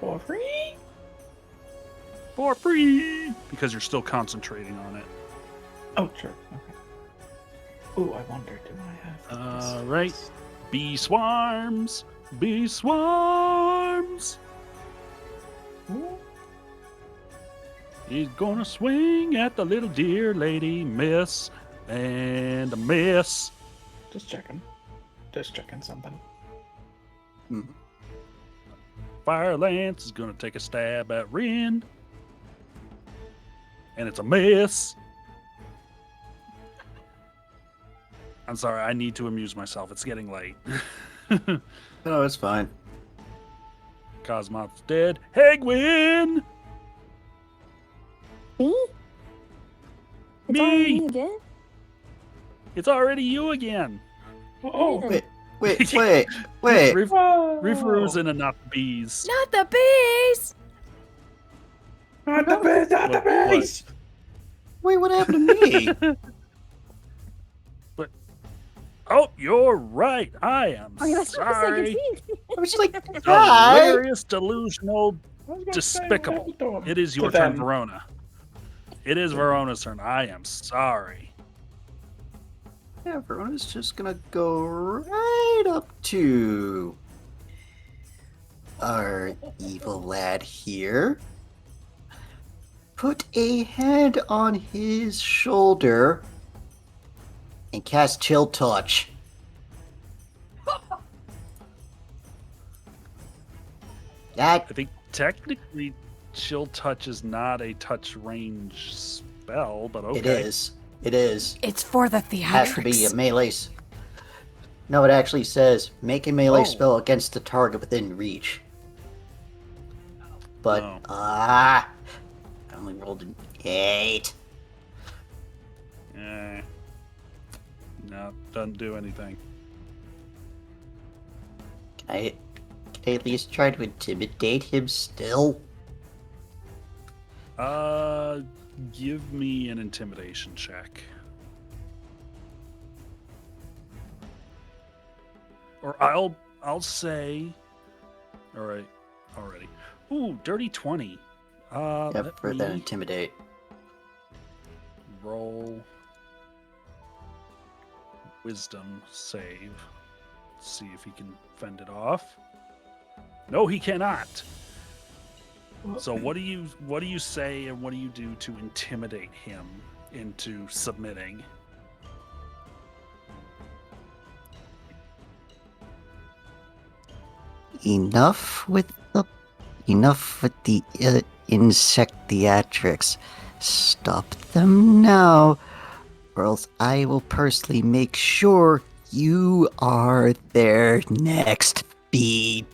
Speaker 3: For free?
Speaker 2: For free! Because you're still concentrating on it.
Speaker 3: Oh, sure. Okay. Ooh, I wonder, do I have...
Speaker 2: Alright. Bee swarms! Bee swarms!
Speaker 3: Ooh.
Speaker 2: He's gonna swing at the little deer lady, miss, and a miss.
Speaker 3: Just checking. Just checking something.
Speaker 2: Fire Lance is gonna take a stab at Rin. And it's a miss. I'm sorry, I need to amuse myself. It's getting late.
Speaker 4: No, it's fine.
Speaker 2: Cosmoth's dead. Hegwin!
Speaker 5: Me? It's all
Speaker 2: Me!
Speaker 5: me again?
Speaker 2: It's already you again.
Speaker 3: Oh,
Speaker 4: Wait, wait.
Speaker 2: Reeferoo's in and not the bees.
Speaker 1: Not the bees!
Speaker 3: not the base, not the
Speaker 2: What?
Speaker 3: base!
Speaker 4: Wait, what happened to me?
Speaker 2: Oh, you're right. I am
Speaker 5: Oh, yeah, that's what I was
Speaker 2: sorry.
Speaker 5: thinking.
Speaker 4: I was just like, hi.
Speaker 2: Delirious, delusional,
Speaker 3: I was gonna
Speaker 2: despicable.
Speaker 3: say, to
Speaker 2: It is your turn,
Speaker 3: them.
Speaker 2: Verona. It is Verona's turn. I am sorry.
Speaker 4: Yeah, Verona's just gonna go right up to our evil lad here. Put a hand on his shoulder and cast Chill Touch. That
Speaker 2: I think technically Chill Touch is not a touch range spell, but okay.
Speaker 4: it is. It is.
Speaker 1: It's for the
Speaker 4: Has to be a
Speaker 1: theatrics.
Speaker 4: melee. No, it actually says make a melee
Speaker 2: Oh.
Speaker 4: spell against the target within reach. But
Speaker 2: Oh.
Speaker 4: I only rolled an 8.
Speaker 2: No, doesn't do anything.
Speaker 4: Can I at least try to intimidate him still?
Speaker 2: Give me an intimidation check. Or I'll say. All right, already. Ooh, dirty 20.
Speaker 4: Yep,
Speaker 2: Let
Speaker 4: for that
Speaker 2: me
Speaker 4: intimidate.
Speaker 2: roll wisdom save. See if he can fend it off. No, he cannot. So what do you say and what do you do to intimidate him into submitting?
Speaker 4: Enough with the insect theatrics. Stop them now, or else I will personally make sure you are their next feed.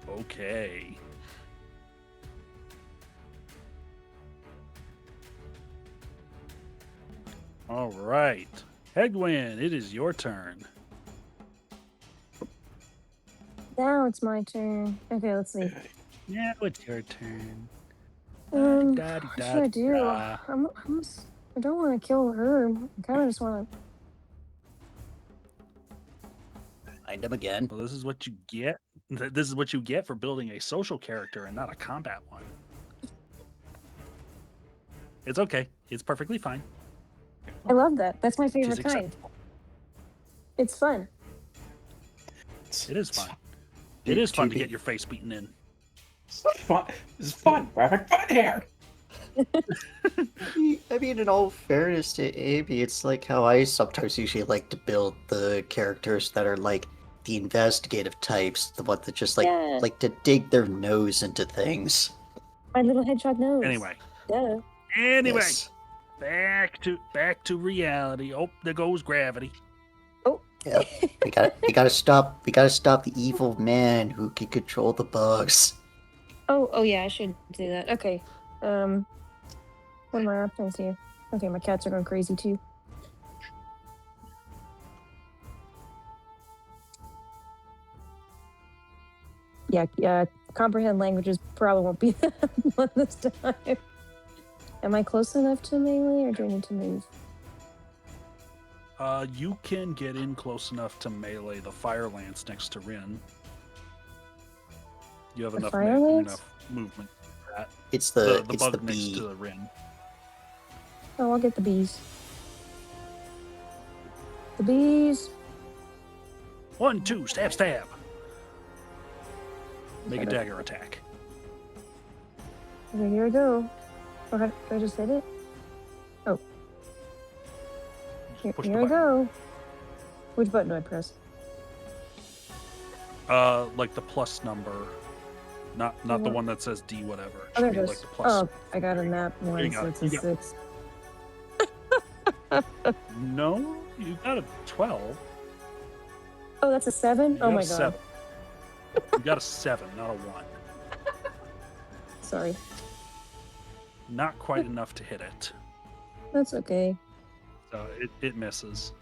Speaker 2: Okay. All right. Hegwin, it is your turn.
Speaker 5: Now it's my turn. Okay, let's see.
Speaker 2: Yeah, it's your turn.
Speaker 5: What should I do? I don't want to kill her. I kind of just want to.
Speaker 4: Find him again.
Speaker 2: Well, this is what you get. This is what you get for building a social character and not a combat one. It's okay. It's perfectly fine.
Speaker 5: I love that. That's my
Speaker 2: It is
Speaker 5: favorite kind.
Speaker 2: acceptable.
Speaker 5: It's fun.
Speaker 2: It is fun. It is fun to get your face beaten in.
Speaker 3: It's fun. It's fun. We're having fun here.
Speaker 4: I mean, in all fairness to Amy, it's like how I sometimes usually like to build the characters that are like the investigative types, the one that just
Speaker 5: Yeah.
Speaker 4: like to dig their nose into things.
Speaker 5: My little hedgehog nose.
Speaker 2: Anyway.
Speaker 5: Duh.
Speaker 4: Yes.
Speaker 2: Back to reality. Oh, there goes gravity.
Speaker 4: Yep. We gotta stop the evil man who can control the bugs.
Speaker 5: Oh yeah, I should do that. Okay. What are my options here? Okay, my cats are going crazy too. Yeah, comprehend languages probably won't be one this time. Am I close enough to melee or do I need to move?
Speaker 2: You can get in close enough to melee the fire lance next to Rin. You have
Speaker 5: The
Speaker 2: enough
Speaker 5: fire lance?
Speaker 2: enough movement for that.
Speaker 4: It's
Speaker 2: The
Speaker 4: the
Speaker 2: bug next
Speaker 4: bee.
Speaker 2: to the Rin.
Speaker 5: Oh, I'll get the bees. The bees.
Speaker 2: 1, 2, stab. Make a dagger attack.
Speaker 5: Okay, here I go. Oh, do I just hit it? Oh.
Speaker 2: Push the
Speaker 5: Here I
Speaker 2: button.
Speaker 5: go. Which button do I press?
Speaker 2: Like the plus number, not the
Speaker 5: What?
Speaker 2: one that says D whatever. It
Speaker 5: Oh, there
Speaker 2: should
Speaker 5: it
Speaker 2: be
Speaker 5: is.
Speaker 2: like the plus.
Speaker 5: Oh, I got a nap
Speaker 2: you
Speaker 5: one,
Speaker 2: got
Speaker 5: so
Speaker 2: it.
Speaker 5: it's a
Speaker 2: You got
Speaker 5: 6.
Speaker 2: No, you got a 12.
Speaker 5: Oh, that's a 7?
Speaker 2: You
Speaker 5: Oh
Speaker 2: got
Speaker 5: my
Speaker 2: a
Speaker 5: god.
Speaker 2: 7. You got a 7, not a 1.
Speaker 5: Sorry.
Speaker 2: Not quite enough to hit it.
Speaker 5: That's okay.
Speaker 2: So it misses.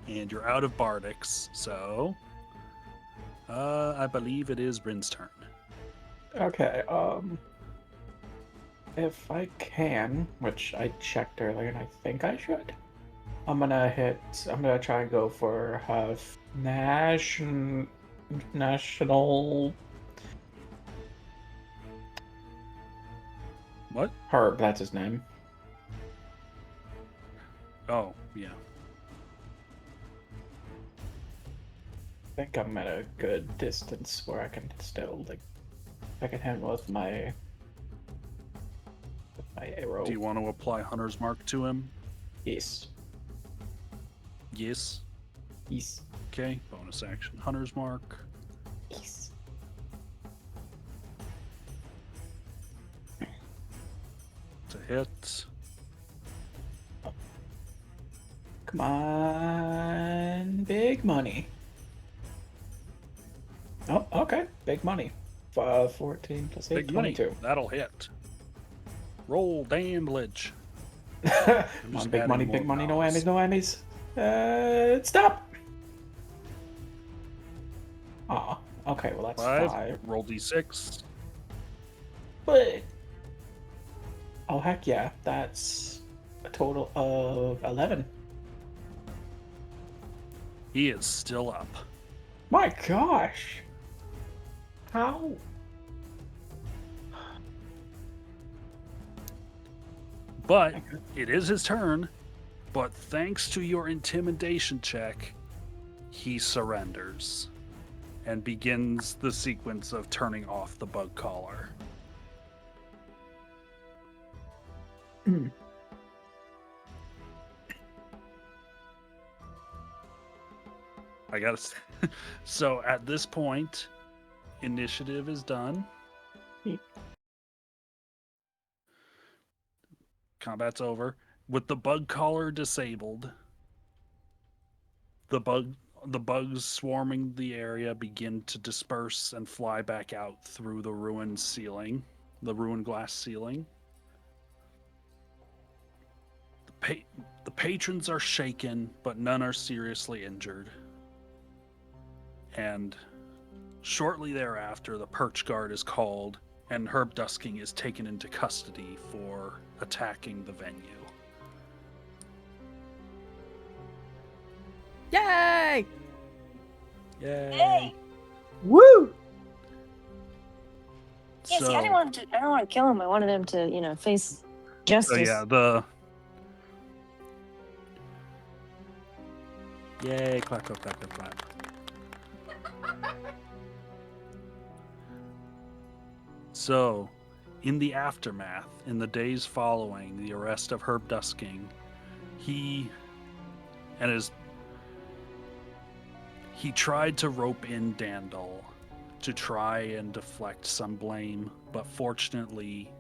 Speaker 2: And you're out of Bardics, so I believe it is Rin's turn.
Speaker 3: Okay. If I can, which I checked earlier and I think I should, I'm gonna try and go for national
Speaker 2: What?
Speaker 3: Herb, that's his name.
Speaker 2: Oh, yeah.
Speaker 3: I think I'm at a good distance where I can still I can hit him with my arrow.
Speaker 2: Do you want to apply Hunter's Mark to him?
Speaker 3: Yes.
Speaker 2: Yes.
Speaker 3: Yes.
Speaker 2: Okay, bonus action. Hunter's Mark.
Speaker 3: Yes.
Speaker 2: To hit.
Speaker 3: Come on, big money. Oh, okay, big money. 14 plus 8,
Speaker 2: Big money.
Speaker 3: 22.
Speaker 2: That'll hit. Roll damage.
Speaker 3: Come
Speaker 2: just
Speaker 3: on, big money,
Speaker 2: adding
Speaker 3: big
Speaker 2: more
Speaker 3: money, no
Speaker 2: vowels.
Speaker 3: whammies, no whammies. Stop! Aw, okay, well that's 5.
Speaker 2: Roll d6.
Speaker 3: But... oh, heck yeah, that's a total of 11.
Speaker 2: He is still up.
Speaker 3: My gosh! How?
Speaker 2: But it is his turn. But thanks to your intimidation check, he surrenders and begins the sequence of turning off the bug collar. I gotta. So at this point, initiative is done. Combat's over. With the bug collar disabled, the bugs swarming the area begin to disperse and fly back out through the ruined ceiling, the ruined glass ceiling. The patrons are shaken, but none are seriously injured. And shortly thereafter, the perch guard is called, and Herb Dusking is taken into custody for attacking the venue.
Speaker 1: Yay!
Speaker 2: Yay!
Speaker 5: Hey!
Speaker 3: Woo!
Speaker 5: Yeah, see, I don't want to kill him. I wanted him to, face justice.
Speaker 2: So yeah, yay! Clap, clap, clap, clap, clap. So, in the aftermath, in the days following the arrest of Herb Dusking, he tried to rope in Dandel to try and deflect some blame, but fortunately,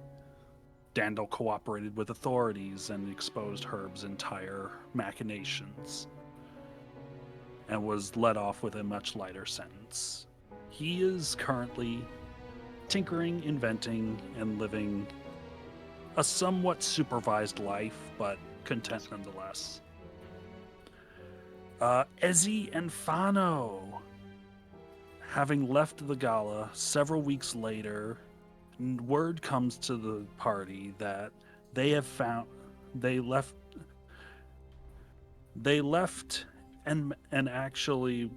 Speaker 2: Dandel cooperated with authorities and exposed Herb's entire machinations, and was let off with a much lighter sentence. He is currently tinkering, inventing, and living a somewhat supervised life, but content nonetheless. Ezzy and Fano, having left the gala several weeks later, word comes to the party that they left and actually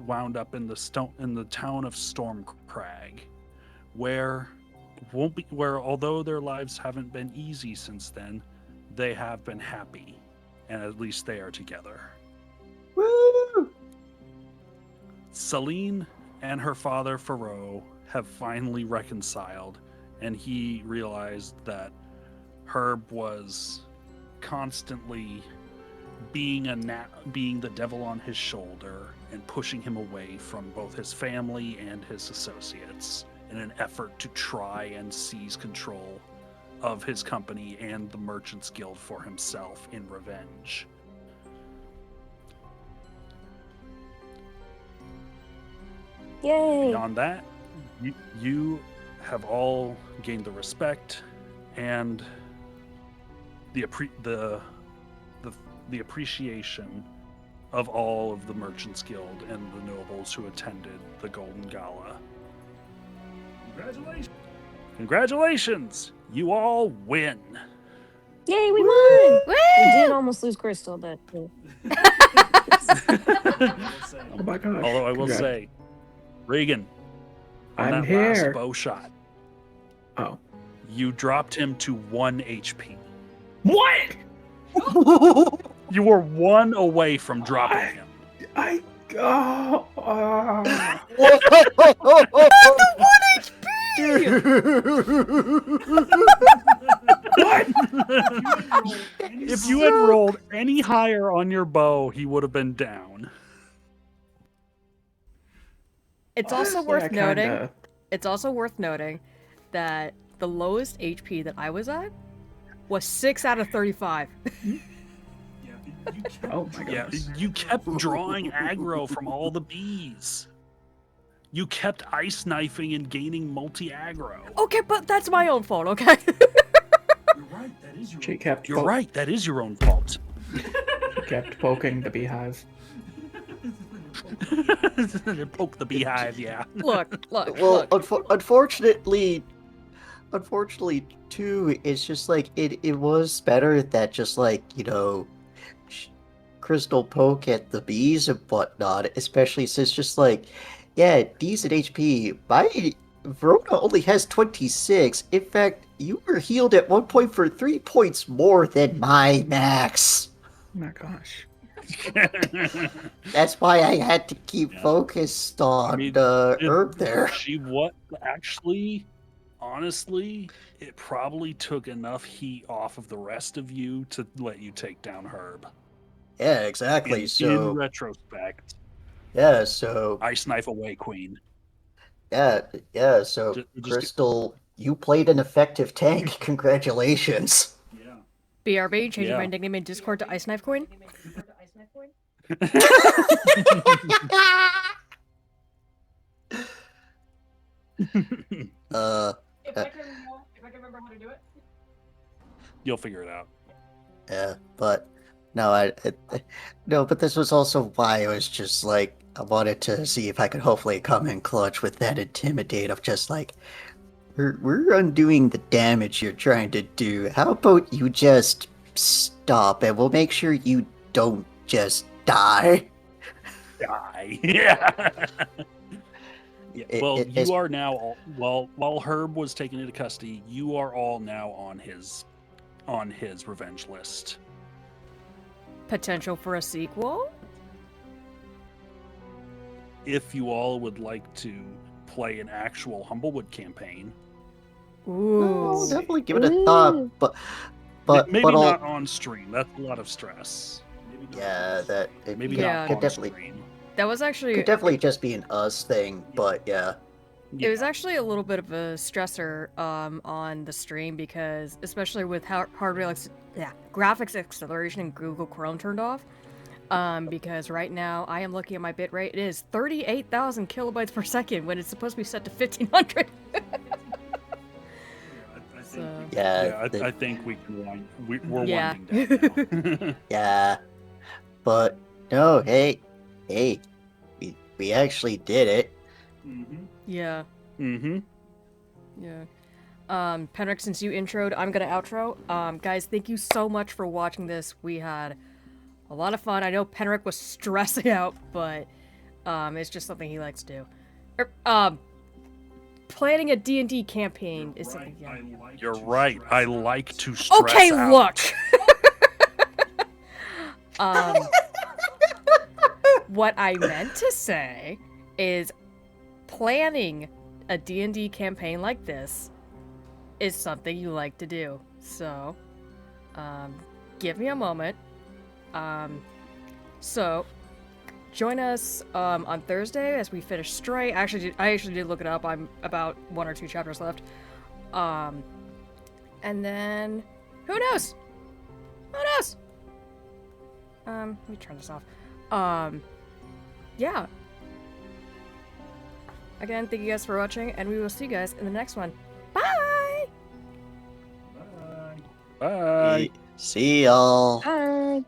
Speaker 2: wound up in the town of Stormcrag, where although their lives haven't been easy since then, they have been happy, and at least they are together.
Speaker 3: Woo!
Speaker 2: Celine and her father Faroe have finally reconciled, and he realized that Herb was constantly being the devil on his shoulder and pushing him away from both his family and his associates in an effort to try and seize control of his company and the Merchants Guild for himself in revenge.
Speaker 5: Yay!
Speaker 2: Beyond that, you have all gained the respect and the appreciation of all of the Merchants Guild and the nobles who attended the Golden Gala. Congratulations! Congratulations! You all win.
Speaker 5: Yay, we won!
Speaker 1: Woo!
Speaker 5: We did almost lose Crystal, but
Speaker 3: Oh my gosh.
Speaker 2: Although I will
Speaker 3: Congrats.
Speaker 2: say, Regan, on
Speaker 3: I'm
Speaker 2: that
Speaker 3: here.
Speaker 2: last bow shot,
Speaker 3: Oh.
Speaker 2: you dropped him to 1 HP.
Speaker 3: What?
Speaker 2: You were 1 away from dropping him.
Speaker 3: I oh,
Speaker 2: What? If you had rolled any higher on your bow, he would have been down.
Speaker 1: It's also
Speaker 3: honestly,
Speaker 1: worth
Speaker 3: I
Speaker 1: noting.
Speaker 3: kinda-
Speaker 1: It's also worth noting that the lowest HP that I was at was 6 out of 35.
Speaker 3: Oh my
Speaker 2: Yeah,
Speaker 3: goodness.
Speaker 2: you kept drawing aggro from all the bees. You kept ice knifing and gaining multi-aggro.
Speaker 1: Okay, but that's my own fault, okay?
Speaker 3: She kept
Speaker 2: You're right, that is your own fault.
Speaker 3: kept poking the beehive.
Speaker 2: Poke the beehive, yeah.
Speaker 1: Look.
Speaker 4: Well, unfortunately, too, it's just like it was better that just like crystal poke at the bees and whatnot, especially since just like, yeah, decent HP. My Verona only has 26. In fact, you were healed at one point for 3 points more than my max.
Speaker 3: Oh my gosh.
Speaker 4: That's why I had to keep
Speaker 2: Yeah.
Speaker 4: focused on
Speaker 2: mean,
Speaker 4: herb there.
Speaker 2: Actually, honestly, it probably took enough heat off of the rest of you to let you take down Herb.
Speaker 4: Yeah, exactly.
Speaker 2: In retrospect,
Speaker 4: so
Speaker 2: ice knife away, Queen.
Speaker 4: yeah. So
Speaker 2: Just-
Speaker 4: Crystal, you played an effective tank. Congratulations.
Speaker 2: Yeah.
Speaker 1: BRB, changing
Speaker 2: Yeah.
Speaker 1: my nickname in Discord to Ice Knife Coin. If I can remember how to do it.
Speaker 2: You'll figure it out.
Speaker 4: Yeah, but no, no, but this was also why I was just like I wanted to see if I could hopefully come in clutch with that intimidate of just like we're undoing the damage you're trying to do. How about you just stop and we'll make sure you don't just die.
Speaker 2: Die. Yeah. Yeah. Well,
Speaker 4: it's-
Speaker 2: you are now while Herb was taken into custody, you are all now on his revenge list.
Speaker 1: Potential for a sequel?
Speaker 2: If you all would like to play an actual Humblewood campaign,
Speaker 4: I'll
Speaker 1: Ooh.
Speaker 4: definitely give it a thought, but
Speaker 2: maybe
Speaker 4: but
Speaker 2: not on stream. That's a lot of stress.
Speaker 4: yeah, that it,
Speaker 2: Maybe
Speaker 1: Yeah.
Speaker 2: not
Speaker 4: could
Speaker 2: on
Speaker 4: definitely
Speaker 2: stream.
Speaker 1: That was actually
Speaker 4: could definitely just be an us thing, but yeah.
Speaker 1: It was actually a little bit of a stressor on the stream because, especially with graphics acceleration and Google Chrome turned off, because right now I am looking at my bitrate. It is 38,000 kilobytes per second when it's supposed to be set to 1,500. So,
Speaker 2: I think we can we're
Speaker 1: Yeah.
Speaker 2: winding down now.
Speaker 4: Yeah, but no, hey, we actually did it.
Speaker 1: yeah,
Speaker 2: Mm-hmm.
Speaker 1: yeah. Penryck, since you introed, I'm gonna outro. Guys, thank you so much for watching this. We had a lot of fun. I know Penryck was stressing out, but it's just something he likes to do. Planning a D&D campaign is something. Yeah.
Speaker 2: You're right. I like to stress
Speaker 1: Okay,
Speaker 2: out.
Speaker 1: look. What I meant to say is planning a D&D campaign like this is something you like to do. So, give me a moment. So, join us on Thursday as we finish Stray. I actually did look it up. I'm about 1 or 2 chapters left. And then, who knows? Who knows? Let me turn this off. Yeah. Again, thank you guys for watching, and we will see you guys in the next one. Bye!
Speaker 2: Bye.
Speaker 4: See y'all.
Speaker 5: Bye.